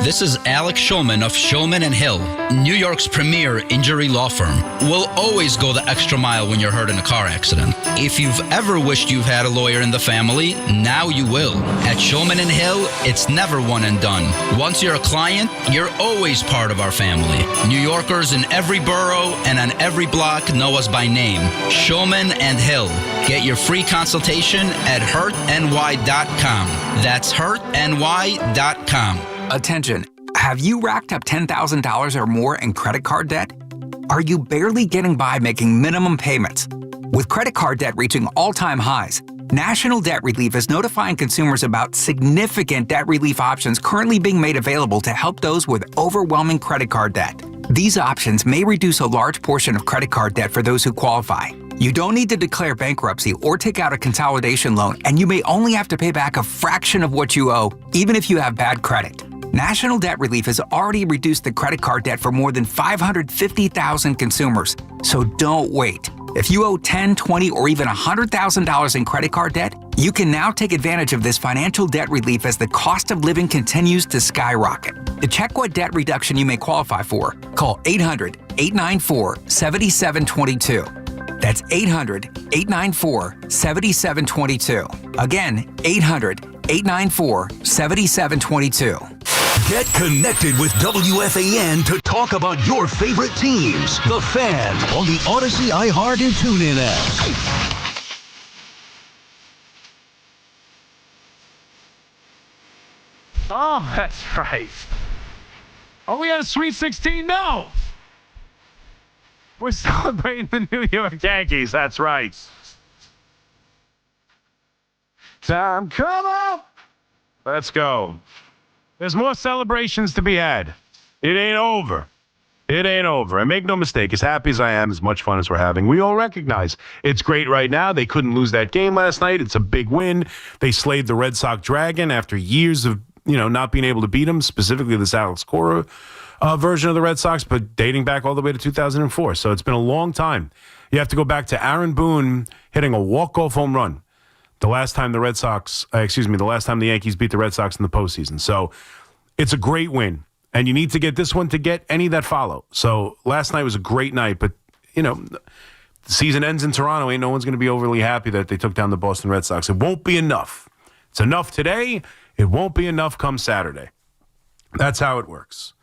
This is Alex Shulman of Shulman and Hill, New York's premier injury law firm. We'll always go the extra mile when you're hurt in a car accident. If you've ever wished you've had a lawyer in the family, now you will. At Shulman and Hill, it's never one and done. Once you're a client, you're always part of our family. New Yorkers in every borough and on every block know us by name. Shulman and Hill. Get your free consultation at hurtny.com. That's hurtny.com. Attention, have you racked up $10,000 or more in credit card debt? Are you barely getting by making minimum payments? With credit card debt reaching all-time highs, National Debt Relief is notifying consumers about significant debt relief options currently being made available to help those with overwhelming credit card debt. These options may reduce a large portion of credit card debt for those who qualify. You don't need to declare bankruptcy or take out a consolidation loan, and you may only have to pay back a fraction of what you owe, even if you have bad credit. National Debt Relief has already reduced the credit card debt for more than 550,000 consumers, so don't wait. If you owe $10,000, $20,000, or even $100,000 in credit card debt, you can now take advantage of this financial debt relief as the cost of living continues to skyrocket. To check what debt reduction you may qualify for, call 800-894-7722. That's 800-894-7722. Again, 800-894-7722. Get connected with WFAN to talk about your favorite teams. The Fan on the Odyssey, iHeart, and TuneIn apps. Oh, that's right. Oh, we had a Sweet 16? No. We're celebrating the New York Yankees. That's right. Time, come on. Let's go. There's more celebrations to be had. It ain't over. It ain't over. And make no mistake, as happy as I am, as much fun as we're having, we all recognize it's great right now. They couldn't lose that game last night. It's a big win. They slayed the Red Sox Dragon after years of, not being able to beat them, specifically this Alex Cora version of the Red Sox, but dating back all the way to 2004. So it's been a long time. You have to go back to Aaron Boone hitting a walk-off home run the last time the Yankees beat the Red Sox in the postseason. So it's a great win, and you need to get this one to get any that follow. So last night was a great night, but, the season ends in Toronto. Ain't no one's going to be overly happy that they took down the Boston Red Sox. It won't be enough. It's enough today. It won't be enough come Saturday. That's how it works.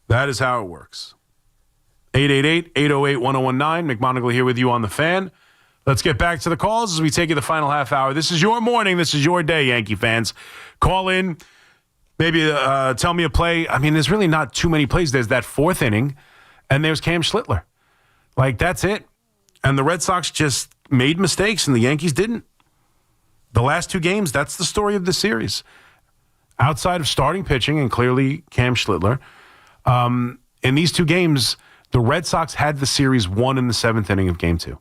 That is how it works. 888-808-1019. McMonagle here with you on The Fan. Let's get back to the calls as we take you the final half hour. This is your morning. This is your day, Yankee fans. Call in. Maybe tell me a play. I mean, there's really not too many plays. There's that fourth inning, and there's Cam Slitler. Like, that's it. And the Red Sox just made mistakes, and the Yankees didn't. The last two games, that's the story of the series. Outside of starting pitching, and clearly Cam Slitler, in these two games, the Red Sox had the series won in the seventh inning of Game 2.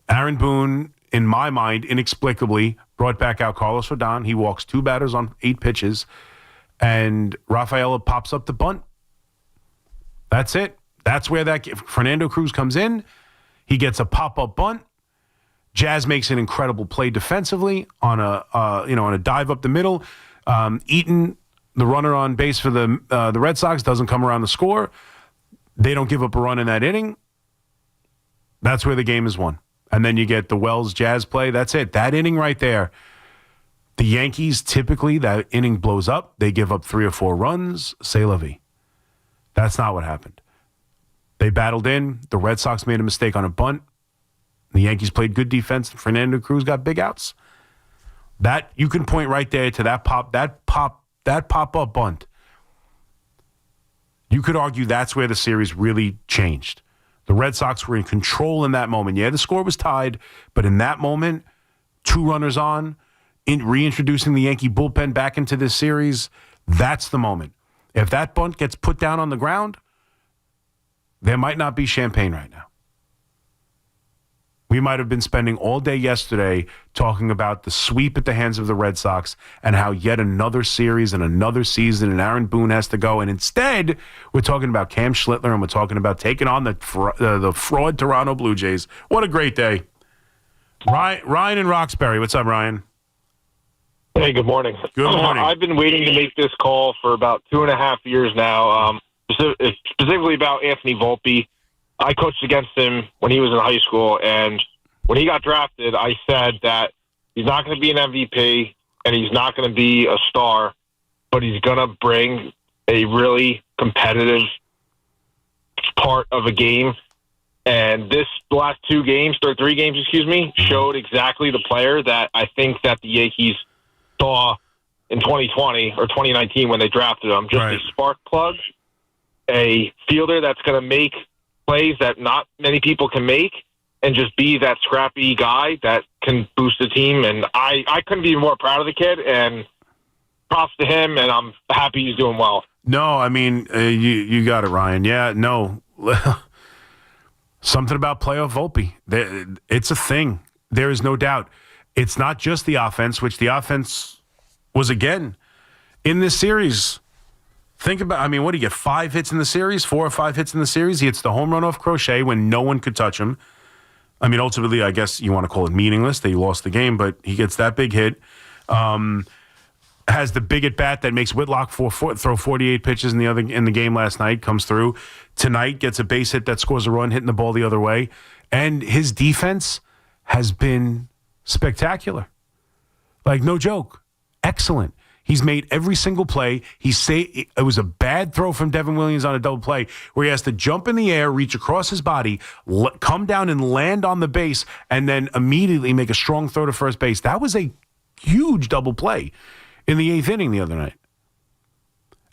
Aaron Boone, in my mind, inexplicably brought back out Carlos Rodon. He walks 2 batters on 8 pitches, and Rafaela pops up the bunt. That's it. That's where Fernando Cruz comes in. He gets a pop-up bunt. Jazz makes an incredible play defensively on a dive up the middle. Eaton, the runner on base for the Red Sox, doesn't come around the score. They don't give up a run in that inning. That's where the game is won. And then you get the Wells Jazz play. That's it. That inning right there. The Yankees, typically, that inning blows up. They give up 3 or 4 runs. C'est la vie. That's not what happened. They battled in. The Red Sox made a mistake on a bunt. The Yankees played good defense. Fernando Cruz got big outs. That you can point right there to that pop-up bunt. You could argue that's where the series really changed. The Red Sox were in control in that moment. Yeah, the score was tied, but in that moment, 2 runners on, reintroducing the Yankee bullpen back into this series, that's the moment. If that bunt gets put down on the ground, there might not be champagne right now. We might have been spending all day yesterday talking about the sweep at the hands of the Red Sox and how yet another series and another season and Aaron Boone has to go. And instead, we're talking about Cam Slitler and we're talking about taking on the fraud Toronto Blue Jays. What a great day. Ryan in Roxbury. What's up, Ryan? Hey, good morning. Good morning. I've been waiting to make this call for about 2.5 years now, specifically about Anthony Vulpi. I coached against him when he was in high school, and when he got drafted, I said that he's not going to be an MVP and he's not going to be a star, but he's going to bring a really competitive part of a game. And this last 3 games, showed exactly the player that I think that the Yankees saw in 2020 or 2019 when they drafted him. Just a spark plug, a fielder that's going to make plays that not many people can make, and just be that scrappy guy that can boost the team. And I couldn't be more proud of the kid, and props to him, and I'm happy he's doing well. No, I mean, you got it, Ryan. Yeah, no. Something about playoff Volpe. It's a thing. There is no doubt. It's not just the offense, which the offense was, again, in this series. Think about, what did he get? 5 hits in the series? 4 or 5 hits in the series? He hits the home run off Crochet when no one could touch him. Ultimately, I guess you want to call it meaningless. They lost the game, but he gets that big hit. Has the big at bat that makes Whitlock throw 48 pitches in the game last night. Comes through tonight, gets a base hit that scores a run, hitting the ball the other way. And his defense has been spectacular. Like, no joke. Excellent. He's made every single play. It was a bad throw from Devin Williams on a double play where he has to jump in the air, reach across his body, come down and land on the base, and then immediately make a strong throw to first base. That was a huge double play in the 8th inning the other night.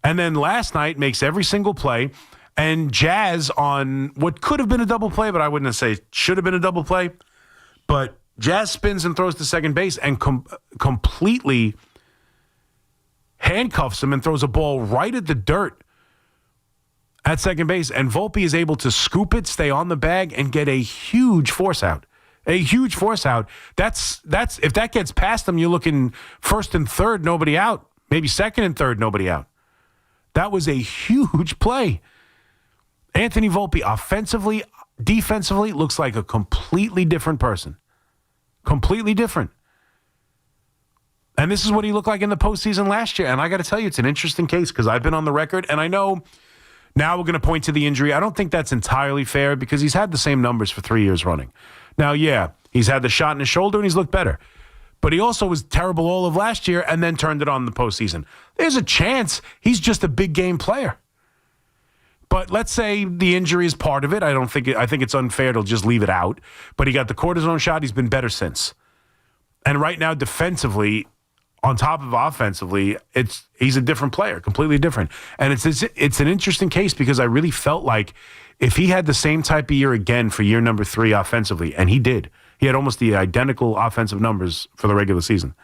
And then last night makes every single play, and Jazz on what could have been a double play, but I wouldn't say should have been a double play. But Jazz spins and throws to second base and completely handcuffs him and throws a ball right at the dirt at second base. And Volpe is able to scoop it, stay on the bag, and get a huge force out. A huge force out. That's if that gets past him, you're looking first and third, nobody out. Maybe second and third, nobody out. That was a huge play. Anthony Volpe, offensively, defensively, looks like a completely different person. Completely different. And this is what he looked like in the postseason last year. And I got to tell you, it's an interesting case because I've been on the record, and I know now we're going to point to the injury. I don't think that's entirely fair because he's had the same numbers for 3 years running. Now, yeah, he's had the shot in his shoulder and he's looked better. But he also was terrible all of last year and then turned it on in the postseason. There's a chance he's just a big game player. But let's say the injury is part of it. I think it's unfair to just leave it out. But he got the cortisone shot. He's been better since. And right now, defensively, on top of offensively, he's a different player, completely different. And it's an interesting case because I really felt like if he had the same type of year again for year number 3 offensively, and he did, he had almost the identical offensive numbers for the regular season.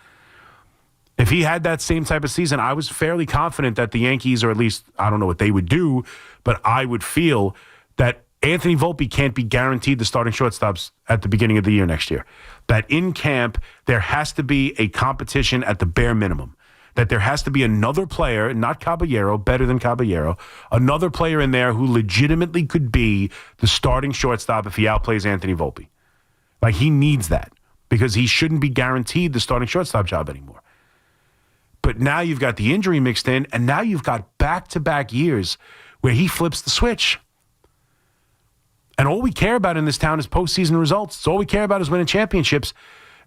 If he had that same type of season, I was fairly confident that the Yankees, or at least I don't know what they would do, but I would feel that Anthony Volpe can't be guaranteed the starting shortstops at the beginning of the year next year. That in camp, there has to be a competition at the bare minimum. That there has to be another player, not Caballero, better than Caballero, another player in there who legitimately could be the starting shortstop if he outplays Anthony Volpe. Like, he needs that because he shouldn't be guaranteed the starting shortstop job anymore. But now you've got the injury mixed in, and now you've got back-to-back years where he flips the switch. And all we care about in this town is postseason results. It's all we care about is winning championships.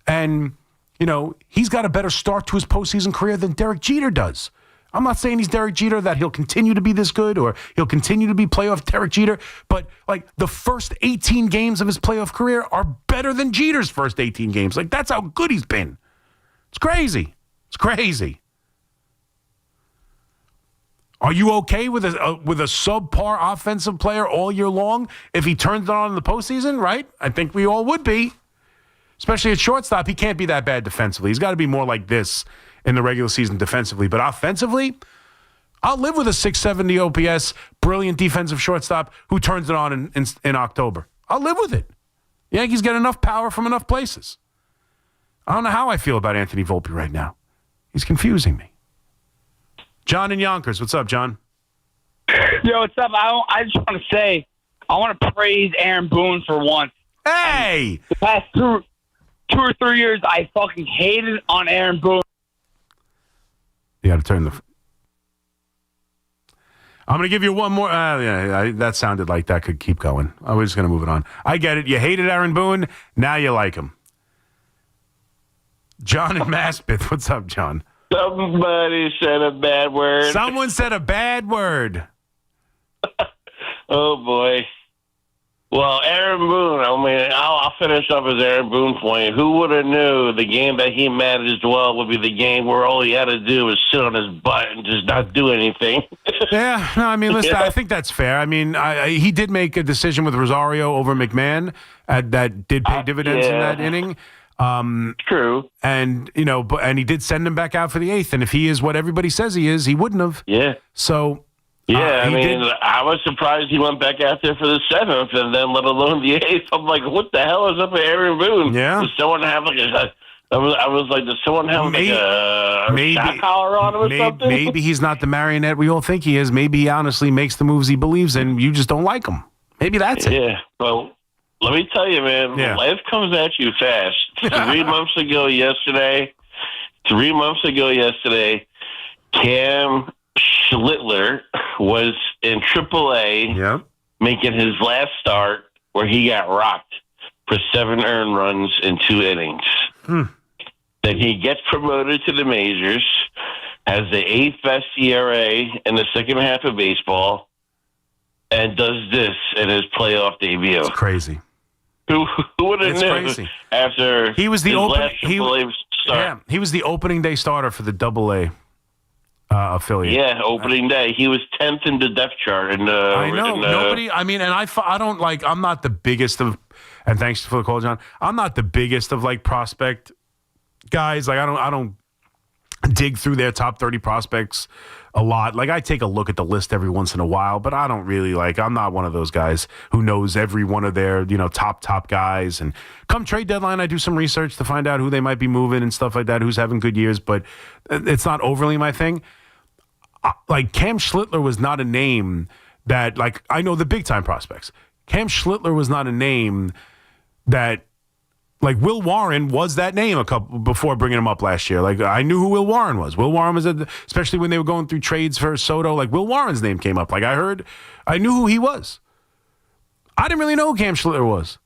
And, you know, he's got a better start to his postseason career than Derek Jeter does. I'm not saying he's Derek Jeter, that he'll continue to be this good or he'll continue to be playoff Derek Jeter. But, like, the first 18 games of his playoff career are better than Jeter's first 18 games. Like, that's how good he's been. It's crazy. It's crazy. Are you okay with a subpar offensive player all year long if he turns it on in the postseason, right? I think we all would be. Especially at shortstop, he can't be that bad defensively. He's got to be more like this in the regular season defensively. But offensively, I'll live with a 670 OPS, brilliant defensive shortstop who turns it on in October. I'll live with it. The Yankees get enough power from enough places. I don't know how I feel about Anthony Volpe right now. He's confusing me. John in Yonkers. What's up, John? Yo, what's up? I just want to say, I want to praise Aaron Boone for once. Hey! The past two or 3 years, I fucking hated on Aaron Boone. You got to turn the... I'm going to give you one more... that sounded like that could keep going. I was just going to move it on. I get it. You hated Aaron Boone. Now you like him. John in Maspeth. What's up, John? Somebody said a bad word. Someone said a bad word. Oh, boy. Well, Aaron Boone, I mean, I'll finish up his Aaron Boone point. Who would have knew the game that he managed well would be the game where all he had to do was sit on his butt and just not do anything? Yeah, no, I mean, listen, Yeah. I think that's fair. I mean, he did make a decision with Rosario over McMahon that did pay dividends in that inning. True. And, you know, and he did send him back out for the 8th. And if he is what everybody says he is, he wouldn't have. Yeah. So, yeah, I mean, I was surprised he went back out there for the 7th and then let alone the 8th. I'm like, what the hell is up with Aaron Boone? Yeah. Does someone have like I was like, does someone have like a shot collar on him or something? Maybe he's not the marionette we all think he is. Maybe he honestly makes the moves he believes in. You just don't like him. Maybe that's it. Yeah. Well, let me tell you, man, life comes at you fast. 3 months ago yesterday, Cam Slitler was in AAA making his last start where he got rocked for 7 earned runs in 2 innings. Then he gets promoted to the majors, has the 8th best ERA in the second half of baseball, and does this in his playoff debut. It's crazy. Who would have known crazy. after he was the last AAA start? Yeah, he was the opening day starter for the AA affiliate. Yeah, opening day. He was 10th in the depth chart. I know. Nobody, I mean, and I don't like, I'm not the biggest of, and thanks for the call, John, I'm not the biggest of like prospect guys. Like, I don't dig through their top 30 prospects a lot. Like, I take a look at the list every once in a while, but I don't really I'm not one of those guys who knows every one of their, top guys. And come trade deadline, I do some research to find out who they might be moving and stuff like that, who's having good years, but it's not overly my thing. Like, Cam Slitler was not a name that, like, I know the big time prospects. Cam Slitler was not a name that, like, Will Warren was that name before bringing him up last year. Like, I knew who Will Warren was. Will Warren was, especially when they were going through trades for Soto, like, Will Warren's name came up. Like, I knew who he was. I didn't really know who Cam Slitler was.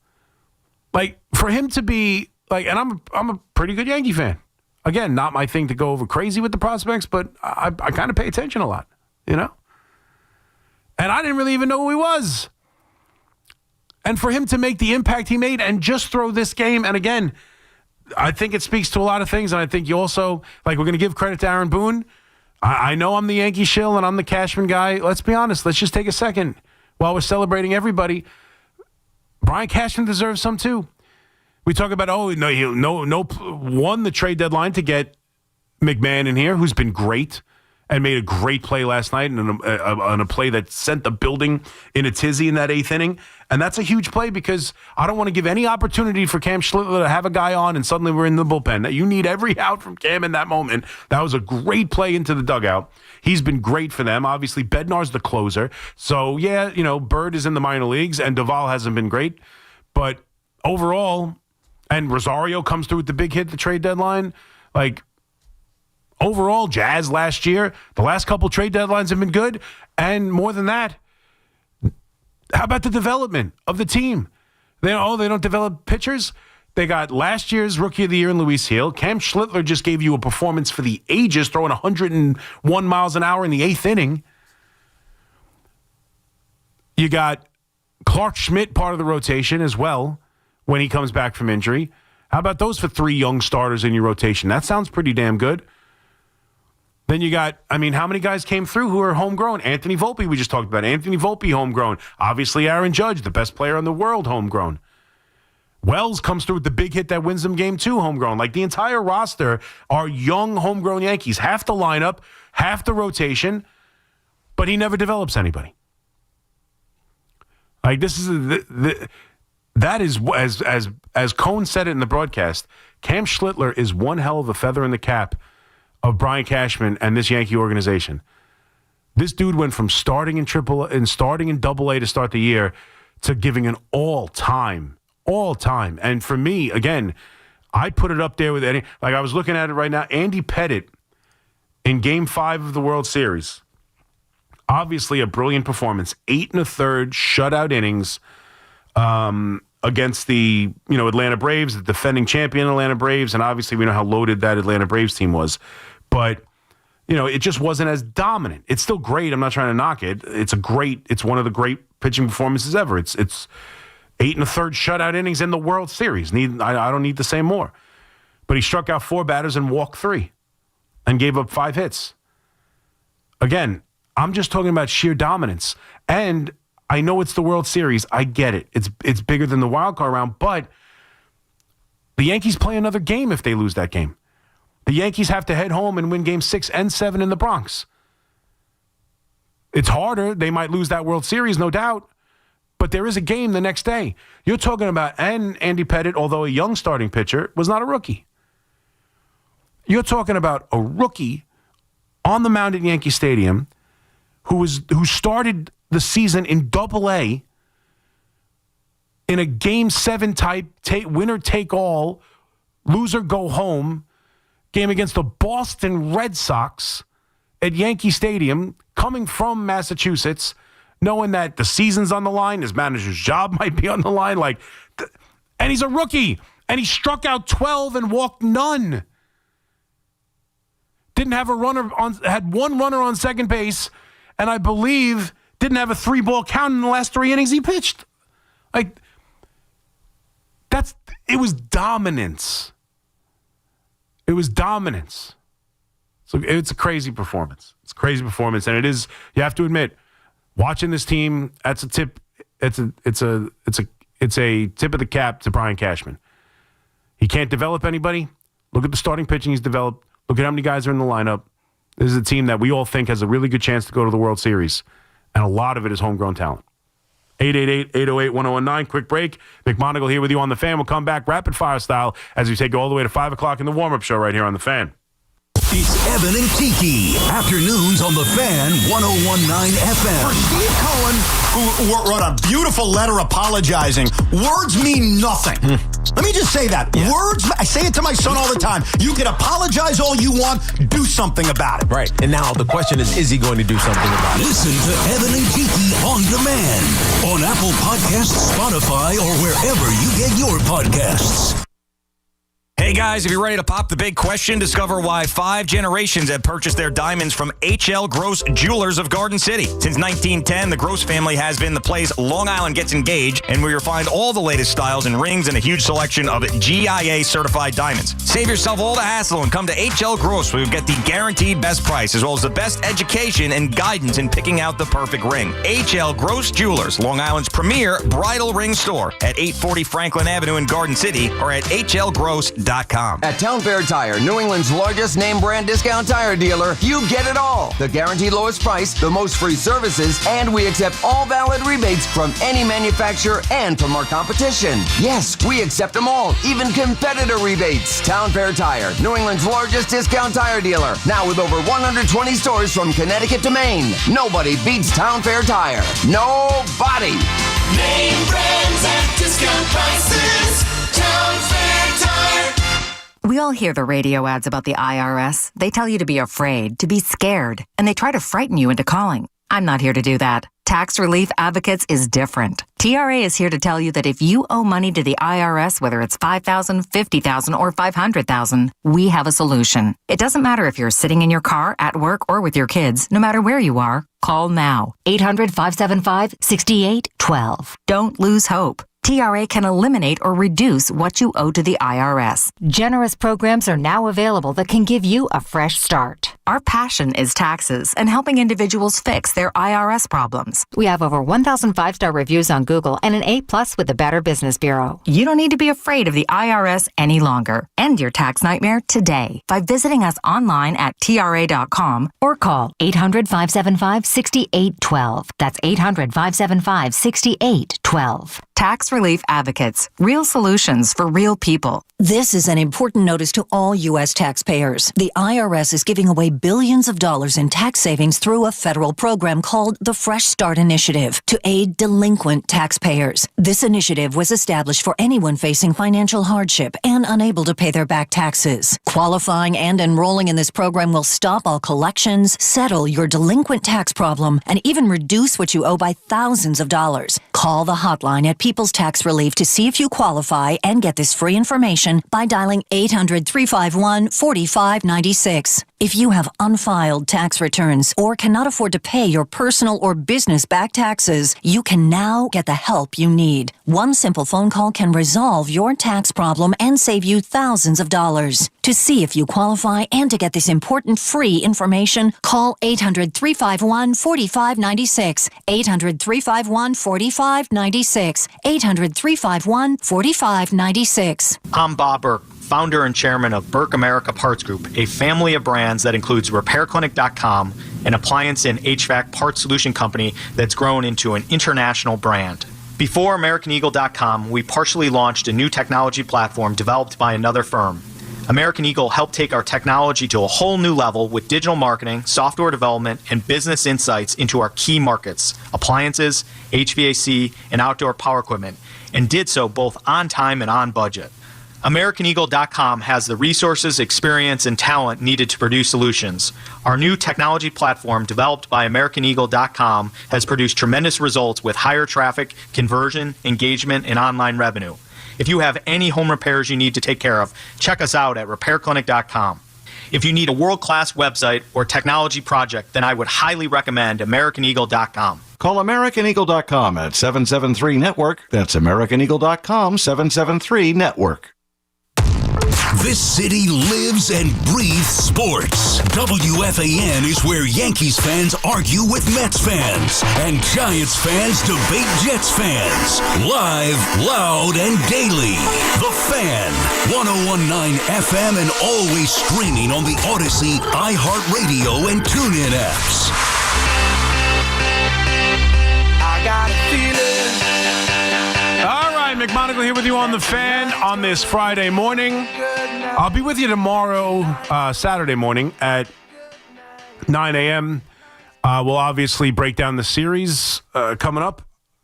Like, for him to be, like, and I'm a pretty good Yankee fan. Again, not my thing to go over crazy with the prospects, but I kind of pay attention a lot, And I didn't really even know who he was. And for him to make the impact he made and just throw this game, and again, I think it speaks to a lot of things, and I think you also, like, we're going to give credit to Aaron Boone. I know I'm the Yankee shill and I'm the Cashman guy. Let's be honest. Let's just take a second while we're celebrating everybody. Brian Cashman deserves some too. We talk about, won the trade deadline to get McMahon in here, who's been great and made a great play last night on a play that sent the building in a tizzy in that 8th inning. And that's a huge play because I don't want to give any opportunity for Cam Slitler to have a guy on and suddenly we're in the bullpen. You need every out from Cam in that moment. That was a great play into the dugout. He's been great for them. Obviously, Bednar's the closer. So, yeah, Bird is in the minor leagues and Duvall hasn't been great. But overall, and Rosario comes through with the big hit at the trade deadline, overall, Jazz last year, the last couple trade deadlines have been good. And more than that, how about the development of the team? They don't develop pitchers? They got last year's Rookie of the Year in Luis Hill. Cam Slitler just gave you a performance for the ages, throwing 101 miles an hour in the 8th inning. You got Clark Schmidt, part of the rotation as well, when he comes back from injury. How about those for 3 young starters in your rotation? That sounds pretty damn good. Then you got, how many guys came through who are homegrown? Anthony Vulpi, we just talked about. Anthony Vulpi, homegrown. Obviously, Aaron Judge, the best player in the world, homegrown. Wells comes through with the big hit that wins them game 2, homegrown. The entire roster are young, homegrown Yankees. Half the lineup, half the rotation, but he never develops anybody. This is that is, as Cohn said it in the broadcast, Cam Slitler is one hell of a feather in the cap of Brian Cashman and this Yankee organization. This dude went from starting in Double-A to start the year to giving an all-time. And for me, again, I put it up there with Eddie. I was looking at it right now. Andy Pettitte in Game 5 of the World Series. Obviously a brilliant performance. 8 1/3 shutout innings against the Atlanta Braves, the defending champion Atlanta Braves, and obviously we know how loaded that Atlanta Braves team was. But, it just wasn't as dominant. It's still great. I'm not trying to knock it. It's one of the great pitching performances ever. It's 8 1/3 shutout innings in the World Series. I don't need to say more. But he struck out 4 batters and walked 3 and gave up 5 hits. Again, I'm just talking about sheer dominance. And I know it's the World Series. I get it. It's bigger than the wild card round, but the Yankees play another game if they lose that game. The Yankees have to head home and win Game 6 and 7 in the Bronx. It's harder. They might lose that World Series, no doubt, but there is a game the next day. You're talking about, and Andy Pettitte, although a young starting pitcher, was not a rookie. You're talking about a rookie on the mound at Yankee Stadium who started the season in Double-A in a Game 7 type winner take all, loser go home game against the Boston Red Sox at Yankee Stadium, coming from Massachusetts, knowing that the season's on the line, his manager's job might be on the line, and he's a rookie, and he struck out 12 and walked none. Didn't have had 1 runner on second base, and I believe didn't have a 3-ball count in the last 3 innings he pitched. It was dominance. It was dominance. So it's a crazy performance. It's a crazy performance, and it is. You have to admit, watching this team, that's a tip. It's a tip of the cap to Brian Cashman. He can't develop anybody. Look at the starting pitching he's developed. Look at how many guys are in the lineup. This is a team that we all think has a really good chance to go to the World Series, and a lot of it is homegrown talent. 888-808-1019. Quick break. McMonagle here with you on The Fan. We'll come back rapid fire style as we take you all the way to 5 o'clock in the warm-up show right here on The Fan. It's Evan and Kiki. Afternoons on The Fan, 101.9 FM. For Steve Cohen, who wrote a beautiful letter apologizing, words mean nothing. Let me just say that. Yeah. Words, I say it to my son all the time. You can apologize all you want, do something about it. Right. And now the question is he going to do something about it? Listen to Evan and Kiki on demand on Apple Podcasts, Spotify, or wherever you get your podcasts. Hey guys, if you're ready to pop the big question, discover why 5 generations have purchased their diamonds from H.L. Gross Jewelers of Garden City. Since 1910, the Gross family has been the place Long Island gets engaged, and where you'll find all the latest styles and rings and a huge selection of GIA certified diamonds. Save yourself all the hassle and come to H.L. Gross, where you'll get the guaranteed best price, as well as the best education and guidance in picking out the perfect ring. H.L. Gross Jewelers, Long Island's premier bridal ring store at 840 Franklin Avenue in Garden City, or at hlgross.com. At Town Fair Tire, New England's largest name brand discount tire dealer, you get it all. The guaranteed lowest price, the most free services, and we accept all valid rebates from any manufacturer and from our competition. Yes, we accept them all, even competitor rebates. Town Fair Tire, New England's largest discount tire dealer. Now with over 120 stores from Connecticut to Maine. Nobody beats Town Fair Tire. Nobody. Name brands at discount prices. Town Fair Tire. We all hear the radio ads about the IRS. They tell you to be afraid, to be scared, and they try to frighten you into calling. I'm not here to do that. Tax Relief Advocates is different. TRA is here to tell you that if you owe money to the IRS, whether it's $5,000, $50,000, or $500,000, we have a solution. It doesn't matter if you're sitting in your car, at work, or with your kids. No matter where you are, call now. 800-575-6812. Don't lose hope. TRA can eliminate or reduce what you owe to the IRS. Generous programs are now available that can give you a fresh start. Our passion is taxes and helping individuals fix their IRS problems. We have over 1,000 5-star reviews on Google and an A+ with the Better Business Bureau. You don't need to be afraid of the IRS any longer. End your tax nightmare today by visiting us online at TRA.com or call 800-575-6812. That's 800-575-6812. Tax Relief Advocates. Real solutions for real people. This is an important notice to all U.S. taxpayers. The IRS is giving away billions of dollars in tax savings through a federal program called the Fresh Start Initiative to aid delinquent taxpayers. This initiative was established for anyone facing financial hardship and unable to pay their back taxes. Qualifying and enrolling in this program will stop all collections, settle your delinquent tax problem, and even reduce what you owe by thousands of dollars. Call the hotline at People's Tax Relief to see if you qualify and get this free information by dialing 800-351-4596. If you have unfiled tax returns or cannot afford to pay your personal or business back taxes, you can now get the help you need. One simple phone call can resolve your tax problem and save you thousands of dollars. To see if you qualify and to get this important free information, call 800-351-4596. 800-351-4596. 800-351-4596. I'm Bob Burke, founder and chairman of Burke America Parts Group, a family of brands that includes RepairClinic.com, an appliance and HVAC parts solution company that's grown into an international brand. Before AmericanEagle.com, we partially launched a new technology platform developed by another firm. American Eagle helped take our technology to a whole new level with digital marketing, software development, and business insights into our key markets, appliances, HVAC, and outdoor power equipment, and did so both on time and on budget. AmericanEagle.com has the resources, experience, and talent needed to produce solutions. Our new technology platform, developed by AmericanEagle.com, has produced tremendous results with higher traffic, conversion, engagement, and online revenue. If you have any home repairs you need to take care of, check us out at RepairClinic.com. If you need a world-class website or technology project, then I would highly recommend AmericanEagle.com. Call AmericanEagle.com at 773-NETWORK. That's AmericanEagle.com, 773-NETWORK. This city lives and breathes sports. WFAN is where Yankees fans argue with Mets fans, and Giants fans debate Jets fans. Live, loud, and daily. The Fan, 101.9 FM, and always streaming on the Odyssey, iHeartRadio, and TuneIn apps. I got a feeling. All right, McMonagle here with you on The Fan on this Friday morning. I'll be with you tomorrow, Saturday morning at 9 a.m. We'll obviously break down the series coming up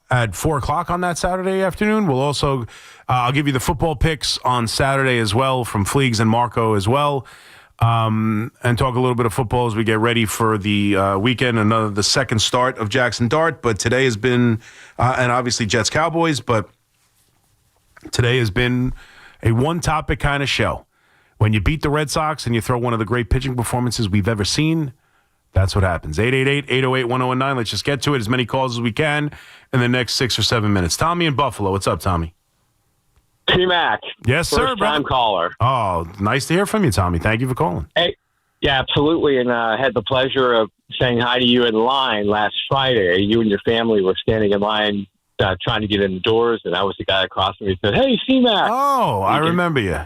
at 4 o'clock on that Saturday afternoon. We'll also, I'll give you the football picks on Saturday as well from Fleegs and Marco as well. And talk a little bit of football as we get ready for the weekend, the second start of Jackson Dart. But today has been, and obviously Jets Cowboys, but today has been a one-topic kind of show. When you beat the Red Sox and you throw one of the great pitching performances we've ever seen, that's what happens. 888-808-1019. Let's just get to it. As many calls as we can in the next 6 or 7 minutes. Tommy in Buffalo. What's up, Tommy? T-Mac. Yes, sir. First-time caller. Oh, nice to hear from you, Tommy. Thank you for calling. Hey, yeah, absolutely. And I had the pleasure of saying hi to you in line last Friday. You and your family were standing in line trying to get in the doors, and I was the guy across from me who said, "Hey, C-Mac." Oh, I remember you.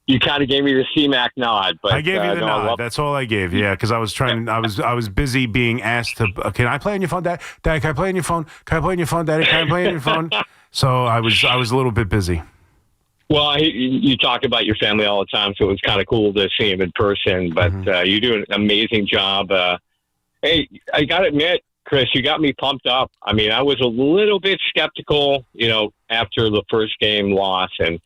You kind of gave me the C-Mac nod, but I gave you the nod. That's all I gave. Yeah, because I was trying. I was busy being asked to. Can I play on your phone, Dad? Dad, can I play on your phone? Can I play on your phone, Daddy? Can I play on your phone? So I was a little bit busy. Well, you talk about your family all the time, so it was kind of cool to see him in person. But you do an amazing job. Hey, I got to admit, Chris, you got me pumped up. I mean, I was a little bit skeptical, after the first game loss, and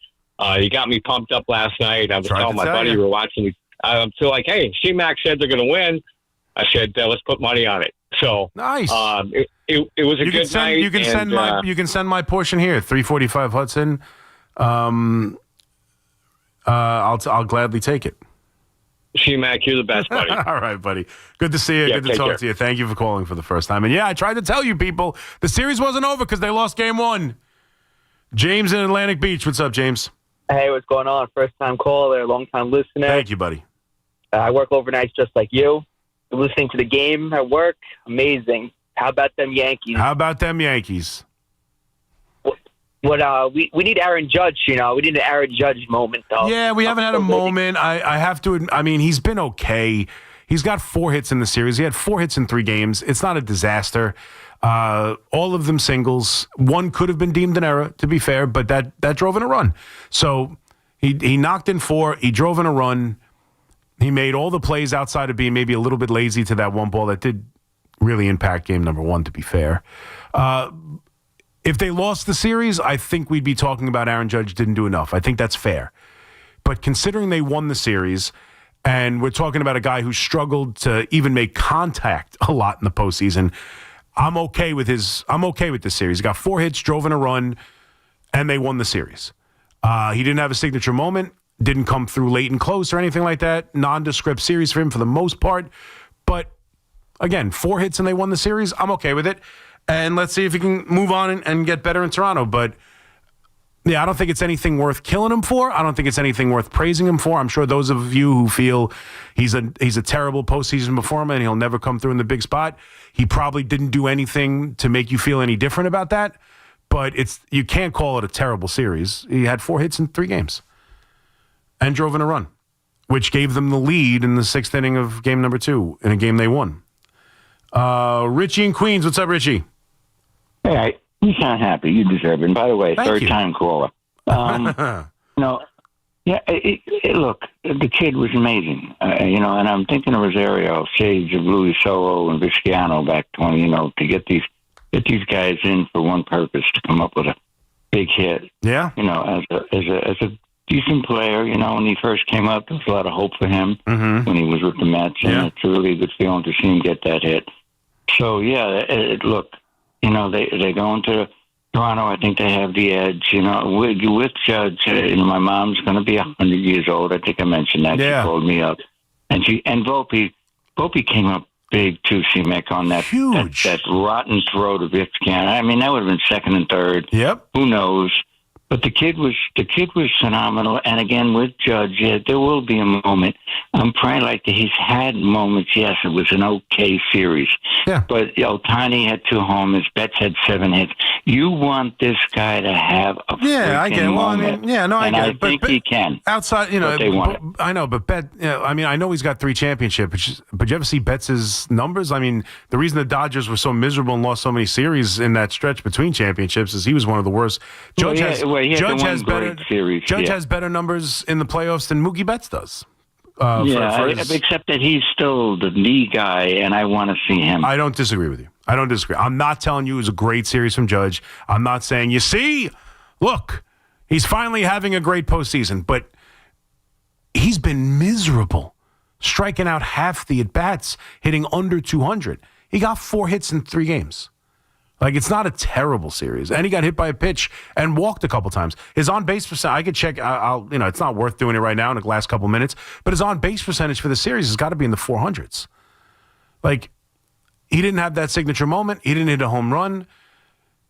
you got me pumped up last night. I was telling my buddy we were watching. So like, hey, C-Mac said they're going to win. I said, let's put money on it. So nice. It was a good night. You can send my portion here, 345 Hudson. I'll gladly take it. C-Mac, you're the best, buddy. All right, buddy. Good to see you. Good to talk to you. Thank you for calling for the first time. And yeah, I tried to tell you people the series wasn't over because they lost game 1. James in Atlantic Beach. What's up, James? Hey, what's going on? First time caller, long time listener. Thank you, buddy. I work overnights just like you. Listening to the game at work, amazing. How about them Yankees? What we need Aaron Judge, we need an Aaron Judge moment, though. Yeah, we haven't had a moment. I have to admit, I mean, he's been okay. He's got 4 hits in the series. He had 4 hits in 3 games. It's not a disaster. All of them singles. One could have been deemed an error, to be fair, but that drove in a run. So he knocked in 4. He drove in a run. He made all the plays outside of being maybe a little bit lazy to that one ball that did really impact game number 1, to be fair. If they lost the series, I think we'd be talking about Aaron Judge didn't do enough. I think that's fair. But considering they won the series, and we're talking about a guy who struggled to even make contact a lot in the postseason, I'm okay with this series. He got 4 hits, drove in a run, and they won the series. He didn't have a signature moment, didn't come through late and close or anything like that. Nondescript series for him for the most part. But again, 4 hits and they won the series. I'm okay with it. And let's see if he can move on and get better in Toronto. But yeah, I don't think it's anything worth killing him for. I don't think it's anything worth praising him for. I'm sure those of you who feel he's a terrible postseason performer and he'll never come through in the big spot, he probably didn't do anything to make you feel any different about that. But you can't call it a terrible series. He had 4 hits in 3 games and drove in a run, which gave them the lead in the 6th inning of game number 2 in a game they won. Richie in Queens. What's up, Richie? Hey, you sound happy. You deserve it. And by the way, third-time caller. Look, the kid was amazing. And I'm thinking of Rosario, shades of Luis Solo and Vizcaino back 20, to get these guys in for one purpose, to come up with a big hit. Yeah. As a decent player, when he first came up, there was a lot of hope for him when he was with the Mets. And it's a really good feeling to see him get that hit. So, yeah, look, they go into Toronto. I think they have the edge. With Judge, my mom's going to be 100 years old. I think I mentioned that. Yeah. She called me up. And Volpi came up big, too, C-Mac, on that rotten throw to Vizcaino. I mean, that would have been 2nd and 3rd. Yep. Who knows? But the kid was phenomenal. And again, with Judge, there will be a moment. I'm probably like he's had moments. Yes, it was an okay series. Yeah. But Ohtani had 2 homers. Betts had 7 hits. You want this guy to have a I get it. Well, moment. I think he can. Outside, they want it. I know, but I know he's got 3 championships. But you ever see Betts' numbers? I mean, the reason the Dodgers were so miserable and lost so many series in that stretch between championships is he was one of the worst. Judge has better numbers in the playoffs than Mookie Betts does. Except that he's still the guy, and I want to see him. I don't disagree with you. I'm not telling you it was a great series from Judge. I'm not saying, you see, look, he's finally having a great postseason, but he's been miserable, striking out half the at-bats, hitting under 200. He got 4 hits in 3 games. Like, it's not a terrible series. And he got hit by a pitch and walked a couple times. His on-base percentage, I could check, it's not worth doing it right now in the last couple minutes, but his on-base percentage for the series has got to be in the 400s. Like, he didn't have that signature moment. He didn't hit a home run.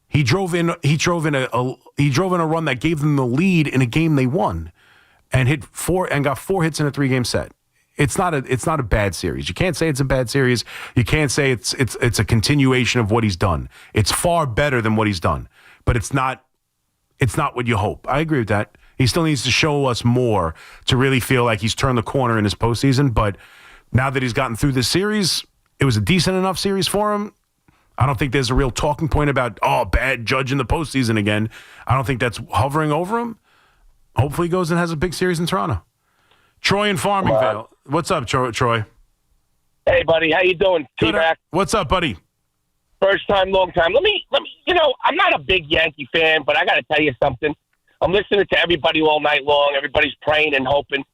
He drove in a run that gave them the lead in a game they won, and got 4 hits in a 3-game set. It's not a bad series. You can't say it's a bad series. You can't say it's a continuation of what he's done. It's far better than what he's done, but it's not what you hope. I agree with that. He still needs to show us more to really feel like he's turned the corner in his postseason. But now that he's gotten through this series, it was a decent enough series for him. I don't think there's a real talking point about, bad Judge in the postseason again. I don't think that's hovering over him. Hopefully he goes and has a big series in Toronto. Troy in Farmingdale. What's up, Troy? Hey, buddy. How you doing? T-Mac. What's up, buddy? First time, long time. Let me. I'm not a big Yankee fan, but I got to tell you something. I'm listening to everybody all night long. Everybody's praying and hoping.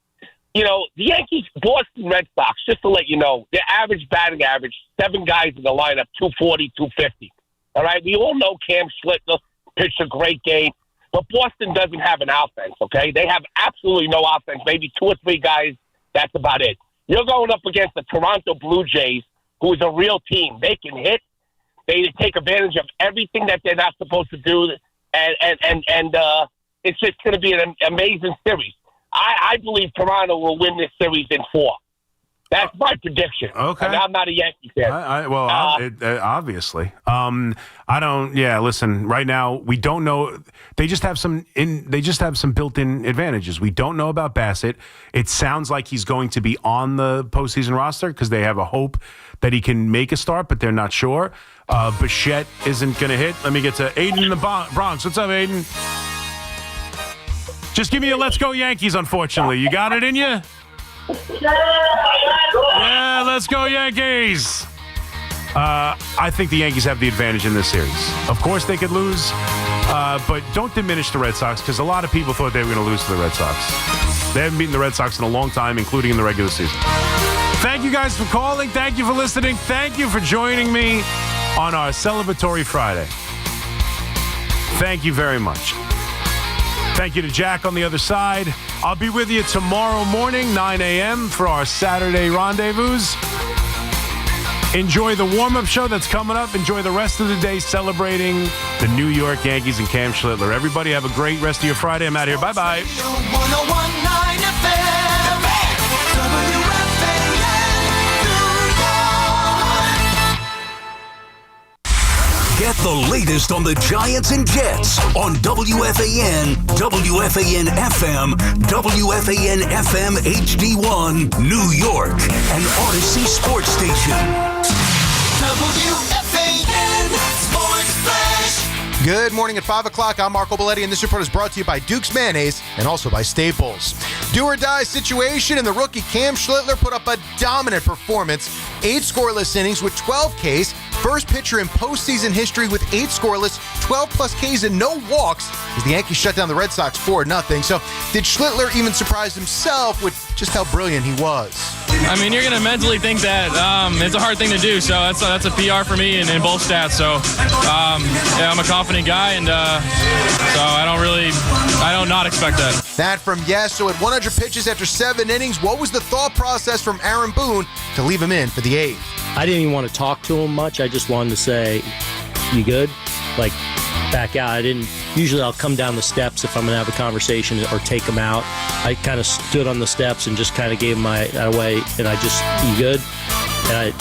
The Yankees, Boston Red Sox, just to let you know, their average batting average, 7 guys in the lineup, 240, 250. All right? We all know Cam Slitler pitched a great game, but Boston doesn't have an offense, okay? They have absolutely no offense, maybe 2 or 3 guys. That's about it. You're going up against the Toronto Blue Jays, who is a real team. They can hit. They take advantage of everything that they're not supposed to do, and it's just going to be an amazing series. I believe Toronto will win this series in 4. That's my prediction. Okay. And I'm not a Yankee fan. Obviously. Listen, right now, we don't know. They just have some built-in advantages. We don't know about Bassett. It sounds like he's going to be on the postseason roster because they have a hope that he can make a start, but they're not sure. Bichette isn't going to hit. Let me get to Aiden in the Bronx. What's up, Aiden? Just give me a let's go Yankees, unfortunately. You got it in you? Yeah, let's go Yankees. I think the Yankees have the advantage in this series. Of course they could lose, but don't diminish the Red Sox because a lot of people thought they were going to lose to the Red Sox. They haven't beaten the Red Sox in a long time, including in the regular season. Thank you guys for calling. Thank you for listening. Thank you for joining me on our celebratory Friday. Thank you very much. Thank you to Jack on the other side. I'll be with you tomorrow morning, 9 a.m. for our Saturday rendezvous. Enjoy the warm-up show that's coming up. Enjoy the rest of the day celebrating the New York Yankees and Cam Slitler. Everybody have a great rest of your Friday. I'm out of here. Bye-bye. 101.9 FM. Get the latest on the Giants and Jets on WFAN, WFAN FM, WFAN FM HD1, New York, and Odyssey Sports Station. WFAN Sports Flash. Good morning at 5 o'clock. I'm Marco Belletti, and this report is brought to you by Duke's Mayonnaise and also by Staples. Do-or-die situation, and the rookie Cam Slitler put up a dominant performance. 8 scoreless innings with 12 Ks. First pitcher in postseason history with 8 scoreless, 12-plus Ks, and no walks as the Yankees shut down the Red Sox 4-0. So did Schlitler even surprise himself with just how brilliant he was? I mean, you're going to mentally think that it's a hard thing to do, so that's a PR for me in both stats. So, I'm a confident guy, and so I don't not expect that. That from Yes. So at 100 pitches after 7 innings, what was the thought process from Aaron Boone to leave him in for the 8th? I didn't even want to talk to him much. I just wanted to say, you good? Like, back out. Usually I'll come down the steps if I'm going to have a conversation or take him out. I kind of stood on the steps and just kind of gave him my away, and you good? And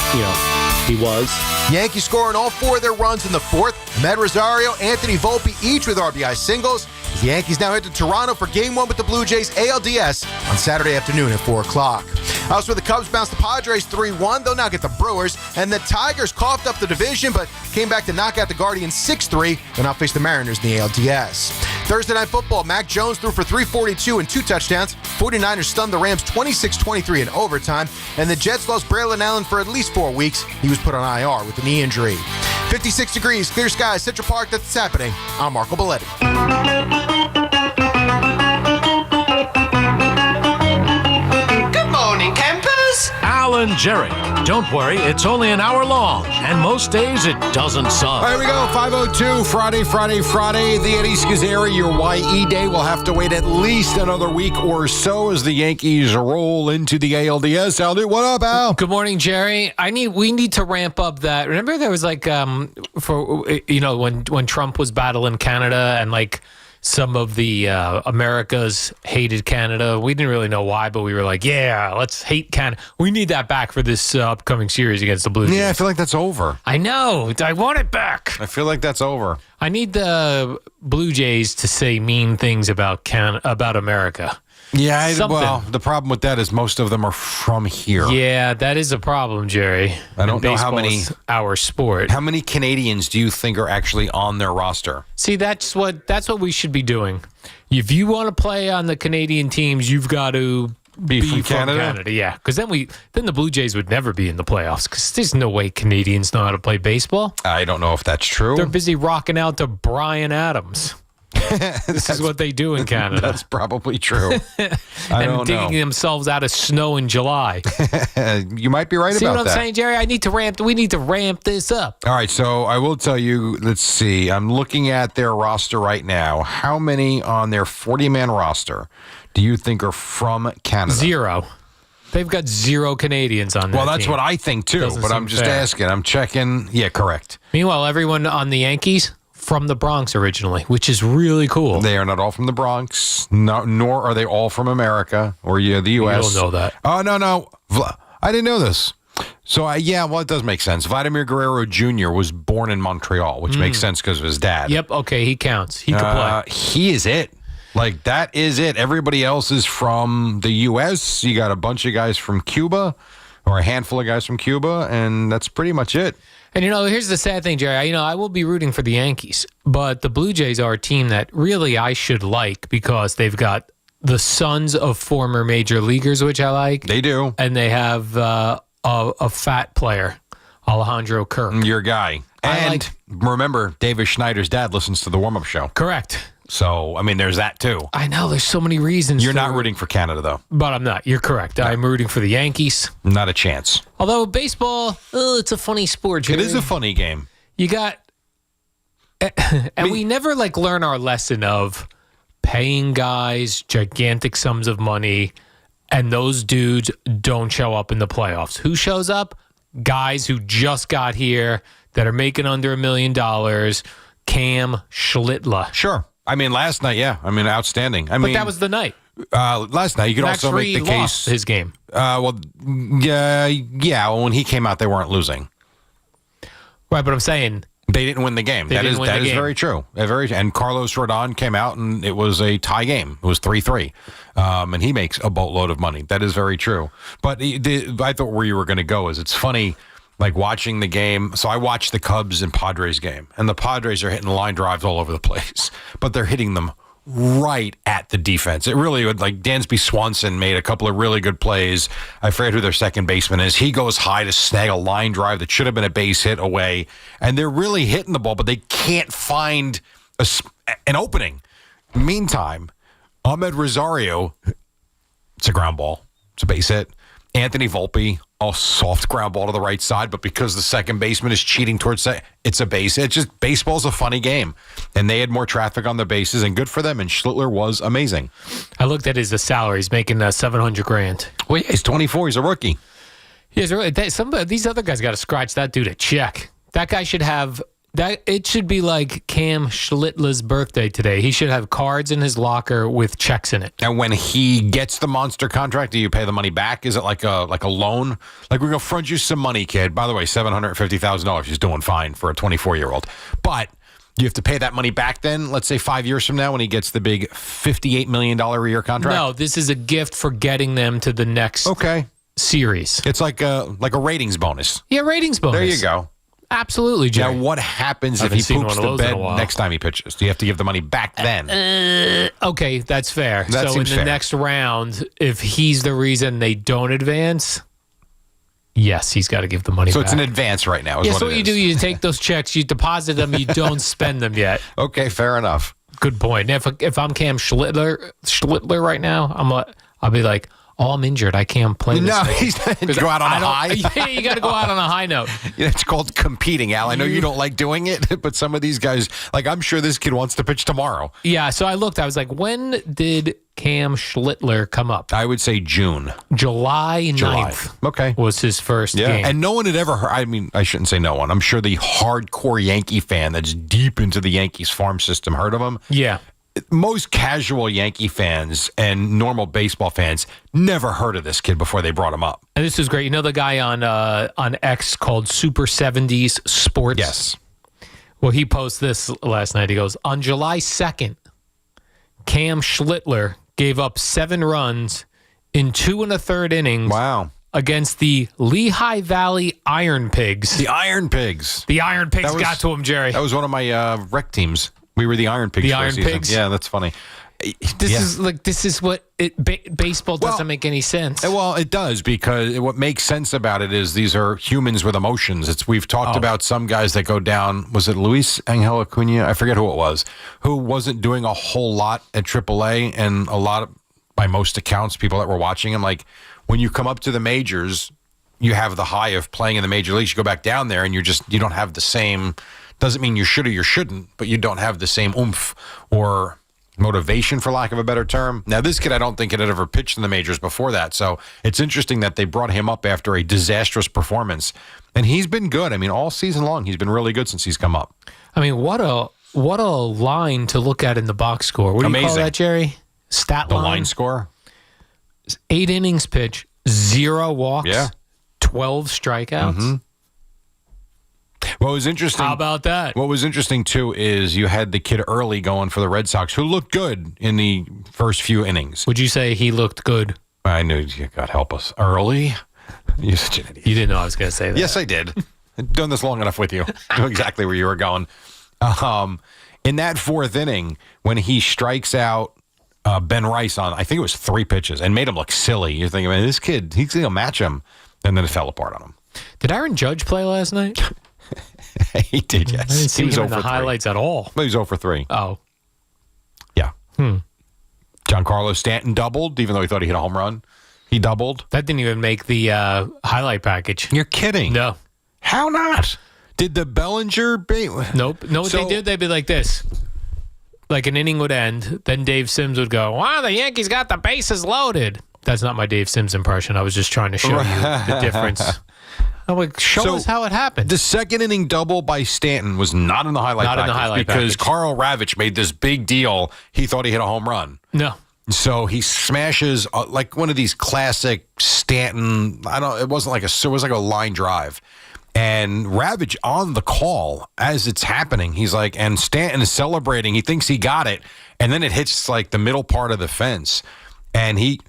he was. Yankees scoring all 4 of their runs in the 4th. Ahmed Rosario, Anthony Volpe, each with RBI singles. The Yankees now head to Toronto for Game 1 with the Blue Jays ALDS on Saturday afternoon at 4 o'clock. Elsewhere, the Cubs bounced the Padres 3-1. They'll now get the Brewers. And the Tigers coughed up the division, but came back to knock out the Guardians 6-3. They'll now face the Mariners in the ALDS. Thursday Night Football, Mac Jones threw for 342 and 2 touchdowns. 49ers stunned the Rams 26-23 in overtime. And the Jets lost Braylon Allen for at least 4 weeks. He was put on IR with a knee injury. 56 degrees, clear skies, Central Park. That's what's happening. I'm Marco Belletti. Good morning, campers. Alan and Jerry. Don't worry, it's only an hour long, and most days it doesn't suck. All right, here we go. 5:02, Friday. The Eddie Schizzeri, your YE day, will have to wait at least another week or so as the Yankees roll into the ALDS. Al, what up, Al? Good morning, Jerry. We need to ramp up that. Remember there was when Trump was battling Canada and some of the Americas hated Canada. We didn't really know why, but we were like, yeah, let's hate Canada. We need that back for this upcoming series against the Blue Jays. Yeah, I feel like that's over. I know. I want it back. I feel like that's over. I need the Blue Jays to say mean things about America. Yeah, well, the problem with that is most of them are from here. Yeah, that is a problem, Jerry. I don't know how many. Our sport. How many Canadians do you think are actually on their roster? See, that's what we should be doing. If you want to play on the Canadian teams, you've got to be from Canada. Yeah, because then the Blue Jays would never be in the playoffs because there's no way Canadians know how to play baseball. I don't know if that's true. They're busy rocking out to Bryan Adams. This is what they do in Canada. That's probably true. And digging themselves out of snow in July. You might be right about that. See what I'm saying, Jerry? We need to ramp this up. All right, so I will tell you, let's see. I'm looking at their roster right now. How many on their 40-man roster do you think are from Canada? 0. They've got 0 Canadians on that Well, that's team. what I think, too, Doesn't but seem I'm just fair. asking. I'm checking. Yeah, correct. Meanwhile, everyone on the Yankees from the Bronx originally, which is really cool. They are not all from the Bronx, nor are they all from America or the U.S. You don't know that. Oh, no. I didn't know this. So, it does make sense. Vladimir Guerrero Jr. was born in Montreal, which makes sense because of his dad. Yep, okay, he counts. He can play. He is it. That is it. Everybody else is from the U.S. You got a bunch of guys from Cuba, or a handful of guys from Cuba, and that's pretty much it. And, here's the sad thing, Jerry. I will be rooting for the Yankees, but the Blue Jays are a team that really I should like because they've got the sons of former major leaguers, which I like. They do. And they have a fat player, Alejandro Kirk. Your guy. And remember, Davis Schneider's dad listens to the warm-up show. Correct. So, there's that, too. I know. There's so many reasons. You're not rooting for Canada, though. But I'm not. You're correct. No. I'm rooting for the Yankees. Not a chance. Although baseball, it's a funny sport, Jerry. It is a funny game. You got... And we never, learn our lesson of paying guys gigantic sums of money, and those dudes don't show up in the playoffs. Who shows up? Guys who just got here that are making under $1 million. Cam Slitler. Sure. Last night, yeah. Outstanding. But that was the night. Last night, you could Max also Reed make the case. Lost his game. Well, when he came out, they weren't losing. Right, but I'm saying they didn't win the game. That is very true. And Carlos Rodon came out, and it was a tie game. It was 3-3, and he makes a boatload of money. That is very true. But I thought where you were going to go is it's funny. Watching the game. So I watched the Cubs and Padres game, and the Padres are hitting line drives all over the place, but they're hitting them right at the defense. It really would, Dansby Swanson made a couple of really good plays. I forget who their second baseman is. He goes high to snag a line drive that should have been a base hit away, and they're really hitting the ball, but they can't find an opening. Meantime, Ahmed Rosario, it's a ground ball. It's a base hit. Anthony Volpe, a soft ground ball to the right side, but because the second baseman is cheating towards second, it's a base. It's just baseball's a funny game, and they had more traffic on the bases, and good for them. And Schlitler was amazing. I looked at his salary; he's making $700,000. Well, yeah, he's 24. He's a rookie. These other guys got to scratch that dude a check. That guy should have. It should be like Cam Slitler's birthday today. He should have cards in his locker with checks in it. And when he gets the monster contract, do you pay the money back? Is it like a loan? We're going to front you some money, kid. By the way, $750,000. He's doing fine for a 24-year-old. But you have to pay that money back then, let's say 5 years from now when he gets the big $58 million a year contract? No, this is a gift for getting them to the next series. It's like a ratings bonus. Yeah, ratings bonus. There you go. Absolutely, Jerry. Now, what happens if he poops the bed next time he pitches? Do you have to give the money back then? Okay, that's fair. That so in the next round, if he's the reason they don't advance, yes, he's got to give the money back. So it's an advance right now. Yes, what you do, you take those checks, you deposit them, you don't spend them yet. Okay, fair enough. Good point. If I'm Cam Slitler right now, I'll be like, oh, I'm injured. I can't play this. No, he's go out on a high. Yeah, you got to go out on a high note. Yeah, it's called competing, Al. I know you don't like doing it, but some of these guys, like I'm sure this kid wants to pitch tomorrow. Yeah, so I looked. I was like, when did Cam Slitler come up? I would say June. July 9th. Okay. Was his first game. And no one had ever heard, I mean, I shouldn't say no one. I'm sure the hardcore Yankee fan that's deep into the Yankees farm system heard of him. Yeah. Most casual Yankee fans and normal baseball fans never heard of this kid before they brought him up. And this is great. You know the guy on X called Super 70s Sports? Yes. Well, he posted this last night. He goes, on July 2nd, Cam Slitler gave up 7 runs in 2 1/3 innings. Wow. Against the Lehigh Valley Iron Pigs. The Iron Pigs. The Iron Pigs got to him, Jerry. That was one of my rec teams. We were the Iron Pigs. The for a Iron season. Pigs? Yeah, that's funny. This is what baseball doesn't make any sense. Well, it does, because what makes sense about it is these are humans with emotions. We've talked about some guys that go down. Was it Luis Angel Acuna? I forget who it was, who wasn't doing a whole lot at AAA, and a lot of, by most accounts, people that were watching him, like when you come up to the majors, you have the high of playing in the major leagues. You go back down there, and you don't have the same. Doesn't mean you should or you shouldn't, but you don't have the same oomph or motivation, for lack of a better term. Now, this kid, I don't think had ever pitched in the majors before that, so it's interesting that they brought him up after a disastrous performance, and he's been good. I mean, all season long, he's been really good since he's come up. I mean, what a line to look at in the box score. What do you call that, Jerry? Stat line? The line score? 8 innings pitch, 0 walks, 12 strikeouts. Mm-hmm. What was interesting? How about that? What was interesting too is you had the kid early going for the Red Sox, who looked good in the first few innings. Would you say he looked good? I knew you. God help us. Early? You're such an idiot. You didn't know I was going to say that. Yes, I did. I've done this long enough with you. I know exactly where you were going. In that 4th inning, when he strikes out Ben Rice on, I think it was 3 pitches, and made him look silly. You're thinking, man, this kid, he's going to match him. And then it fell apart on him. Did Aaron Judge play last night? He did, yes. I didn't see he was him in the highlights at all. He was 0 for 3. Oh. Yeah. Giancarlo Stanton doubled, even though he thought he hit a home run. He doubled. That didn't even make the highlight package. You're kidding. No. How not? Did the Bellinger... Nope. No, what they did, they'd be like this. Like an inning would end, then Dave Sims would go, wow, the Yankees got the bases loaded. That's not my Dave Sims impression. I was just trying to show you the difference. I'm like, show us how it happened. The 2nd inning double by Stanton was not in the highlight package because Carl Ravitch made this big deal. He thought he hit a home run. No. So he smashes like one of these classic Stanton. It was like a line drive. And Ravitch on the call as it's happening, he's like, and Stanton is celebrating. He thinks he got it. And then it hits like the middle part of the fence. And it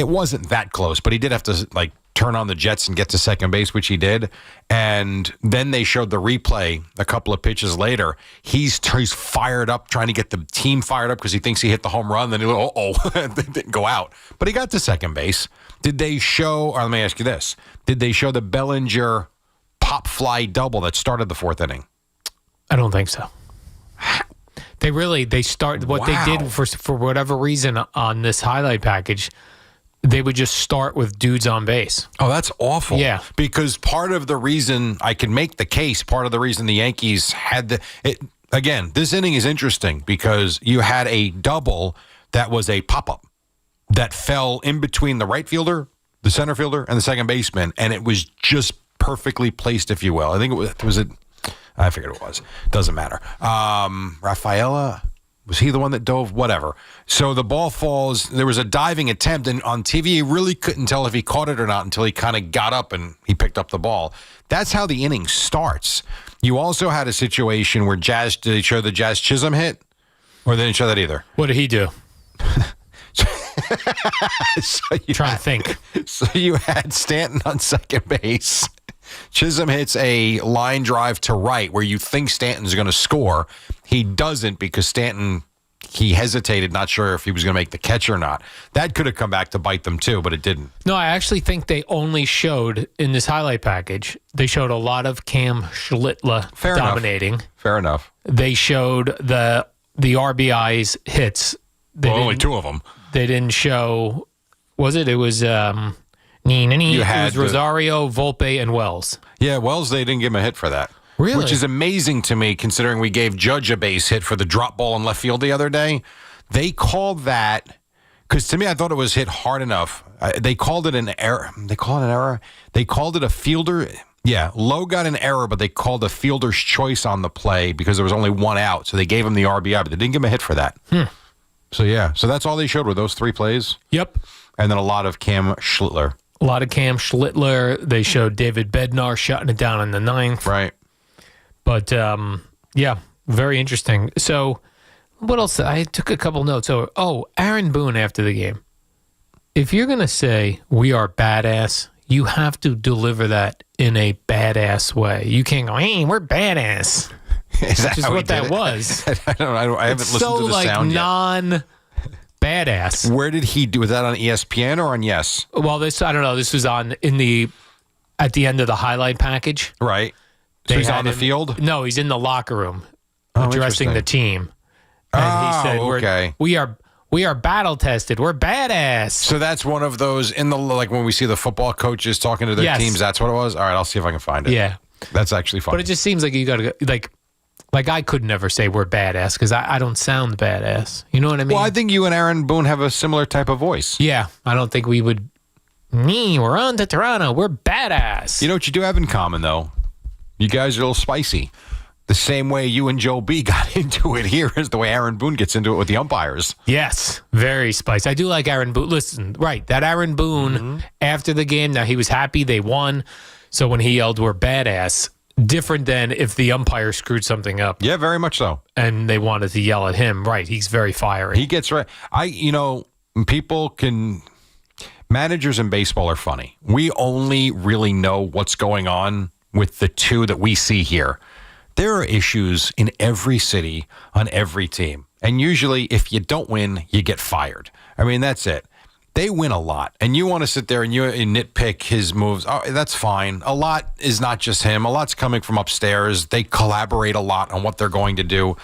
wasn't that close, but he did have to like turn on the jets and get to second base, which he did. And then they showed the replay a couple of pitches later. He's fired up, trying to get the team fired up because he thinks he hit the home run. Then he it didn't go out. But he got to second base. Did they show, or let me ask you this, did they show the Bellinger pop fly double that started the 4th inning? I don't think so. They did for whatever reason on this highlight package, they would just start with dudes on base. Oh, that's awful. Yeah. Because part of the reason, I can make the case, part of the reason the Yankees had again, this inning is interesting because you had a double that was a pop-up that fell in between the right fielder, the center fielder, and the second baseman, and it was just perfectly placed, if you will. I think I forget who it was. Doesn't matter. Rafaela, was he the one that dove? Whatever. So the ball falls. There was a diving attempt, and on TV, you really couldn't tell if he caught it or not until he kind of got up and he picked up the ball. That's how the inning starts. You also had a situation where did they show the Jazz Chisholm hit? Or they didn't show that either? What did he do? Trying to think. So you had Stanton on second base. Chisholm hits a line drive to right where you think Stanton's going to score. He doesn't because Stanton, he hesitated, not sure if he was going to make the catch or not. That could have come back to bite them too, but it didn't. No, I actually think they only showed, in this highlight package, they showed a lot of Cam Slitler dominating. Fair enough. They showed the RBI's hits. Only 2 of them. They didn't show Was it? It was it was Rosario, Volpe, and Wells. Yeah, Wells, they didn't give him a hit for that. Really? Which is amazing to me, considering we gave Judge a base hit for the drop ball in left field the other day. They called that, because to me, I thought it was hit hard enough. They called it an error. They called it an error? They called it a fielder. Yeah, Lowe got an error, but they called a fielder's choice on the play because there was only one out. So they gave him the RBI, but they didn't give him a hit for that. So, yeah. So that's all they showed were those 3 plays. Yep. And then a lot of Cam Slitler. A lot of Cam Slitler. They showed David Bednar shutting it down in the 9th. Right. But, yeah, very interesting. So, what else? I took a couple notes. Aaron Boone after the game. If you're going to say we are badass, you have to deliver that in a badass way. You can't go, hey, we're badass. Is what that was. I haven't listened to the sound yet. Badass. Where did he do? Was that on ESPN or on Yes? Well, I don't know. This was at the end of the highlight package. Right. So he's on the field? No, he's in the locker room addressing the team. And he said, okay. We are battle tested. We're badass. So that's one of those like when we see the football coaches talking to their teams. That's what it was. All right, I'll see if I can find it. Yeah, that's actually fun. But it just seems like you got to like I could never say we're badass because I don't sound badass. You know what I mean? Well, I think you and Aaron Boone have a similar type of voice. Yeah, I don't think we would. We're on to Toronto. We're badass. You know what you do have in common though? You guys are a little spicy. The same way you and Joe B got into it here is the way Aaron Boone gets into it with the umpires. Yes, very spicy. I do like Aaron Boone. Listen, right, that Aaron Boone after the game, now he was happy they won. So when he yelled, we're badass, different than if the umpire screwed something up. Yeah, very much so. And they wanted to yell at him. Right, he's very fiery. He gets right. Managers in baseball are funny. We only really know what's going on with the 2 that we see here. There are issues in every city on every team. And usually if you don't win, you get fired. I mean, that's it. They win a lot. And you want to sit there and you nitpick his moves. Oh, that's fine. A lot is not just him. A lot's coming from upstairs. They collaborate a lot on what they're going to do.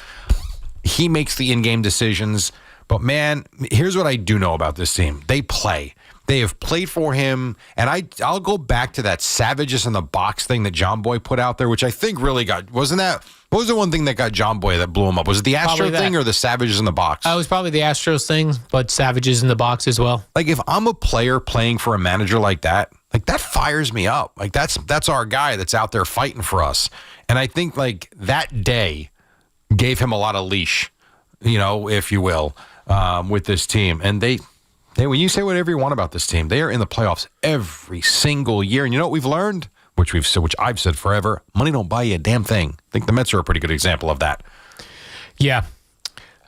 He makes the in-game decisions. But, man, here's what I do know about this team. They play. They have played for him, and I'll go back to that Savages in the Box thing that John Boy put out there, which I think really wasn't that, what was the one thing that got John Boy that blew him up? Was it the Astro thing or the Savages in the Box? It was probably the Astros thing, but Savages in the Box as well. Like, if I'm a player playing for a manager like that fires me up. Like, that's our guy that's out there fighting for us. And I think, like, that day gave him a lot of leash, if you will, with this team. And when you say whatever you want about this team, they are in the playoffs every single year. And you know what we've learned, which I've said forever, money don't buy you a damn thing. I think the Mets are a pretty good example of that. Yeah.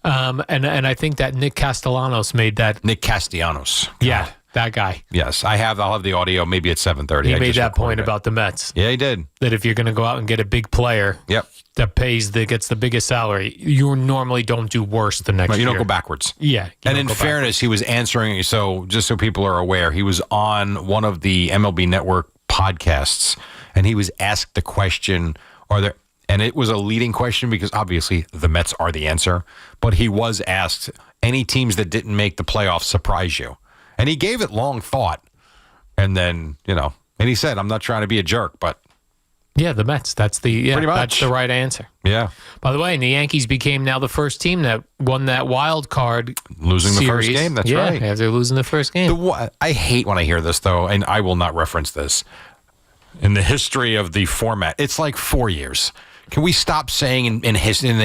And I think that Nick Castellanos made that. Nick Castellanos. God. Yeah, that guy. Yes, I'll have the audio maybe at 7:30. He made that point about the Mets. Yeah, he did. That if you're going to go out and get a big player that gets the biggest salary, you normally don't do worse the next year. You don't go backwards. Yeah. And in fairness, he was answering, so just so people are aware, he was on one of the MLB Network podcasts, and he was asked the question, and it was a leading question because obviously the Mets are the answer, but he was asked, any teams that didn't make the playoffs surprise you? And he gave it long thought. And then, and he said, I'm not trying to be a jerk, but. Yeah, the Mets. Pretty much. That's the right answer. Yeah. By the way, and the Yankees became now the first team that won that wild card losing series. The first game. That's right. Yeah, after losing the first game. I hate when I hear this, though, and I will not reference this. In the history of the format, it's like 4 years. Can we stop saying in the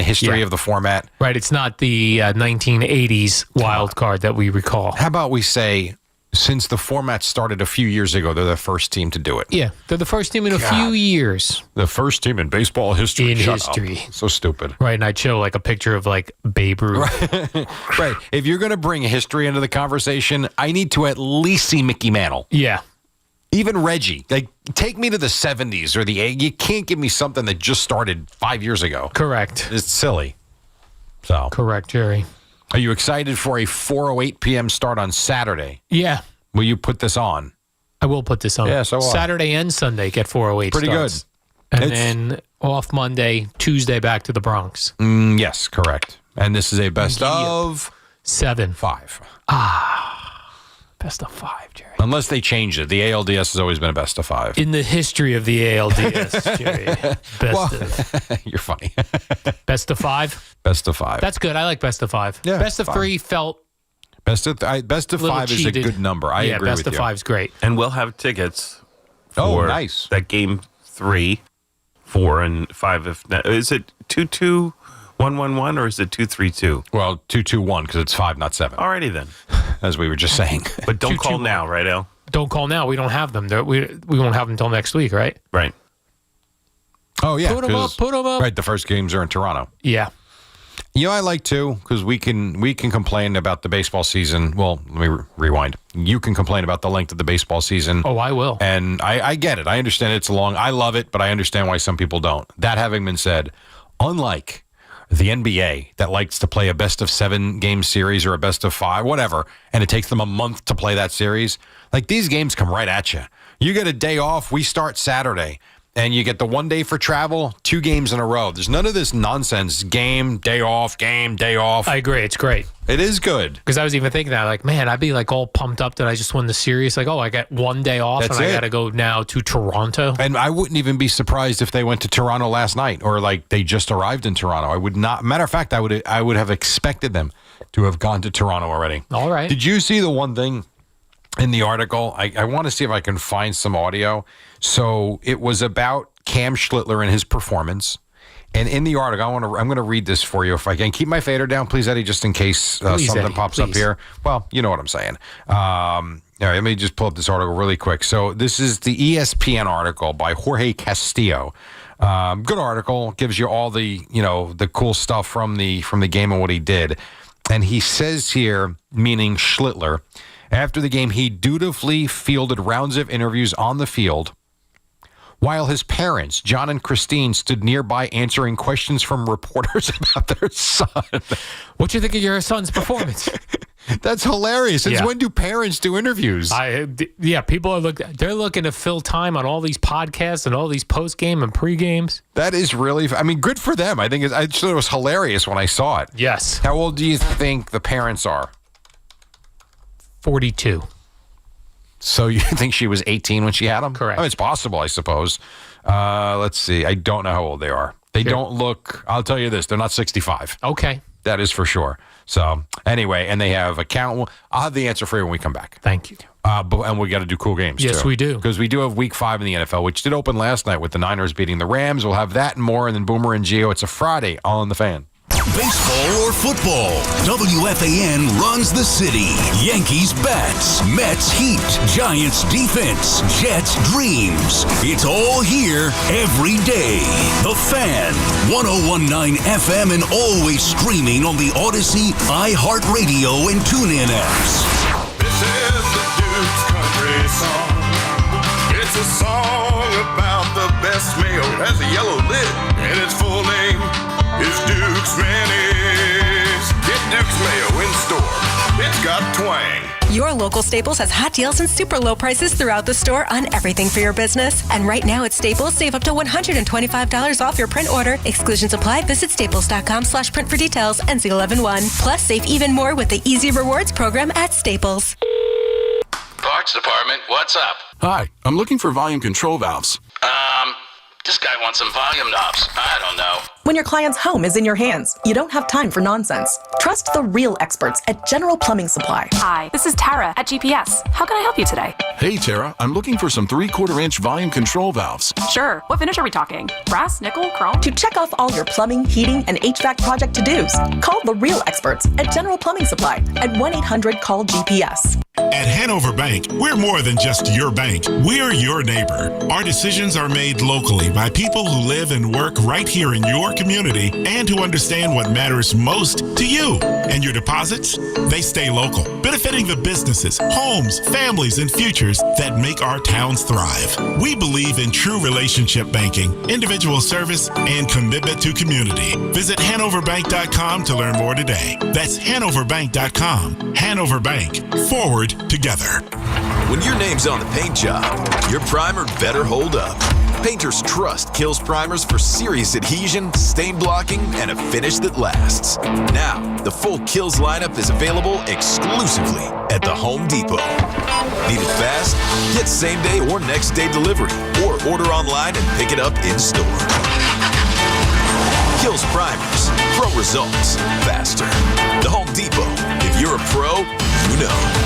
history of the format? Right. It's not the 1980s wild card that we recall. How about we say, since the format started a few years ago, they're the first team to do it. Yeah. They're the first team in a few years. The first team in baseball history. Shut up. So stupid. Right. And I'd show like a picture of like Babe Ruth. Right. If you're going to bring history into the conversation, I need to at least see Mickey Mantle. Yeah. Even Reggie. Like, take me to the 70s or the 80s. You can't give me something that just started 5 years ago. Correct. It's silly. So. Correct, Jerry. Are you excited for a 4:08 p.m. start on Saturday? Yeah. Will you put this on? I will put this on. Yeah, so Saturday and Sunday get 4:08 Pretty starts. good. And then off Monday, Tuesday back to the Bronx. Yes, correct. And this is a best of 7. 5. Best of 5, Jerry. Unless they changed it. The ALDS has always been a best of 5. In the history of the ALDS, Jerry. You're funny. Best of 5? Best of 5. That's good. I like best of 5. Yeah, best of 3 felt... Best of 5 is a good number. I agree with you. Best of 5 is great. And we'll have tickets for nice. That game 3, 4, and 5. Is it 2-2, 1-1-1, or is it 2-3-2? Well, 2-2-1 because it's 5, not 7. Alrighty then. As we were just saying. But don't call now, right, Al? Don't call now. We don't have them. We won't have them until next week, right? Right. Oh, yeah. Put them up. Right, the first games are in Toronto. Yeah. You know, I like too, because we can complain about the baseball season. Well, let me rewind. You can complain about the length of the baseball season. Oh, I will. And I get it. I understand it's long. I love it, but I understand why some people don't. That having been said, unlike the NBA that likes to play a best of 7 game series or a best of 5, whatever, and it takes them a month to play that series, like these games come right at you. You get a day off. We start Saturday. And you get the 1 day for travel, 2 games in a row. There's none of this nonsense. Game, day off, game, day off. I agree. It's great. It is good. Because I was even thinking that, like, man, I'd be like all pumped up that I just won the series. Like, oh, I got 1 day off That's and I it. got to go now to Toronto. And I wouldn't even be surprised if they went to Toronto last night or like they just arrived in Toronto. I would not. Matter of fact, I would have expected them to have gone to Toronto already. All right. Did you see the one thing in the article? I want to see if I can find some audio. So it was about Cam Slitler and his performance. And in the article, I'm going to read this for you if I can. Keep my fader down, please, Eddie, just in case something Eddie, pops up here. Well, you know what I'm saying. All right, let me just pull up this article really quick. So this is the ESPN article by Jorge Castillo. Good article, gives you all the cool stuff from the game and what he did. And he says here, meaning Schlitler, after the game, he dutifully fielded rounds of interviews on the field, while his parents, John and Christine, stood nearby answering questions from reporters about their son. What do you think of your son's performance? That's hilarious. Since when do parents do interviews? People are looking to fill time on all these podcasts and all these post-game and pre-games. That is really, good for them. I thought it was hilarious when I saw it. Yes. How old do you think the parents are? 42. So you think she was 18 when she had them? Correct. It's possible, I suppose. Let's see. I don't know how old they are. They don't look, I'll tell you this, they're not 65. Okay. That is for sure. So anyway, and they have account. I'll have the answer for you when we come back. Thank you. And we got to do cool games, Yes, too. we do. Because we do have Week 5 in the NFL, which did open last night with the Niners beating the Rams. We'll have that and more, and then Boomer and Gio. It's a Friday on The Fan. Baseball or football, WFAN runs the city. Yankees bats, Mets heat, Giants defense, Jets dreams. It's all here every day. The Fan, 101.9 FM and always streaming on the Odyssey, iHeartRadio, and TuneIn apps. This is the Duke's country song. It's a song about the best mayo. It has a yellow lid, and its full name is Duke's Mayonnaise. Get Duke's Mayo in store. It's got twang. Your local Staples has hot deals and super low prices throughout the store on everything for your business. And right now at Staples, save up to $125 off your print order. Exclusions apply. Visit staples.com/print for details. NC 11-1. Plus, save even more with the Easy Rewards program at Staples. Parts department, what's up? Hi, I'm looking for volume control valves. This guy wants some volume knobs. I don't know. When your client's home is in your hands, you don't have time for nonsense. Trust the real experts at General Plumbing Supply. Hi, this is Tara at GPS. How can I help you today? Hey, Tara, I'm looking for some 3/4-inch volume control valves. Sure. What finish are we talking? Brass, nickel, chrome? To check off all your plumbing, heating, and HVAC project to-dos, call the real experts at General Plumbing Supply at 1-800-CALL-GPS. At Hanover Bank, we're more than just your bank. We're your neighbor. Our decisions are made locally by people who live and work right here in your community and who understand what matters most to you. And your deposits, they stay local, benefiting the businesses, homes, families, and futures that make our towns thrive. We believe in true relationship banking, individual service, and commitment to community. Visit HanoverBank.com to learn more today. That's HanoverBank.com. Hanover Bank. Forward together. When your name's on the paint job, your primer better hold up. Painters Trust kills primers for serious adhesion, stain blocking, and a finish that lasts. Now, the full Kills lineup is available exclusively at the Home Depot. Need it fast? Get same-day or next-day delivery, or order online and pick it up in-store. Kills primers. Pro results faster. The Home Depot. If you're a pro, you know.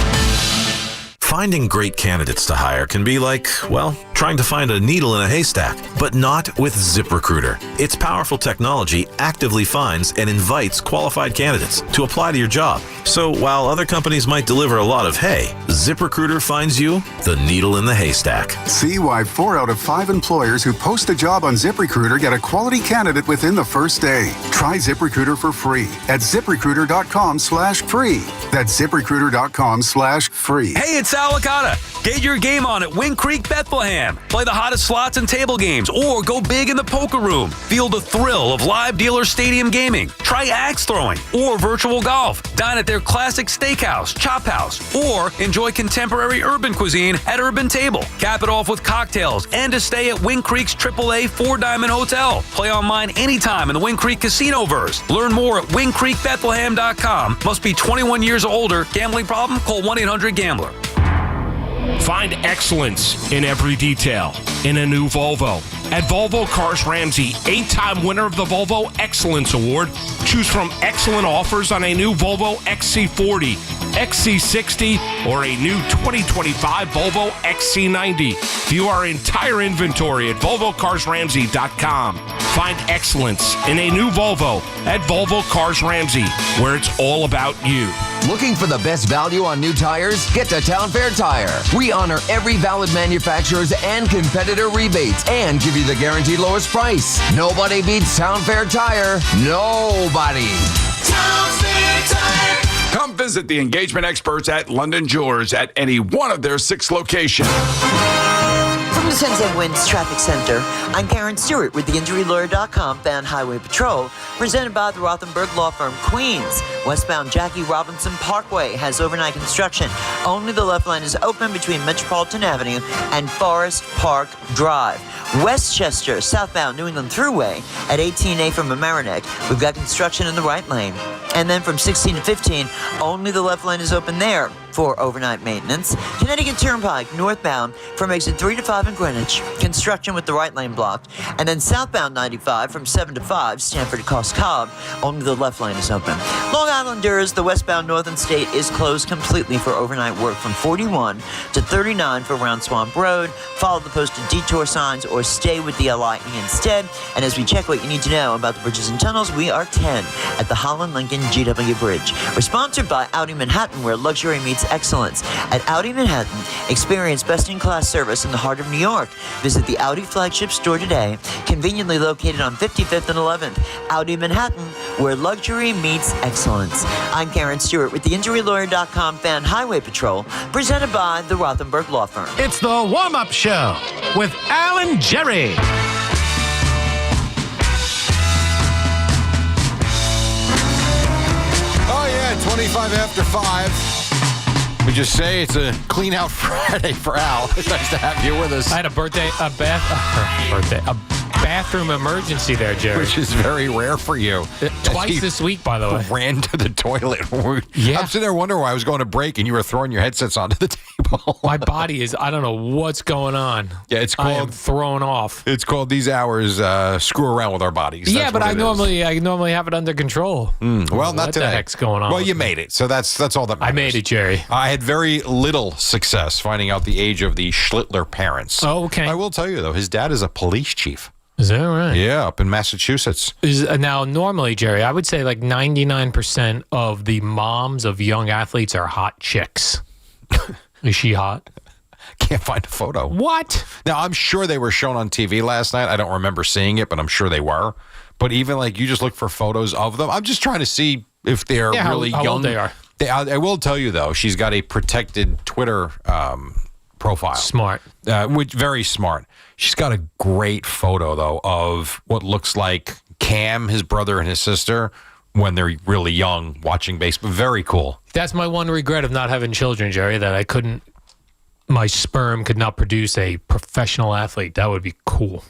Finding great candidates to hire can be like, well, trying to find a needle in a haystack, but not with ZipRecruiter. Its powerful technology actively finds and invites qualified candidates to apply to your job. So while other companies might deliver a lot of hay, ZipRecruiter finds you the needle in the haystack. See why 4 out of 5 employers who post a job on ZipRecruiter get a quality candidate within the first day. Try ZipRecruiter for free at ZipRecruiter.com/free. That's ZipRecruiter.com/free. Hey, it's Alicata. Get your game on at Wing Creek Bethlehem. Play the hottest slots and table games, or go big in the poker room. Feel the thrill of live dealer stadium gaming. Try axe throwing or virtual golf. Dine at their classic steakhouse, chop house, or enjoy contemporary urban cuisine at Urban Table. Cap it off with cocktails and a stay at Wing Creek's AAA 4-Diamond Hotel. Play online anytime in the Wing Creek Casino-verse. Learn more at wingcreekbethlehem.com. Must be 21 years or older. Gambling problem? Call 1-800-GAMBLER. Find excellence in every detail in a new Volvo. At Volvo Cars Ramsey, 8-time winner of the Volvo Excellence Award. Choose from excellent offers on a new Volvo XC40, XC60, or a new 2025 Volvo XC90. View our entire inventory at VolvoCarsRamsey.com. Find excellence in a new Volvo at Volvo Cars Ramsey, where it's all about you. Looking for the best value on new tires? Get to Town Fair Tire. We honor every valid manufacturer's and competitor rebates and give you the guaranteed lowest price. Nobody beats Town Fair Tire. Nobody. Town Fair Tire. Come visit the engagement experts at London Jewelers at any one of their 6 locations. From the Sunset Winds Traffic Center, I'm Karen Stewart with the InjuryLawyer.com Fan Highway Patrol, presented by the Rothenberg Law Firm, Queens. Westbound Jackie Robinson Parkway has overnight construction. Only the left lane is open between Metropolitan Avenue and Forest Park Drive. Westchester, southbound New England Thruway at 18A from Mamaroneck. We've got construction in the right lane. And then from 16 to 15, only the left lane is open there for overnight maintenance. Connecticut Turnpike, northbound from exit 3 to 5 in Greenwich. Construction with the right lane blocked. And then southbound 95 from 7 to 5, Stanford to Cost Cobb. Only the left lane is open. Long Islanders, the westbound Northern State is closed completely for overnight work from 41 to 39 for Round Swamp Road. Follow the posted detour signs or stay with the LIE instead. And as we check what you need to know about the bridges and tunnels, we are 10 at the Holland Lincoln GW Bridge. We're sponsored by Audi Manhattan, where luxury meets excellence. At Audi Manhattan, experience best-in-class service in the heart of New York. Visit the Audi flagship store today, conveniently located on 55th and 11th. Audi Manhattan, where luxury meets excellence. I'm Karen Stewart with the InjuryLawyer.com Fan Highway Patrol, presented by the Rothenberg Law Firm. It's the warm-up show with Alan Jerry. Oh, yeah, 25 after 5. We just say it's a clean out Friday for Al. It's nice to have you with us. I had a bathroom emergency there, Jerry. Which is very rare for you. Twice this week, by the way. Ran to the toilet. Yeah. I'm sitting there wondering why I was going to break and you were throwing your headsets onto the table. My body is, I don't know what's going on. Yeah, it's called. I am thrown off. It's called these hours screw around with our bodies. Yeah, but I normally have it under control. Well, not what today. What the heck's going on? Well, you made it, so that's all that matters. I made it, Jerry. I had very little success finding out the age of the Schlitler parents. Oh, okay. I will tell you, though, his dad is a police chief. Is that right? Yeah, up in Massachusetts. Now, normally, Jerry, I would say like 99% of the moms of young athletes are hot chicks. Is she hot? Can't find a photo. What? Now, I'm sure they were shown on TV last night. I don't remember seeing it, but I'm sure they were. But even like you just look for photos of them. I'm just trying to see if they're really how young. old they are. I will tell you, though, she's got a protected Twitter profile. Smart. Very smart. She's got a great photo, though, of what looks like Cam, his brother, and his sister when they're really young watching baseball. Very cool. That's my one regret of not having children, Jerry, that my sperm could not produce a professional athlete. That would be cool.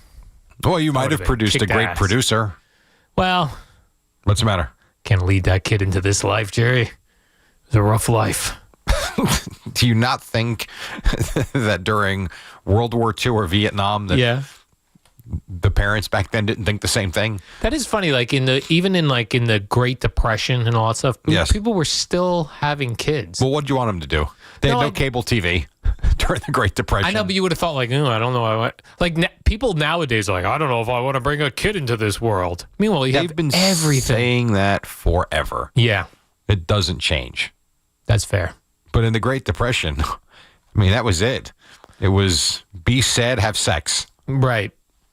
Well, you might have produced a great producer. Well. What's the matter? Can't lead that kid into this life, Jerry. It's a rough life. Do you not think that during World War II or Vietnam that the parents back then didn't think the same thing? That is funny. Like in the Great Depression and all that stuff, people were still having kids. Well, what do you want them to do? They had no cable TV during the Great Depression. I know, but you would have thought like, I don't know. People nowadays are like, I don't know if I want to bring a kid into this world. Meanwhile, they've been saying that forever. Yeah, it doesn't change. That's fair. But in the Great Depression, I mean, that was it. It was be sad, have sex. Right.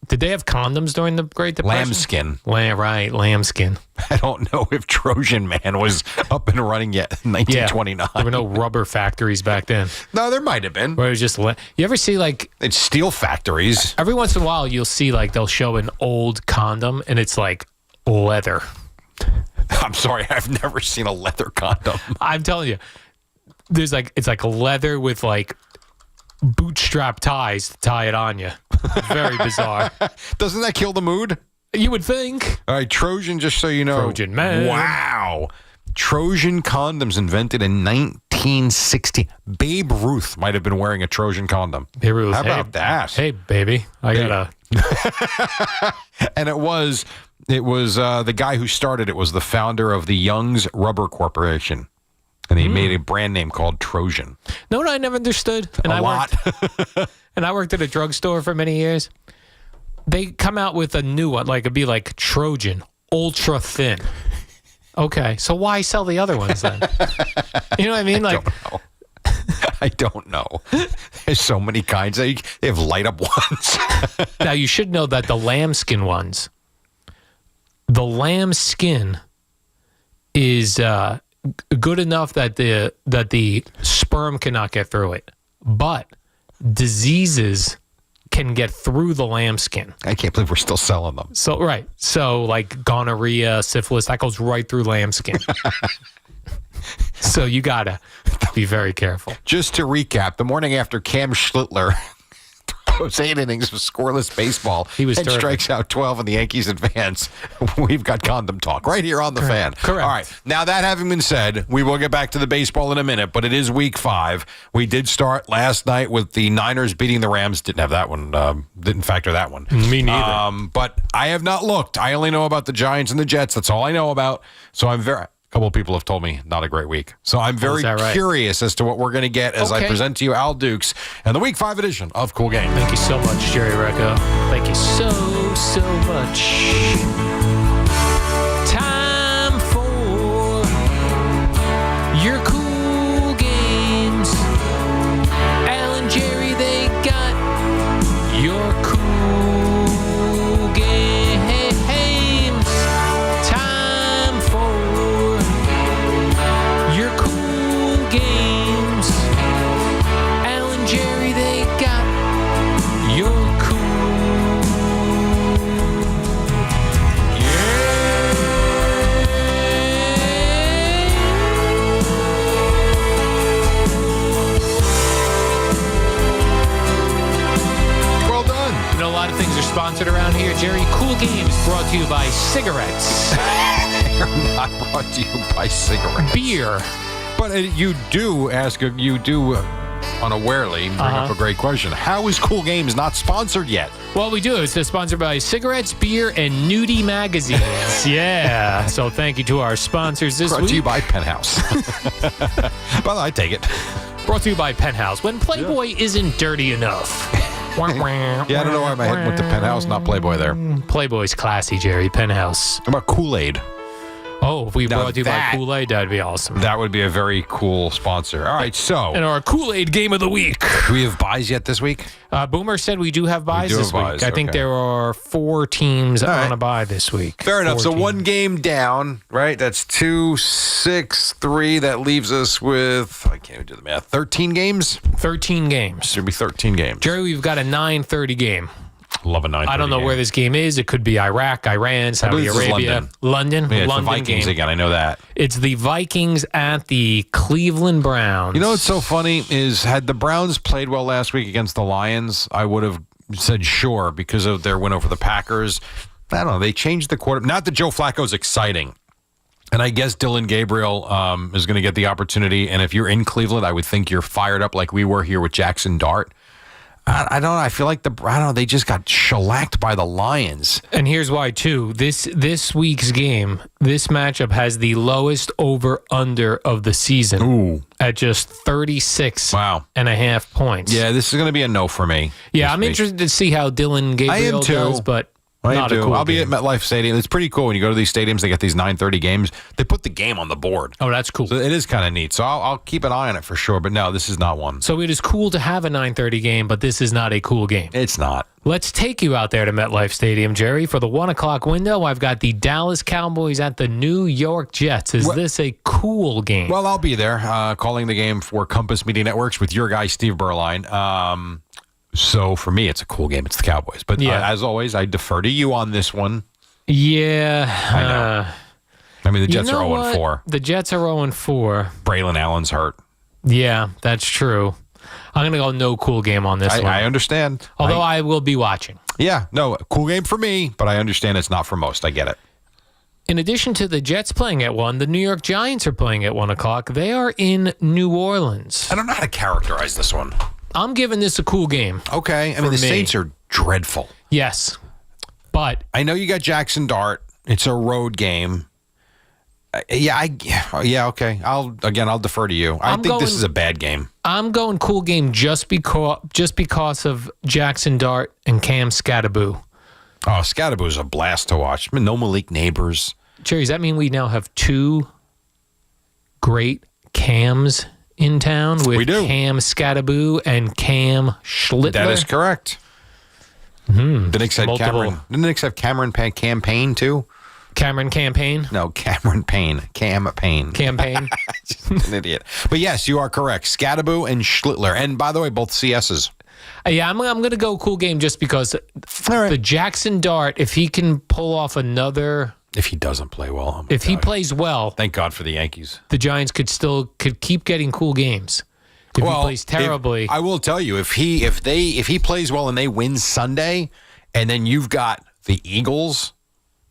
Did they have condoms during the Great Depression? Lambskin. Lambskin. I don't know if Trojan Man was up and running yet in 1929. There were no rubber factories back then. No, there might have been. Where it was just, you ever see it's steel factories. Every once in a while, you'll see they'll show an old condom and it's like leather. I'm sorry, I've never seen a leather condom. I'm telling you, there's it's like leather with bootstrap ties to tie it on you. Very bizarre. Doesn't that kill the mood? You would think. All right, Trojan, just so you know. Trojan Man. Wow. Trojan condoms invented in 1960. Babe Ruth might have been wearing a Trojan condom. Babe Ruth. How about that? Hey, baby. I got And it was the guy who started it was the founder of the Young's Rubber Corporation. And he made a brand name called Trojan. No, I never understood. And a lot. And I worked at a drugstore for many years. They come out with a new one, it'd be like Trojan, ultra thin. Okay, so why sell the other ones then? You know what I mean? I don't know. There's so many kinds. They have light up ones. Now, you should know that the lambskin ones, the lambskin is good enough that the sperm cannot get through it, but diseases can get through the lambskin. I can't believe we're still selling them. So gonorrhea, syphilis, that goes right through lambskin. So you gotta be very careful. Just to recap, the morning after Cam Slitler throws 8 innings of scoreless baseball and strikes out 12 and the Yankees advance, we've got condom talk right here on the Fan. Correct. All right. Now, that having been said, we will get back to the baseball in a minute, but it is week 5. We did start last night with the Niners beating the Rams. Didn't have that one. Didn't factor that one. Me neither. But I have not looked. I only know about the Giants and the Jets. That's all I know about. So I'm very... A couple of people have told me not a great week. So I'm very curious as to what we're going to get as I present to you Al Dukes and the Week 5 edition of Cool Game. Thank you so much, Jerry Recco. Thank you so much. Time for your cool games. Al and Jerry, they got your cool games. Games. Al and Jerry, they got your cool. Yeah. Well done. You know, a lot of things are sponsored around here, Jerry. Cool Games brought to you by cigarettes. They're not brought to you by cigarettes. Beer. But you do unawarely bring up a great question. How is Cool Games not sponsored yet? Well, we do. It's sponsored by cigarettes, beer, and nudie magazines. Yeah. So thank you to our sponsors this week. Brought to you by Penthouse. Well, I take it. Brought to you by Penthouse. When Playboy isn't dirty enough. Yeah, I don't know why my head went to Penthouse, not Playboy there. Playboy's classy, Jerry. Penthouse. How about Kool-Aid? Oh, if we brought to you by Kool-Aid, that'd be awesome. That would be a very cool sponsor. All right, so. And our Kool-Aid game of the week. Do we have buys yet this week? Boomer said we do have buys this week. I think there are 4 teams on a bye this week. Fair enough. So 1 game down, right? That's 2, 6, 3. That leaves us with, I can't even do the math, 13 games? 13 games. Should be 13 games. Jerry, we've got a 9:30 game. Love a 9:30 I don't know where this game is. It could be Iraq, Iran, Saudi Arabia. London. Yeah, it's London the Vikings game. again. I know that. It's the Vikings at the Cleveland Browns. You know what's so funny is had the Browns played well last week against the Lions, I would have said sure because of their win over the Packers. I don't know. They changed the quarter. Not that Joe Flacco's exciting. And I guess Dylan Gabriel is going to get the opportunity. And if you're in Cleveland, I would think you're fired up like we were here with Jackson Dart. I don't know. I feel like they just got shellacked by the Lions. And here's why, too. This week's game, this matchup has the lowest over-under of the season at just 36.5 points. Yeah, this is going to be a no for me. Yeah, I'm interested to see how Dylan Gabriel does, but not a cool I'll be game. at MetLife Stadium. It's pretty cool when you go to these stadiums. They get these 9:30 games. They put the game on the board. Oh, that's cool. So it is kind of neat. So I'll keep an eye on it for sure. But no, this is not one. So it is cool to have a 9:30 game, but this is not a cool game. It's not. Let's take you out there to MetLife Stadium, Jerry. For the 1 o'clock window, I've got the Dallas Cowboys at the New York Jets. Is this a cool game? Well, I'll be there calling the game for Compass Media Networks with your guy, Steve Berline. So for me, it's a cool game. It's the Cowboys. But as always, I defer to you on this one. Yeah. I know. I mean, the Jets are 0-4. The Jets are 0-4. Braylon Allen's hurt. Yeah, that's true. I'm going to go no cool game on this one. I understand. Although I will be watching. Yeah, no, cool game for me, but I understand it's not for most. I get it. In addition to the Jets playing at 1, the New York Giants are playing at 1 o'clock. They are in New Orleans. I don't know how to characterize this one. I'm giving this a cool game. Okay. I mean, the Saints are dreadful. Yes. But I know you got Jackson Dart. It's a road game. Okay. I'll defer to you. I think this is a bad game. I'm going cool game just because of Jackson Dart and Cam Scattaboo. Oh, Scattaboo's a blast to watch. I mean, no Malik Neighbors. Jerry, does that mean we now have 2 great Cams in town with Cam Scattaboo and Cam Slitler? That is correct. The Knicks had Cameron. Didn't the Knicks have Cameron Campaign too? Cameron Campaign? No, Cameron Payne. Cam Payne. Campaign. An idiot. But yes, you are correct. Scattaboo and Schlitler. And by the way, both CSs. Yeah, I'm going to go cool game just because the Jackson Dart, if he can pull off another... If he doesn't play well. If he plays well... Thank God for the Yankees. The Giants could keep getting cool games. If he plays terribly... I will tell you, if he plays well and they win Sunday, and then you've got the Eagles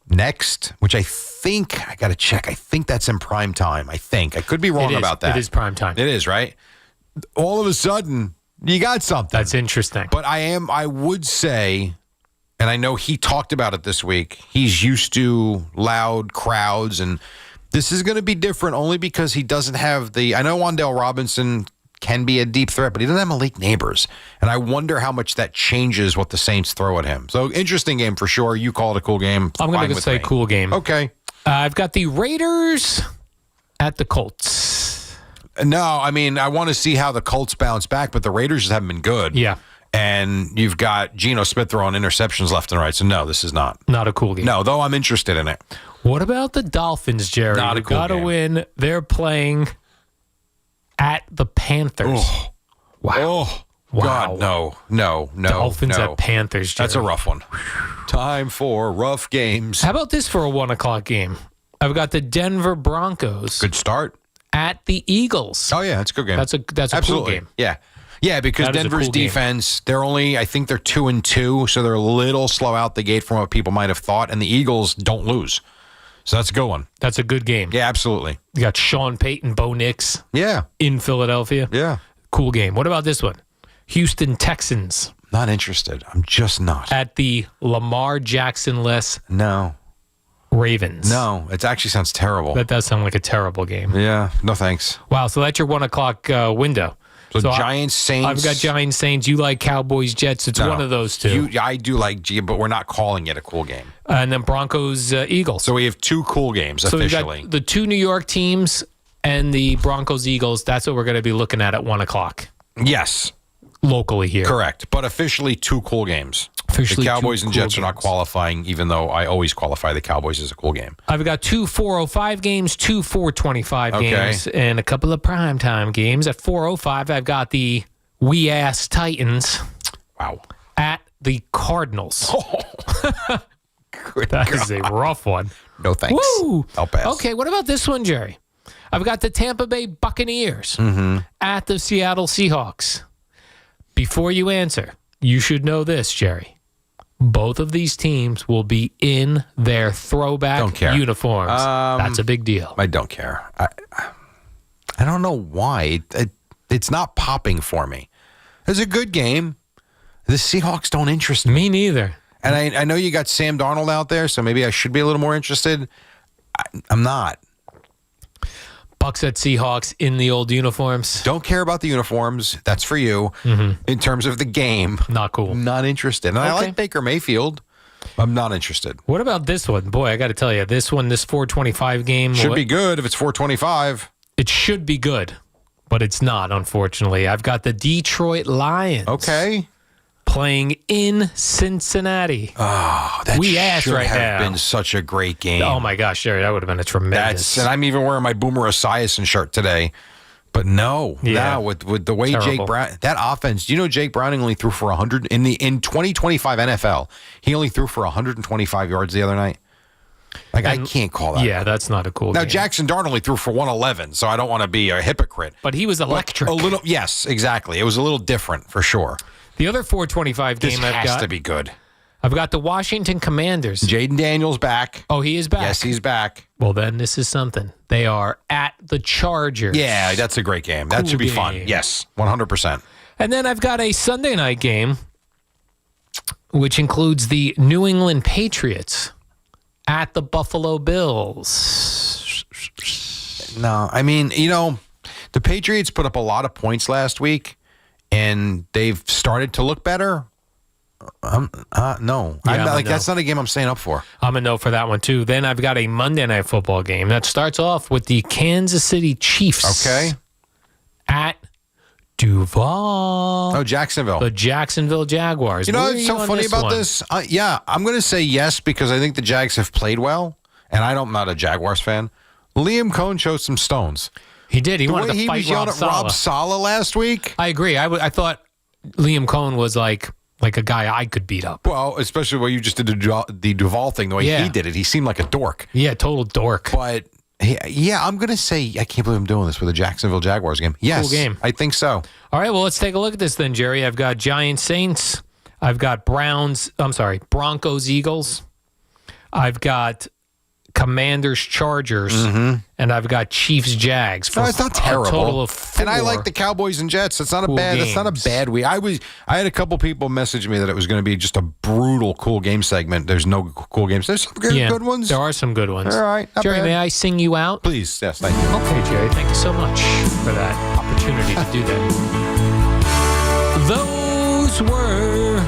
next, which I think, I got to check, I think that's in prime time. I think. I could be wrong about that. It is prime time. It is, right? All of a sudden, you got something. That's interesting. But I would say... And I know he talked about it this week. He's used to loud crowds, and this is going to be different only because he doesn't have I know Wan'Dale Robinson can be a deep threat, but he doesn't have Malik Neighbors. And I wonder how much that changes what the Saints throw at him. So, interesting game for sure. You call it a cool game. I'm going to say cool game. Okay. I've got the Raiders at the Colts. No, I mean, I want to see how the Colts bounce back, but the Raiders just haven't been good. Yeah. And you've got Geno Smith throwing interceptions left and right. So, no, this is not a cool game. No, though I'm interested in it. What about the Dolphins, Jerry? Not a cool game. Got to win. They're playing at the Panthers. Oh, wow. Oh, God, no. Dolphins at Panthers, Jerry. That's a rough one. Time for rough games. How about this for a 1 o'clock game? I've got the Denver Broncos. Good start. At the Eagles. Oh, yeah, that's a good game. That's a cool game. Yeah. Yeah, because Denver's defense, I think they're 2-2, so they're a little slow out the gate from what people might have thought, and the Eagles don't lose. So that's a good one. That's a good game. Yeah, absolutely. You got Sean Payton, Bo Nix. Yeah. In Philadelphia. Yeah. Cool game. What about this one? Houston Texans. Not interested. I'm just not. At the Lamar Jackson-less Ravens. No, it actually sounds terrible. That does sound like a terrible game. Yeah, no thanks. Wow, so that's your 1 o'clock window. So Giants, Saints. I've got Giants, Saints. You like Cowboys, Jets. It's one of those two. I do like but we're not calling it a cool game. And then Broncos, Eagles. So we have 2 cool games officially. So we got the 2 New York teams and the Broncos, Eagles. That's what we're going to be looking at 1 o'clock. Yes. Locally here. Correct. But officially 2 cool games. The Cowboys and Jets are not qualifying, even though I always qualify the Cowboys as a cool game. I've got 2 4:05 games, 2 4:25 games, and a couple of primetime games. At 4:05, I've got the wee-ass Titans. Wow. At the Cardinals. That is a rough one. No thanks. Woo! I'll pass. Okay, what about this one, Jerry? I've got the Tampa Bay Buccaneers at the Seattle Seahawks. Before you answer, you should know this, Jerry. both of these teams will be in their throwback uniforms. That's a big deal. I don't care. I don't know why. It's not popping for me. It's a good game. The Seahawks don't interest me. Me neither. And I know you got Sam Darnold out there, so maybe I should be a little more interested. I'm not. Bucks at Seahawks in the old uniforms. Don't care about the uniforms. That's for you. In terms of the game. Not cool. Not interested. And I like Baker Mayfield. I'm not interested. What about this one? Boy, I got to tell you, this 425 game. Should be good if it's 425. It should be good, but it's not, unfortunately. I've got the Detroit Lions. Okay. Playing in Cincinnati. Oh, that should have been such a great game. Oh, my gosh, Jerry, that would have been a tremendous. And I'm even wearing my Boomer Esiason shirt today. But no, with the way Jake Brown, that offense, do you know Jake Browning only threw for 100 in 2025 NFL? He only threw for 125 yards the other night. I can't call that. Yeah, that's not a cool game. Now, Jackson Darnold only threw for 111, so I don't want to be a hypocrite. But he was electric. Yes, exactly. It was a little different for sure. The other 425 game I've got. This has to be good. I've got the Washington Commanders. Jaden Daniels back. Oh, he is back? Yes, he's back. Well, then this is something. They are at the Chargers. Yeah, that's a great game. That should be fun. Yes, 100%. And then I've got a Sunday night game, which includes the New England Patriots at the Buffalo Bills. No, I mean, the Patriots put up a lot of points last week, and they've started to look better. No. That's not a game I'm staying up for. I'm a no for that one, too. Then I've got a Monday Night Football game that starts off with the Kansas City Chiefs. Okay. At Duval. Oh, Jacksonville. The Jacksonville Jaguars. You know what's so funny about this? I'm going to say yes because I think the Jags have played well, and I'm not a Jaguars fan. Liam Cohn showed some stones. He did. He wanted to fight He was yelling at Rob Saleh last week. I agree. I thought Liam Cohn was like a guy I could beat up. Well, especially when you just did the Duval thing, the way he did it. He seemed like a dork. Yeah, total dork. But, I'm going to say, I can't believe I'm doing this with a Jacksonville Jaguars game. Yes, cool game. I think so. All right, well, let's take a look at this then, Jerry. I've got Giants Saints. I've got Broncos Eagles. I've got Commanders Chargers, and I've got Chiefs Jags. No, it's not terrible. A total of 4. And I like the Cowboys and Jets. It's not a bad. Games. That's not a bad week. I had a couple people message me that it was going to be just a brutal cool game segment. There's no cool games. There's some good ones. There are some good ones. All right, Jerry, may I sing you out? Please, yes, thank you. Okay, Jerry, thank you so much for that opportunity to do that. Those were